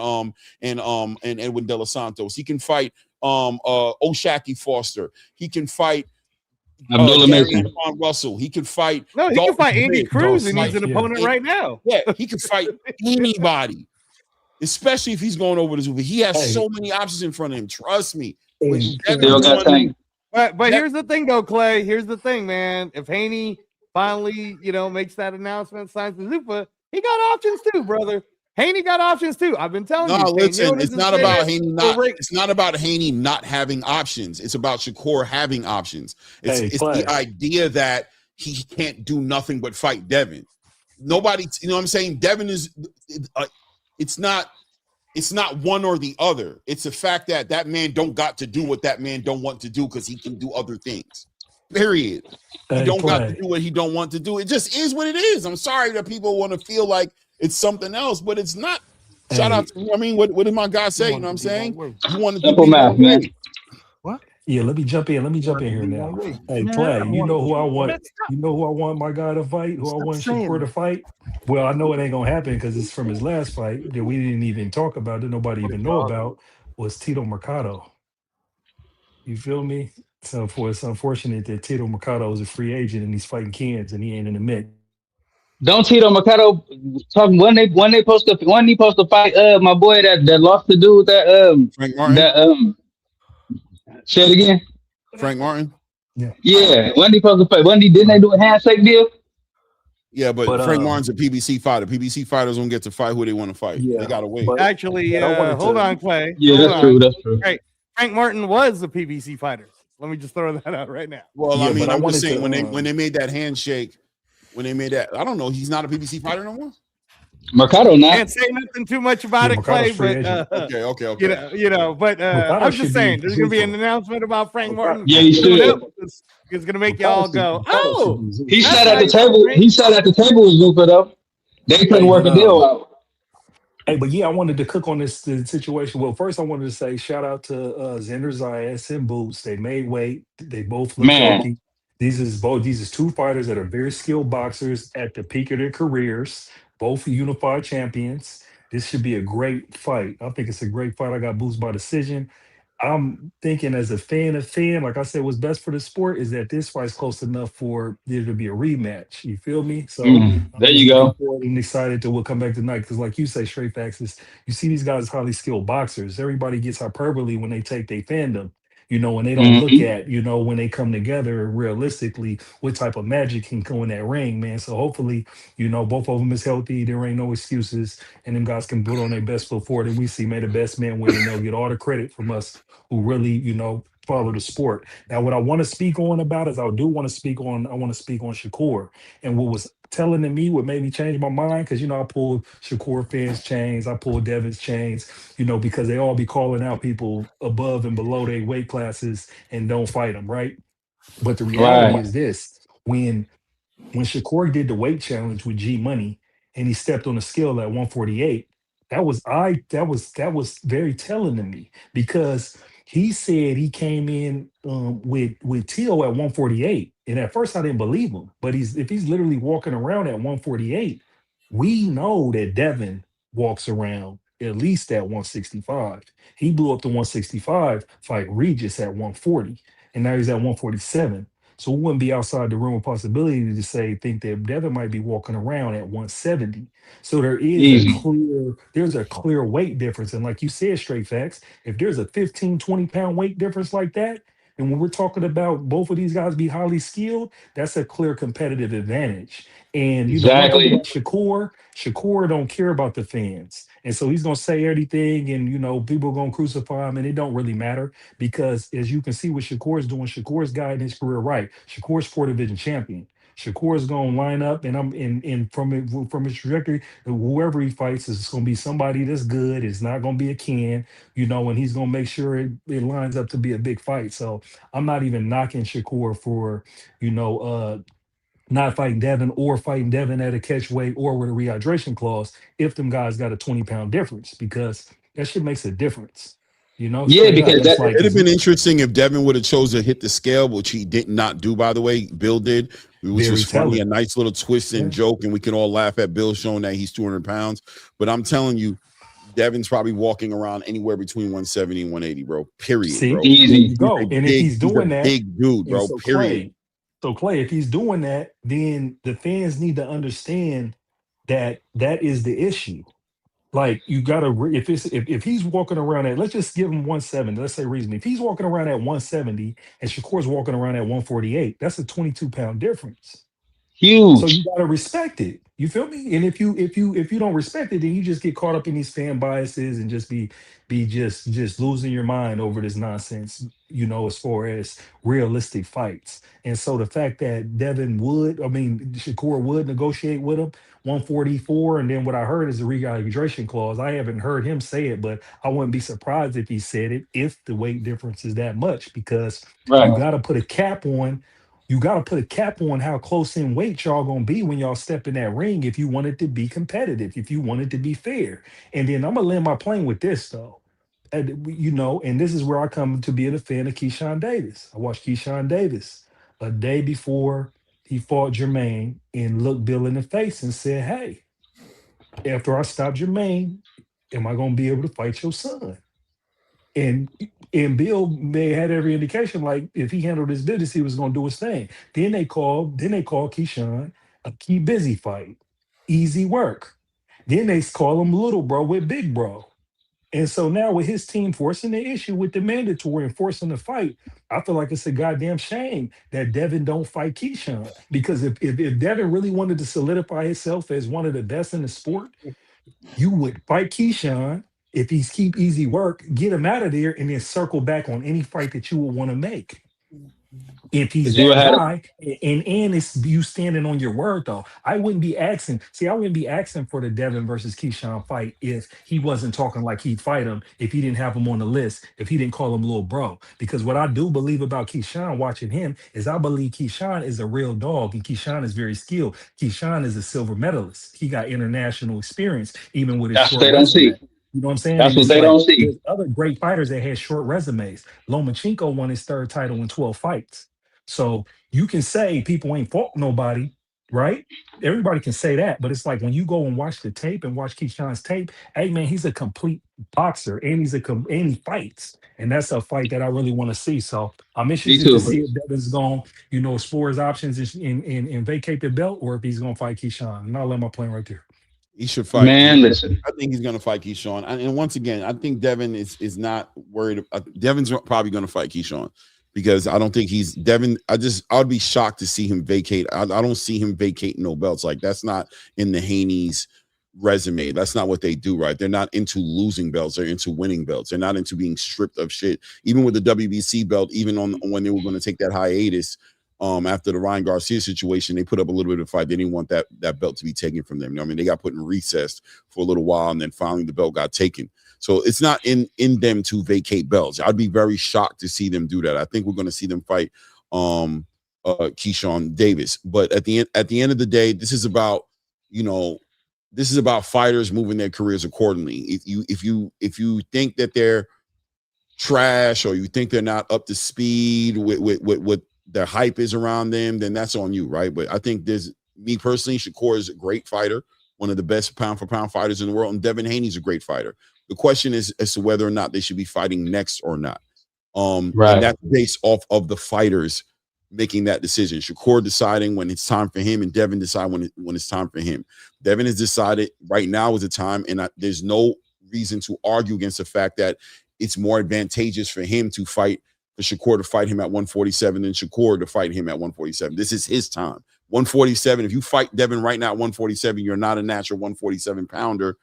[SPEAKER 2] Edwin De Los Santos. He can fight O'Shaquie Foster. He can fight Russell. He can fight.
[SPEAKER 4] No, he can fight Andy Cruz, and he's an opponent right now.
[SPEAKER 2] Yeah, he can fight anybody. Especially if he's going over this movie. He has so many options in front of him. Trust me.
[SPEAKER 4] But here's the thing, though, Clay. Here's the thing, man. If Haney finally, makes that announcement, signs the Zupa, he got options too, brother. Haney got options too. I've been telling you.
[SPEAKER 2] No, listen, it's not about Haney not. It's not about Haney not having options. It's about Shakur having options. It's the idea that he can't do nothing but fight Devin. Nobody, you know what I'm saying? Devin is. It's not one or the other. It's the fact that man don't got to do what that man don't want to do because he can do other things. Period. He don't got to do what he don't want to do. It just is what it is. I'm sorry that people want to feel like it's something else, but it's not. Shout out to, what did my guy say? You know what I'm saying? You want to
[SPEAKER 7] simple math, man.
[SPEAKER 8] What? Yeah, let me jump in. Here now. Hey, Clay, you know who I want? You know who I want my guy to fight? Who I want Shakur to fight? Well, I know it ain't gonna happen because it's from his last fight that we didn't even talk about, that nobody even know about, was Tito Mercado. You feel me? So it's unfortunate that Tito Mercado is a free agent and he's fighting kids and he ain't in the mix.
[SPEAKER 7] Don't Tito Mercado talking when he supposed to fight my boy that lost the dude that
[SPEAKER 2] Frank Martin.
[SPEAKER 7] Say it again.
[SPEAKER 2] Frank Martin.
[SPEAKER 7] Yeah. When he supposed to fight? Didn't they do a handshake deal?
[SPEAKER 2] Yeah, but Frank Martin's a PBC fighter. PBC fighters don't get to fight who they want to fight. Yeah. They gotta wait.
[SPEAKER 4] Actually, hold on, Clay.
[SPEAKER 7] Yeah, that's true. That's true.
[SPEAKER 4] Right. Frank Martin was a PBC fighter. Let me just throw that out right now.
[SPEAKER 2] Well, I'm just saying when they made that handshake, when they made that, I don't know, he's not a PBC fighter no more.
[SPEAKER 7] Mercado not.
[SPEAKER 4] Can't say nothing too much about
[SPEAKER 8] Yeah,
[SPEAKER 4] it, Clay,
[SPEAKER 8] Mercado's free
[SPEAKER 4] but
[SPEAKER 8] agent.
[SPEAKER 4] but
[SPEAKER 8] Mercado
[SPEAKER 4] I'm just
[SPEAKER 8] should
[SPEAKER 4] saying
[SPEAKER 8] be
[SPEAKER 4] there's gonna be an
[SPEAKER 8] Zuko.
[SPEAKER 4] announcement about Frank Martin
[SPEAKER 7] Yeah, he
[SPEAKER 4] suing him.
[SPEAKER 7] should.
[SPEAKER 4] It's gonna make
[SPEAKER 8] Mercado
[SPEAKER 4] y'all go,
[SPEAKER 8] should
[SPEAKER 4] oh,
[SPEAKER 8] be Zuko.
[SPEAKER 7] He
[SPEAKER 4] that's
[SPEAKER 7] sat
[SPEAKER 4] why
[SPEAKER 7] at the
[SPEAKER 4] he's so
[SPEAKER 7] table.
[SPEAKER 4] great.
[SPEAKER 7] He sat at the table with Zupa though. They couldn't
[SPEAKER 8] Hey,
[SPEAKER 7] work
[SPEAKER 8] but
[SPEAKER 7] a deal out.
[SPEAKER 8] Hey, but yeah, I wanted to cook on this situation. Well, first I wanted to say shout out to Xander Zayas and Boots. They made weight. They both look
[SPEAKER 7] Man,
[SPEAKER 8] healthy. These is two fighters that are very skilled boxers at the peak of their careers. Both unified champions. This should be a great fight. I think it's a great fight. I got Boots by decision. I'm thinking as a fan, like I said, what's best for the sport is that this fight's close enough for there to be a rematch. You feel me? So I'm
[SPEAKER 7] there
[SPEAKER 8] just
[SPEAKER 7] you
[SPEAKER 8] looking
[SPEAKER 7] go.
[SPEAKER 8] forward and excited to what come back tonight. Because like you say, straight facts is you see these guys highly skilled boxers. Everybody gets hyperbole when they take their fandom. When they don't look
[SPEAKER 7] Hmm.
[SPEAKER 8] at, when they come together realistically, what type of magic can go in that ring, man. So hopefully, both of them is healthy. There ain't no excuses. And them guys can put on their best foot forward. And we see, may the best man win. And they'll get all the credit from us who really, follow the sport. Now, what I want to speak on about is I want to speak on Shakur and what was telling to me, what made me change my mind, because I pulled Shakur fans' chains, I pulled Devin's chains, because they all be calling out people above and below their weight classes and don't fight them, right? But the reality
[SPEAKER 7] Right.
[SPEAKER 8] is this: when Shakur did the weight challenge with G Money and he stepped on the scale at 148, that was very telling to me because he said he came in with Teal at 148. And at first I didn't believe him. But if he's literally walking around at 148, we know that Devin walks around at least at 165. He blew up to 165, fight Regis at 140, and now he's at 147. So it wouldn't be outside the realm of possibility to think that Devin might be walking around at 170. So
[SPEAKER 7] Easy.
[SPEAKER 8] there's a clear weight difference. And like you said, straight facts, if there's a 15, 20 pound weight difference like that, and when we're talking about both of these guys be highly skilled, that's a clear competitive advantage. And one thing
[SPEAKER 7] Exactly.
[SPEAKER 8] about Shakur don't care about the fans. And so he's gonna say everything, and people are gonna crucify him, and it don't really matter because as you can see what Shakur's doing, Shakur's guiding his career right. Shakur's 4 division champion. Shakur's gonna line up, and from his trajectory, whoever he fights is going to be somebody that's good. It's not going to be a Ken, and he's going to make sure it lines up to be a big fight. So I'm not even knocking Shakur for you know not fighting Devin or fighting Devin at a catch weight or with a rehydration clause if them guys got a 20 pound difference because that shit makes a difference.
[SPEAKER 7] Yeah,
[SPEAKER 8] Straight up.
[SPEAKER 7] because
[SPEAKER 8] It's
[SPEAKER 7] that
[SPEAKER 8] like
[SPEAKER 2] It'd have
[SPEAKER 8] it's
[SPEAKER 2] been interesting if Devin would have chosen to hit the scale, which he did not do, by the way. Bill did, which was
[SPEAKER 8] very
[SPEAKER 2] funny, a
[SPEAKER 8] telling.
[SPEAKER 2] nice little twist and
[SPEAKER 8] Yeah.
[SPEAKER 2] joke, and we can all laugh at Bill showing that he's 200 pounds. But I'm telling you, Devin's probably walking around anywhere between 170 and 180, bro. Period,
[SPEAKER 8] See,
[SPEAKER 2] bro.
[SPEAKER 8] there
[SPEAKER 7] easy.
[SPEAKER 8] you go. And if he's
[SPEAKER 2] He's a
[SPEAKER 8] doing that,
[SPEAKER 2] big dude,
[SPEAKER 8] and
[SPEAKER 2] bro. Period.
[SPEAKER 8] So Clay, if he's doing that, then the fans need to understand that that is the issue. Like you gotta if he's walking around at, let's just give him 170. Let's say reasonably. If he's walking around at 170 and Shakur's walking around at 148, that's a 22 pound difference. So you
[SPEAKER 7] Huge.
[SPEAKER 8] gotta respect it. You feel me? And if you don't respect it, then you just get caught up in these fan biases and just be just losing your mind over this nonsense, as far as realistic fights. And so the fact that Shakur would negotiate with him 144, and then what I heard is a rehydration clause. I haven't heard him say it, but I wouldn't be surprised if he said it if the weight difference is that much, because you
[SPEAKER 7] Right.
[SPEAKER 8] gotta put a cap on how close in weight y'all gonna be when y'all step in that ring if you want it to be competitive, if you want it to be fair. And then I'm gonna land my plane with this though. And this is where I come to being a fan of Keyshawn Davis. I watched Keyshawn Davis a day before he fought Jermaine and looked Bill in the face and said, "Hey, after I stop Jermaine, am I gonna be able to fight your son?" And and Bill may had every indication like if he handled his business, he was gonna do his thing. Then they call Keyshawn a key busy fight, easy work. Then they call him little bro with big bro. And so now with his team forcing the issue with the mandatory and forcing the fight, I feel like it's a goddamn shame that Devin don't fight Keyshawn. Because if Devin really wanted to solidify himself as one of the best in the sport, you would fight Keyshawn if he's keep easy work, get him out of there, and then circle back on any fight that you would want to make. If he's
[SPEAKER 7] But you
[SPEAKER 8] that
[SPEAKER 7] had
[SPEAKER 8] guy, and it's you standing on your word though, I wouldn't be asking. See, I wouldn't be asking for the Devin versus Keyshawn fight if he wasn't talking like he'd fight him, if he didn't have him on the list, if he didn't call him little bro. Because what I do believe about Keyshawn, watching him, is I believe Keyshawn is a real dog, and Keyshawn is very skilled. Keyshawn is a silver medalist. He got international experience, even with his
[SPEAKER 7] that's what
[SPEAKER 8] short
[SPEAKER 7] they don't see.
[SPEAKER 8] resume. You know what I'm saying?
[SPEAKER 7] That's
[SPEAKER 8] And
[SPEAKER 7] what
[SPEAKER 8] it's
[SPEAKER 7] they
[SPEAKER 8] like
[SPEAKER 7] don't see.
[SPEAKER 8] there's other great fighters that had short resumes. Lomachenko won his third title in 12 fights. So you can say people ain't fought nobody, right? Everybody can say that, but it's like when you go and watch the tape and watch Keyshawn's tape, hey man, he's a complete boxer and and he fights, and that's a fight that I really want to see. So I'm
[SPEAKER 7] Me
[SPEAKER 8] interested to
[SPEAKER 7] too.
[SPEAKER 8] see if Devin's going, explore his options and vacate the belt, or if he's going to fight Keyshawn. And I'll let my plan right there.
[SPEAKER 2] He should fight.
[SPEAKER 7] Man, listen.
[SPEAKER 2] I think he's going to fight Keyshawn. And once again, I think Devin is not worried. Devin's probably going to fight Keyshawn because I don't think he's Devin. I'd be shocked to see him vacate. I don't see him vacating no belts. Like that's not in the Haney's resume. That's not what they do, right? They're not into losing belts. They're into winning belts. They're not into being stripped of shit. Even with the WBC belt, even on when they were going to take that hiatus. After the Ryan Garcia situation, they put up a little bit of a fight. They didn't want that belt to be taken from them. I mean, they got put in recess for a little while, and then finally the belt got taken. So it's not in them to vacate belts. I'd be very shocked to see them do that. I think we're going to see them fight Keyshawn Davis. But at the end of the day, this is about fighters moving their careers accordingly. If you think that they're trash or you think they're not up to speed with their hype is around them, then that's on you, right? But I think me personally, Shakur is a great fighter, one of the best pound for pound fighters in the world, and Devin Haney's a great fighter. The question is as to whether or not they should be fighting next or not.
[SPEAKER 7] Right.
[SPEAKER 2] And that's based off of the fighters making that decision. Shakur deciding when it's time for him, and Devin decide when it's time for him. Devin has decided right now is the time, and there's no reason to argue against the fact that it's more advantageous for him to fight. For Shakur to fight him at 147 than Shakur to fight him at 147. This is his time. 147. If you fight Devin right now at 147, you're not a natural 147 pounder.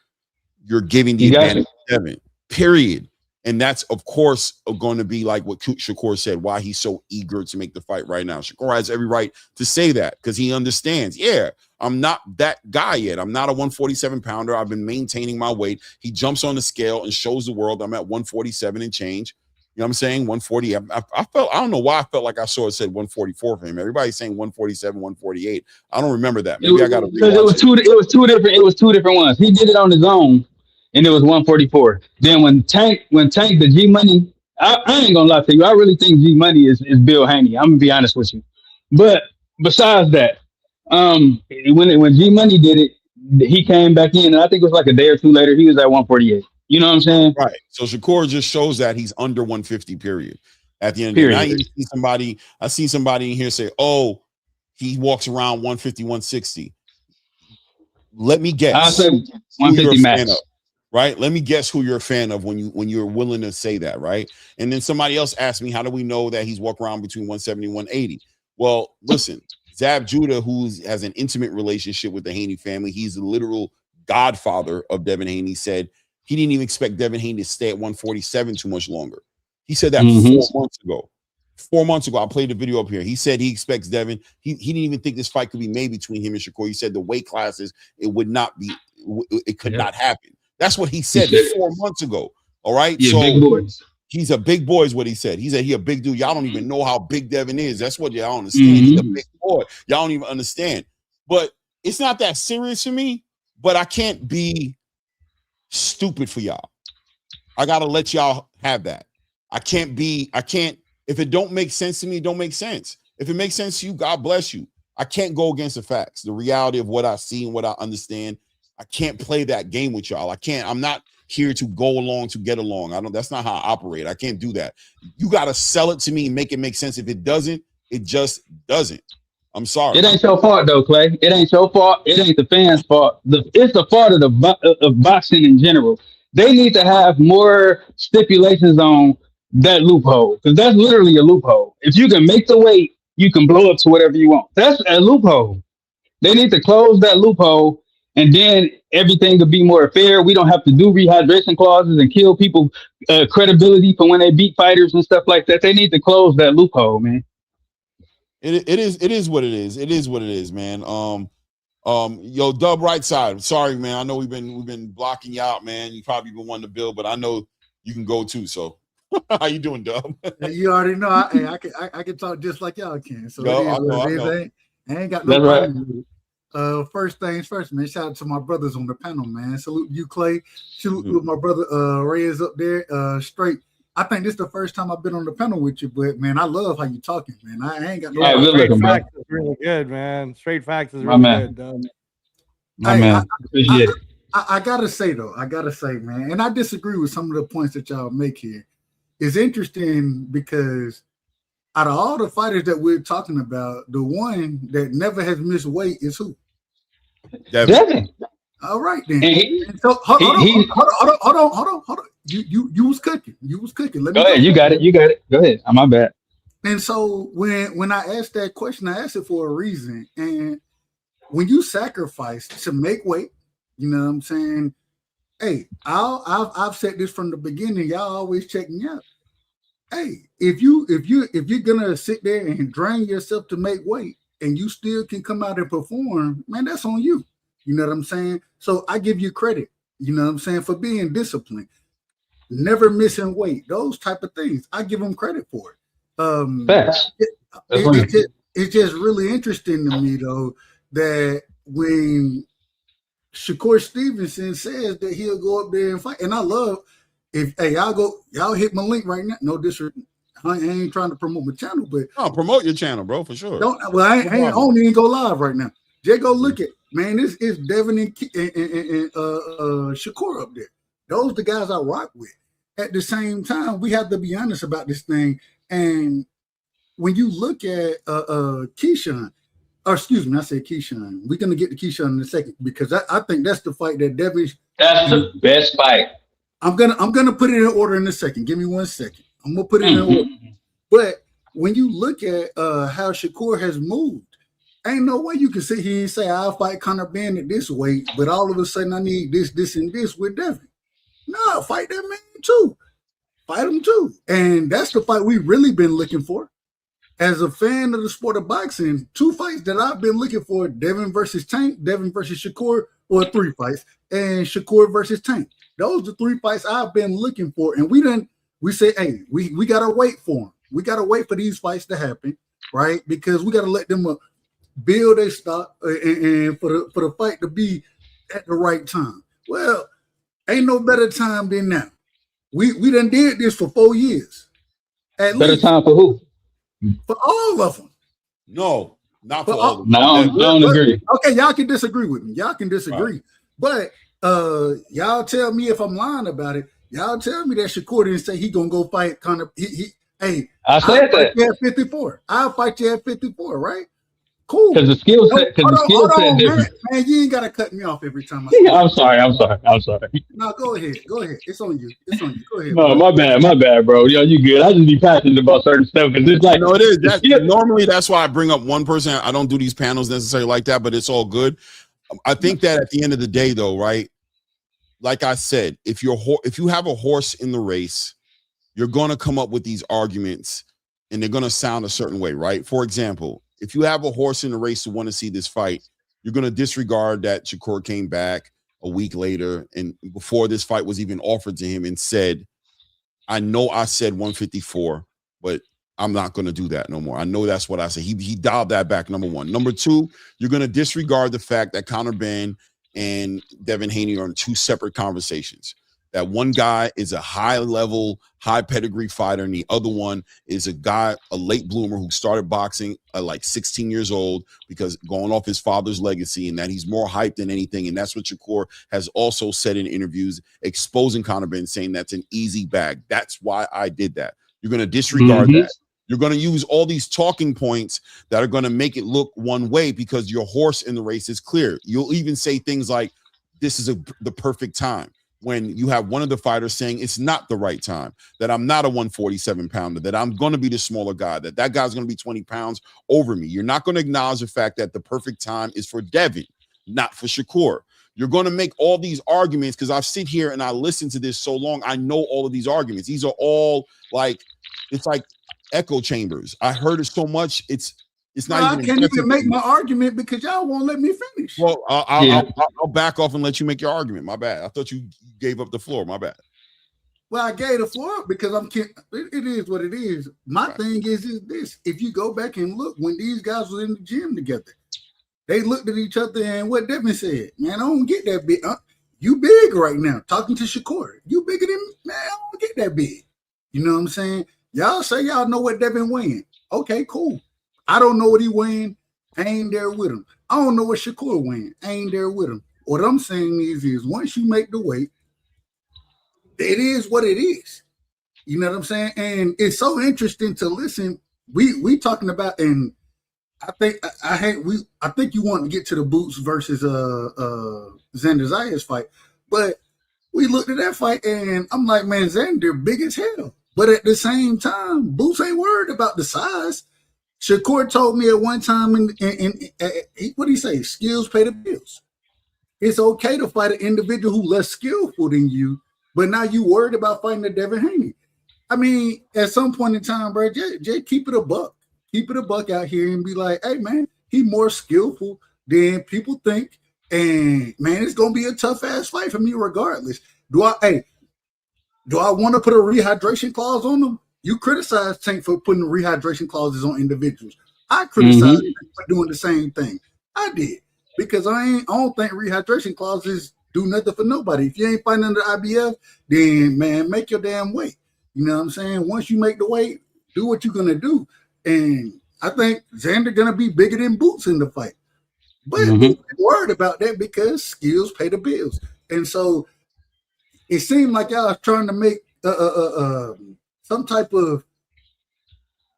[SPEAKER 2] You're giving the advantage to Devin, period. And that's, of course, going to be like what Shakur said, why he's so eager to make the fight right now. Shakur has every right to say that because he understands, I'm not that guy yet. I'm not a 147 pounder. I've been maintaining my weight. He jumps on the scale and shows the world I'm at 147 and change. You know what I'm saying? 140. I don't know why I felt like I saw it said 144 for him. Everybody's saying 147, 148. I don't remember that. Maybe I got to rewatch
[SPEAKER 7] it was two different ones. He did it on his own, and it was 144. Then when Tank the G Money, I ain't gonna lie to you. I really think G Money is Bill Haney. I'm gonna be honest with you. But besides that, when G Money did it, he came back in, and I think it was like a day or two later, he was at 148. You know what I'm saying?
[SPEAKER 2] Right. So Shakur just shows that he's under 150, period. At the end of the day. Now you see I see somebody in here say, oh, he walks around 150, 160. Let me guess.
[SPEAKER 7] I'll say 150 max.
[SPEAKER 2] Right? Let me guess who you're a fan of when you're willing to say that, right? And then somebody else asked me, how do we know that he's walking around between 170 and 180? Well, listen, Zab Judah, who has an intimate relationship with the Haney family, he's the literal godfather of Devin Haney, said he didn't even expect Devin Haney to stay at 147 too much longer. He said that 4 months ago. 4 months ago, I played the video up here. He said he expects Devin. He didn't even think this fight could be made between him and Shakur. He said the weight classes, it could not happen. That's what he said 4 months ago. All right.
[SPEAKER 7] Yeah,
[SPEAKER 2] so
[SPEAKER 7] big boys.
[SPEAKER 2] He's a big boy, is what he said. He said he a big dude. Y'all don't even know how big Devin is. That's what y'all understand. He's a big boy. Y'all don't even understand. But it's not that serious for me. But I can't be stupid for y'all. I gotta let y'all have that. I can't, if it don't make sense to me, it don't make sense. If it makes sense to you, God bless you. I can't go against the facts, the reality of what I see and what I understand. I can't play that game with y'all. I'm not here to go along to get along. That's not how I operate. I can't do that. You gotta sell it to me and make it make sense. If it doesn't, it just doesn't. I'm sorry.
[SPEAKER 7] It ain't your fault though, Clay. It ain't your fault. It ain't the fans' fault. It's the fault of boxing in general. They need to have more stipulations on that loophole, because that's literally a loophole. If you can make the weight, you can blow up to whatever you want. That's a loophole. They need to close that loophole, and then everything could be more fair. We don't have to do rehydration clauses and kill people credibility for when they beat fighters and stuff like that. They need to close that loophole, man.
[SPEAKER 2] It is what it is. It is what it is, man. Yo, Dub right side. Sorry, man. I know we've been blocking you out, man. You probably been wanting to build, but I know you can go too. So how you doing, Dub?
[SPEAKER 9] You already know I can talk just like y'all can. So
[SPEAKER 2] Yo,
[SPEAKER 9] I ain't got no problem. Right. First things first, man. Shout out to my brothers on the panel, man. Salute you, Clay. Salute my brother Reyes up there. Straight. I think this is the first time I've been on the panel with you, but man, I love how you talking, man. I ain't got no.
[SPEAKER 4] Straight facts is really good, man. Straight facts is really good, dog.
[SPEAKER 9] I gotta say though, man, and I disagree with some of the points that y'all make here. It's interesting because out of all the fighters that we're talking about, the one that never has missed weight is who?
[SPEAKER 7] Devin.
[SPEAKER 9] All right then. So hold on. You was cooking. Let me
[SPEAKER 7] go ahead. You got it. Go ahead. My bad.
[SPEAKER 9] And so when I asked that question, I asked it for a reason. And when you sacrifice to make weight, you know what I'm saying? Hey, I've said this from the beginning. Y'all always check me out. Hey, if you're gonna sit there and drain yourself to make weight, and you still can come out and perform, man, that's on you. You know what I'm saying? So I give you credit. You know what I'm saying, for being disciplined, never missing weight, those type of things. I give them credit for it. It's just really interesting to me though that when Shakur Stevenson says that he'll go up there and fight, and I love y'all hit my link right now. No disrespect. I ain't trying to promote my channel, but
[SPEAKER 2] promote your channel, bro, for sure.
[SPEAKER 9] I ain't on even go live right now. Just go look at, man. This is Devin and Shakur up there. Those the guys I rock with. At the same time, we have to be honest about this thing. And when you look at Keyshawn, or excuse me, I said Keyshawn. We're gonna get to Keyshawn in a second because I think that's the fight that Devin.
[SPEAKER 7] That's the best fight.
[SPEAKER 9] I'm gonna put it in order in a second. Give me 1 second. I'm gonna put it in order. But when you look at how Shakur has moved, ain't no way you can sit here and say I'll fight Conor Ben at this weight, but all of a sudden I need this, and this with Devin. No, fight that man too. Fight him too. And that's the fight we've really been looking for. As a fan of the sport of boxing, 2 fights that I've been looking for: Devin versus Tank, Devin versus Shakur, or 3 fights, and Shakur versus Tank. Those are 3 fights I've been looking for. And we say, hey, we gotta wait for them. We gotta wait for these fights to happen, right? Because we gotta let them build their stock and for the fight to be at the right time. Well, ain't no better time than now. We done did this for 4 years. At
[SPEAKER 7] better
[SPEAKER 9] least.
[SPEAKER 7] Time for who?
[SPEAKER 9] For all of them.
[SPEAKER 2] No, not for all of them.
[SPEAKER 7] No, I don't agree.
[SPEAKER 9] Okay, y'all can disagree with me. Y'all can disagree. Right. But y'all tell me if I'm lying about it. Y'all tell me that Shakur didn't say he gonna go fight Conor. I said that. At 54. I'll fight you at 54, right? Cool.
[SPEAKER 7] Because the skill set different.
[SPEAKER 9] Man, you ain't gotta cut me off every time.
[SPEAKER 7] I'm sorry.
[SPEAKER 9] No, go ahead. It's on you. Go ahead.
[SPEAKER 7] No, my bad, bro. Yo, you good. I just be passionate about certain stuff because it's like
[SPEAKER 2] no, it is. Normally that's why I bring up one person. I don't do these panels necessarily like that, but it's all good. I think that at the end of the day, though, right? Like I said, if you have a horse in the race, you're going to come up with these arguments, and they're going to sound a certain way, right? For example, if you have a horse in the race who want to see this fight, you're going to disregard that Shakur came back a week later and before this fight was even offered to him and said, I know I said 154, but I'm not going to do that no more. I know that's what I said. He dialed that back, number one. Number two, you're going to disregard the fact that Conor Ben and Devin Haney are in 2 separate conversations. That one guy is a high-level, high-pedigree fighter, and the other one is a guy, a late bloomer who started boxing at like 16 years old because going off his father's legacy, and that he's more hyped than anything. And that's what Shakur has also said in interviews, exposing Conor Ben, saying that's an easy bag. That's why I did that. You're going to disregard that. You're going to use all these talking points that are going to make it look one way because your horse in the race is clear. You'll even say things like, this is the perfect time, when you have one of the fighters saying it's not the right time, that I'm not a 147 pounder, that I'm going to be the smaller guy, that guy's going to be 20 pounds over me. You're not going to acknowledge the fact that the perfect time is for Devin, not for Shakur. You're going to make all these arguments because I've sit here and I listen to this so long. I know all of these arguments. These are all like, it's like echo chambers. I heard it so much. It's It's not
[SPEAKER 9] I
[SPEAKER 2] even.
[SPEAKER 9] can't even make my argument because y'all won't let me finish.
[SPEAKER 2] Well, I'll back off and let you make your argument. My bad. I thought you gave up the floor. My bad.
[SPEAKER 9] Well, I gave the floor up because it is what it is. My thing is this: if you go back and look when these guys were in the gym together, they looked at each other and what Devin said, man, I don't get that big. You big right now. Talking to Shakur, you bigger than me, man. I don't get that big. You know what I'm saying? Y'all say y'all know what Devin weighing. Okay, cool. I don't know what he weighing. I ain't there with him. I don't know what Shakur weighing. I ain't there with him. What I'm saying is once you make the weight, it is what it is. You know what I'm saying? And it's so interesting to listen. We talking about, and I think you want to get to the Boots versus Xander Zayas fight, but we looked at that fight and I'm like, man, Xander big as hell. But at the same time, Boots ain't worried about the size. Shakur told me at one time, what did he say? Skills pay the bills. It's okay to fight an individual who's less skillful than you, but now you worried about fighting a Devin Haney. I mean, at some point in time, bro, just keep it a buck. Keep it a buck out here and be like, hey, man, he more skillful than people think. And, man, it's going to be a tough-ass fight for me regardless. Do I want to put a rehydration clause on him? You criticize Tank for putting rehydration clauses on individuals. I criticize him for doing the same thing. I did. Because I don't think rehydration clauses do nothing for nobody. If you ain't fighting under IBF, then, man, make your damn weight. You know what I'm saying? Once you make the weight, do what you're going to do. And I think Xander going to be bigger than Boots in the fight. But I'm worried about that because skills pay the bills. And so it seemed like y'all was trying to make some type of,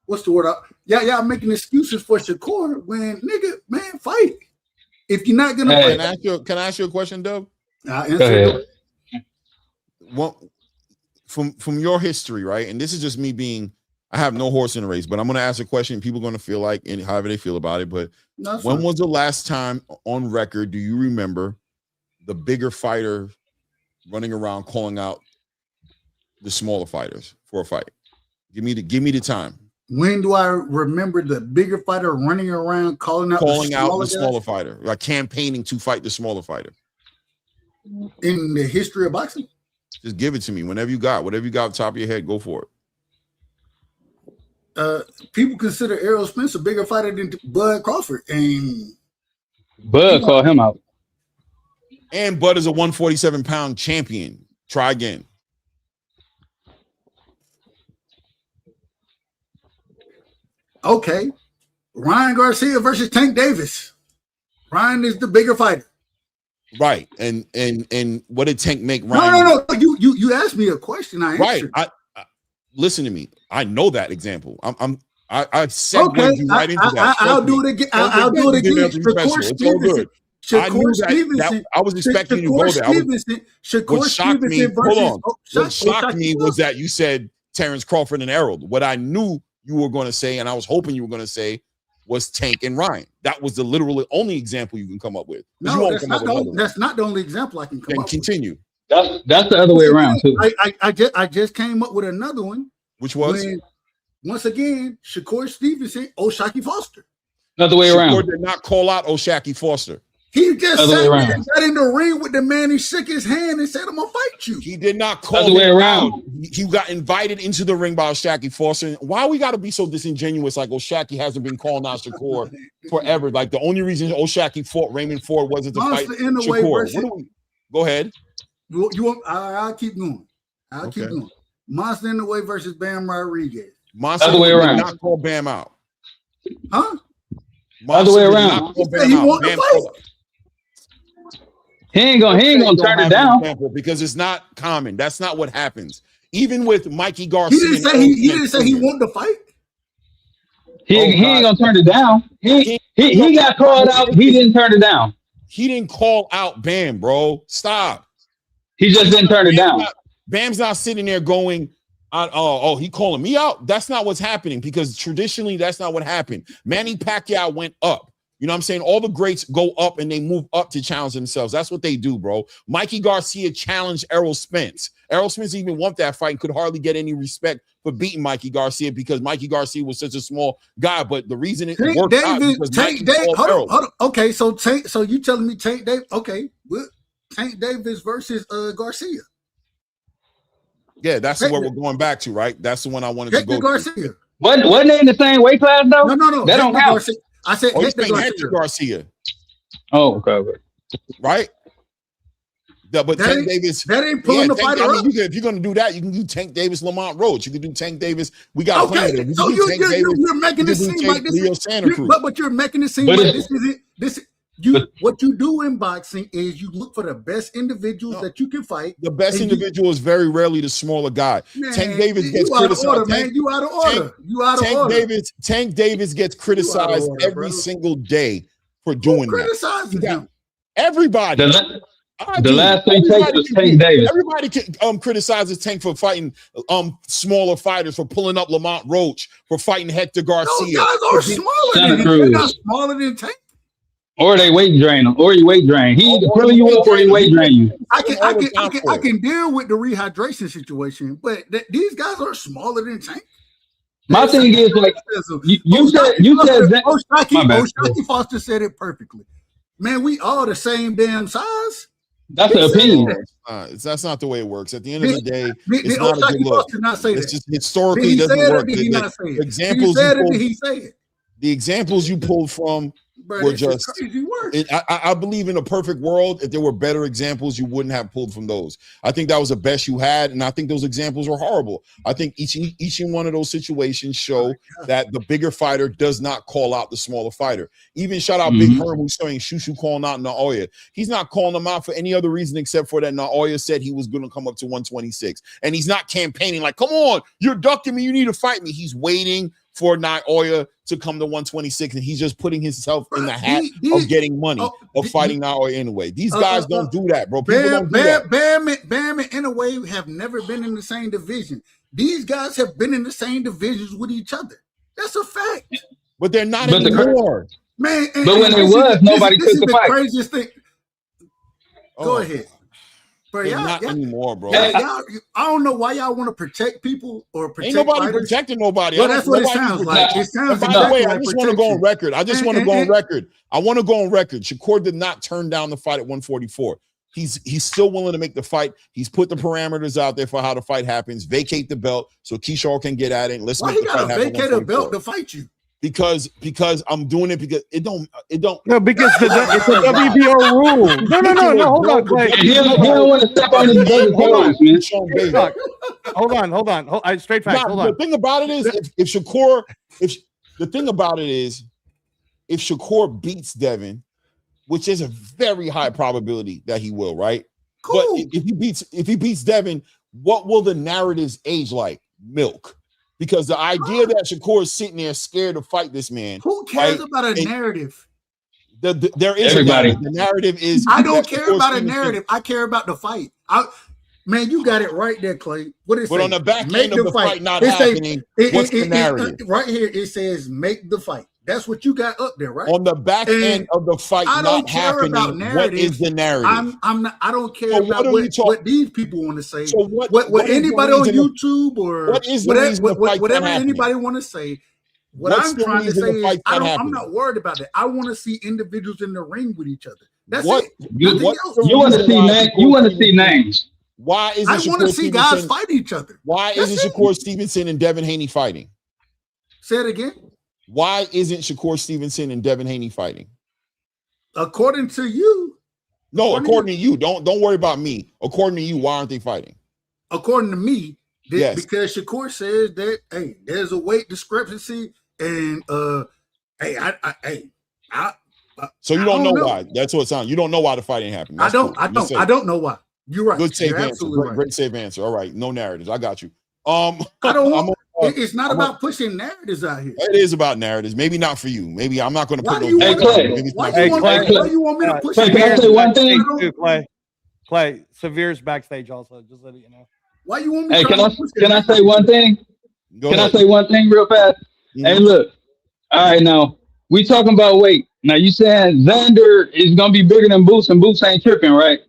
[SPEAKER 9] what's the word? Y'all making excuses for Shakur when, nigga, man, fight. If you're not going to fight.
[SPEAKER 2] Can I ask you a question, Doug?
[SPEAKER 9] I'll answer
[SPEAKER 2] it. From your history, right? And this is just me being, I have no horse in the race, but I'm going to ask a question. People are going to feel like, and however they feel about it. But when was the last time on record do you remember the bigger fighter running around calling out the smaller fighters for a fight? Give me the time.
[SPEAKER 9] When do I remember the bigger fighter running around calling out the
[SPEAKER 2] smaller fighter, like campaigning to fight the smaller fighter?
[SPEAKER 9] In the history of boxing?
[SPEAKER 2] Just give it to me. Whatever you got on top of your head, go for
[SPEAKER 9] it. People consider Errol Spence a bigger fighter than Bud Crawford, and
[SPEAKER 7] Bud called him out.
[SPEAKER 2] And Bud is a 147-pound champion. Try again.
[SPEAKER 9] Okay. Ryan Garcia versus Tank Davis. Ryan is the bigger fighter.
[SPEAKER 2] Right. And what did Tank make Ryan?
[SPEAKER 9] No. You asked me a question. I answered.
[SPEAKER 2] Right. I listen to me. I know that example. I said
[SPEAKER 9] okay.
[SPEAKER 2] right into that.
[SPEAKER 9] I'll do it again. I'll do it again.
[SPEAKER 2] Shakur Stevenson. I was expecting you to go there. What shocked me was that you said Terrence Crawford and Errol. What I knew you were going to say, and I was hoping you were going to say, was Tank and Ryan. That was the literally only example you can come up with.
[SPEAKER 9] No, that's not the only example I can come up with.
[SPEAKER 2] Continue.
[SPEAKER 7] That's the other way around too.
[SPEAKER 9] I just came up with another one.
[SPEAKER 2] Which was?
[SPEAKER 9] Once again, Shakur Stevenson, O'Shaquie Foster.
[SPEAKER 7] Other way around.
[SPEAKER 2] Shakur did not call out O'Shaquie Foster.
[SPEAKER 9] He just got in the ring with the man. He shook his hand and said, "I'm gonna fight you."
[SPEAKER 2] He did not call him out. He got invited into the ring by O'Shaquie Foster. Why we got to be so disingenuous? Like O'Shaquie hasn't been calling out Shakur forever. Like the only reason O'Shaquie fought Raymond Ford wasn't to fight Shakur. Go ahead.
[SPEAKER 9] You want? I'll keep going. I'll keep going. Monster in the Way versus Bam Rodriguez.
[SPEAKER 2] Monster in the Way did not call Bam out.
[SPEAKER 9] Huh?
[SPEAKER 7] Other way around.
[SPEAKER 9] He want to fight.
[SPEAKER 7] He ain't gonna turn it down
[SPEAKER 2] because it's not common. That's not what happens. Even with Mikey Garcia,
[SPEAKER 9] he didn't say he wanted to fight.
[SPEAKER 7] He ain't gonna turn it down. He got called out. He didn't turn it down.
[SPEAKER 2] He didn't call out Bam, bro. Stop.
[SPEAKER 7] He just didn't turn it down.
[SPEAKER 2] Bam's not sitting there going, "Oh, he calling me out." That's not what's happening because traditionally that's not what happened. Manny Pacquiao went up. You know what I'm saying? All the greats go up and they move up to challenge themselves. That's what they do, bro. Mikey Garcia challenged Errol Spence. Errol Spence even won that fight and could hardly get any respect for beating Mikey Garcia because Mikey Garcia was such a small guy. But the reason it worked out was Tank Davis. Hold on.
[SPEAKER 9] Okay, so you telling me Tank Davis? Okay, well, Tank Davis versus Garcia.
[SPEAKER 2] Yeah, that's what we're going back to, right? That's the one I wanted to go
[SPEAKER 9] Garcia.
[SPEAKER 2] to.
[SPEAKER 7] Wasn't they in the same weight class though?
[SPEAKER 9] No.
[SPEAKER 7] That don't count.
[SPEAKER 9] I said
[SPEAKER 2] Hector Garcia.
[SPEAKER 7] Oh, okay.
[SPEAKER 2] Right? But Tank Davis.
[SPEAKER 9] That ain't pulling the fighter up.
[SPEAKER 2] If you're going to do that, you can do Tank Davis, Lamont Roach. You can do Tank Davis. We got plenty of them.
[SPEAKER 9] So you're making it seem like this. But you're making it seem like this is it. What you do in boxing is you look for the best individuals that you can fight.
[SPEAKER 2] The best individual is very rarely the smaller guy.
[SPEAKER 9] Man,
[SPEAKER 2] Tank Davis gets criticized.
[SPEAKER 9] You out of order.
[SPEAKER 2] Tank Davis gets criticized every single day for doing that.
[SPEAKER 9] Criticizing him.
[SPEAKER 2] Everybody.
[SPEAKER 7] The last thing Tank was Tank Davis.
[SPEAKER 2] Everybody criticizes Tank for fighting smaller fighters, for pulling up Lamont Roach, for fighting Hector Garcia.
[SPEAKER 9] Those guys are smaller than him. They're not smaller than Tank.
[SPEAKER 7] Or they weight drain him, or he weight drain. He either pulling you up or he weight drain you.
[SPEAKER 9] I can deal with the rehydration situation, but these guys are smaller than Tank.
[SPEAKER 7] My thing is like you said
[SPEAKER 9] Oshaki Foster said it perfectly. Man, we all the same damn size.
[SPEAKER 7] That's an opinion.
[SPEAKER 2] That's not the way it works. At the end of the day, it's not a good look. It's just historically doesn't work. The examples you pulled from were just crazy work. I believe in a perfect world, if there were better examples, you wouldn't have pulled from those. I think that was the best you had, and I think those examples were horrible. I think each and one of those situations show that the bigger fighter does not call out the smaller fighter. Even shout out Big Herm, who's saying Shushu calling out Naoya. He's not calling him out for any other reason except for that Naoya said he was going to come up to 126, and he's not campaigning like, "Come on, you're ducking me, you need to fight me." He's waiting for Naoya to come to 126, and he's just putting himself in the hat of getting money, of fighting Naoya anyway. These guys don't do that, bro. People don't do that.
[SPEAKER 9] Bam and Inoue have never been in the same division. These guys have been in the same divisions with each other. That's a fact.
[SPEAKER 2] But they're not anymore.
[SPEAKER 9] Man,
[SPEAKER 7] but when it was, nobody took the fight.
[SPEAKER 9] Craziest thing. Go ahead. Bro,
[SPEAKER 2] not anymore, bro.
[SPEAKER 9] I don't know why y'all want to protect people or protect
[SPEAKER 2] Ain't nobody
[SPEAKER 9] fighters.
[SPEAKER 2] protecting nobody.
[SPEAKER 9] Well, that's what it sounds like. It sounds
[SPEAKER 2] by the way, I just want to go on record. I want to go on record. Shakur did not turn down the fight at 144. He's still willing to make the fight. He's put the parameters out there for how the fight happens. Vacate the belt so Keyshawn can get at it. Let's make the fight happen. Why he gotta
[SPEAKER 9] vacate a belt to fight you?
[SPEAKER 2] Because I'm doing it because it don't
[SPEAKER 4] no, because it's a WBO rule. No, hold on, Clay.
[SPEAKER 7] He don't want to step on his brother's toes, man.
[SPEAKER 4] Hold on. Straight facts. Hold on.
[SPEAKER 2] The thing about it is if Shakur beats Devin, which is a very high probability that he will, right? Cool. But if he beats Devin, what will the narratives age like? Milk. Because the idea that Shakur is sitting there scared to fight this man.
[SPEAKER 9] Who cares about a narrative?
[SPEAKER 2] There is everybody. A narrative. The narrative is.
[SPEAKER 9] I don't care about a narrative. I care about the fight. Man, you got it right there, Clay. What is it?
[SPEAKER 2] But on the back end of the fight not happening, what's the narrative?
[SPEAKER 9] Right here, it says make the fight. That's what you got up there, right?
[SPEAKER 2] On the back end of the fight not happening, what is the narrative?
[SPEAKER 9] I don't care about what these people want to say. So what anybody on YouTube or whatever anybody want to say, what I'm trying to say is I'm not worried about it. I want to see individuals in the ring with each other. That's it.
[SPEAKER 7] You want to see names.
[SPEAKER 2] Why isn't
[SPEAKER 9] I want to see guys fight each other.
[SPEAKER 2] Why isn't Shakur Stevenson and Devin Haney fighting?
[SPEAKER 9] Say it again.
[SPEAKER 2] Why isn't Shakur Stevenson and Devin Haney fighting?
[SPEAKER 9] According to you.
[SPEAKER 2] No, according to you. Don't worry about me. According to you, why aren't they fighting?
[SPEAKER 9] According to me,
[SPEAKER 2] yes.
[SPEAKER 9] Because Shakur says that there's a weight discrepancy, and
[SPEAKER 2] so you don't know why. That's what it sounds. You don't know why the fight ain't happening.
[SPEAKER 9] I don't know why. You're right.
[SPEAKER 2] Good safe answer.
[SPEAKER 9] Right.
[SPEAKER 2] Great safe answer. All right, no narratives. I got you.
[SPEAKER 9] It's not about pushing narratives out here.
[SPEAKER 2] It is about narratives. Maybe not for you. Maybe I'm not going to put those.
[SPEAKER 9] Why you want me to push
[SPEAKER 7] one thing?
[SPEAKER 4] Clay, Severe's backstage also. Just let you know.
[SPEAKER 9] Why you want me?
[SPEAKER 7] Hey, can I say one thing? Can I say one thing real fast? Mm-hmm. Hey, look. All right, now we talking about weight. Now you saying Xander is gonna be bigger than Boots and Boots ain't tripping, right?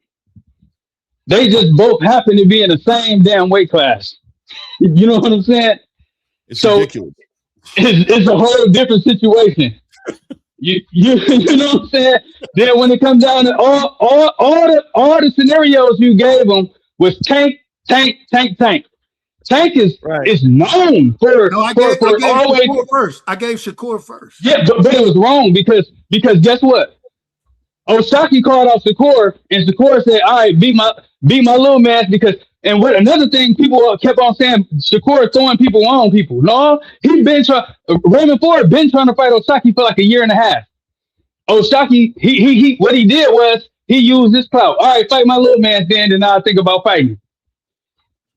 [SPEAKER 7] They just both happen to be in the same damn weight class. You know what I'm saying?
[SPEAKER 2] It's
[SPEAKER 7] So
[SPEAKER 2] ridiculous.
[SPEAKER 7] it's a whole different situation. You know what I'm saying? Then when it comes down to all the scenarios you gave them was tank. Tank
[SPEAKER 4] Right.
[SPEAKER 7] is known for
[SPEAKER 9] No, I gave
[SPEAKER 7] always.
[SPEAKER 9] Shakur first. I gave Shakur first.
[SPEAKER 7] Yeah, but it was wrong because guess what? Osaki called out Shakur, and Shakur said, "All right, beat my little man." Because and what another thing people kept on saying, Shakur throwing people on people. No, he been trying. Raymond Ford been trying to fight Osaki for like a year and a half. Osaki, he what he did was he used his clout. All right, fight my little man, then I'll think about fighting.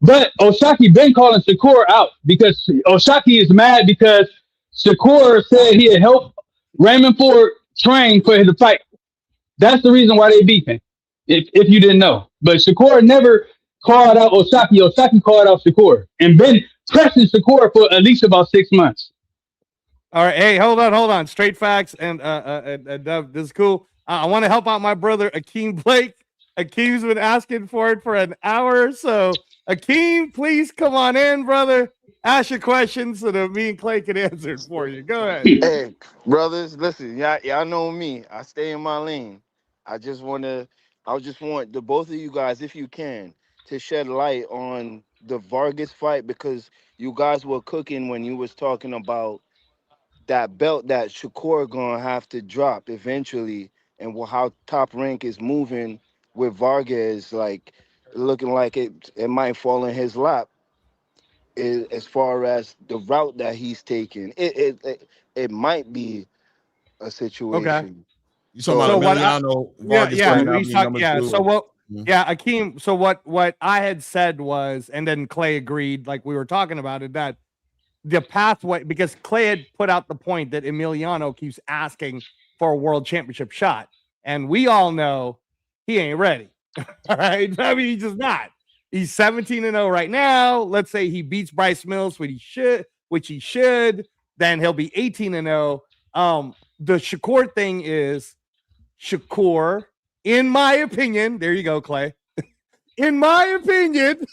[SPEAKER 7] But Osaki been calling Shakur out because Osaki is mad because Shakur said he had helped Raymond Ford train for the fight. That's the reason why they beefing, if you didn't know. But Shakur never called out Osaki. Osaki called out Shakur and been pressing Shakur for at least about 6 months.
[SPEAKER 4] All right, hey, hold on. Straight facts and this is cool. I want to help out my brother Akeem Blake. Akeem's been asking for it for an hour, so Akeem, please come on in, brother. Ask your questions so that me and Clay can answer it for you. Go ahead.
[SPEAKER 10] Hey, brothers, listen, y'all know me. I stay in my lane. I just want the both of you guys, if you can, to shed light on the Vargas fight because you guys were cooking when you was talking about that belt that Shakur gonna have to drop eventually, and how Top Rank is moving with Vargas, like looking like it might fall in his lap. As far as the route that he's taking, it might be a
[SPEAKER 4] Okay.
[SPEAKER 10] situation.
[SPEAKER 2] You talking
[SPEAKER 10] So
[SPEAKER 2] about
[SPEAKER 4] what
[SPEAKER 2] Emiliano Vargas right now being number two?
[SPEAKER 4] So what
[SPEAKER 2] Mhm.
[SPEAKER 4] Akeem, so what I had said was, and then Clay agreed, like we were talking about it, that the pathway, because Clay had put out the point that Emiliano keeps asking for a world championship shot. And we all know he ain't ready. All right. I mean, he's just not. He's 17-0 right now. Let's say he beats Bryce Mills, which he should, then he'll be 18-0. The Shakur thing is Shakur, in my opinion, there you go, Clay. In my opinion,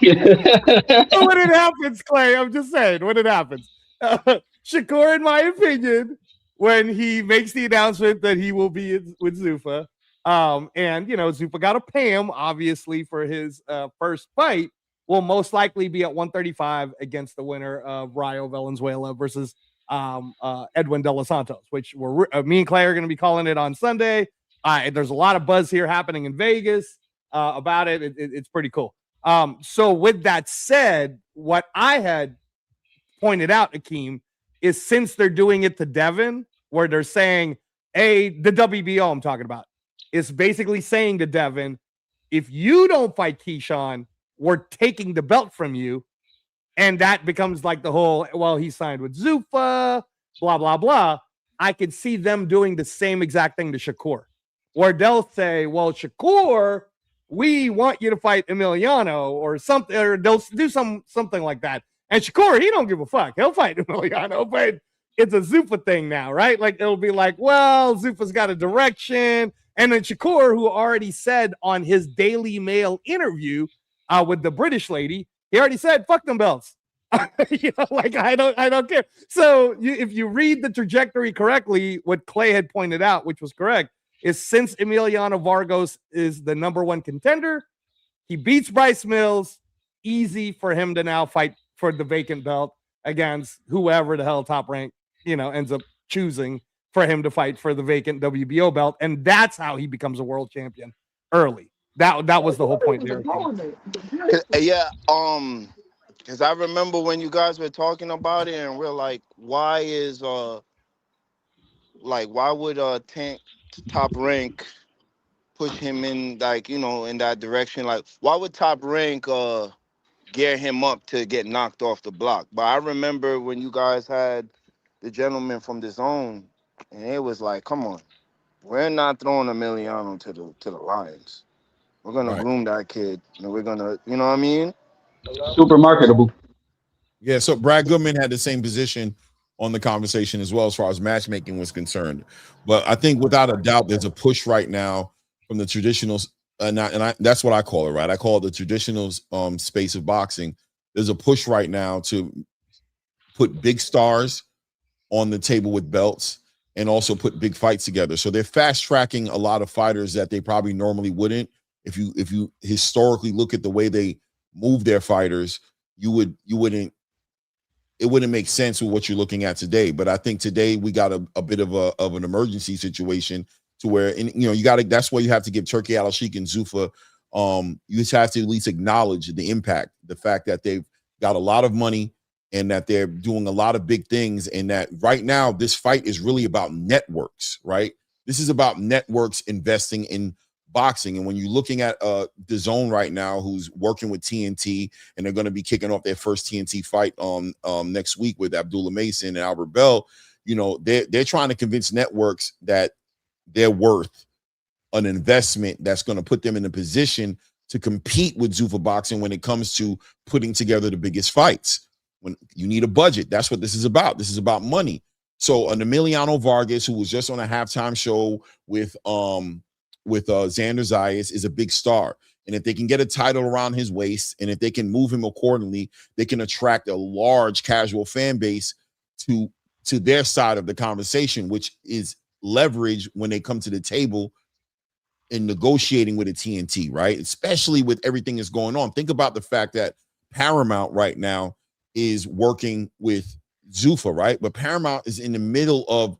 [SPEAKER 4] when it happens, Clay, I'm just saying, when it happens. Shakur, in my opinion, when he makes the announcement that he will be with Zuffa, and, Zuffa got to pay him, obviously, for his first fight, will most likely be at 135 against the winner of Rayo Valenzuela versus Edwin De Los Santos, which me and Clay are going to be calling it on Sunday. There's a lot of buzz here happening in Vegas about it. It's pretty cool. So with that said, what I had pointed out, Akeem, is since they're doing it to Devin, where they're saying, the WBO I'm talking about, is basically saying to Devin, if you don't fight Keyshawn, we're taking the belt from you. And that becomes like the whole, well, he signed with Zuffa, blah, blah, blah. I could see them doing the same exact thing to Shakur, where they'll say, well, Shakur, we want you to fight Emiliano or something, or they'll do something like that. And Shakur, he don't give a fuck. He'll fight Emiliano, but it's a Zuffa thing now, right? Like, it'll be like, well, Zuffa's got a direction. And then Shakur, who already said on his Daily Mail interview with the British lady, he already said, fuck them belts. Like, I don't care. So if you read the trajectory correctly, what Clay had pointed out, which was correct, is since Emiliano Vargas is the number one contender, he beats Bryce Mills, easy for him to now fight for the vacant belt against whoever the hell Top Rank, ends up choosing for him to fight for the vacant WBO belt. And that's how he becomes a world champion early. That was the whole point there.
[SPEAKER 10] Yeah, because I remember when you guys were talking about it, and we're like, why would Tank Top Rank push him in, like, in that direction? Like, why would Top Rank gear him up to get knocked off the block? But I remember when you guys had the gentleman from the zone, and it was like, come on, we're not throwing Emiliano to the Lions. We're gonna groom that kid, and we're gonna, you know what I mean?
[SPEAKER 7] Super marketable.
[SPEAKER 2] Yeah, so Brad Goodman had the same position on the conversation as well as far as matchmaking was concerned. But I think without a doubt, there's a push right now from the traditional, that's what I call it, right? I call it the traditional space of boxing. There's a push right now to put big stars on the table with belts and also put big fights together. So they're fast tracking a lot of fighters that they probably normally wouldn't. If you historically look at the way they move their fighters, it wouldn't make sense with what you're looking at today. But I think today we got a bit of an emergency situation to where, and you got to, that's why you have to give Turki Al-Sheikh and Zuffa, you just have to at least acknowledge the impact, the fact that they've got a lot of money and that they're doing a lot of big things, and that right now this fight is really about networks, right? This is about networks investing in boxing. And when you're looking at the Zone right now, who's working with TNT, and they're going to be kicking off their first TNT fight next week with Abdullah Mason and Albert Bell, they're trying to convince networks that they're worth an investment that's going to put them in a position to compete with Zuffa Boxing when it comes to putting together the biggest fights. When you need a budget, that's what this is about. This is about money. So an Emiliano Vargas, who was just on a halftime show with Xander Zayas, is a big star. And if they can get a title around his waist, and if they can move him accordingly, they can attract a large casual fan base to their side of the conversation, which is leverage when they come to the table in negotiating with a TNT, right? Especially with everything that's going on. Think about the fact that Paramount right now is working with Zuffa, right? But Paramount is in the middle of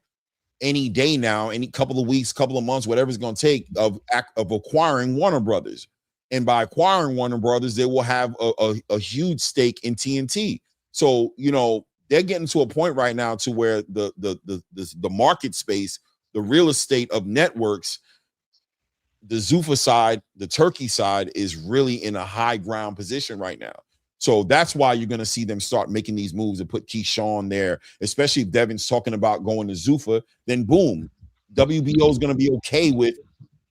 [SPEAKER 2] any day now, any couple of weeks, couple of months, whatever it's going to take of acquiring Warner Brothers. And by acquiring Warner Brothers, they will have a huge stake in TNT. So, they're getting to a point right now to where the market space, the real estate of networks, the Zuffa side, the Turkey side is really in a high ground position right now. So that's why you're going to see them start making these moves and put Keyshawn there, especially if Devin's talking about going to Zuffa, then boom, WBO is going to be okay with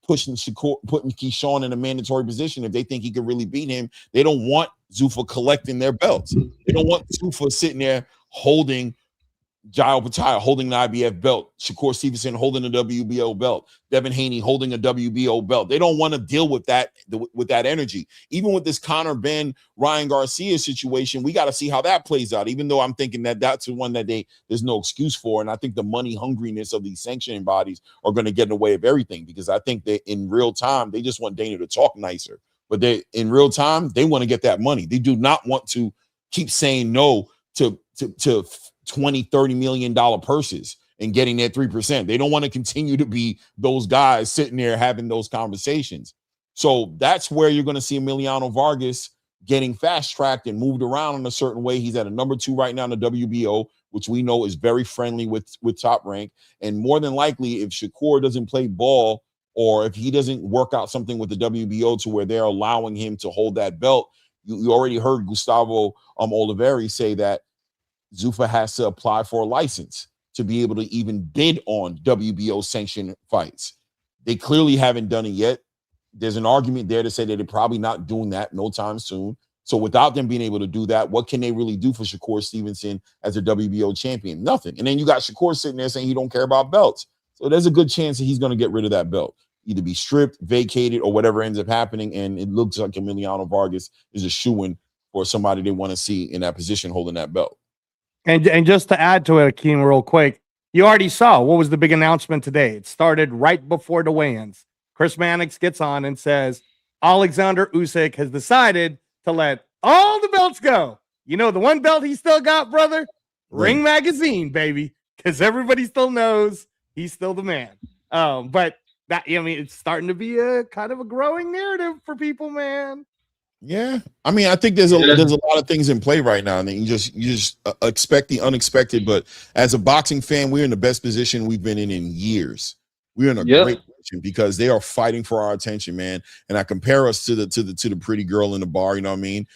[SPEAKER 2] putting Keyshawn in a mandatory position if they think he could really beat him. They don't want Zuffa collecting their belts. They don't want Zuffa sitting there holding Jael Pataya, holding the IBF belt, Shakur Stevenson holding a WBO belt, Devin Haney holding a WBO belt. They don't want to deal with that energy. Even with this Conor Ben, Ryan Garcia situation, we got to see how that plays out, even though I'm thinking that that's the one that there's no excuse for. And I think the money hungriness of these sanctioning bodies are going to get in the way of everything, because I think that in real time, they just want Dana to talk nicer, but in real time, they want to get that money. They do not want to keep saying no to $20-30 million purses and getting that 3%. They don't want to continue to be those guys sitting there having those conversations. So that's where you're going to see Emiliano Vargas getting fast-tracked and moved around in a certain way. He's at a number 2 right now in the WBO, which we know is very friendly with Top Rank. And more than likely, if Shakur doesn't play ball, or if he doesn't work out something with the WBO to where they're allowing him to hold that belt, you already heard Gustavo Oliveira say that Zuffa has to apply for a license to be able to even bid on WBO sanctioned fights. They clearly haven't done it yet. There's an argument there to say that they're probably not doing that no time soon. So without them being able to do that, what can they really do for Shakur Stevenson as a WBO champion? Nothing. And then you got Shakur sitting there saying he don't care about belts. So there's a good chance that he's going to get rid of that belt, either be stripped, vacated, or whatever ends up happening. And it looks like Emiliano Vargas is a shoo-in for somebody they want to see in that position holding that belt.
[SPEAKER 4] And just to add to it, Akeem, real quick, you already saw what was the big announcement today. It started right before the weigh-ins. Chris Mannix gets on and says, Oleksandr Usyk has decided to let all the belts go. You know the one belt he still got, brother? Ring Magazine, baby, because everybody still knows he's still the man. But that, it's starting to be a kind of a growing narrative for people, man.
[SPEAKER 2] Yeah, I mean, I think there's a lot of things in play right now, and you just expect the unexpected. But as a boxing fan, we're in the best position we've been in years. We're in a great position because they are fighting for our attention, man. And I compare us to the pretty girl in the bar, you know what I mean?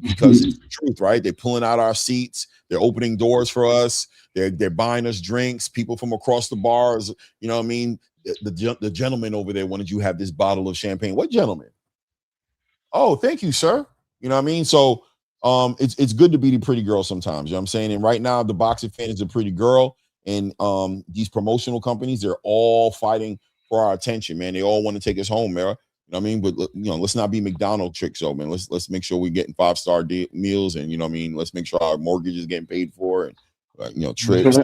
[SPEAKER 2] Because it's the truth, right? They're pulling out our seats, they're opening doors for us, they're buying us drinks. People from across the bars, you know what I mean? The gentleman over there wanted you to have this bottle of champagne. What gentleman? Oh, thank you, sir. You know what I mean? So it's good to be the pretty girl sometimes. You know what I'm saying? And right now, the boxing fan is a pretty girl, and these promotional companies, they're all fighting for our attention, man. They all want to take us home, man. You know what I mean? But let's not be McDonald's tricks, though, man. Let's make sure we're getting 5-star meals, and you know what I mean. Let's make sure our mortgage is getting paid for, and trips.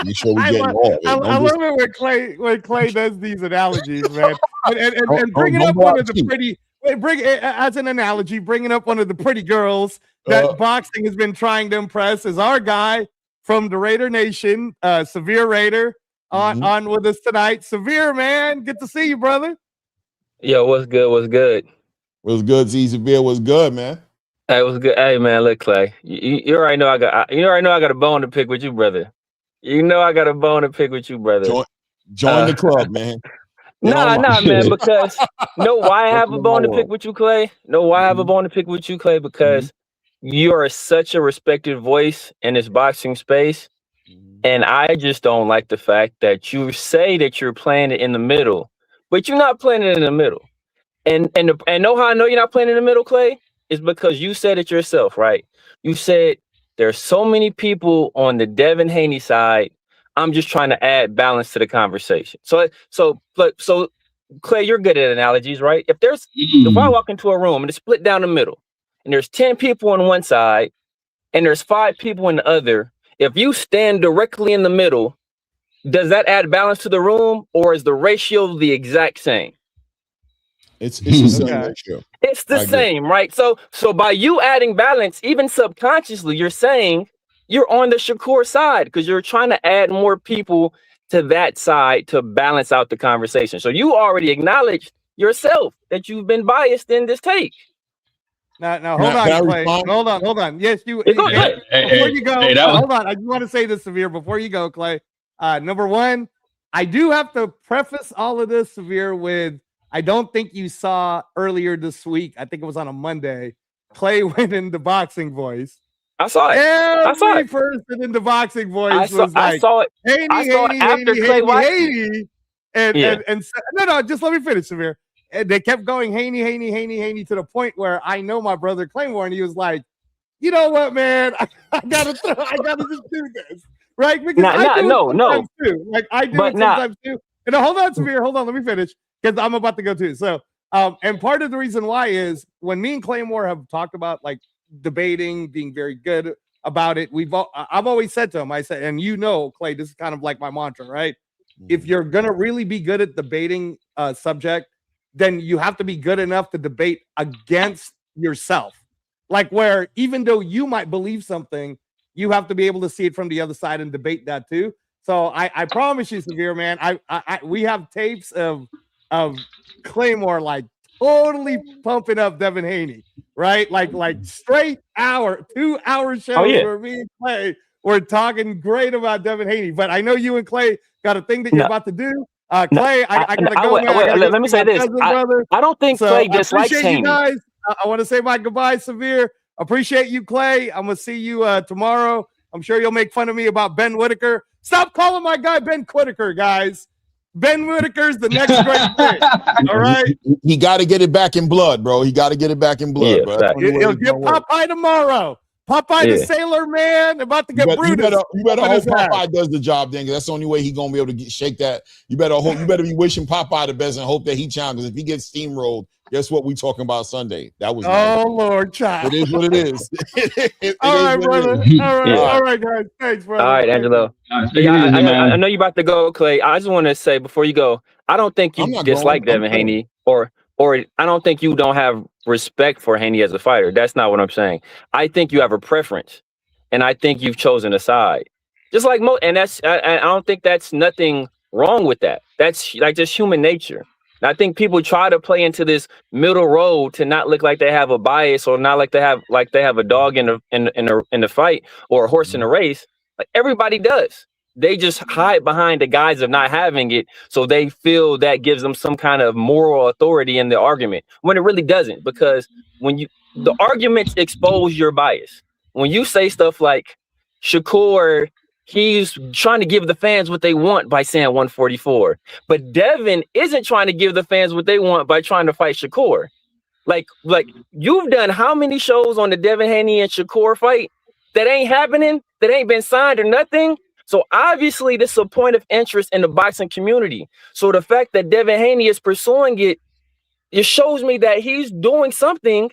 [SPEAKER 2] Make sure we're getting all of it.
[SPEAKER 4] I love it when Clay does these analogies, man, and bringing up one of the pretty. As an analogy, bringing up one of the pretty girls that boxing has been trying to impress is our guy from the Raider Nation, Severe Raider, on with us tonight. Severe, man, good to see you, brother.
[SPEAKER 11] Yo, what's good? What's good?
[SPEAKER 2] What's good, Z Severe? What's good, man?
[SPEAKER 11] Hey, what's good? Hey, man, look, Clay, you already know I got a bone to pick with you, brother. You know I got a bone to pick with you, brother.
[SPEAKER 2] Join the club, man.
[SPEAKER 11] Nah, man, because why I have a bone to pick with you, Clay? Why I have a bone to pick with you, Clay? Because you are such a respected voice in this boxing space. And I just don't like the fact that you say that you're playing it in the middle, but you're not playing it in the middle. And know how I know you're not playing in the middle, Clay? Is because you said it yourself, right? You said there's so many people on the Devin Haney side. I'm just trying to add balance to the conversation. So Clay, you're good at analogies, right? If I walk into a room and it's split down the middle, and there's 10 people on one side, and there's 5 people in the other, if you stand directly in the middle, does that add balance to the room, or is the ratio the exact same?
[SPEAKER 2] It's the same ratio.
[SPEAKER 11] It's the same, right? So by you adding balance, even subconsciously, you're saying you're on the Shakur side because you're trying to add more people to that side to balance out the conversation. So you already acknowledged yourself that you've been biased in this take.
[SPEAKER 4] Now hold on, Clay. Hold on. Yes, you. Before you go, hold on. I just want to say this, Severe, before you go, Clay. Number one, I do have to preface all of this, Severe, with I don't think you saw earlier this week. I think it was on a Monday. Clay went into boxing voice.
[SPEAKER 11] I saw it.
[SPEAKER 4] Every person in the boxing voice was like,
[SPEAKER 11] I saw it.
[SPEAKER 4] Haney, and no, just let me finish, Severe. And they kept going Haney to the point where I know my brother Claymore, and he was like, you know what, man, I gotta just do this, right? Because I do it sometimes too. Like I do it sometimes too. And hold on, Severe, hold on, let me finish because I'm about to go too. So, and part of the reason why is when me and Claymore have talked about like debating, being very good about it. I've always said to him, I said, and Clay, this is kind of like my mantra, right? If you're gonna really be good at debating a subject, then you have to be good enough to debate against yourself. Like where even though you might believe something, you have to be able to see it from the other side and debate that too. So I promise you, Severe, man, we have tapes of Claymore like totally pumping up Devin Haney, right? Like straight 2-hour shows where me and Clay were talking great about Devin Haney. But I know you and Clay got a thing that you're about to do. Clay, I gotta go.
[SPEAKER 11] Let me say this. I don't think Clay dislikes Haney.
[SPEAKER 4] You guys. I want to say my goodbye, Severe. Appreciate you, Clay. I'm gonna see you tomorrow. I'm sure you'll make fun of me about Ben Whitaker. Stop calling my guy Ben Whitaker, guys. Ben Whitaker's the next great thing. All right.
[SPEAKER 2] He got to get it back in blood, bro. He got to get it back in blood, bro.
[SPEAKER 4] He'll get Popeye tomorrow. Popeye the Sailor Man about to get Brutus.
[SPEAKER 2] You better hope Popeye does the job then, because that's the only way he's gonna be able to shake that. You better be wishing Popeye the best and hope that he challenges. If he gets steamrolled, guess what we talking about Sunday? That was
[SPEAKER 4] Lord, child.
[SPEAKER 2] It is what it is.
[SPEAKER 4] All right, brother. All right, guys. Thanks, brother.
[SPEAKER 11] All right, Angelo. I know you about to go, Clay. I just want to say before you go, I don't think you dislike Devin Haney or I don't think you don't have respect for Haney as a fighter. That's not what I'm saying. I think you have a preference, and I think you've chosen a side. Just like and I don't think that's nothing wrong with that. That's like just human nature. And I think people try to play into this middle road to not look like they have a bias or not like they have a dog in the fight or a horse in a race. Like everybody does. They just hide behind the guise of not having it, so they feel that gives them some kind of moral authority in the argument, when it really doesn't. Because when the arguments expose your bias. When you say stuff like Shakur, he's trying to give the fans what they want by saying 144, but Devin isn't trying to give the fans what they want by trying to fight Shakur. Like you've done how many shows on the Devin Haney and Shakur fight that ain't happening, that ain't been signed or nothing? So obviously this is a point of interest in the boxing community. So the fact that Devin Haney is pursuing it, it shows me that he's doing something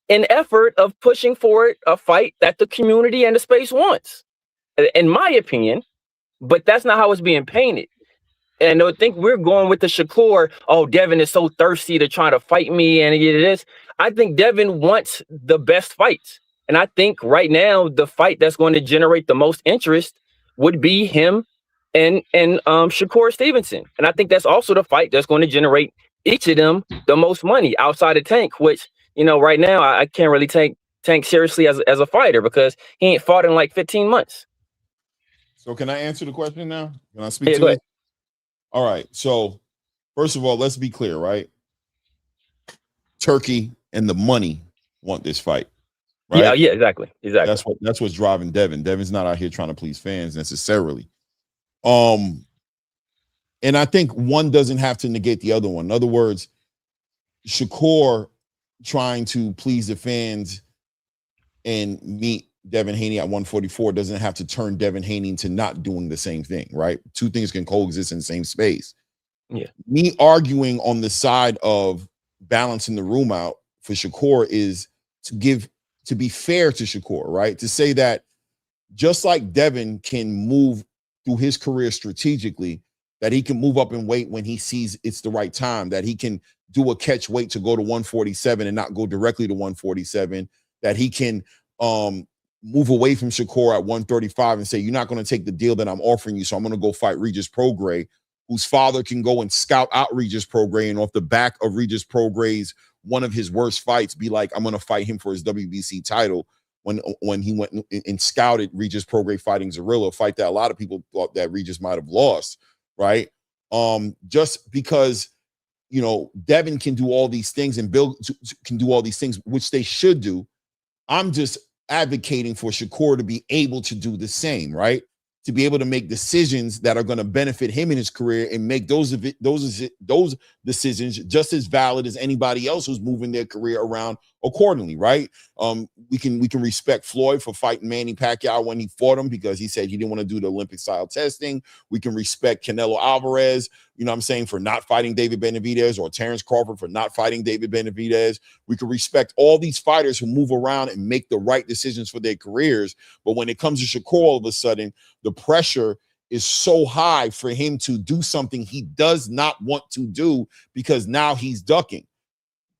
[SPEAKER 11] in effort of pushing forward a fight that the community and the space wants, in my opinion. But that's not how it's being painted. And I think we're going with the Shakur, oh, Devin is so thirsty to try to fight me and get this. I think Devin wants the best fights. And I think right now, the fight that's going to generate the most interest would be him and Shakur Stevenson. And I think that's also the fight that's going to generate each of them the most money outside of Tank, which, you know, right now I can't really take Tank seriously as a fighter because he ain't fought in like 15 months.
[SPEAKER 2] So can I answer the question now? Can I speak to it? All right. So first of all, let's be clear, right? Turkey and the money want this fight. Right?
[SPEAKER 11] Yeah, exactly.
[SPEAKER 2] That's what's driving Devin. Devin's not out here trying to please fans necessarily. And I think one doesn't have to negate the other one. In other words, Shakur trying to please the fans and meet Devin Haney at 144 doesn't have to turn Devin Haney into not doing the same thing, right? Two things can coexist in the same space.
[SPEAKER 11] Yeah.
[SPEAKER 2] Me arguing on the side of balancing the room out for Shakur is to be fair to Shakur, right? To say that just like Devin can move through his career strategically, that he can move up in weight when he sees it's the right time, that he can do a catch weight to go to 147 and not go directly to 147, that he can move away from Shakur at 135 and say, you're not going to take the deal that I'm offering you, so I'm going to go fight Regis Prograis, whose father can go and scout out Regis Prograis, and off the back of Regis Prograis' one of his worst fights be like, I'm going to fight him for his WBC title, when he went and scouted Regis Prograis fighting Zarrillo, a fight that a lot of people thought that Regis might have lost, right? Just because, you know, Devin can do all these things and Bill can do all these things, which they should do. I'm just advocating for Shakur to be able to do the same, right? To be able to make decisions that are going to benefit him in his career and make those decisions just as valid as anybody else who's moving their career around accordingly, right? We can respect Floyd for fighting Manny Pacquiao when he fought him because he said he didn't want to do the Olympic style testing. We can respect Canelo Alvarez, you know what I'm saying, for not fighting David Benavidez, or Terrence Crawford for not fighting David Benavidez. We can respect all these fighters who move around and make the right decisions for their careers. But when it comes to Shakur, all of a sudden, the pressure is so high for him to do something he does not want to do because now he's ducking.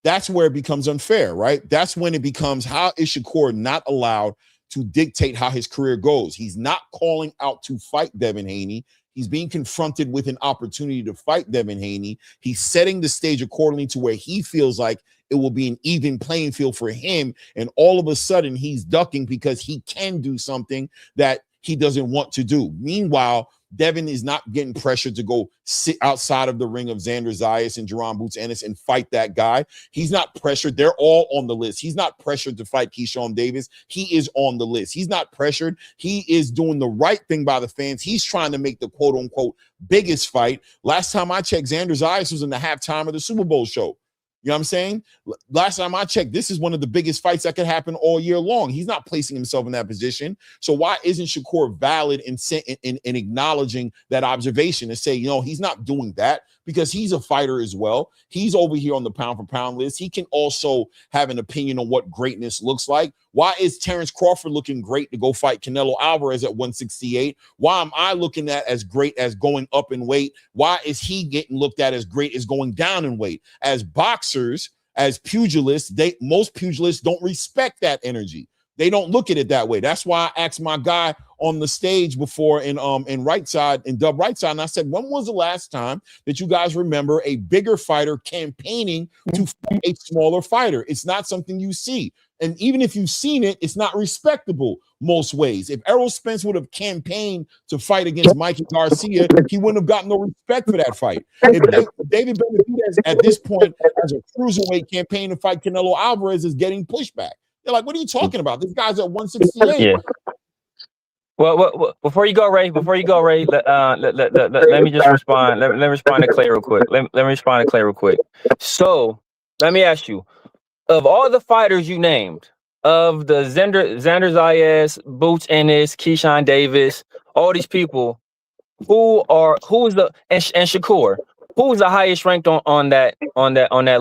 [SPEAKER 2] That's where it becomes unfair, right? That's when it becomes, how is Shakur not allowed to dictate how his career goes? He's not calling out to fight Devin Haney. He's being confronted with an opportunity to fight Devin Haney. He's setting the stage accordingly to where he feels like it will be an even playing field for him. And all of a sudden he's ducking because he can do something that he doesn't want to do. Meanwhile, Devin is not getting pressured to go sit outside of the ring of Xander Zayas and Jaron Boots Ennis and fight that guy. He's not pressured. They're all on the list. He's not pressured to fight Keyshawn Davis. He is on the list. He's not pressured. He is doing the right thing by the fans. He's trying to make the quote unquote biggest fight. Last time I checked, Xander Zayas was in the halftime of the Super Bowl show. You know what I'm saying? Last time I checked, this is one of the biggest fights that could happen all year long. He's not placing himself in that position. So why isn't Shakur valid in acknowledging that observation and say, you know, he's not doing that because he's a fighter as well. He's over here on the pound for pound list. He can also have an opinion on what greatness looks like. Why is Terrence Crawford looking great to go fight Canelo Alvarez at 168? Why am I looking at as great as going up in weight? Why is he getting looked at as great as going down in weight? As boxers, as pugilists, most pugilists don't respect that energy. They don't look at it that way. That's why I asked my guy on the stage before in right side, in Dub Right Side, and I said, when was the last time that you guys remember a bigger fighter campaigning to fight a smaller fighter? It's not something you see. And even if you've seen it, it's not respectable most ways. If Errol Spence would have campaigned to fight against Mikey Garcia, he wouldn't have gotten no respect for that fight. If David Benavidez at this point as a cruiserweight campaign to fight Canelo Alvarez is getting pushback. They're like, what are you talking about? This guy's at 168.
[SPEAKER 11] Yeah. Well, before you go, Ray, let me just respond. Let me respond to Clay real quick. Let me respond to Clay real quick. So let me ask you, of all the fighters you named, of the Xander Zayas, Boots Ennis, Keyshawn Davis, all these people, who's the and Shakur, who's the highest ranked on that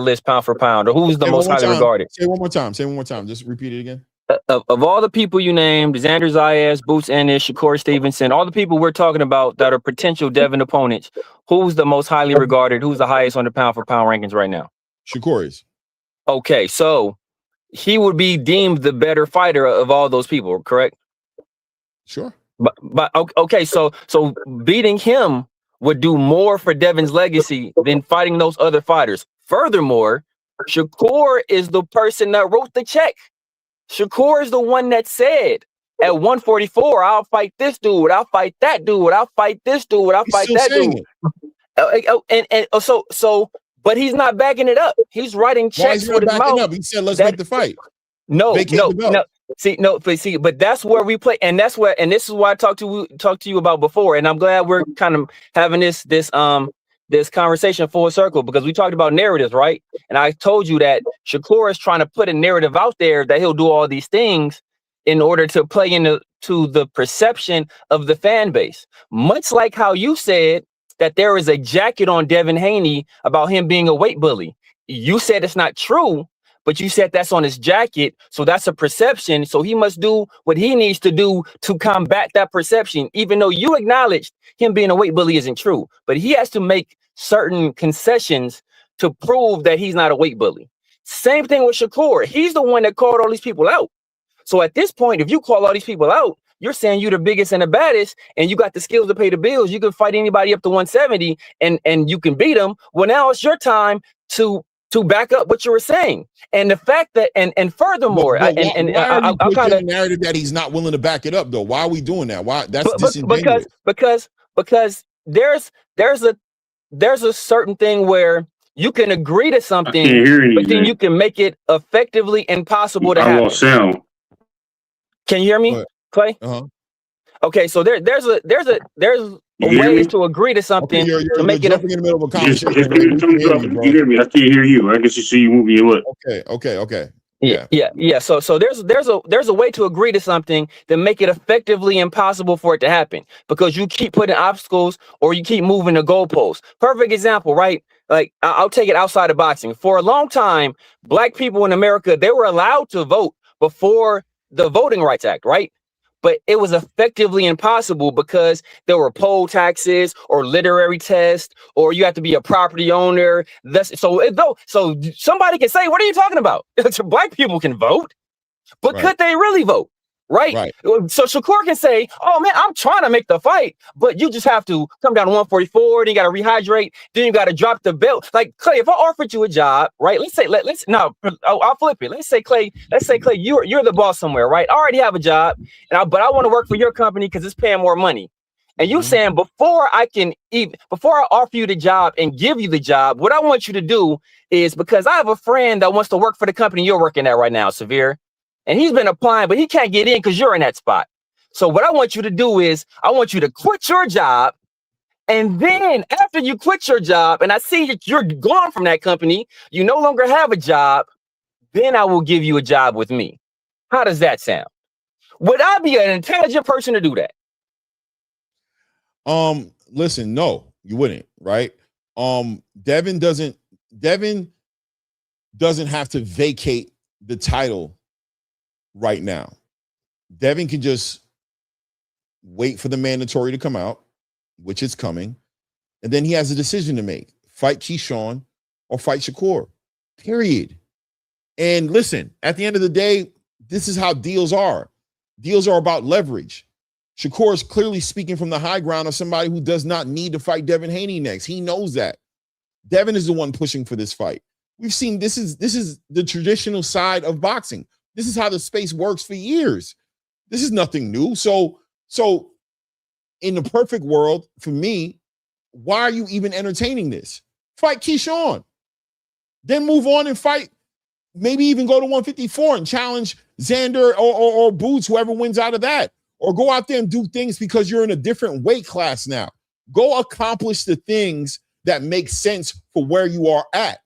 [SPEAKER 11] list pound for pound, or who's the most highly regarded?
[SPEAKER 2] Say it one more time. Say it one more time. Just repeat it again.
[SPEAKER 11] Of all the people you named, Xander Zayas, Boots Ennis, Shakur Stevenson, all the people we're talking about that are potential Devin opponents, who's the most highly regarded? Who's the highest on the pound for pound rankings right now?
[SPEAKER 2] Shakur is.
[SPEAKER 11] Okay, so he would be deemed the better fighter of all those people, correct?
[SPEAKER 2] Sure.
[SPEAKER 11] But okay, so beating him would do more for Devin's legacy than fighting those other fighters. Furthermore, Shakur is the person that wrote the check. Shakur is the one that said at 144, I'll fight this dude, I'll fight that dude, I'll fight this dude, I'll fight that dude. But he's not backing it up. He's writing checks with his mouth.
[SPEAKER 2] Up? He said, "Let's make the fight."
[SPEAKER 11] No. But that's where we play, and this is what I talked to you about before. And I'm glad we're kind of having this conversation full circle, because we talked about narratives, right? And I told you that Shakur is trying to put a narrative out there that he'll do all these things in order to play into the perception of the fan base. Much like how you said that there is a jacket on Devin Haney about him being a weight bully. You said it's not true, but you said that's on his jacket, so that's a perception. So he must do what he needs to do to combat that perception, even though you acknowledged him being a weight bully isn't true. But he has to make certain concessions to prove that he's not a weight bully. Same thing with Shakur. He's the one that called all these people out. So at this point, if you call all these people out, you're saying you're the biggest and the baddest, and you got the skills to pay the bills. You can fight anybody up to 170, and you can beat them. Well, now it's your time to back up what you were saying. And the fact that, and furthermore,
[SPEAKER 2] why are you pushing the narrative that he's not willing to back it up, though? Why are we doing that? Why? That's disingenuous.
[SPEAKER 11] Because there's a certain thing where you can agree to something, but then you can make it effectively impossible to happen. Sound. Can you hear me, Clay? Okay, so there's ways to agree to something to make it.
[SPEAKER 2] In the middle of a conversation.
[SPEAKER 12] You hear me? I can't hear you. I can see you moving your lip.
[SPEAKER 2] Okay.
[SPEAKER 11] Yeah. So there's a way to agree to something that make it effectively impossible for it to happen, because you keep putting obstacles or you keep moving the goalposts. Perfect example, right? Like, I'll take it outside of boxing. For a long time, Black people in America, they were allowed to vote before the Voting Rights Act, right? But it was effectively impossible because there were poll taxes or literary tests, or you have to be a property owner. So somebody can say, "What are you talking about?" Black people can vote, but could they really vote? Right? So Shakur can say, "Oh man, I'm trying to make the fight, but you just have to come down to 144, then you got to rehydrate, then you got to drop the belt." Like, Clay, if I offered you a job, right? I'll flip it. Let's say Clay, you're the boss somewhere, right? I already have a job, but I want to work for your company because it's paying more money. And you saying, before I offer you the job and give you the job, what I want you to do is, because I have a friend that wants to work for the company you're working at right now, Severe. And he's been applying, but he can't get in because you're in that spot. So what I want you to do is, I want you to quit your job. And then after you quit your job, and I see that you're gone from that company, you no longer have a job, then I will give you a job with me. How does that sound? Would I be an intelligent person to do that?
[SPEAKER 2] Listen, no, you wouldn't, right? Devin doesn't have to vacate the title right now. Devin can just wait for the mandatory to come out, which is coming, and then he has a decision to make: fight Keyshawn or fight Shakur, period. And listen, at the end of the day, this is how deals are. Deals are about leverage. Shakur is clearly speaking from the high ground of somebody who does not need to fight Devin Haney next. He knows that. Devin is the one pushing for this fight. We've seen this is the traditional side of boxing. This is how the space works for years. This is nothing new. So in the perfect world, for me, why are you even entertaining this? Fight Keyshawn. Then move on and fight, maybe even go to 154 and challenge Xander or Boots, whoever wins out of that. Or go out there and do things because you're in a different weight class now. Go accomplish the things that make sense for where you are at.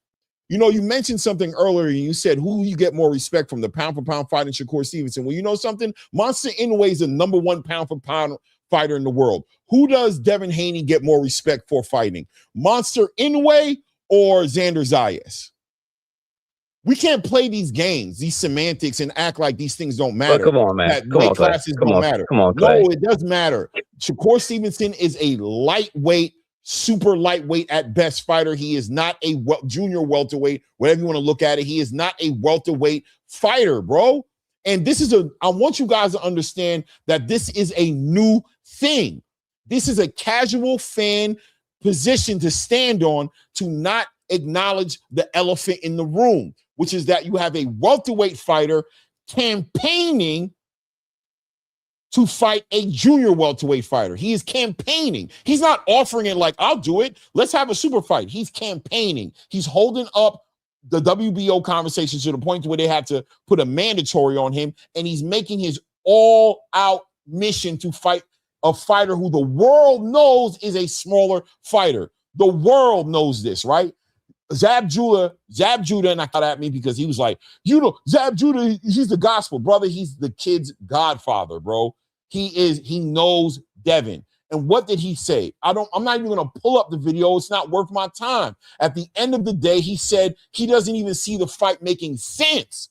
[SPEAKER 2] You know, you mentioned something earlier. And you said who you get more respect from, the pound for pound fighting Shakur Stevenson. Well, you know something? Monster Inoue is the #1 pound for pound fighter in the world. Who does Devin Haney get more respect for fighting? Monster Inoue or Xander Zayas? We can't play these games, these semantics, and act like these things don't matter.
[SPEAKER 11] Come on, man.
[SPEAKER 2] That weight classes don't matter.
[SPEAKER 11] Come on, Clay.
[SPEAKER 2] No, it does matter. Shakur Stevenson is a lightweight, super lightweight at best fighter. He is not a junior welterweight, whatever you want to look at it. He is not a welterweight fighter, bro. And this is I want you guys to understand that this is a new thing. This is a casual fan position to stand on, to not acknowledge the elephant in the room, which is that you have a welterweight fighter campaigning to fight a junior welterweight fighter. He is campaigning. He's not offering it like, I'll do it. Let's have a super fight. He's campaigning. He's holding up the WBO conversations to the point where they have to put a mandatory on him, and he's making his all-out mission to fight a fighter who the world knows is a smaller fighter. The world knows this, right? Zab Judah, and I got at me because he was like, you know, Zab Judah, he's the gospel, brother. He's the kid's godfather, bro. He knows Devin. And what did he say? I'm not even going to pull up the video. It's not worth my time. At the end of the day, he said he doesn't even see the fight making sense.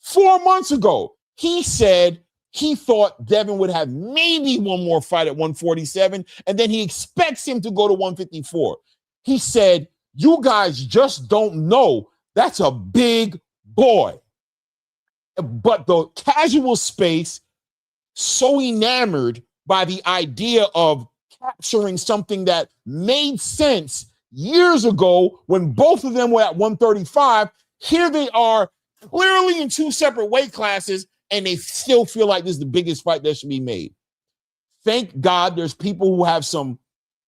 [SPEAKER 2] 4 months ago, he said he thought Devin would have maybe one more fight at 147, and then he expects him to go to 154. He said, you guys just don't know. That's a big boy. But the casual space, so enamored by the idea of capturing something that made sense years ago when both of them were at 135. Here they are, clearly in two separate weight classes, and they still feel like this is the biggest fight that should be made. Thank God there's people who have some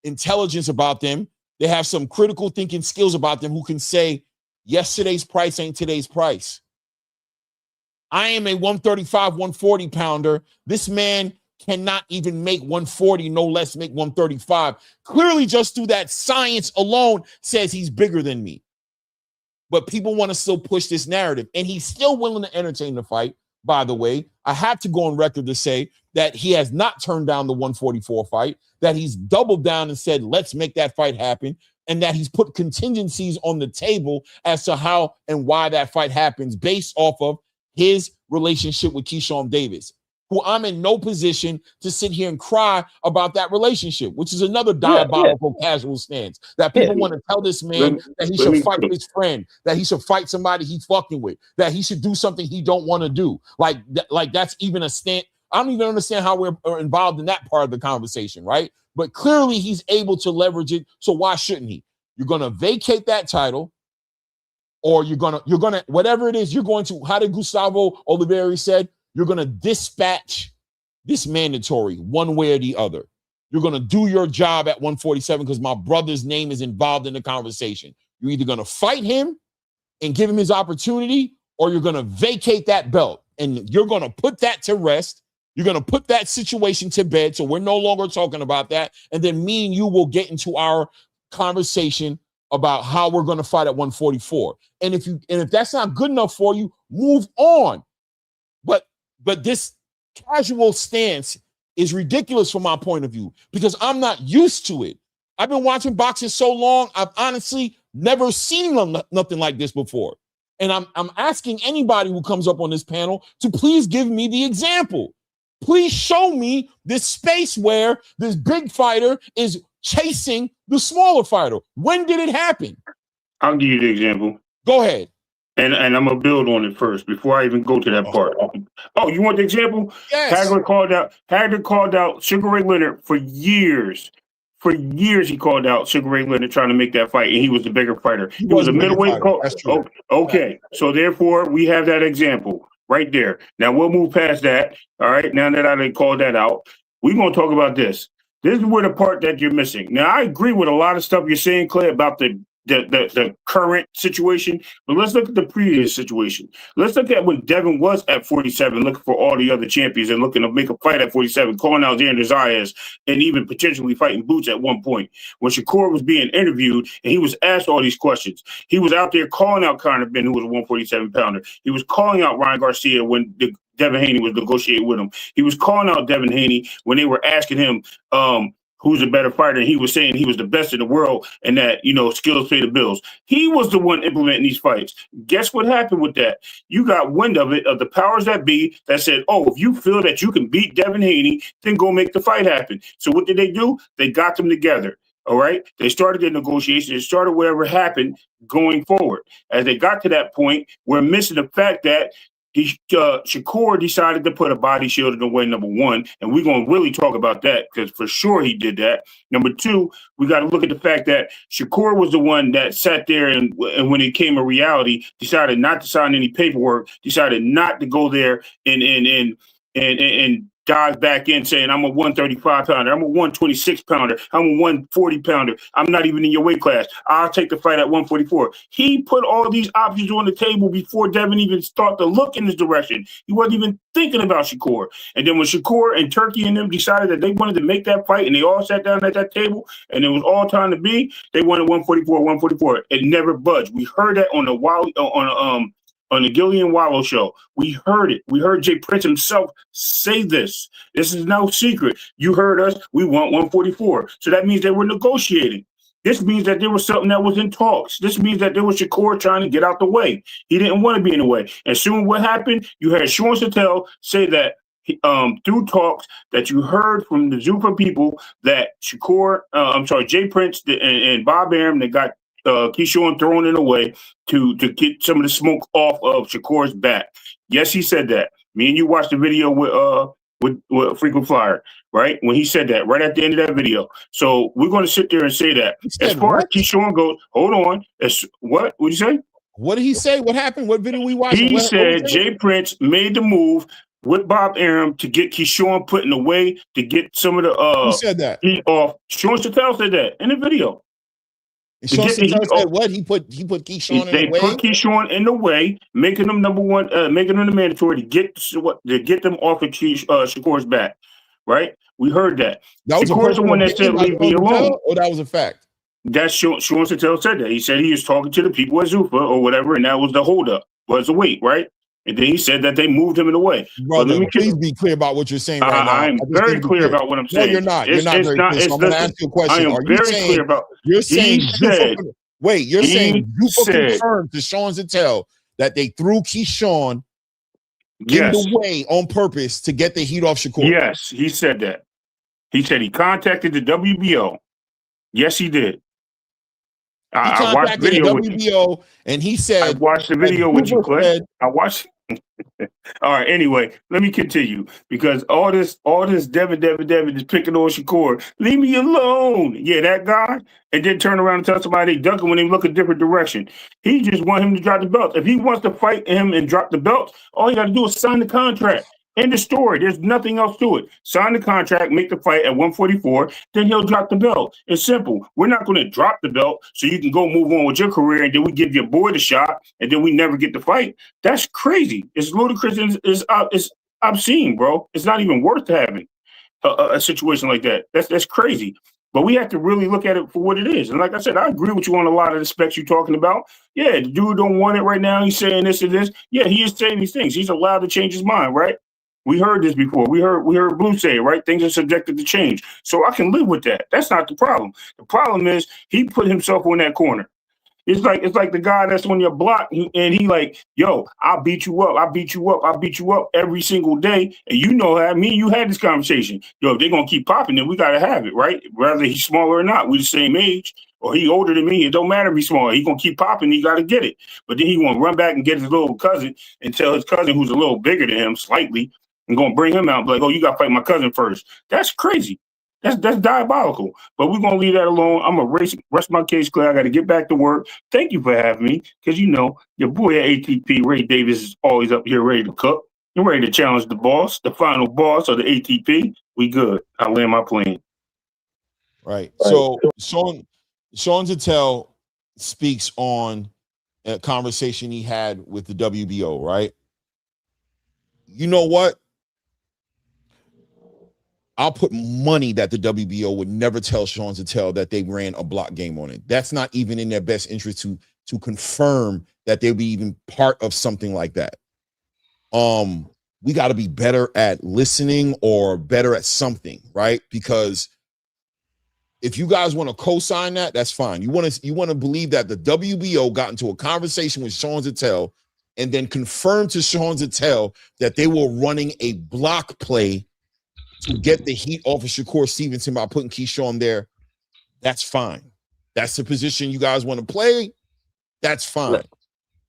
[SPEAKER 2] intelligence about them. They have some critical thinking skills about them who can say, yesterday's price ain't today's price. I am a 135, 140 pounder. This man cannot even make 140, no less make 135. Clearly, just through that science alone, says he's bigger than me. But people want to still push this narrative, and he's still willing to entertain the fight. By the way, I have to go on record to say that he has not turned down the 144 fight, that he's doubled down and said, let's make that fight happen, and that he's put contingencies on the table as to how and why that fight happens based off of his relationship with Keyshawn Davis, who I'm in no position to sit here and cry about that relationship, which is another diabolical casual stance, that people want to tell this man that he should fight his friend, that he should fight somebody he's fucking with, that he should do something he don't want to do. Like that's even a stand. I don't even understand how we're involved in that part of the conversation, right? But clearly he's able to leverage it, so why shouldn't he? You're going to vacate that title, or you're going to, whatever it is, you're going to, how did Gustavo Oliveira said, you're going to dispatch this mandatory one way or the other. You're going to do your job at 147 because my brother's name is involved in the conversation. You're either going to fight him and give him his opportunity, or you're going to vacate that belt, and you're going to put that to rest. You're going to put that situation to bed, so we're no longer talking about that. And then me and you will get into our conversation about how we're going to fight at 144. And if that's not good enough for you, move on. But this casual stance is ridiculous from my point of view, because I'm not used to it. I've been watching boxing so long, I've honestly never seen nothing like this before. And I'm asking anybody who comes up on this panel to please give me the example. Please show me this space where this big fighter is chasing the smaller fighter. When did it happen?
[SPEAKER 12] I'll give you the example.
[SPEAKER 2] Go ahead.
[SPEAKER 12] And I'm gonna build on it first before I even go to that part. Oh, you want the example?
[SPEAKER 2] Yes.
[SPEAKER 12] Hagler called out Sugar Ray Leonard for years. For years, he called out Sugar Ray Leonard trying to make that fight, and he was the bigger fighter. He was a middleweight.
[SPEAKER 2] That's true.
[SPEAKER 12] Okay, so therefore, we have that example right there. Now we'll move past that. All right. Now that I done called that out, we're gonna talk about this. This is where the part that you're missing. Now I agree with a lot of stuff you're saying, Clay, about the the current situation, but let's look at the previous situation. Let's look at when Devin was at 47, looking for all the other champions and looking to make a fight at 47, calling out Xander Zayas and even potentially fighting Boots at one point. When Shakur was being interviewed and he was asked all these questions, he was out there calling out Conor Ben, who was a 147 pounder. He was calling out Ryan Garcia when Devin Haney was negotiating with him. He was calling out Devin Haney when they were asking him, who's a better fighter, and he was saying he was the best in the world and that, skills pay the bills. He was the one implementing these fights. Guess what happened with that? You got wind of it, of the powers that be that said, oh, if you feel that you can beat Devin Haney, then go make the fight happen. So what did they do? They got them together. All right. They started their negotiations. They started whatever happened going forward. As they got to that point, we're missing the fact that Shakur decided to put a body shield in the way, number one, and we're going to really talk about that because for sure he did that. Number two, we got to look at the fact that Shakur was the one that sat there and when it came a reality, decided not to sign any paperwork, decided not to go there and dive back in saying, I'm a 135 pounder, I'm a 126 pounder, I'm a 140 pounder, I'm not even in your weight class, I'll take the fight at 144. He put all these options on the table before Devin even started to look in this direction. He wasn't even thinking about Shakur. And then when Shakur and Turkey and them decided that they wanted to make that fight and they all sat down at that table and it was all time to be, they wanted 144. It never budged. We heard that on the Gillian Wallow show. We heard it. We heard Jay Prince himself say this. This is no secret. You heard us. We want 144. So that means they were negotiating. This means that there was something that was in talks. This means that there was Shakur trying to get out the way. He didn't want to be in the way. And soon what happened? You had Shawn Sattel say that through talks that you heard from the Zuffa people that Jay Prince and Bob Arum, they got Keyshawn throwing it away to get some of the smoke off of Shakur's back. Yes, he said that. Me and you watched the video with Frequent Flyer, right? When he said that, right at the end of that video. So we're going to sit there and say that. As far as Keyshawn goes, hold on. What did you say?
[SPEAKER 2] What did he say? What happened? What video we watched?
[SPEAKER 12] He said Jay Prince made the move with Bob Arum to get Keyshawn put in the way to get some of the
[SPEAKER 2] Who said that?
[SPEAKER 12] heat off. Shawn Sattel said that in the video.
[SPEAKER 2] Shawn Sattel said what? He put Keyshawn in the way?
[SPEAKER 12] They put Keyshawn in the way, making him number one, making him the mandatory to get them off of Shakur's back. Right? We heard that.
[SPEAKER 2] That was
[SPEAKER 12] Shakur's the one that said leave me alone.
[SPEAKER 2] Or that was a fact?
[SPEAKER 12] That's Shawn Sattel said that. He said he was talking to the people at Zuffa or whatever, and that was the holdup, was the weight, right? And then he said that they moved him in the way.
[SPEAKER 2] Brother, please be clear about what you're saying right now.
[SPEAKER 12] I'm very clear about what I'm saying.
[SPEAKER 2] No, you're not. You're not very clear. So I'm going to ask you a question.
[SPEAKER 12] I am very clear about.
[SPEAKER 2] You're saying Zuffa confirmed to Shawn Sattel that they threw Keyshawn in the way on purpose to get the heat off Shakur.
[SPEAKER 12] Yes, he said that. He said he contacted the WBO. Yes, he did. I watched the video with you.
[SPEAKER 2] And he said,
[SPEAKER 12] I watched the video with you, Clay. I watched. All right. Anyway, let me continue because all this Devin is picking on Shakur. Leave me alone. Yeah, that guy. And then turn around and tell somebody they duck him when they look a different direction. He just want him to drop the belt. If he wants to fight him and drop the belt, all you got to do is sign the contract. End of story. There's nothing else to it. Sign the contract, make the fight at 144, then he'll drop the belt. It's simple. We're not going to drop the belt so you can go move on with your career and then we give your boy the shot and then we never get the fight. That's crazy. It's ludicrous. It's obscene, bro. It's not even worth having a situation like that. That's crazy. But we have to really look at it for what it is. And like I said, I agree with you on a lot of the specs you're talking about. Yeah, the dude don't want it right now. He's saying this and this. Yeah, he is saying these things. He's allowed to change his mind, right? We heard this before. We heard Blue say it, right? Things are subjected to change. So I can live with that. That's not the problem. The problem is he put himself on that corner. It's like the guy that's on your block and he like, yo, I'll beat you up every single day. And you know how me and you had this conversation. Yo, if they're gonna keep popping, then we gotta have it, right? Whether he's smaller or not, we the same age, or he older than me, it don't matter if he's smaller. He gonna keep popping, he gotta get it. But then he gonna run back and get his little cousin and tell his cousin who's a little bigger than him slightly and gonna bring him out and be like, oh, you gotta fight my cousin first. That's crazy. That's diabolical. But we're going to leave that alone. I'm going to rest my case clear. I got to get back to work. Thank you for having me because, you know, your boy at ATP, Ray Davis, is always up here ready to cook. You're ready to challenge the boss, the final boss of the ATP. We good. I land my plane.
[SPEAKER 2] Right. So Shawn Sattel speaks on a conversation he had with the WBO, right? You know what? I'll put money that the WBO would never tell Sean Zattel that they ran a block game on it. That's not even in their best interest to confirm that they'll be even part of something like that. We got to be better at listening or better at something, right? Because if you guys want to co-sign that, that's fine. You want to believe that the WBO got into a conversation with Sean Zattel and then confirmed to Sean Zattel that they were running a block play to get the heat off of Shakur Stevenson by putting Keyshawn there. That's fine. That's the position you guys want to play. That's fine.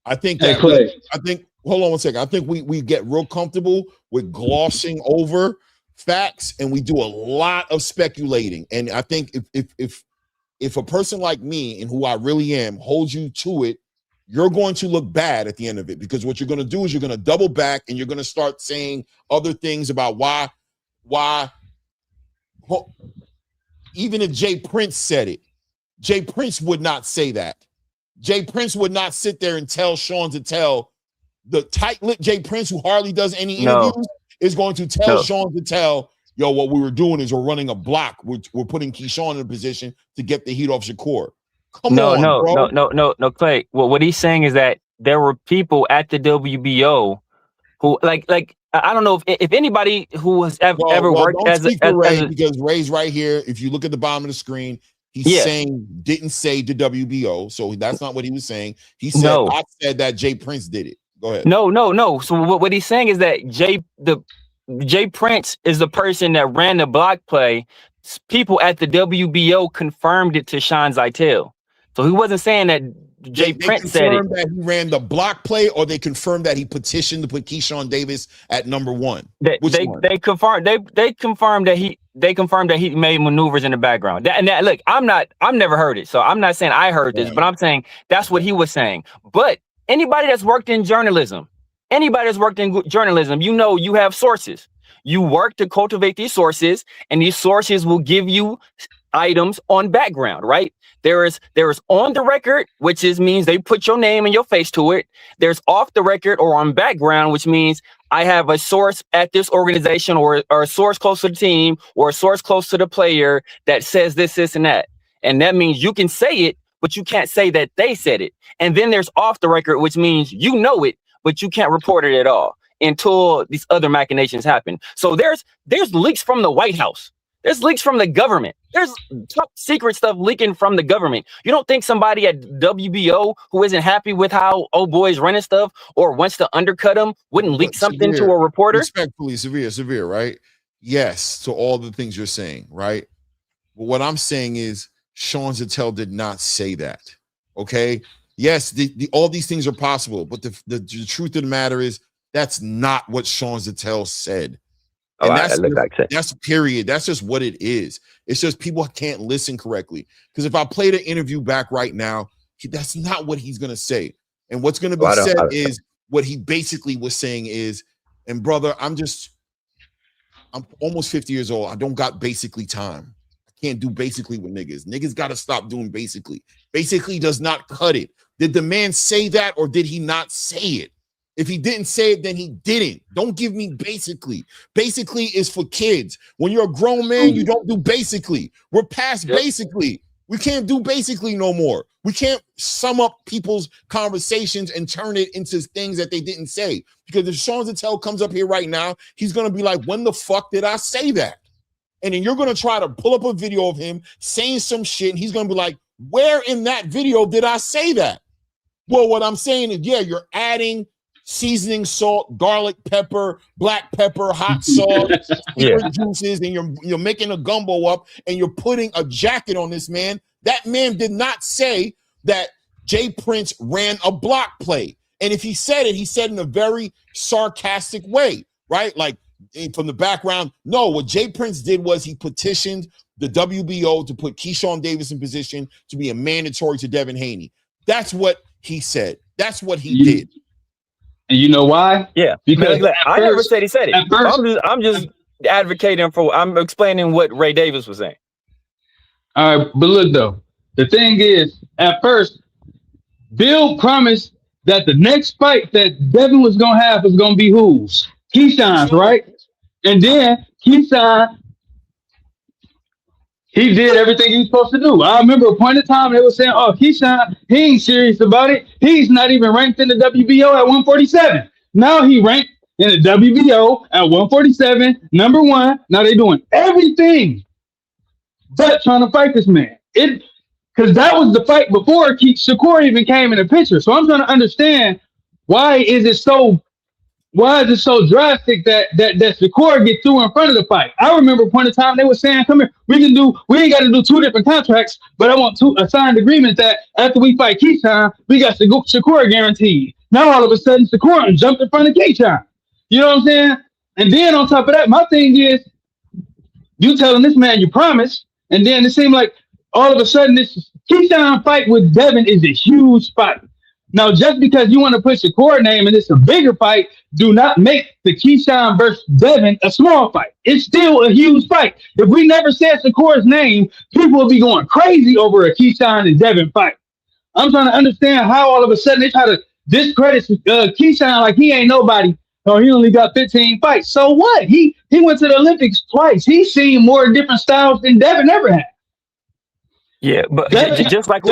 [SPEAKER 2] I think that hold on one second. I think we get real comfortable with glossing over facts and we do a lot of speculating. And I think if a person like me and who I really am holds you to it, you're going to look bad at the end of it, because what you're going to do is you're going to double back and you're going to start saying other things about why even if Jay Prince said it, Jay Prince would not say that. Jay Prince would not sit there and tell Sean Zattel, the tight-lipped Jay Prince who hardly does any interviews is going to tell Sean Zattel, yo, what we were doing is we're running a block. We're putting Keyshawn in a position to get the heat off Shakur.
[SPEAKER 11] No, Clay. Well, what he's saying is that there were people at the WBO who like I don't know if anybody who has ever worked
[SPEAKER 2] because Ray's right here. If you look at the bottom of the screen, he's saying didn't say the WBO, so that's not what he was saying. He said I said that Jay Prince did it. Go ahead.
[SPEAKER 11] No. So what he's saying is that Jay Prince is the person that ran the block play. People at the WBO confirmed it to Sean Zattel. So he wasn't saying that Jay Prince said it.
[SPEAKER 2] That he ran the block play, or they confirmed that he petitioned to put Keyshawn Davis at number one.
[SPEAKER 11] They confirmed that he made maneuvers in the background. Look, I've never heard it, so I'm not saying I heard this, but I'm saying that's what he was saying. But anybody that's worked in journalism, you know you have sources. You work to cultivate these sources, and these sources will give you items on background, right? There is on the record, which means they put your name and your face to it. There's off the record or on background, which means I have a source at this organization or a source close to the team or a source close to the player that says this, and that. And that means you can say it, but you can't say that they said it. And then there's off the record, which means you know it, but you can't report it at all until these other machinations happen. So there's leaks from the White House. There's leaks from the government. There's top secret stuff leaking from the government. You don't think somebody at WBO who isn't happy with how old boy's running stuff or wants to undercut him wouldn't leak something to a reporter?
[SPEAKER 2] Respectfully, severe, right? Yes, to all the things you're saying, right? But what I'm saying is Sean Zattel did not say that, okay? Yes, all these things are possible, but the truth of the matter is that's not what Sean Zattel said. And that's period. That's just what it is. It's just people can't listen correctly. Because if I play the interview back right now, that's not what he's going to say. And what's going to be said is what he basically was saying is, and brother, I'm almost 50 years old. I don't got basically time. I can't do basically with niggas. Niggas got to stop doing basically. Basically does not cut it. Did the man say that or did he not say it? If he didn't say it, then he didn't. Don't give me basically. Basically is for kids. When you're a grown man, you don't do basically. We're past basically. We can't do basically no more. We can't sum up people's conversations and turn it into things that they didn't say. Because if Sean Zattel comes up here right now, he's going to be like, when the fuck did I say that? And then you're going to try to pull up a video of him saying some shit, and he's going to be like, where in that video did I say that? Well, what I'm saying is, yeah, you're adding seasoning, salt, garlic, pepper, black pepper, hot sauce, juices, and you're making a gumbo up and you're putting a jacket on this man. That man did not say that Jay Prince ran a block play. And if he said it, he said in a very sarcastic way, right? Like from the background. No, what Jay Prince did was he petitioned the WBO to put Keyshawn Davis in position to be a mandatory to Devin Haney. That's what he said. That's what he did.
[SPEAKER 7] And you know why?
[SPEAKER 11] Yeah, because I never said he said it. I'm just advocating for. I'm explaining what Ray Davis was saying.
[SPEAKER 7] All right, but look though, the thing is, at first Bill promised that the next fight that Devin was gonna have was gonna be whose? Keyshawn's, right? And then Keyshawn, he did everything he was supposed to do. I remember a point in time they were saying, "Oh, Keyshawn, he ain't serious about it. He's not even ranked in the WBO at 147." Now he ranked in the WBO at 147, number one. Now they're doing everything but trying to fight this man. Because that was the fight before Shakur even came in the picture. So I'm trying to understand why is it so drastic that Shakur get through in front of the fight. I remember a point in time they were saying, "Come here, we ain't got to do 2 different contracts, but I want a signed agreement that after we fight Keyshawn, we got Shakur guaranteed." Now all of a sudden Shakur jumped in front of Keyshawn. You know what I'm saying? And then on top of that, my thing is, you telling this man you promised, and then it seemed like all of a sudden this Keyshawn fight with Devin is a huge fight. Now, just because you want to put Shakur name and it's a bigger fight, do not make the Keyshawn versus Devin a small fight. It's still a huge fight. If we never said Shakur's name, people will be going crazy over a Keyshawn and Devin fight. I'm trying to understand how all of a sudden they try to discredit Keyshawn like he ain't nobody. Oh, he only got 15 fights. So what? He went to the Olympics twice. He's seen more different styles than Devin ever had.
[SPEAKER 11] Yeah, but just like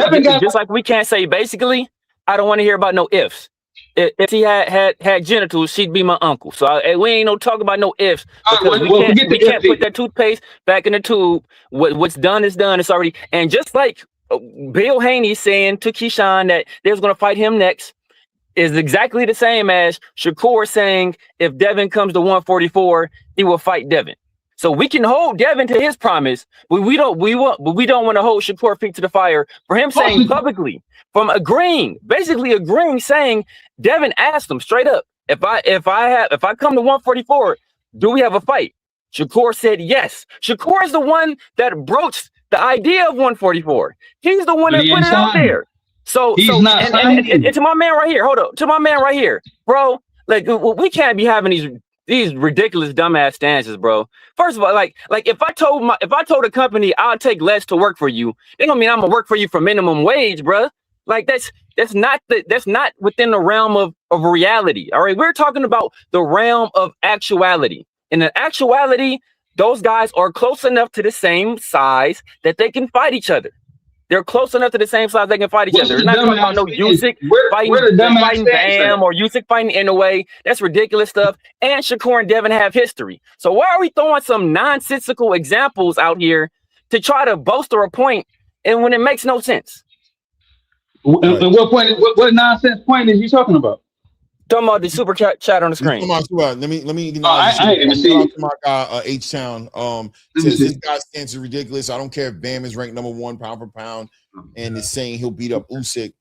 [SPEAKER 11] we can't say basically, I don't want to hear about no ifs. If he had genitals, she'd be my uncle. So we ain't no talk about no ifs because we can't put that toothpaste back in the tube. What's done is done. It's already. And just like Bill Haney saying to Keyshawn that they was going to fight him next is exactly the same as Shakur saying if Devin comes to 144, he will fight Devin. So we can hold Devin to his promise, but we don't want to hold Shakur feet to the fire for him saying publicly, from basically agreeing, saying Devin asked him straight up, if I come to 144, do we have a fight? Shakur said yes. Shakur is the one that broached the idea of 144. He's the one that put it out there. So and to my man right here, hold up, to my man right here, bro. Like we can't be having these ridiculous dumbass stances, bro. First of all, like if I told a company I'll take less to work for you, they don't mean I'm gonna work for you for minimum wage, bro. Like that's not within the realm of reality. All right, we're talking about the realm of actuality. In the actuality, those guys are close enough to the same size that they can fight each other. They're close enough to the same size they can fight each other. They're not talking about no Usyk fighting Bam or Usyk fighting Inoue. That's ridiculous stuff. And Shakur and Devin have history. So why are we throwing some nonsensical examples out here to try to bolster a point and when it makes no sense?
[SPEAKER 7] And what point? What nonsense point is you talking about?
[SPEAKER 11] Talking about the super chat on the screen.
[SPEAKER 2] Let me.
[SPEAKER 7] I didn't see it.
[SPEAKER 2] My guy H-Town says this guy's stance is ridiculous. I don't care if Bam is ranked number 1 pound for pound and is saying he'll beat up Usyk.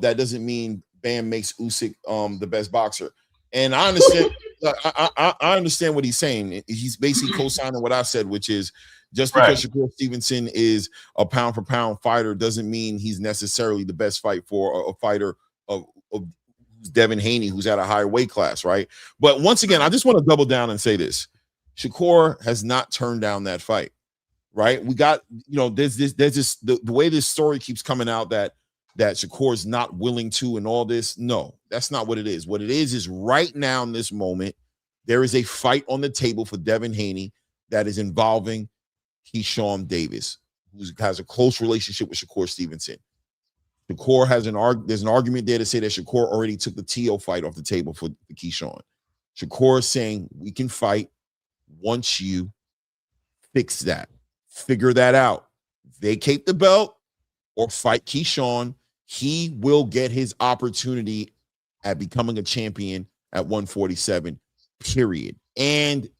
[SPEAKER 2] That doesn't mean Bam makes Usyk the best boxer. And I understand. I understand what he's saying. He's basically co-signing what I said, which is just because Shakur Stevenson is a pound for pound fighter doesn't mean he's necessarily the best fight for a fighter of Devin Haney, who's at a higher weight class, right? But once again, I just want to double down and say this. Shakur has not turned down that fight, right? We got, there's this the way this story keeps coming out that Shakur is not willing to and all this. No, that's not what it is. What it is right now in this moment, there is a fight on the table for Devin Haney that is involving Keyshawn Davis, who has a close relationship with Shakur Stevenson. Shakur there's an argument there to say that Shakur already took the Tio fight off the table for Keyshawn. Shakur is saying we can fight once you fix that, figure that out, vacate the belt or fight Keyshawn. He will get his opportunity at becoming a champion at 147, period. And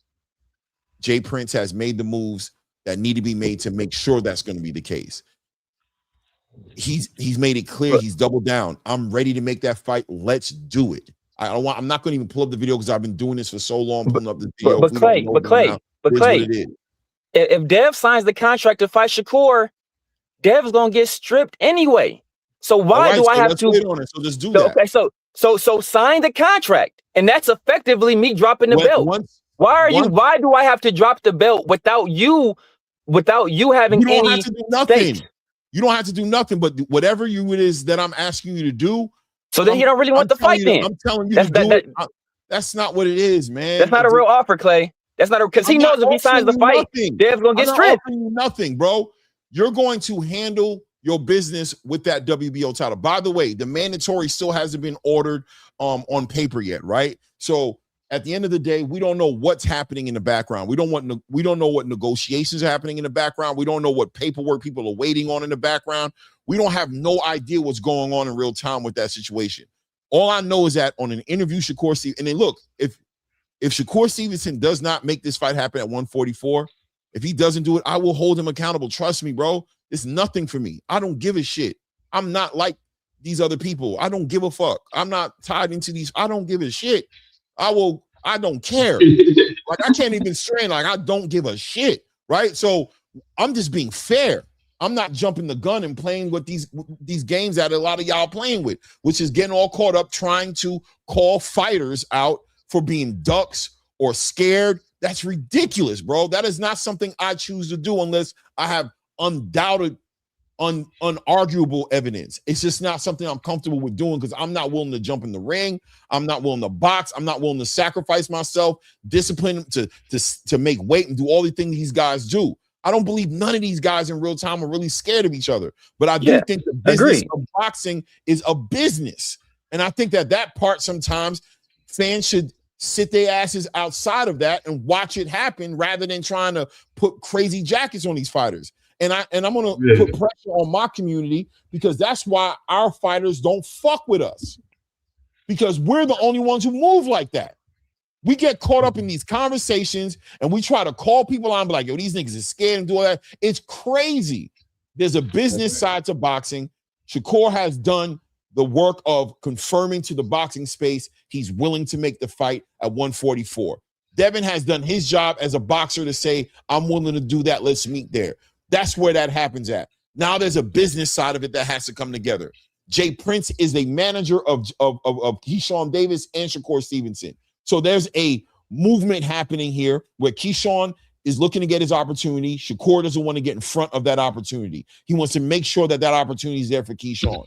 [SPEAKER 2] Jay Prince has made the moves that need to be made to make sure that's going to be the case. He's made it clear. He's doubled down. I'm ready to make that fight. Let's do it. I'm not going to even pull up the video because I've been doing this for so long. Pulling up the video.
[SPEAKER 11] But Clay, if Dev signs the contract to fight Shakur, Dev's going to get stripped anyway. So why do I have to?
[SPEAKER 2] So just do that.
[SPEAKER 11] Okay, so sign the contract, and that's effectively me dropping the belt. Why do I have to drop the belt without you having any
[SPEAKER 2] have to do nothing.
[SPEAKER 11] stake?
[SPEAKER 2] You don't have to do nothing, but whatever it is that I'm asking you to do.
[SPEAKER 11] So then he don't really want the fight then.
[SPEAKER 2] I'm telling you to do it. That's not what it is, man.
[SPEAKER 11] That's not a real offer, Clay. That's not because he knows if he signs the fight, Dev's gonna get stripped.
[SPEAKER 2] Nothing, bro. You're going to handle your business with that WBO title. By the way, the mandatory still hasn't been ordered on paper yet, right? So at the end of the day, we don't know what's happening in the background. We don't know what negotiations are happening in the background. We don't know what paperwork people are waiting on in the background. We don't have no idea what's going on in real time with that situation. All I know is that on an interview, Shakur Stevenson, and then look, if Shakur Stevenson does not make this fight happen at 144, if he doesn't do it, I will hold him accountable. Trust me, bro. It's nothing for me. I don't give a shit. I'm not like these other people. I don't give a fuck. I'm not tied into these. I don't give a shit. I don't care. Like, I can't even strain. Like, I don't give a shit. Right. So I'm just being fair. I'm not jumping the gun and playing with these games that a lot of y'all playing with, which is getting all caught up trying to call fighters out for being ducks or scared. That's ridiculous, bro. That is not something I choose to do unless I have undoubted, unarguable evidence. It's just not something I'm comfortable with doing because I'm not willing to jump in the ring. I'm not willing to box. I'm not willing to sacrifice myself, discipline to make weight and do all the things these guys do. I don't believe none of these guys in real time are really scared of each other. But I do think the business of boxing is a business. And I think that part sometimes fans should sit their asses outside of that and watch it happen rather than trying to put crazy jackets on these fighters. And I'm going to put pressure on my community because that's why our fighters don't fuck with us, because we're the only ones who move like that. We get caught up in these conversations and we try to call people on and be like, yo, these niggas are scared and do all that. It's crazy. There's a business side to boxing. Shakur has done the work of confirming to the boxing space he's willing to make the fight at 144. Devin has done his job as a boxer to say, I'm willing to do that. Let's meet there. That's where that happens at. Now there's a business side of it that has to come together. Jay Prince is a manager of Keyshawn Davis and Shakur Stevenson. So there's a movement happening here where Keyshawn is looking to get his opportunity. Shakur doesn't want to get in front of that opportunity. He wants to make sure that opportunity is there for Keyshawn.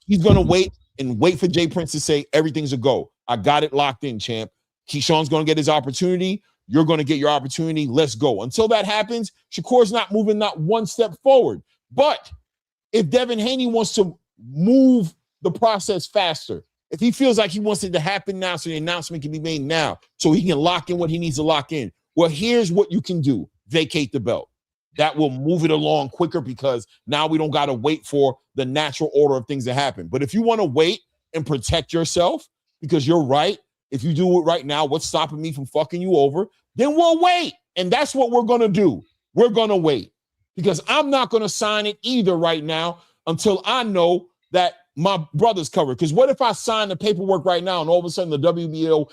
[SPEAKER 2] He's going to wait for Jay Prince to say everything's a go. I got it locked in, champ. Keyshawn's going to get his opportunity. You're going to get your opportunity. Let's go. Until that happens, Shakur's not moving not one step forward. But if Devin Haney wants to move the process faster, if he feels like he wants it to happen now so the announcement can be made now so he can lock in what he needs to lock in, well, here's what you can do. Vacate the belt. That will move it along quicker because now we don't got to wait for the natural order of things to happen. But if you want to wait and protect yourself, because you're right, if you do it right now, what's stopping me from fucking you over? Then we'll wait. And that's what we're going to do. We're going to wait because I'm not going to sign it either right now until I know that my brother's covered. Because what if I sign the paperwork right now and all of a sudden the WBO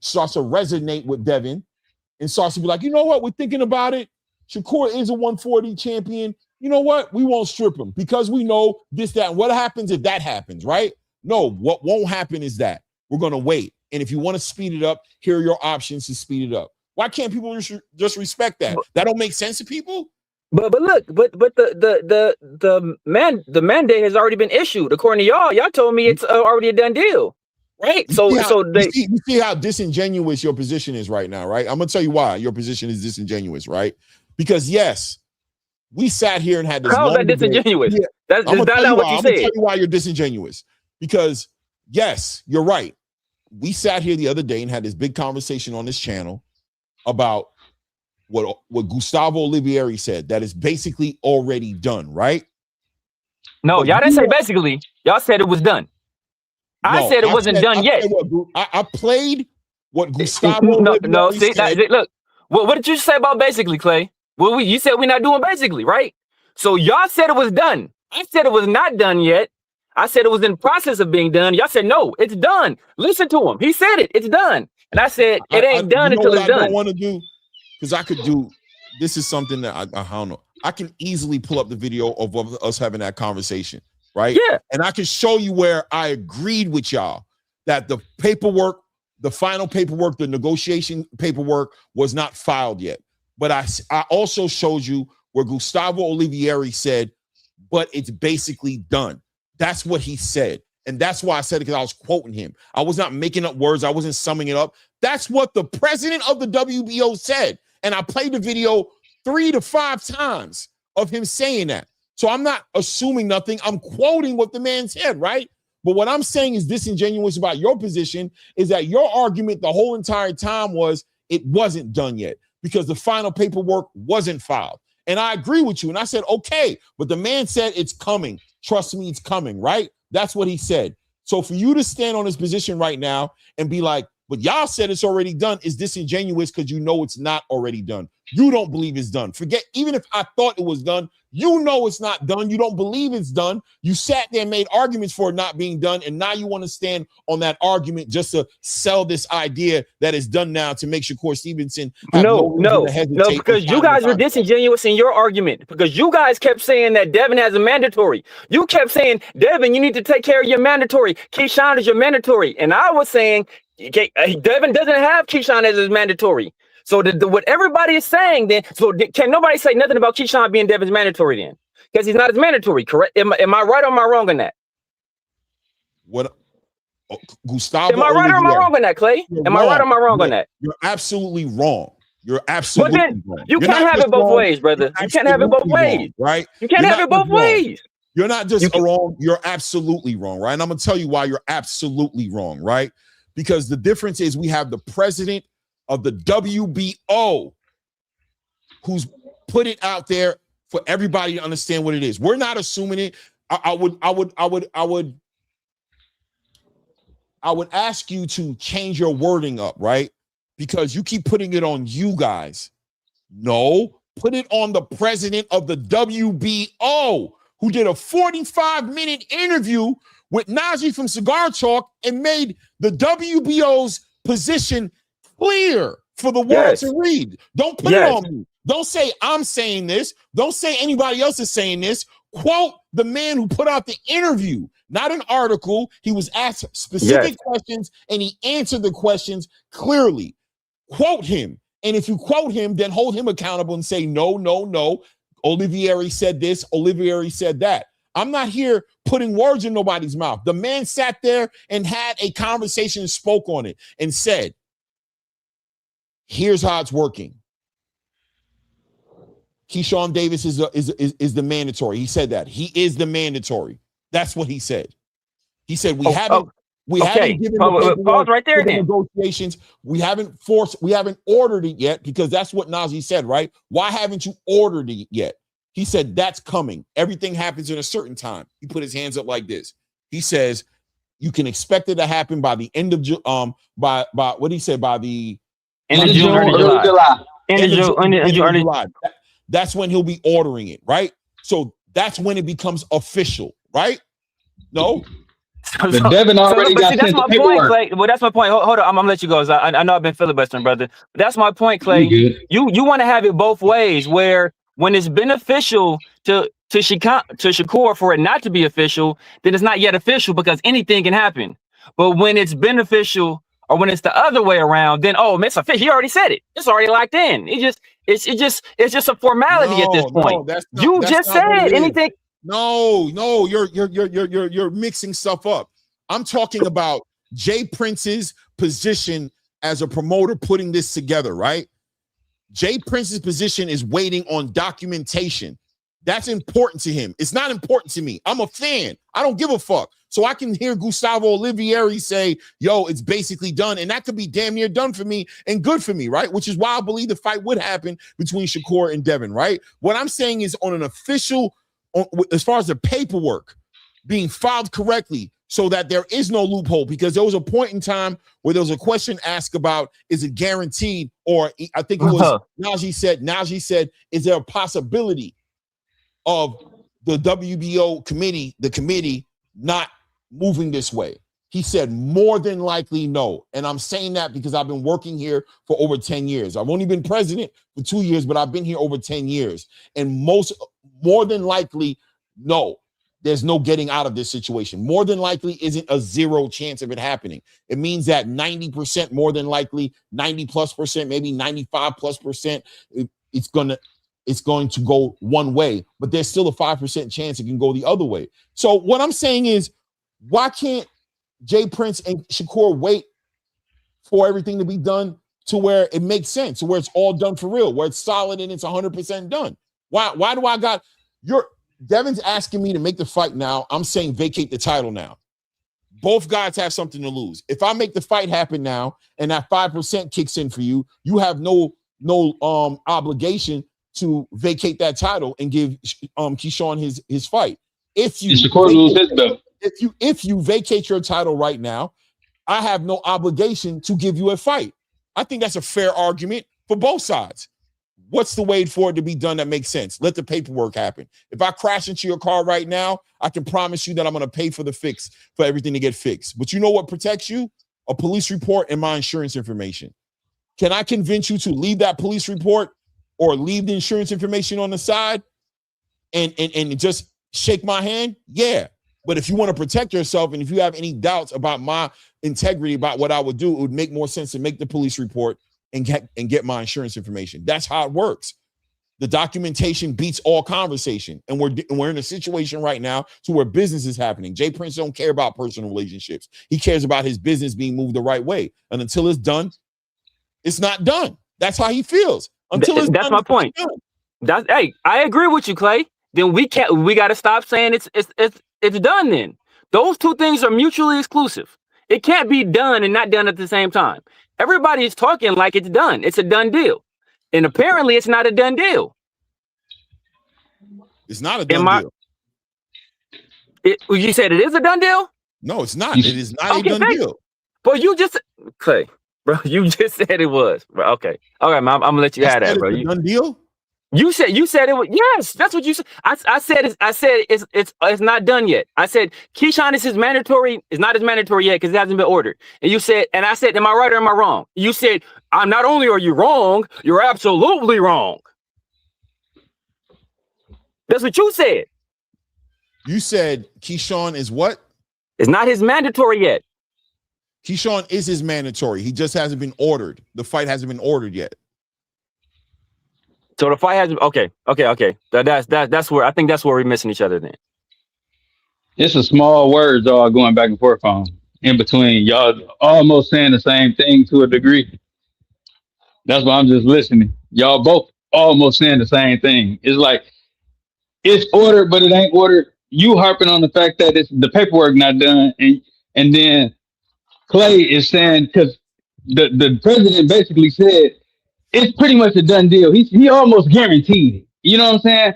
[SPEAKER 2] starts to resonate with Devin and starts to be like, you know what? We're thinking about it. Shakur is a 140 champion. You know what? We won't strip him because we know this, that. And what happens if that happens, right? No, what won't happen is that. We're going to wait. And if you want to speed it up, here are your options to speed it up. Why can't people just respect that? That don't make sense to people?
[SPEAKER 11] But look, the mandate has already been issued. According to y'all, y'all told me it's already a done deal, right?
[SPEAKER 2] You see how disingenuous your position is right now, right? I'm gonna tell you why your position is disingenuous, right? Because yes, we sat here and had this.
[SPEAKER 11] How is that disingenuous? Yeah. That's not what you said.
[SPEAKER 2] I'm gonna tell you why you're disingenuous. Because yes, you're right. We sat here the other day and had this big conversation on this channel about what Gustavo Olivieri said, that is basically already done, right?
[SPEAKER 11] No, y'all didn't say basically. Y'all said it was done. I said it wasn't done yet.
[SPEAKER 2] I played what Gustavo Olivieri said.
[SPEAKER 11] Look, what did you say about basically, Clay? Well, you said we're not doing basically, right? So y'all said it was done. I said it was not done yet. I said it was in process of being done. Y'all said, no, it's done. Listen to him. He said it. It's done. And I said, it ain't done until it's done.
[SPEAKER 2] I don't want to do, because I could do, this is something that I don't know. I can easily pull up the video of us having that conversation, right?
[SPEAKER 11] Yeah.
[SPEAKER 2] And I can show you where I agreed with y'all that the paperwork, the final paperwork, the negotiation paperwork was not filed yet. But I also showed you where Gustavo Olivieri said, but it's basically done. That's what he said. And that's why I said it, because I was quoting him. I was not making up words. I wasn't summing it up. That's what the president of the WBO said. And I played the video 3 to 5 times of him saying that. So I'm not assuming nothing. I'm quoting what the man said, right? But what I'm saying is disingenuous about your position is that your argument the whole entire time was it wasn't done yet because the final paperwork wasn't filed. And I agree with you. And I said, okay, but the man said it's coming. Trust me, it's coming, right? That's what he said. So for you to stand on his position right now and be like, but y'all said it's already done is disingenuous because you know it's not already done. You don't believe it's done. Forget, even if I thought it was done, you know it's not done. You don't believe it's done. You sat there and made arguments for it not being done, and now you want to stand on that argument just to sell this idea that it's done now to make Shakur Stevenson have no,
[SPEAKER 11] because you guys were disingenuous in your argument because you guys kept saying that Devin has a mandatory. You kept saying, Devin, you need to take care of your mandatory. Keyshawn is your mandatory. And I was saying, Devin doesn't have Keyshawn as his mandatory. So what everybody is saying then, so can nobody say nothing about Keyshawn being Devin's mandatory then? Because he's not his mandatory, correct? Am I right or am I wrong on that?
[SPEAKER 2] What, Gustavo?
[SPEAKER 11] Am I right or am I wrong on that, Clay? Am I right or am I wrong on that?
[SPEAKER 2] You're absolutely wrong. You're absolutely wrong.
[SPEAKER 11] You can't have it both ways, brother. You can't have it both ways,
[SPEAKER 2] right?
[SPEAKER 11] You can't have it both ways.
[SPEAKER 2] You're not just wrong. You're absolutely wrong, right? And I'm gonna tell you why you're absolutely wrong, right? Because the difference is we have the president of the WBO who's put it out there for everybody to understand what it is. We're not assuming it. I would ask you to change your wording up, right? Because you keep putting it on you guys. No, put it on the president of the WBO who did a 45-minute interview with Najee from Cigar Talk and made the WBO's position clear for the world to read. Don't put it on me. Don't say I'm saying this. Don't say anybody else is saying this. Quote the man who put out the interview, not an article. He was asked specific questions and he answered the questions clearly. Quote him. And if you quote him, then hold him accountable and say, no. Olivieri said this. Olivieri said that. I'm not here putting words in nobody's mouth. The man sat there and had a conversation and spoke on it and said, here's how it's working. Keyshawn Davis is the mandatory. He said that. He is the mandatory. That's what he said. He said we haven't given
[SPEAKER 11] pause right there then.
[SPEAKER 2] Negotiations. We haven't ordered it yet because that's what Najee said, right? Why haven't you ordered it yet? He said that's coming. Everything happens in a certain time. He put his hands up like this. He says you can expect it to happen by the end of by what he said, by the
[SPEAKER 11] end of June, early July. End of
[SPEAKER 2] July. That's when he'll be ordering it, right? So that's when it becomes official, right? No.
[SPEAKER 7] Devin already got
[SPEAKER 11] that's my point, Clay. Well, that's my point. Hold on, I'm gonna let you go. I know I've been filibustering, brother. But that's my point, Clay. You want to have it both ways, where when it's beneficial to Shakur for it not to be official, then it's not yet official because anything can happen. But when it's beneficial, or when it's the other way around, then it's official. He already said it. It's already locked in. It's just a formality at this point. You just said anything.
[SPEAKER 2] No, you're mixing stuff up. I'm talking about Jay Prince's position as a promoter putting this together, right? Jay Prince's position is waiting on documentation. That's important to him. It's not important to me. I'm a fan. I don't give a fuck. So I can hear Gustavo Olivieri say, yo, it's basically done. And that could be damn near done for me and good for me, right? Which is why I believe the fight would happen between Shakur and Devin, right? What I'm saying is on an official, as far as the paperwork being filed correctly so that there is no loophole, because there was a point in time where there was a question asked about, is it guaranteed? Or I think it was Najee said, is there a possibility of the WBO committee, the committee not moving this way? He said more than likely no. And I'm saying that because I've been working here for over 10 years. I've only been president for 2 years, but I've been here over 10 years. And more than likely, no, there's no getting out of this situation. More than likely isn't a zero chance of it happening. It means that 90% more than likely, 90+%, maybe 95+%, it's going to go one way, but there's still a 5% chance it can go the other way. So what I'm saying is, why can't Jay Prince and Shakur wait for everything to be done to where it makes sense, to where it's all done for real, where it's solid and it's 100% done? Why do I got Devin's asking me to make the fight now? I'm saying vacate the title now. Both guys have something to lose. If I make the fight happen now and that 5% kicks in for you, you have no obligation to vacate that title and give Keyshawn his fight. If you vacate your title right now, I have no obligation to give you a fight. I think that's a fair argument for both sides. What's the way for it to be done that makes sense? Let the paperwork happen. If I crash into your car right now, I can promise you that I'm going to pay for the fix, for everything to get fixed. But you know what protects you? A police report and my insurance information. Can I convince you to leave that police report or leave the insurance information on the side and just shake my hand? Yeah. But if you want to protect yourself and if you have any doubts about my integrity, about what I would do, it would make more sense to make the police report and get my insurance information. That's how it works. The documentation beats all conversation. And we're in a situation right now to where business is happening. Jay Prince don't care about personal relationships. He cares about his business being moved the right way. And until it's done, it's not done. That's how he feels. Until
[SPEAKER 11] that's my point. Hey, I agree with you, Clay. Then we got to stop saying it's done. Then those two things are mutually exclusive. It can't be done and not done at the same time. Everybody is talking like it's done. It's a done deal, and apparently it's not a done deal.
[SPEAKER 2] It's not a done deal.
[SPEAKER 11] You said it is a done deal?
[SPEAKER 2] No, it's not. It is not a done deal.
[SPEAKER 11] But you just Clay, bro. You just said it was. Bro, okay, all right, man. I'm gonna let you have that, bro.
[SPEAKER 2] It's a done deal.
[SPEAKER 11] You said it was. Yes, that's what you said. I said it's not done yet. I said Keyshawn is mandatory. It's not as mandatory yet because it hasn't been ordered. And you said, and I said, am I right or am I wrong? You said, I'm not only are you wrong, you're absolutely wrong. That's what you said.
[SPEAKER 2] You said Keyshawn is what?
[SPEAKER 11] It's not his mandatory yet.
[SPEAKER 2] Keyshawn is his mandatory. He just hasn't been ordered. The fight hasn't been ordered yet.
[SPEAKER 11] So the fight has okay. That's where I think that's where we're missing each other then.
[SPEAKER 7] It's a small words all going back and forth on in between. Y'all almost saying the same thing to a degree. That's why I'm just listening. Y'all both almost saying the same thing. It's like it's ordered, but it ain't ordered. You harping on the fact that it's the paperwork not done, and then Clay is saying because the president basically said it's pretty much a done deal. He almost guaranteed it. You know what I'm saying?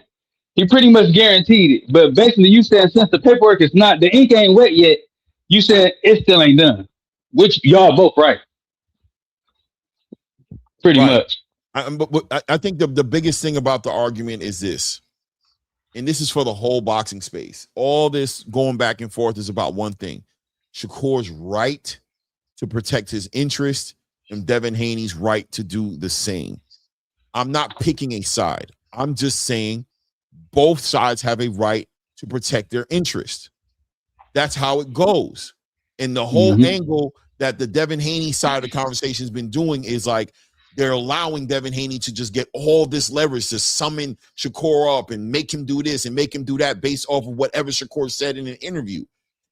[SPEAKER 7] He pretty much guaranteed it. But basically, you said since the paperwork is not, the ink ain't wet yet, you said it still ain't done. Which y'all both right. Pretty much.
[SPEAKER 2] I think the biggest thing about the argument is this, and this is for the whole boxing space. All this going back and forth is about one thing: Shakur's right to protect his interest and Devin Haney's right to do the same. I'm not picking a side. I'm just saying both sides have a right to protect their interest. That's how it goes. And the whole angle that the Devin Haney side of the conversation has been doing is like they're allowing Devin Haney to just get all this leverage to summon Shakur up and make him do this and make him do that based off of whatever Shakur said in an interview.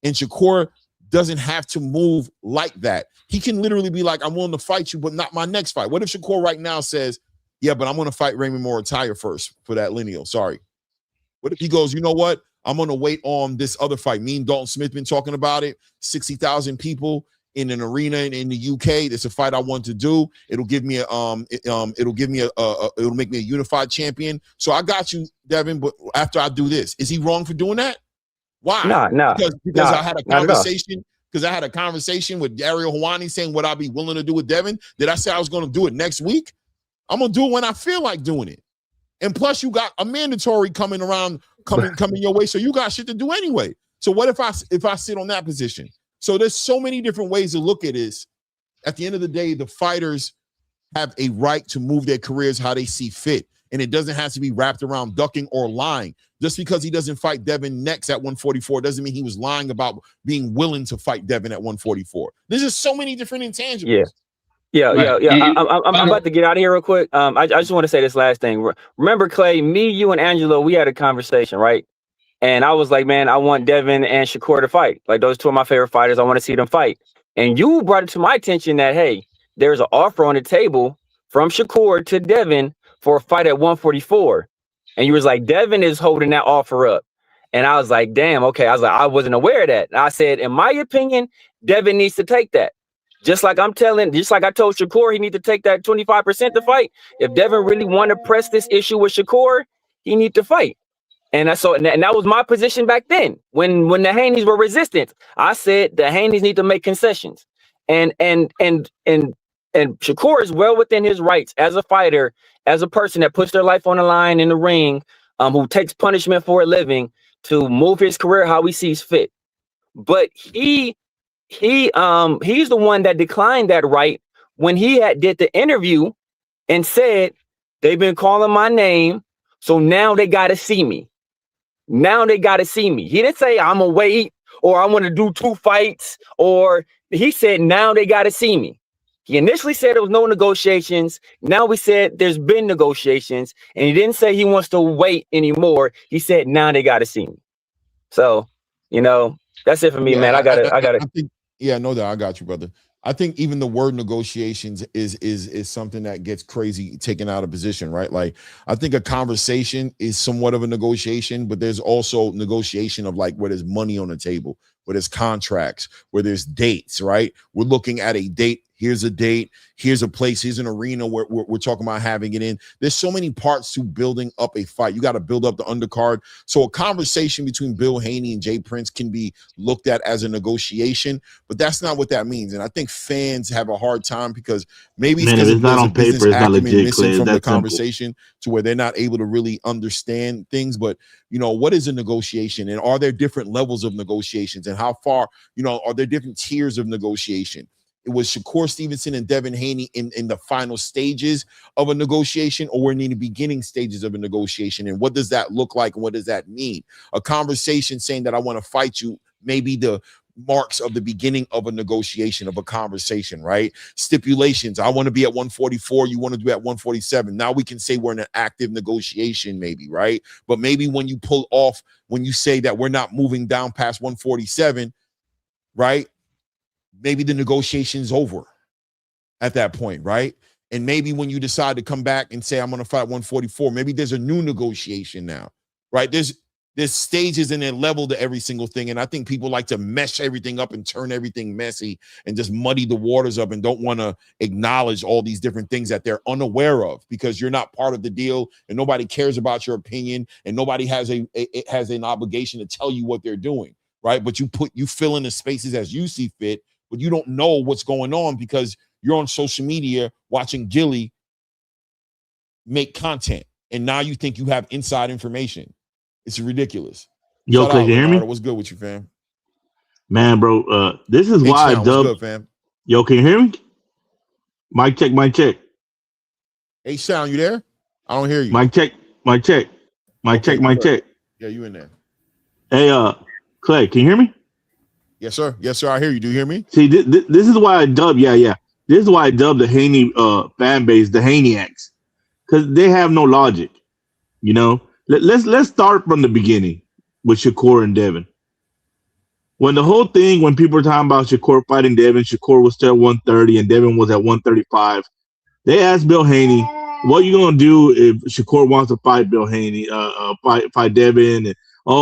[SPEAKER 2] And Shakur doesn't have to move like that. He can literally be like, I'm willing to fight you, but not my next fight. What if Shakur right now says, yeah, but I'm going to fight Raymond Moritaya first for that lineal. Sorry. What if he goes, you know what? I'm going to wait on this other fight. Me and Dalton Smith been talking about it. 60,000 people in an arena in the UK. It's a fight I want to do. It'll give me it'll make me a unified champion. So I got you, Devin, but after I do this, is he wrong for doing that? Why?
[SPEAKER 11] No.
[SPEAKER 2] Because I had a conversation. Because I had a conversation with Dario Hawani saying what I'd be willing to do with Devin. Did I say I was going to do it next week? I'm going to do it when I feel like doing it. And plus, you got a mandatory coming your way, so you got shit to do anyway. So what if I sit on that position? So there's so many different ways to look at this. At the end of the day, the fighters have a right to move their careers how they see fit. And it doesn't have to be wrapped around ducking or lying. Just because he doesn't fight Devin next at 144 doesn't mean he was lying about being willing to fight Devin at 144. There's just so many different intangibles.
[SPEAKER 11] Yeah. Yeah. I'm about to get out of here real quick. I just want to say this last thing. Remember, Clay, me, you, and Angelo, we had a conversation, right? And I was like, man, I want Devin and Shakur to fight. Like, those two are my favorite fighters. I want to see them fight. And you brought it to my attention that, hey, there's an offer on the table from Shakur to Devin for a fight at 144. And you was like, Devin is holding that offer up. And I was like, damn, okay. I was like, I wasn't aware of that. And I said, in my opinion, Devin needs to take that. Just like I told Shakur, he needs to take that 25% to fight. If Devin really want to press this issue with Shakur, he need to fight. And that was my position back then. When the Haneys were resistant, I said the Haneys need to make concessions. And Shakur is well within his rights as a fighter, as a person that puts their life on the line in the ring, who takes punishment for a living, to move his career how he sees fit. But he's the one that declined that right when he did the interview and said, they've been calling my name, so now they got to see me. Now they got to see me. He didn't say I'm going to wait or I want to do 2 fights, or he said, now they got to see me. He initially said there was no negotiations. Now we said there's been negotiations, and he didn't say he wants to wait anymore. He said, now they got to see me. So, that's it for me, man. I got it.
[SPEAKER 2] Yeah, no doubt. I got you, brother. I think even the word negotiations is something that gets crazy taken out of position, right? Like, I think a conversation is somewhat of a negotiation, but there's also negotiation of like where there's money on the table, where there's contracts, where there's dates, right? We're looking at a date. Here's a date. Here's a place. Here's an arena where we're talking about having it in. There's so many parts to building up a fight. You got to build up the undercard. So a conversation between Bill Haney and Jay Prince can be looked at as a negotiation, but that's not what that means. And I think fans have a hard time because maybe it's because
[SPEAKER 13] not on paper, it's not legit,
[SPEAKER 2] missing from the
[SPEAKER 13] simple
[SPEAKER 2] conversation to where they're not able to really understand things. But, what is a negotiation? And are there different levels of negotiations? And how far, are there different tiers of negotiation? It was Shakur Stevenson and Devin Haney in the final stages of a negotiation, or we're in the beginning stages of a negotiation. And what does that look like? And what does that mean? A conversation saying that I want to fight you may be the marks of the beginning of a negotiation, of a conversation, right? Stipulations. I want to be at 144. You want to be at 147. Now we can say we're in an active negotiation, maybe, right? But maybe when you pull off, when you say that we're not moving down past 147, right? Maybe the negotiation's over at that point, right? And maybe when you decide to come back and say, I'm going to fight 144, maybe there's a new negotiation now, right? There's stages and a level to every single thing. And I think people like to mesh everything up and turn everything messy and just muddy the waters up and don't want to acknowledge all these different things that they're unaware of because you're not part of the deal and nobody cares about your opinion and nobody has an obligation to tell you what they're doing, right? But you fill in the spaces as you see fit, but you don't know what's going on because you're on social media watching Gilly make content. And now you think you have inside information. It's ridiculous.
[SPEAKER 13] Yo, can you hear me?
[SPEAKER 2] What's good with you, fam?
[SPEAKER 13] Man, bro, this is why I dub.
[SPEAKER 2] Good, fam?
[SPEAKER 13] Yo, can you hear me? Mic check, mic check.
[SPEAKER 2] Hey, Sound, you there? I don't hear you.
[SPEAKER 13] Mic check, mic check. Mic check, mic check.
[SPEAKER 2] Yeah, you in there.
[SPEAKER 13] Hey, Clay, can you hear me?
[SPEAKER 2] Yes, sir. Yes, sir. I hear you. Do you hear me?
[SPEAKER 13] See, this is why I dub. Yeah. This is why I dub the Haney fan base the Haneiacs, because they have no logic. Let's start from the beginning with Shakur and Devin. When people were talking about Shakur fighting Devin, Shakur was still 130 and Devin was at 135. They asked Bill Haney, "What are you gonna do if Shakur wants to fight Bill Haney, fight Devin?" And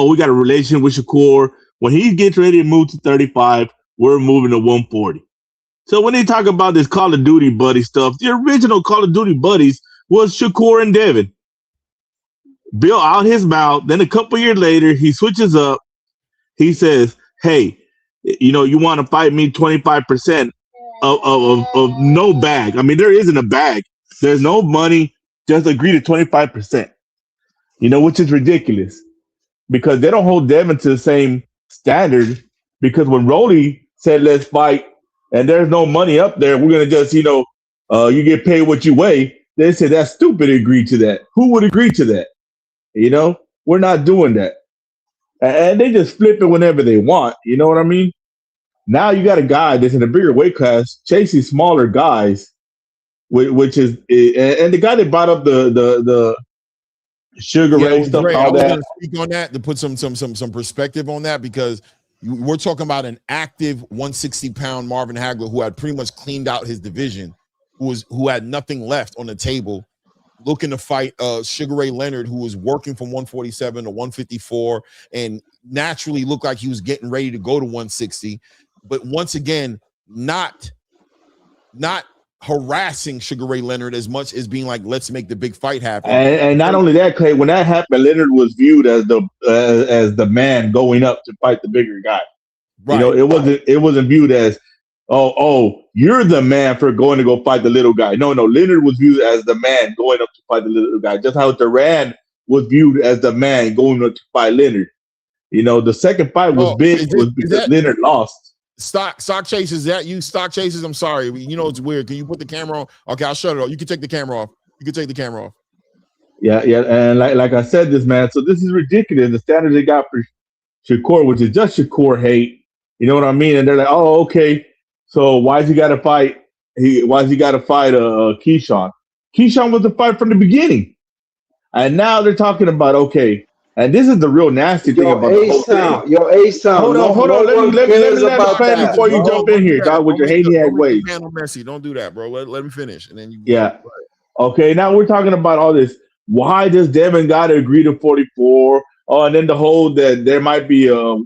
[SPEAKER 13] we got a relation with Shakur. When he gets ready to move to 35, we're moving to 140. So when they talk about this Call of Duty buddy stuff, the original Call of Duty buddies was Shakur and Devin. Bill out his mouth. Then a couple years later, he switches up. He says, "Hey, you want to fight me 25% of no bag? I mean, there isn't a bag. There's no money. Just agree to 25%. Which is ridiculous because they don't hold Devin to the same standard. Because when Rolly said, let's fight, and there's no money up there, we're going to just, you get paid what you weigh. They said, that's stupid to agree to that. Who would agree to that? We're not doing that. And they just flip it whenever they want. You know what I mean? Now you got a guy that's in a bigger weight class chasing smaller guys which is and the guy that brought up the Sugar Ray stuff,
[SPEAKER 2] Dre,
[SPEAKER 13] all
[SPEAKER 2] I was
[SPEAKER 13] that.
[SPEAKER 2] going to speak on that to put some perspective on that, because we're talking about an active 160-pound Marvin Hagler who had pretty much cleaned out his division, who had nothing left on the table, looking to fight Sugar Ray Leonard, who was working from 147 to 154 and naturally looked like he was getting ready to go to 160, but once again, not harassing Sugar Ray Leonard as much as being like, let's make the big fight happen.
[SPEAKER 13] And not only that, Clay, when that happened, Leonard was viewed as the man going up to fight the bigger guy. Right. You know, it wasn't viewed as, oh, you're the man for going to go fight the little guy. No, Leonard was viewed as the man going up to fight the little guy. Just how Duran was viewed as the man going up to fight Leonard. You know, the second fight was big because Leonard lost.
[SPEAKER 2] Stock chasers, is that you? Stock chasers, I'm sorry. You know it's weird. Can you put the camera on? Okay, I'll shut it off. You can take the camera off. Yeah,
[SPEAKER 13] and like I said, this man. So this is ridiculous. The standard they got for Shakur, which is just Shakur hate. You know what I mean? And they're like, oh, okay. So why's he got to fight? Why's he got to fight Keyshawn? Keyshawn was the fight from the beginning, and now they're talking about okay. And this is the real nasty thing about the whole thing.
[SPEAKER 14] Hold
[SPEAKER 13] on. Let me finish before you jump in here, dog, with your Haneiac ways.
[SPEAKER 2] Messy. Don't do that, bro. Let me finish, and then you.
[SPEAKER 13] Yeah. Okay. Now we're talking about all this. Why does Devin got to agree to 44? Oh, and then the whole that there might be a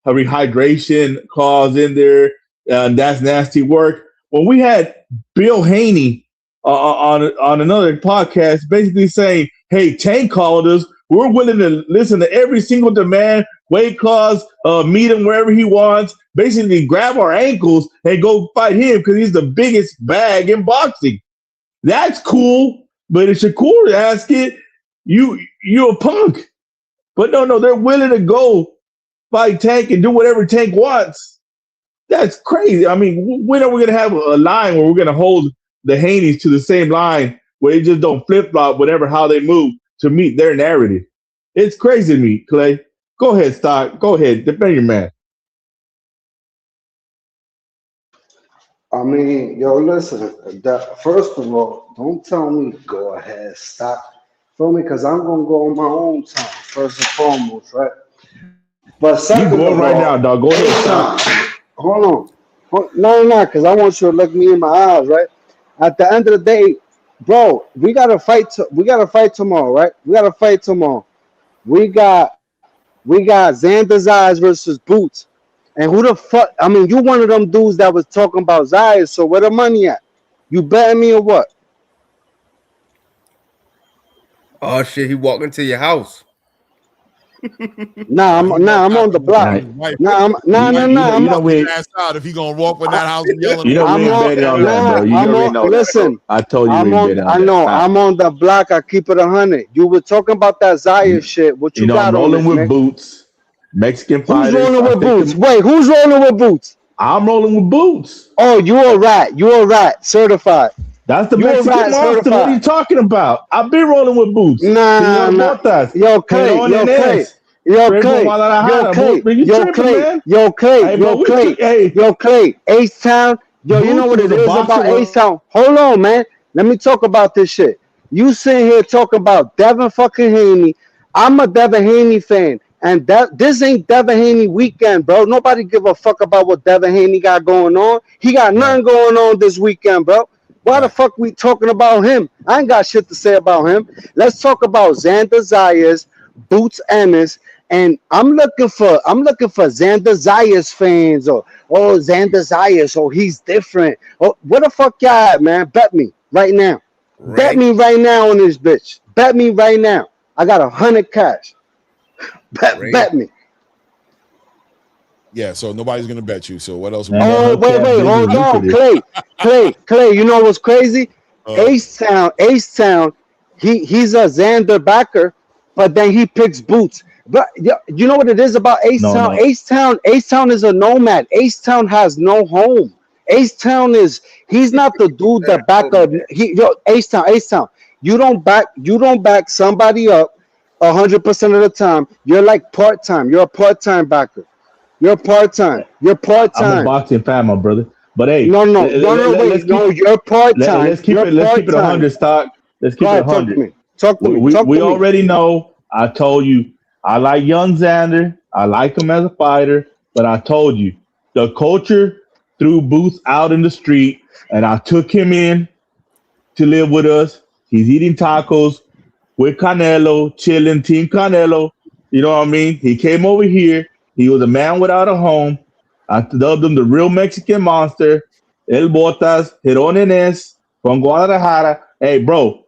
[SPEAKER 13] rehydration clause in there, and that's nasty work. When we had Bill Haney on another podcast, basically saying, "Hey, Tank called us. We're willing to listen to every single demand, weight clause, meet him wherever he wants, basically grab our ankles and go fight him because he's the biggest bag in boxing." That's cool. But if Shakur asks it, you're a punk. But no, they're willing to go fight Tank and do whatever Tank wants. That's crazy. I mean, when are we going to have a line where we're going to hold the Haneys to the same line where they just don't flip-flop whatever how they move to meet their narrative? It's crazy to me, Clay. Go ahead, Stock. Go ahead. Defend your man.
[SPEAKER 14] I mean, listen. First of all, don't tell me to go ahead, Stock. Feel me? Because I'm going to go on my own time, first and foremost, right? But second
[SPEAKER 13] you going right now, dog. Go ahead, Stock.
[SPEAKER 14] Hold on. No, because I want you to look me in my eyes, right? At the end of the day, bro, we gotta fight. We gotta fight tomorrow, right? We got Xander Zayas versus Boots, and who the fuck? I mean, you one of them dudes that was talking about Zayas. So where the money at? You betting me or what?
[SPEAKER 15] Oh shit! He walked into your house.
[SPEAKER 14] I'm on the block.
[SPEAKER 2] I'm not ass out if he gonna walk in that house and yelling.
[SPEAKER 13] You know we ain't betting on that, bro. You already know.
[SPEAKER 14] Listen,
[SPEAKER 13] I told you
[SPEAKER 14] I'm on the block. I keep it 100. You were talking about that Zayas shit. What you got?
[SPEAKER 13] I'm rolling with Boots. Mexican fighters.
[SPEAKER 14] Who's rolling with Boots? Wait, who's rolling with Boots?
[SPEAKER 13] I'm rolling with Boots.
[SPEAKER 14] Oh, you a rat. Certified.
[SPEAKER 13] That's the Mexican monster. What are you talking about? I've been rolling with Boots.
[SPEAKER 14] Nah. Yo, Clay. H-Town. Yo, you know what it is about H-Town? Hold on, man. Let me talk about this shit. You sitting here talking about Devin fucking Haney. I'm a Devin Haney fan. And this ain't Devin Haney weekend, bro. Nobody give a fuck about what Devin Haney got going on. He got nothing going on this weekend, bro. Why the fuck we talking about him? I ain't got shit to say about him. Let's talk about Xander Zayas, Boots Ennis, and I'm looking for Xander Zayas fans or Xander Zayas, he's different. Where the fuck y'all at, man? Bet me right now. Right. Bet me right now on this bitch. Bet me right now. I got 100 cash. Bet me.
[SPEAKER 2] Yeah, so nobody's gonna bet you. So what else?
[SPEAKER 14] Wait, hold on, Clay. You know what's crazy? H-Town. He's a Xander backer, but then he picks Boots. But you know what it is about H-Town? No. H-Town is a nomad. H-Town has no home. H-Town he's not the dude that back up. H-Town. You don't back somebody up 100% of the time. You're like part-time. You're a part-time backer. You're part-time.
[SPEAKER 13] I'm a boxing fan, my brother. But hey,
[SPEAKER 14] No,
[SPEAKER 13] let's
[SPEAKER 14] wait, no, you're part time.
[SPEAKER 13] let's keep it 100 stock. Let's keep it 100.
[SPEAKER 14] Talk to me.
[SPEAKER 13] We already know. I told you I like young Xander. I like him as a fighter, but I told you the culture threw Boots out in the street, and I took him in to live with us. He's eating tacos with Canelo, chilling, Team Canelo. You know what I mean? He came over here. He was a man without a home. I dubbed him the real Mexican monster. El Botas, Jaron Ennis from Guadalajara. Hey, bro,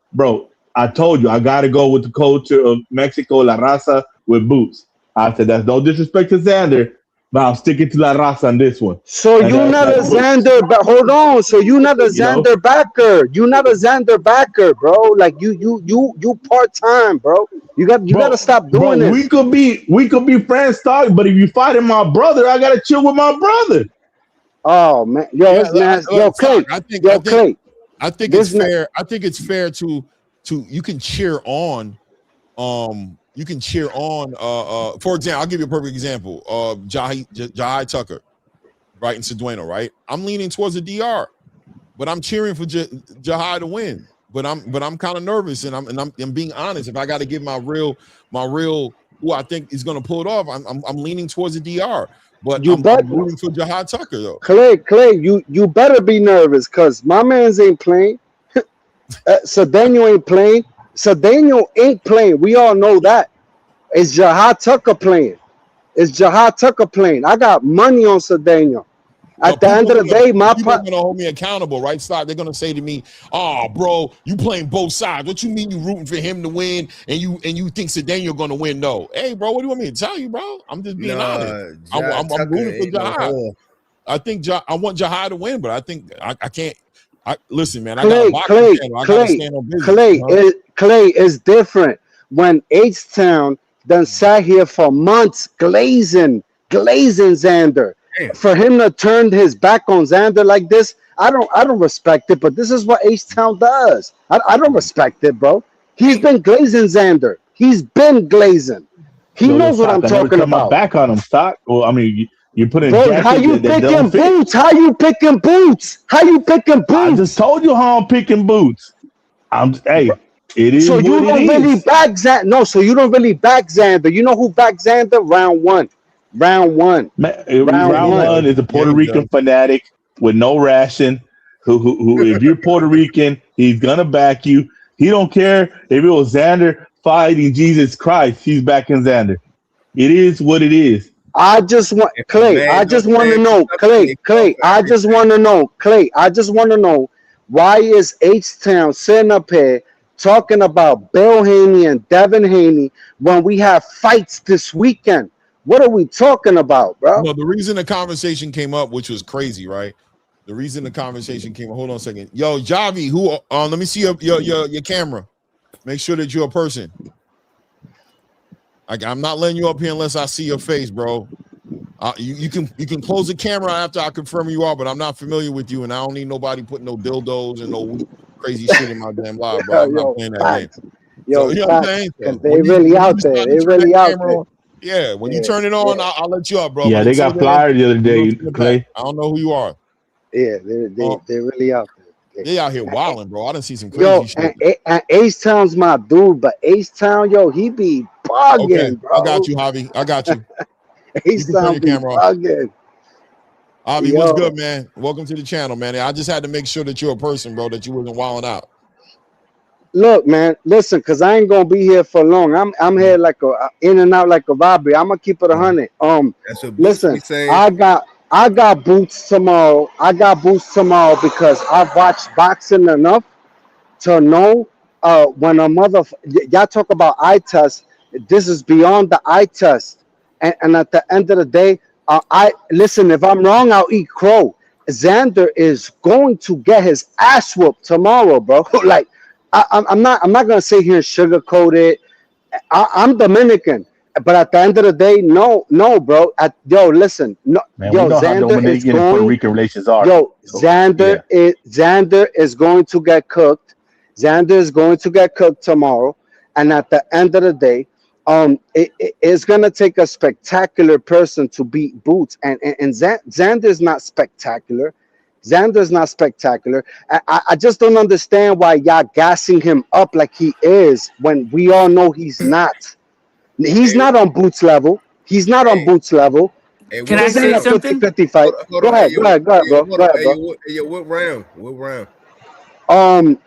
[SPEAKER 13] I told you I got to go with the culture of Mexico, La Raza, with Boots. I said, that's no disrespect to Xander, but I'm sticking to La Raza on this one.
[SPEAKER 14] So you're not a Xander, but hold on. So you're not a Xander backer. You're not a Xander backer, bro. Like you part time, bro. You got to stop doing this.
[SPEAKER 13] We could be friends, talk, but if you fighting my brother, I gotta chill with my brother.
[SPEAKER 14] Oh man, it's nasty. Clay.
[SPEAKER 2] I think it's fair. I think it's fair to you can cheer on. You can cheer on. For example, I'll give you a perfect example. Jahai Tucker, right in Cedueno, right. I'm leaning towards the DR, but I'm cheering for Jahai to win. But I'm kind of nervous, and I'm being honest. If I got to give my real who I think is going to pull it off, I'm leaning towards the DR. But I'm rooting for Jahai Tucker though.
[SPEAKER 14] Clay, you better be nervous because my man's ain't playing. Cedeno ain't playing. Cedeno ain't playing. We all know that. It's Jahai Tucker playing. I got money on Cedeno. At the end of the day, my
[SPEAKER 2] people are going to hold me accountable, right? Stop. They're going to say to me, "Oh, bro, you playing both sides. What you mean you rooting for him to win and you think Cedeno going to win?" No, hey, bro, what do you want me to tell you, bro? I'm just being honest. I'm rooting for Jahai. I think I want Jahai to win, but I think I can't. Listen, man. I got a boxing channel. I got to stand on business.
[SPEAKER 14] Clay is different. When H-Town done sat here for months glazing Xander. Damn. For him to turn his back on Xander like this, I don't respect it. But this is what H-Town does. I don't respect it, bro. He's been glazing Xander. He's been glazing. He knows what I'm talking about.
[SPEAKER 13] My back on him, Stock. Well, I mean, you put in.
[SPEAKER 14] Bro, how you picking boots? How you picking boots?
[SPEAKER 13] I just told you how I'm picking boots. It is.
[SPEAKER 14] So you don't really back Xander. No, so you don't really back Xander. You know who backed Xander? Round one. Round one
[SPEAKER 13] is a Puerto Rican fanatic with no ration. Who if you're Puerto Rican, he's gonna back you. He don't care if it was Xander fighting Jesus Christ. He's backing Xander. It is what it is.
[SPEAKER 14] I just want Clay. I just want to know, Clay. I just want to know, Clay. I just want to know why is H-Town sitting up here talking about Bill Haney and Devin Haney when we have fights this weekend? What are we talking about, bro?
[SPEAKER 2] No, the reason the conversation came up, which was crazy, right? The reason the conversation came up. Hold on a second. Yo, Javi, who? Let me see your camera. Make sure that you're a person. I'm not letting you up here unless I see your face, bro. You can close the camera after I confirm you are, but I'm not familiar with you, and I don't need nobody putting no dildos and no crazy shit in my damn live, bro. I'm not playing that game.
[SPEAKER 14] Yo, you know what I'm saying? They really out there. They really out there.
[SPEAKER 2] Yeah, when you turn it on, I'll let you up, bro.
[SPEAKER 13] Yeah, they got flyers the other day, Clay.
[SPEAKER 2] I don't know who you are.
[SPEAKER 14] Yeah, they're really out there.
[SPEAKER 2] They out here wilding, bro. I done see some crazy shit.
[SPEAKER 14] And H-Town's my dude, but H-Town, he be bugging, bro.
[SPEAKER 2] I got you, Javi. I got you.
[SPEAKER 14] H-Town be bugging.
[SPEAKER 2] Javi, what's good, man? Welcome to the channel, man. I just had to make sure that you're a person, bro, that you wasn't wilding out.
[SPEAKER 14] Look, man, listen, because I ain't gonna be here for long. I'm here like in and out like a robbery. I'm gonna keep it 100. Listen, I got boots tomorrow. Because I've watched boxing enough to know when a y'all talk about eye test. This is beyond the eye test. And at the end of the day, listen, if I'm wrong, I'll eat crow. Xander is going to get his ass whooped tomorrow, bro. Like, I'm not gonna sit here and sugarcoat it. I'm Dominican, but at the end of the day, no, bro. Listen, no,
[SPEAKER 13] man, Xander is going. Puerto Rican relations are.
[SPEAKER 14] Xander is going to get cooked. Xander is going to get cooked tomorrow, and at the end of the day, it's gonna take a spectacular person to beat Boots, and Xander is not spectacular. Xander's not spectacular. I just don't understand why y'all gassing him up like he is when we all know he's not. He's not on Boots level. He's not on Boots level.
[SPEAKER 15] Hey,
[SPEAKER 16] Can I
[SPEAKER 14] This ain't
[SPEAKER 16] say
[SPEAKER 14] a
[SPEAKER 16] something?
[SPEAKER 14] 50-50 fight.
[SPEAKER 15] hold
[SPEAKER 14] Go
[SPEAKER 15] on.
[SPEAKER 14] ahead, bro. Go ahead, bro.
[SPEAKER 15] What round? What round?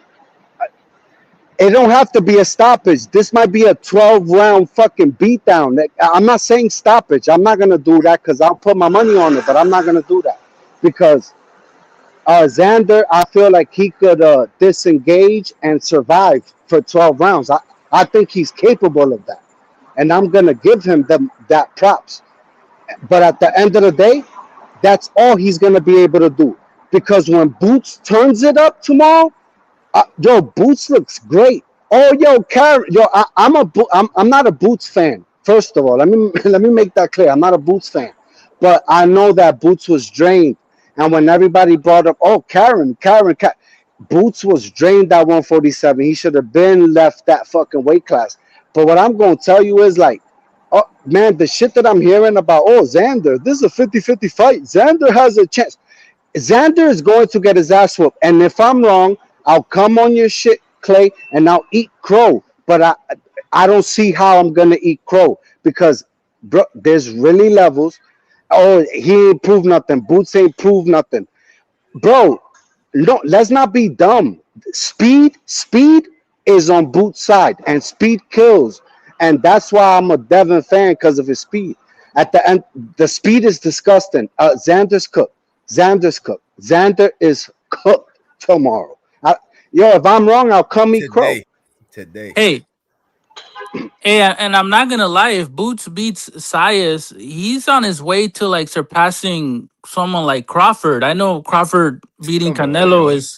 [SPEAKER 14] It don't have to be a stoppage. This might be a 12-round fucking beatdown. I'm not saying stoppage. I'm not gonna do that because I'll put my money on it, but I'm not gonna do that because Xander, I feel like he could disengage and survive for 12 rounds. I think he's capable of that, and I'm gonna give him that props. But at the end of the day, that's all he's gonna be able to do because when Boots turns it up tomorrow. Yo, Boots looks great. Oh, yo, Karen, yo, I'm not a Boots fan. First of all, let me make that clear. I'm not a Boots fan, but I know that Boots was drained, and when everybody brought up, oh, Karen, Boots was drained at 147. He should have been left that fucking weight class. But what I'm gonna tell you is like, oh man, the shit that I'm hearing about, oh, Xander, this is a 50-50 fight. Xander has a chance. Xander is going to get his ass whooped, and if I'm wrong, I'll come on your shit, Clay, and I'll eat crow. But I don't see how I'm gonna eat crow because, bro, there's really levels. Oh, he ain't proved nothing. Boots ain't proved nothing, bro. No, let's not be dumb. Speed is on Boots' side, and speed kills, and that's why I'm a Devin fan because of his speed. At the end, the speed is disgusting. Xander's cooked. Xander is cooked tomorrow. Yo, if I'm wrong, I'll come eat crow.
[SPEAKER 15] Today.
[SPEAKER 16] Hey, and I'm not gonna lie. If Boots beats Zayas, he's on his way to like surpassing someone like Crawford. I know Crawford beating Canelo is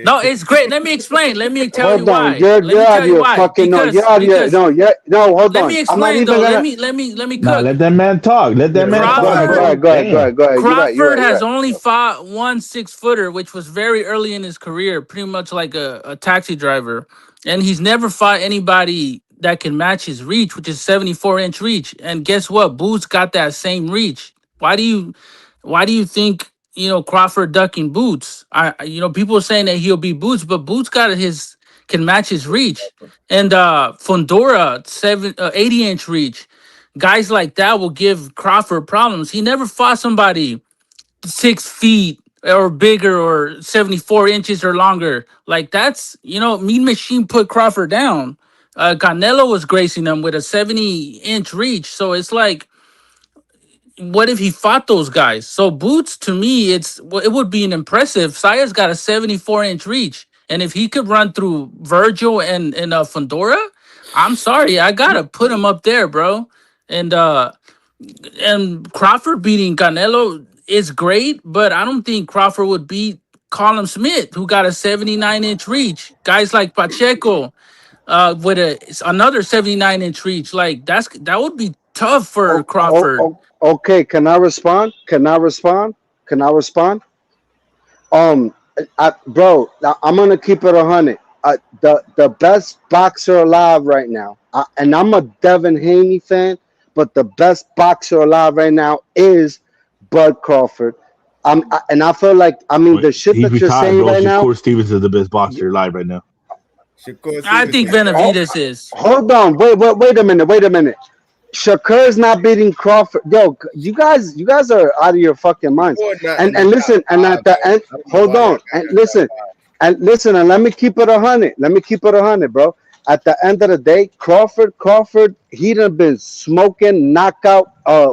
[SPEAKER 16] no, it's great. Let me explain. Let me tell you
[SPEAKER 14] Hold on,
[SPEAKER 16] why.
[SPEAKER 14] you're
[SPEAKER 16] Let me
[SPEAKER 14] out
[SPEAKER 16] tell
[SPEAKER 14] of
[SPEAKER 16] you
[SPEAKER 14] your
[SPEAKER 16] why.
[SPEAKER 14] fucking no. You're out of your no. Hold
[SPEAKER 16] Let
[SPEAKER 14] on.
[SPEAKER 16] me
[SPEAKER 14] I'm not
[SPEAKER 16] explain
[SPEAKER 14] even
[SPEAKER 16] though.
[SPEAKER 14] gonna.
[SPEAKER 16] Let me
[SPEAKER 13] Nah,
[SPEAKER 16] cook.
[SPEAKER 13] let that man talk. Let that man
[SPEAKER 14] Go
[SPEAKER 13] talk, bro.
[SPEAKER 14] ahead. Go ahead. You're
[SPEAKER 16] Crawford
[SPEAKER 14] right.
[SPEAKER 16] has only fought one 6-footer, which was very early in his career, pretty much like a taxi driver. And he's never fought anybody that can match his reach, which is 74-inch reach. And guess what? Boots got that same reach. Why do you think, Crawford ducking Boots? People are saying that he'll beat Boots, but Boots can match his reach. And Fundora, 80-inch reach. Guys like that will give Crawford problems. He never fought somebody 6 feet or bigger or 74 inches or longer. Like that's, Mean Machine put Crawford down. Canelo was gracing him with a 70-inch reach. So it's like, what if he fought those guys? So Boots, to me, it would be an impressive. Zayas got a 74-inch reach. And if he could run through Virgil and Fundora, I'm sorry, I gotta put him up there, bro. And Crawford beating Canelo is great, but I don't think Crawford would beat Colin Smith, who got a 79-inch reach. Guys like Pacheco, with another 79-inch reach, like that would be tough for Crawford.
[SPEAKER 14] Okay. Can I respond? Bro, I'm gonna keep it 100. The best boxer alive right now, and I'm a Devin Haney fan, but the best boxer alive right now is Bud Crawford. And I feel like the shit
[SPEAKER 13] He's
[SPEAKER 14] that you're
[SPEAKER 13] retired,
[SPEAKER 14] saying
[SPEAKER 13] bro.
[SPEAKER 14] right now.
[SPEAKER 13] Shakur Stevens is the best boxer alive right now.
[SPEAKER 16] I think Benavidez is.
[SPEAKER 14] Hold on, wait a minute. Shakur's not beating Crawford. Yo, you guys are out of your fucking minds. And listen, and at the end, hold on, and listen, and let me keep it 100. Bro. At the end of the day, Crawford, he done been smoking, knockout,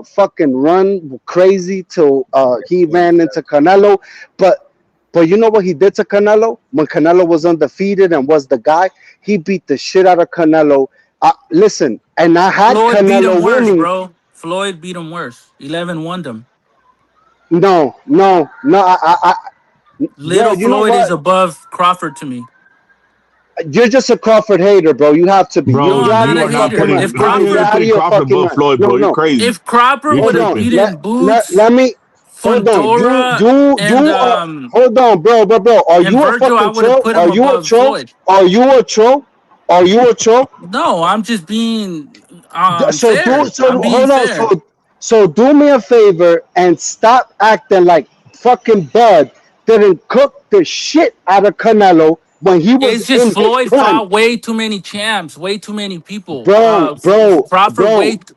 [SPEAKER 14] fucking run crazy till he ran into Canelo. But you know what he did to Canelo? When Canelo was undefeated and was the guy, he beat the shit out of Canelo. Listen, and I had
[SPEAKER 16] Floyd beat him
[SPEAKER 14] Canelo
[SPEAKER 16] worse,
[SPEAKER 14] winning.
[SPEAKER 16] bro. Floyd beat him worse. 11 won them.
[SPEAKER 14] No.
[SPEAKER 16] Little
[SPEAKER 14] You know
[SPEAKER 16] Floyd is
[SPEAKER 14] what?
[SPEAKER 16] above Crawford to me.
[SPEAKER 14] You're just a Crawford hater, bro. You have to be.
[SPEAKER 13] Bro,
[SPEAKER 14] You're out of
[SPEAKER 13] you
[SPEAKER 14] your
[SPEAKER 13] are not
[SPEAKER 14] fucking
[SPEAKER 13] putting
[SPEAKER 14] mind.
[SPEAKER 13] how you
[SPEAKER 14] You're
[SPEAKER 13] gonna
[SPEAKER 14] out of
[SPEAKER 13] put
[SPEAKER 14] your
[SPEAKER 13] Crawford
[SPEAKER 14] fucking
[SPEAKER 13] above
[SPEAKER 14] mind.
[SPEAKER 13] Floyd, bro? You're
[SPEAKER 14] No.
[SPEAKER 13] crazy.
[SPEAKER 16] If Crawford
[SPEAKER 13] You're
[SPEAKER 16] would have
[SPEAKER 13] tripping.
[SPEAKER 16] beaten Boots,
[SPEAKER 14] Let me hold on.
[SPEAKER 16] Fundora, and
[SPEAKER 14] Hold on, bro. Are
[SPEAKER 16] and
[SPEAKER 14] you a
[SPEAKER 16] Virgil, I
[SPEAKER 14] fucking
[SPEAKER 16] would have
[SPEAKER 14] troll?
[SPEAKER 16] put him
[SPEAKER 14] Are you a
[SPEAKER 16] above
[SPEAKER 14] troll?
[SPEAKER 16] Floyd.
[SPEAKER 14] Are you a troll?
[SPEAKER 16] No, I'm just being
[SPEAKER 14] So
[SPEAKER 16] fair. I'm being
[SPEAKER 14] hold on.
[SPEAKER 16] fair.
[SPEAKER 14] So do me a favor and stop acting like fucking Bud didn't cook the shit out of Canelo when he was
[SPEAKER 16] It's just
[SPEAKER 14] in his
[SPEAKER 16] Floyd
[SPEAKER 14] prime.
[SPEAKER 16] fought way too many champs, way too many people.
[SPEAKER 14] Bro,
[SPEAKER 16] Crawford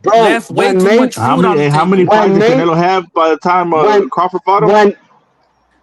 [SPEAKER 16] left way too much
[SPEAKER 13] How
[SPEAKER 16] food on the
[SPEAKER 13] many
[SPEAKER 16] table.
[SPEAKER 13] fights did Canelo have by the time
[SPEAKER 14] when
[SPEAKER 13] Crawford fought him?
[SPEAKER 14] when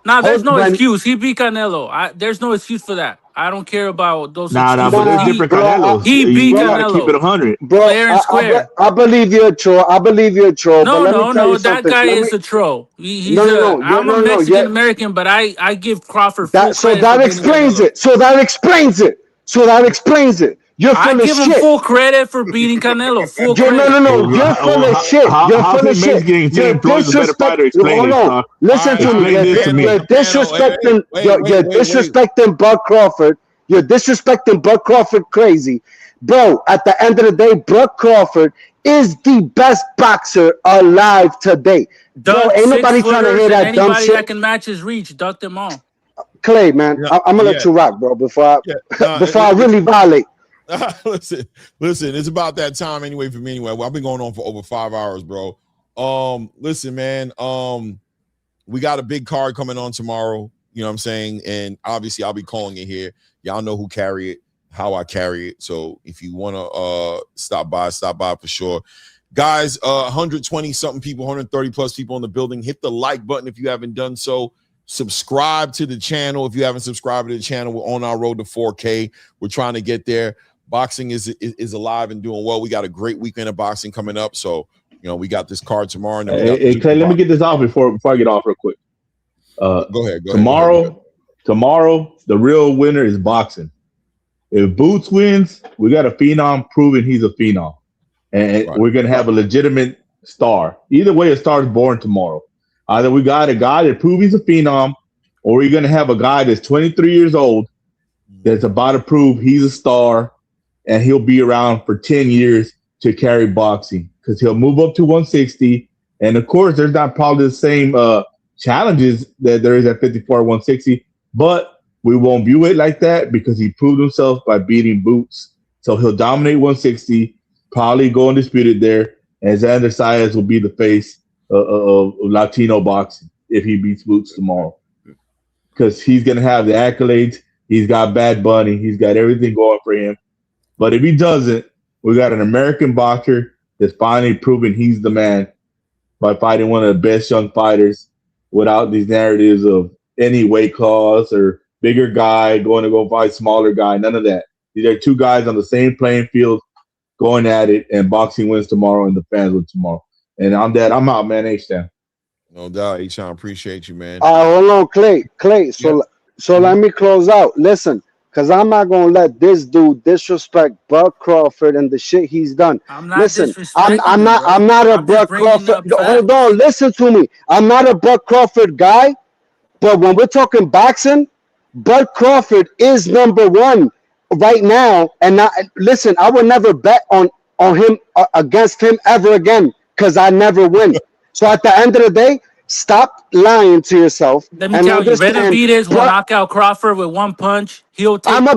[SPEAKER 16] Nah, there's no
[SPEAKER 14] when
[SPEAKER 16] excuse. He beat Canelo. There's no excuse for that. I don't care about those
[SPEAKER 13] Nah, but
[SPEAKER 16] excuses.
[SPEAKER 13] there's different Canelos.
[SPEAKER 16] He beat
[SPEAKER 13] You gotta keep it
[SPEAKER 16] Canelo
[SPEAKER 13] 100.
[SPEAKER 14] bro,
[SPEAKER 16] fair and square.
[SPEAKER 14] I believe you're a troll. I believe you're a troll. But
[SPEAKER 16] No,
[SPEAKER 14] let me
[SPEAKER 16] no,
[SPEAKER 14] tell you
[SPEAKER 16] no. That
[SPEAKER 14] something.
[SPEAKER 16] guy is a troll.
[SPEAKER 14] Yeah,
[SPEAKER 16] I'm a
[SPEAKER 14] no.
[SPEAKER 16] Mexican
[SPEAKER 14] Yeah,
[SPEAKER 16] American, but I give Crawford full credit for
[SPEAKER 14] that
[SPEAKER 16] beating
[SPEAKER 14] explains
[SPEAKER 16] Canelo.
[SPEAKER 14] it. So that explains it. You're
[SPEAKER 16] I
[SPEAKER 14] full of
[SPEAKER 16] give him
[SPEAKER 14] shit.
[SPEAKER 16] full credit for beating Canelo. Full
[SPEAKER 14] No.
[SPEAKER 16] credit.
[SPEAKER 14] You're full of shit. You're
[SPEAKER 13] How's
[SPEAKER 14] full
[SPEAKER 13] it
[SPEAKER 14] of
[SPEAKER 13] makes
[SPEAKER 14] shit.
[SPEAKER 13] getting
[SPEAKER 14] You're
[SPEAKER 13] 10 Floyd's a better fighter? Explain
[SPEAKER 14] Hold
[SPEAKER 13] it,
[SPEAKER 14] on.
[SPEAKER 13] Stock.
[SPEAKER 14] Listen to me.
[SPEAKER 13] Explain this to me.
[SPEAKER 14] You're disrespecting. You're disrespecting Bud Crawford. You're disrespecting Bud Crawford crazy, bro. At the end of the day, Bud Crawford is the best boxer alive today, bro.
[SPEAKER 16] Duck
[SPEAKER 14] Ain't nobody trying to hear
[SPEAKER 16] 6-footers and
[SPEAKER 14] that dumb
[SPEAKER 16] anybody
[SPEAKER 14] shit.
[SPEAKER 16] that can match his reach, duck them all.
[SPEAKER 14] Clay, man,
[SPEAKER 2] Yeah,
[SPEAKER 14] I'm gonna
[SPEAKER 2] yeah,
[SPEAKER 14] let you rock, bro. Before
[SPEAKER 2] nah,
[SPEAKER 14] I really violate.
[SPEAKER 2] listen, it's about that time anyway for me anyway. Well, I've been going on for over 5 hours, bro. Listen, man, we got a big card coming on tomorrow, you know what I'm saying? And obviously I'll be calling it here. Y'all know who carry it, how I carry it. So if you want to stop by for sure. Guys, 120 something people, 130 plus people in the building. Hit the like button if you haven't done so. Subscribe to the channel if you haven't subscribed to the channel. We're on our road to 4K. We're trying to get there. Boxing is alive and doing well. We got a great weekend of boxing coming up. So, you know, we got this card tomorrow. And then we got
[SPEAKER 13] Hey, Clay, let me get this off before I get off real quick.
[SPEAKER 2] Go ahead.
[SPEAKER 13] Tomorrow, the real winner is boxing. If Boots wins, we got a phenom proving he's a phenom. And we're going to have a legitimate star. Either way, a star is born tomorrow. Either we got a guy that proves he's a phenom, or we're going to have a guy that's 23 years old that's about to prove he's a star, and he'll be around for 10 years to carry boxing because he'll move up to 160. And, of course, there's not probably the same challenges that there is at 54, 160, but we won't view it like that because he proved himself by beating Boots. So he'll dominate 160, probably go undisputed there, and Xander Zayas will be the face of Latino boxing if he beats Boots tomorrow. Because he's going to have the accolades. He's got Bad Bunny. He's got everything going for him. But if he doesn't, we got an American boxer that's finally proven he's the man by fighting one of the best young fighters without these narratives of any weight class or bigger guy going to go fight smaller guy. None of that. These are two guys on the same playing field going at it, and boxing wins tomorrow and the fans win tomorrow. And I'm out, man. H-Town.
[SPEAKER 2] No doubt, H-Town. Appreciate you, man.
[SPEAKER 14] Hold on, Clay. So let me close out. Listen, because I'm not gonna let this dude disrespect Bud Crawford and the shit he's done.
[SPEAKER 16] I'm not
[SPEAKER 14] Listen,
[SPEAKER 16] disrespecting
[SPEAKER 14] I'm not a
[SPEAKER 16] I'm just
[SPEAKER 14] Bud
[SPEAKER 16] bringing
[SPEAKER 14] Crawford.
[SPEAKER 16] up facts.
[SPEAKER 14] Hold on, listen to me. I'm not a Bud Crawford guy, but when we're talking boxing, Bud Crawford is number one right now. And listen, I would never bet on him against him ever again because I never win. So at the end of the day, stop lying to yourself.
[SPEAKER 16] Let me tell you, Benavidez will knock out Crawford with one punch. It'll take him a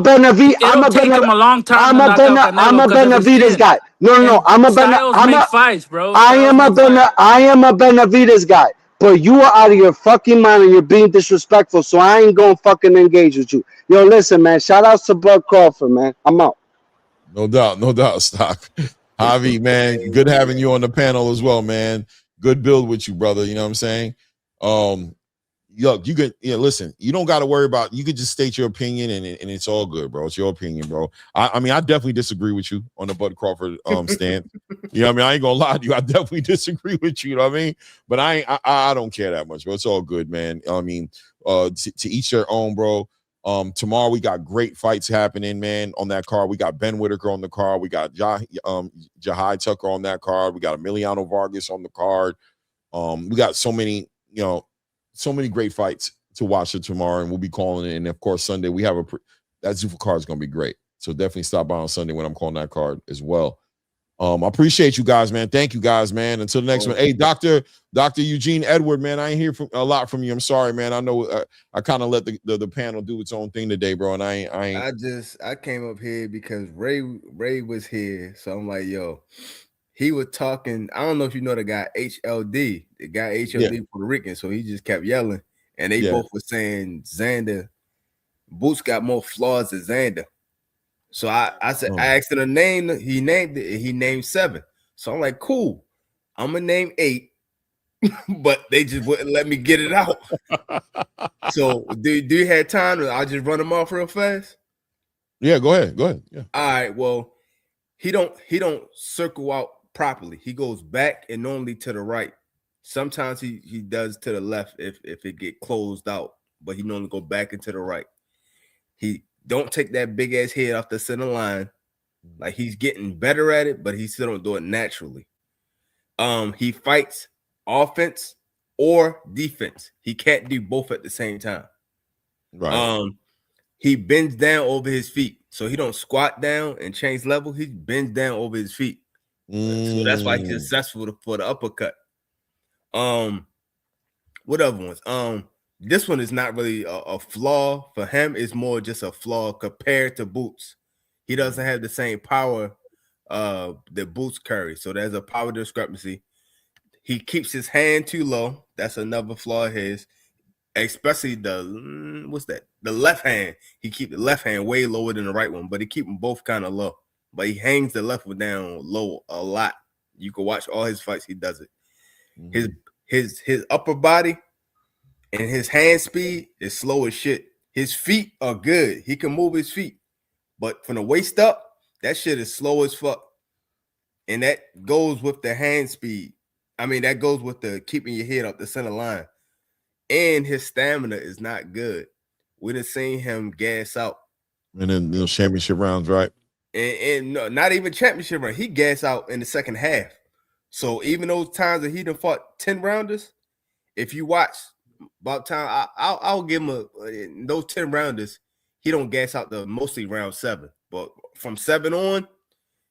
[SPEAKER 16] long time to knock out Canelo.
[SPEAKER 14] I'm a Benavidez guy. No. I'm a Benavidez guy. But you are out of your fucking mind and you're being disrespectful. So I ain't gonna fucking engage with you. Yo, listen, man. Shout out to Bud Crawford, man. I'm out.
[SPEAKER 2] No doubt, Stock. Javi, man, good having you on the panel as well, man. Good build with you, brother. You know what I'm saying? Look, you could, listen, you don't got to worry about, you could just state your opinion and it's all good, bro. It's your opinion, bro. I mean, I definitely disagree with you on the Bud Crawford stand. You know what I mean? I ain't gonna lie to you. I definitely disagree with you, you know what I mean? But I don't care that much, bro. It's all good, man. I mean, to each their own, bro. Tomorrow we got great fights happening, man, on that card. We got Ben Whitaker on the card. We got Jahai Tucker on that card. We got Emiliano Vargas on the card. We got so many, so many great fights to watch tomorrow, and we'll be calling it. And of course, Sunday we have that Zuffa card is going to be great. So definitely stop by on Sunday when I'm calling that card as well. I appreciate you guys, man. Thank you guys, man. Until the next one. Hey, Dr. Eugene Edward, man, I ain't hear a lot from you. I'm sorry, man. I know I kind of let the panel do its own thing today, bro. And
[SPEAKER 15] I came up here because Ray was here. So I'm like, yo, he was talking. I don't know if you know the guy HLD, Puerto Rican. So he just kept yelling. and they both were saying Xander Boots got more flaws than Xander. So I said I asked him to name. He named it. He named 7. So I'm like, cool. I'm gonna name 8, but they just wouldn't let me get it out. So do you have time? I'll just run them off real fast.
[SPEAKER 2] Yeah, go ahead. Yeah.
[SPEAKER 15] All right. Well, he don't circle out properly. He goes back and normally to the right. Sometimes he does to the left if it get closed out, but he normally go back into the right. He don't take that big ass head off the center line. Like, he's getting better at it, but he still don't do it naturally. He fights offense or defense. He can't do both at the same time.
[SPEAKER 2] Right.
[SPEAKER 15] He bends down over his feet. So he don't squat down and change level. He bends down over his feet. So that's why he's successful for the uppercut. What other ones? This one is not really a flaw for him. It's more just a flaw compared to Boots. He doesn't have the same power that Boots carries. So there's a power discrepancy. He keeps his hand too low. That's another flaw of his. Especially the left hand. He keeps the left hand way lower than the right one, but he keep them both kind of low. But he hangs the left one down low a lot. You can watch all his fights. He does it. His upper body and his hand speed is slow as shit. His feet are good. He can move his feet, but from the waist up, that shit is slow as fuck. And that goes with the hand speed. I mean, that goes with the keeping your head up the center line. And his stamina is not good. We done seen him gas out.
[SPEAKER 2] And then championship rounds, right?
[SPEAKER 15] And no, not even championship round. He gas out in the second half. So even those times that he done fought 10 rounders, if you watch about time, I'll give him in those 10 rounders, he don't gas out the mostly round 7. But from 7 on,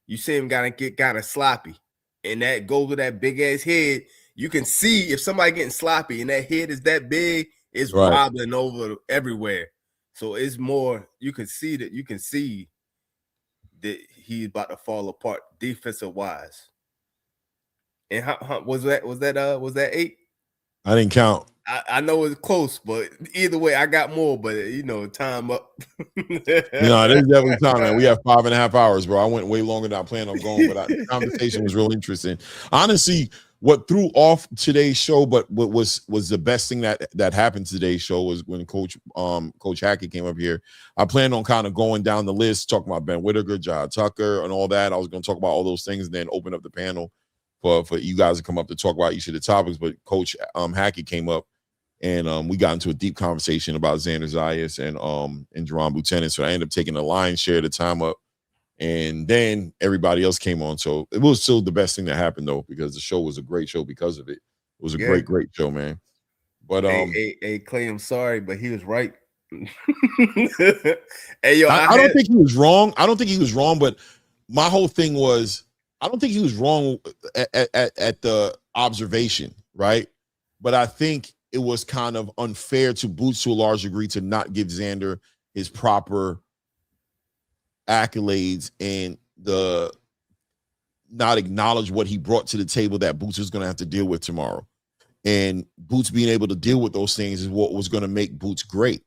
[SPEAKER 15] you see him get kind of sloppy. And that goes with that big ass head. You can see if somebody getting sloppy and that head is that big, it's wobbling over everywhere. So it's more, you can see that he's about to fall apart defensive wise. And how was that 8?
[SPEAKER 2] I didn't count.
[SPEAKER 15] I know it's close, but either way, I got more. But time up.
[SPEAKER 2] There's definitely time, man. We have 5.5 hours, bro. I went way longer than I planned on going, but the conversation was real interesting. Honestly, what threw off today's show, but what was the best thing that happened today's show was when Coach Hackett came up here. I planned on kind of going down the list, talking about Ben Whittaker, John Tucker, and all that. I was going to talk about all those things and then open up the panel for you guys to come up to talk about each of the topics. But Coach Hackett came up, and we got into a deep conversation about Xander Zayas and Jaron Ennis. So I ended up taking the lion's share of the time up. And then everybody else came on. So it was still the best thing that happened, though, because the show was a great show because of it. It was a great show, man. But
[SPEAKER 15] hey, Clay, I'm sorry, but he was right. Hey, yo,
[SPEAKER 2] I don't think he was wrong. I don't think he was wrong, but my whole thing was I don't think he was wrong at the observation, right? But I think it was kind of unfair to Boots to a large degree to not give Xander his proper accolades and not acknowledge what he brought to the table that Boots is going to have to deal with tomorrow. And Boots being able to deal with those things is what was going to make Boots great.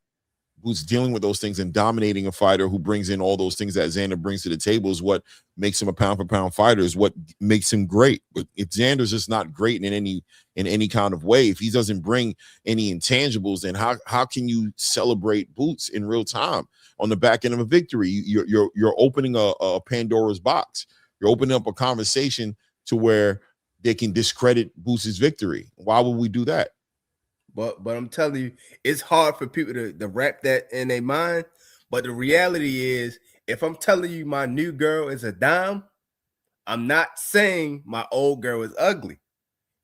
[SPEAKER 2] Boots dealing with those things and dominating a fighter who brings in all those things that Xander brings to the table is what makes him a pound-for-pound fighter, is what makes him great. But if Xander's just not great in any kind of way, if he doesn't bring any intangibles, then how can you celebrate Boots in real time on the back end of a victory? You're opening a Pandora's box. You're opening up a conversation to where they can discredit Boots' victory. Why would we do that?
[SPEAKER 15] But I'm telling you, it's hard for people to wrap that in their mind. But the reality is, if I'm telling you my new girl is a dime, I'm not saying my old girl is ugly.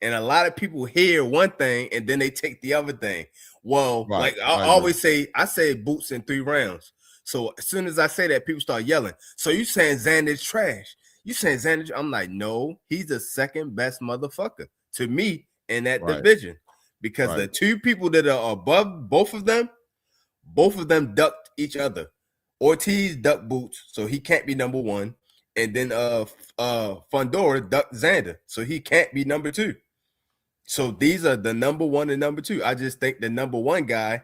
[SPEAKER 15] And a lot of people hear one thing and then they take the other thing. Well, like I always say, I say Boots in 3 rounds. So as soon as I say that, people start yelling. So you saying Xander's trash? You saying Xander? I'm like, no, he's the second best motherfucker to me in that division. Because the 2 people that are above both of them ducked each other. Ortiz ducked Boots, so he can't be number 1. And then Fundora ducked Xander, so he can't be number 2. So these are the number 1 and number 2. I just think the number 1 guy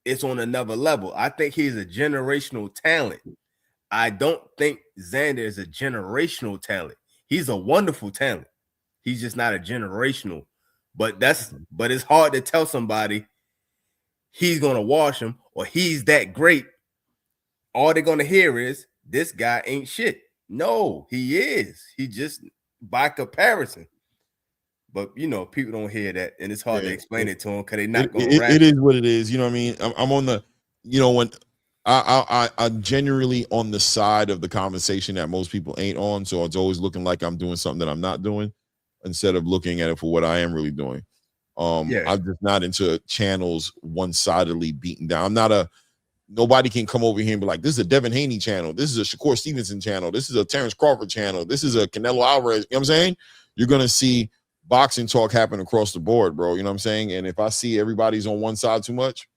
[SPEAKER 15] is on another level. I think he's a generational talent. I don't think Xander is a generational talent. He's a wonderful talent. He's just not a generational. But it's hard to tell somebody he's gonna wash him or he's that great. All they're gonna hear is this guy ain't shit. No, he is. He just by comparison. But people don't hear that, and it's hard to explain it to them because they're not going to.
[SPEAKER 2] It is what it is. You know what I mean? I'm on the, when I'm generally on the side of the conversation that most people ain't on. So it's always looking like I'm doing something that I'm not doing, instead of looking at it for what I am really doing. I'm just not into channels one-sidedly beaten down. I'm not nobody can come over here and be like, this is a Devin Haney channel. This is a Shakur Stevenson channel. This is a Terrence Crawford channel. This is a Canelo Alvarez. You know what I'm saying? You're going to see boxing talk happen across the board, bro. You know what I'm saying? And if I see everybody's on one side too much,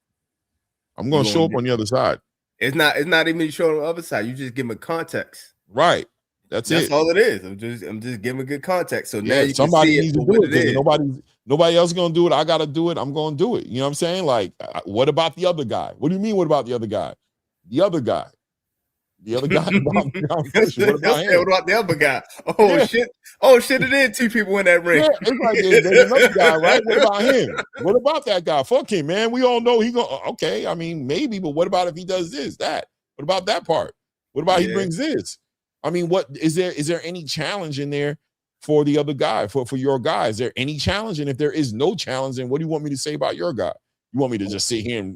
[SPEAKER 2] I'm going to show up on the other side.
[SPEAKER 15] It's not even showing on the other side. You just give them context.
[SPEAKER 2] Right. That's
[SPEAKER 15] all it is. I'm just giving good context. So now you
[SPEAKER 2] somebody
[SPEAKER 15] can see
[SPEAKER 2] needs to do it. Nobody else is going to do it. I got to do it. I'm going to do it. You know what I'm saying? Like, what about the other guy? What do you mean? What about the other guy? The other guy. The other guy. What
[SPEAKER 15] about the other guy? Oh shit! Oh shit! It is 2 people in that ring.
[SPEAKER 2] Yeah, it's like there's another guy, right? What about him? What about that guy? Fuck him, man. We all know he going. Okay, I mean maybe, but what about if he does this, that? What about that part? What about he brings this? I mean, what is there? Is there any challenge in there for the other guy? For your guy, is there any challenge? And if there is no challenge, then what do you want me to say about your guy? You want me to just sit here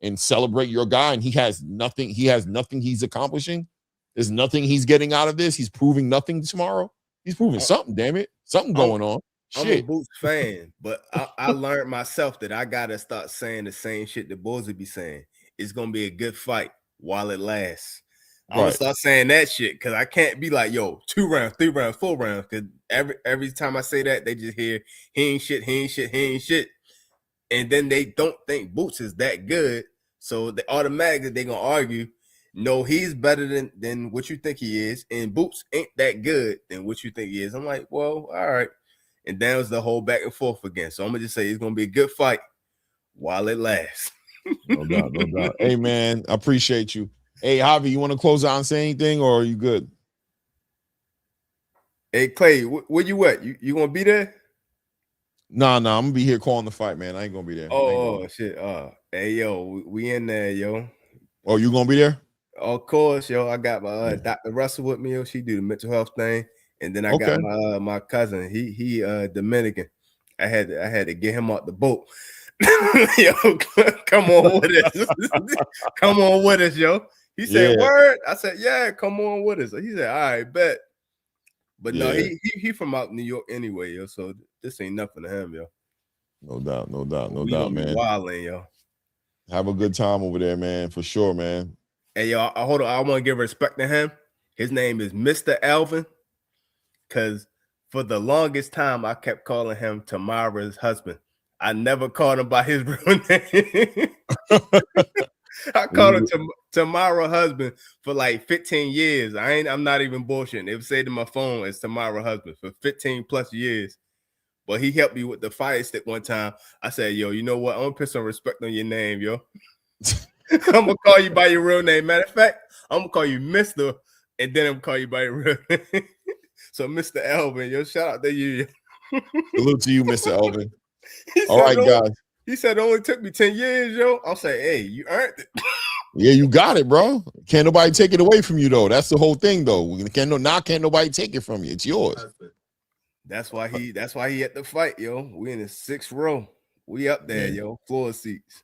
[SPEAKER 2] and celebrate your guy, and he has nothing he's accomplishing? There's nothing he's getting out of this. He's proving nothing tomorrow. He's proving something, damn it. Something going on.
[SPEAKER 15] I'm a Boots fan, but I learned myself that I gotta start saying the same shit that Bozy be saying. It's gonna be a good fight while it lasts. I'm gonna start saying that shit because I can't be like, yo, 2 rounds, 3 rounds, 4 rounds. Because every time I say that, they just hear he ain't shit. And then they don't think Boots is that good. So they automatically they're gonna argue, no, he's better than what you think he is, and Boots ain't that good than what you think he is. I'm like, well, all right. And that was the whole back and forth again. So I'm gonna just say it's gonna be a good fight while it lasts.
[SPEAKER 2] No doubt, no doubt. Hey man, I appreciate you. Hey Javi, you want to close out and say anything, or are you good?
[SPEAKER 15] Hey Clay, where you at? You gonna be there?
[SPEAKER 2] Nah, I'm gonna be here calling the fight, man. I ain't gonna be there.
[SPEAKER 15] Oh shit. Hey yo, we in there, yo.
[SPEAKER 2] Oh, you gonna be there?
[SPEAKER 15] Of course, yo. I got my Dr. Russell with me. Yo. She do the mental health thing, and then I got my cousin. He Dominican. I had to get him out the boat. Yo, come on with us. Come on with us, yo. He said, "Word." I said, "Yeah, come on with us." He said, "All right, bet." But no, he from out New York anyway, yo. So this ain't nothing to him, yo.
[SPEAKER 2] No doubt, man.
[SPEAKER 15] Wilding, yo.
[SPEAKER 2] Have a good time over there, man, for sure, man.
[SPEAKER 15] Hey, yo, hold on. I want to give respect to him. His name is Mr. Alvin, because for the longest time, I kept calling him Tamara's husband. I never called him by his real name. I called him Tamara husband for like 15 years. I'm not even bullshitting. They would say to my phone, it's Tamara husband for 15 plus years. But he helped me with the fire stick one time. I said, yo, you know what? I'm gonna put some respect on your name, yo. I'm gonna call you by your real name. Matter of fact, I'm gonna call you Mr. and then I'm gonna call you by your real name. So Mr. Elvin, yo, shout out to you.
[SPEAKER 2] Salute to you, Mr. Elvin. All right, guys.
[SPEAKER 15] He said it only took me 10 years, yo. I'll say, hey, you earned it.
[SPEAKER 2] Yeah, you got it, bro. Can't nobody take it away from you, though. That's the whole thing, though. Can't nobody take it from you. It's yours.
[SPEAKER 15] That's why he at the fight, yo. We in the 6th row. We up there, yo. Floor seats.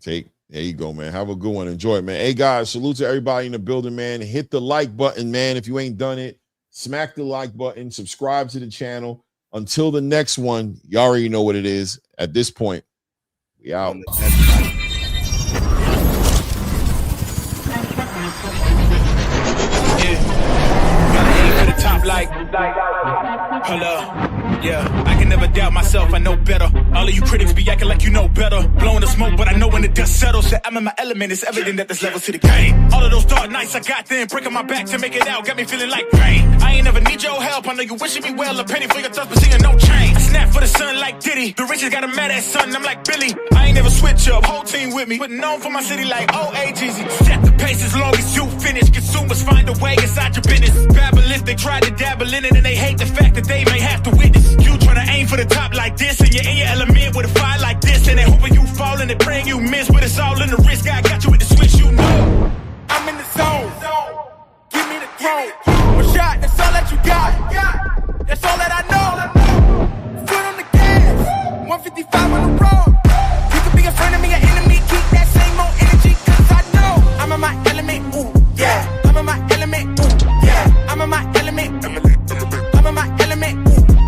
[SPEAKER 2] There you go, man. Have a good one. Enjoy it, man. Hey, guys, salute to everybody in the building, man. Hit the like button, man. If you ain't done it, smack the like button. Subscribe to the channel. Until the next one, you already know what it is. At this point, we out.
[SPEAKER 1] Gotta aim for the top like Hold up, yeah, I can never doubt myself, I know better. All of you critics be acting like you know better. Blowing the smoke, but I know when the dust settles that I'm in my element. It's evident that there's levels to the game. All of those dark nights I got then, breaking my back to make it out, got me feeling like rain. I ain't never need your help, I know you wishing me well. A penny for your thoughts, but seeing no change. I snap for the sun like Diddy. The richest got a mad ass son, I'm like Billy. I ain't never switch up, whole team with me. Putting on for my city like OAGZ. Set the pace as long as you finish. Consumers find a way inside your business. Babble if they try to dabble in it, and they hate the fact that they may have to witness. You tryna aim for the top like this, and you're in your element with a fire like this, and they hoping you fall and they praying you miss, but it's all in the risk. I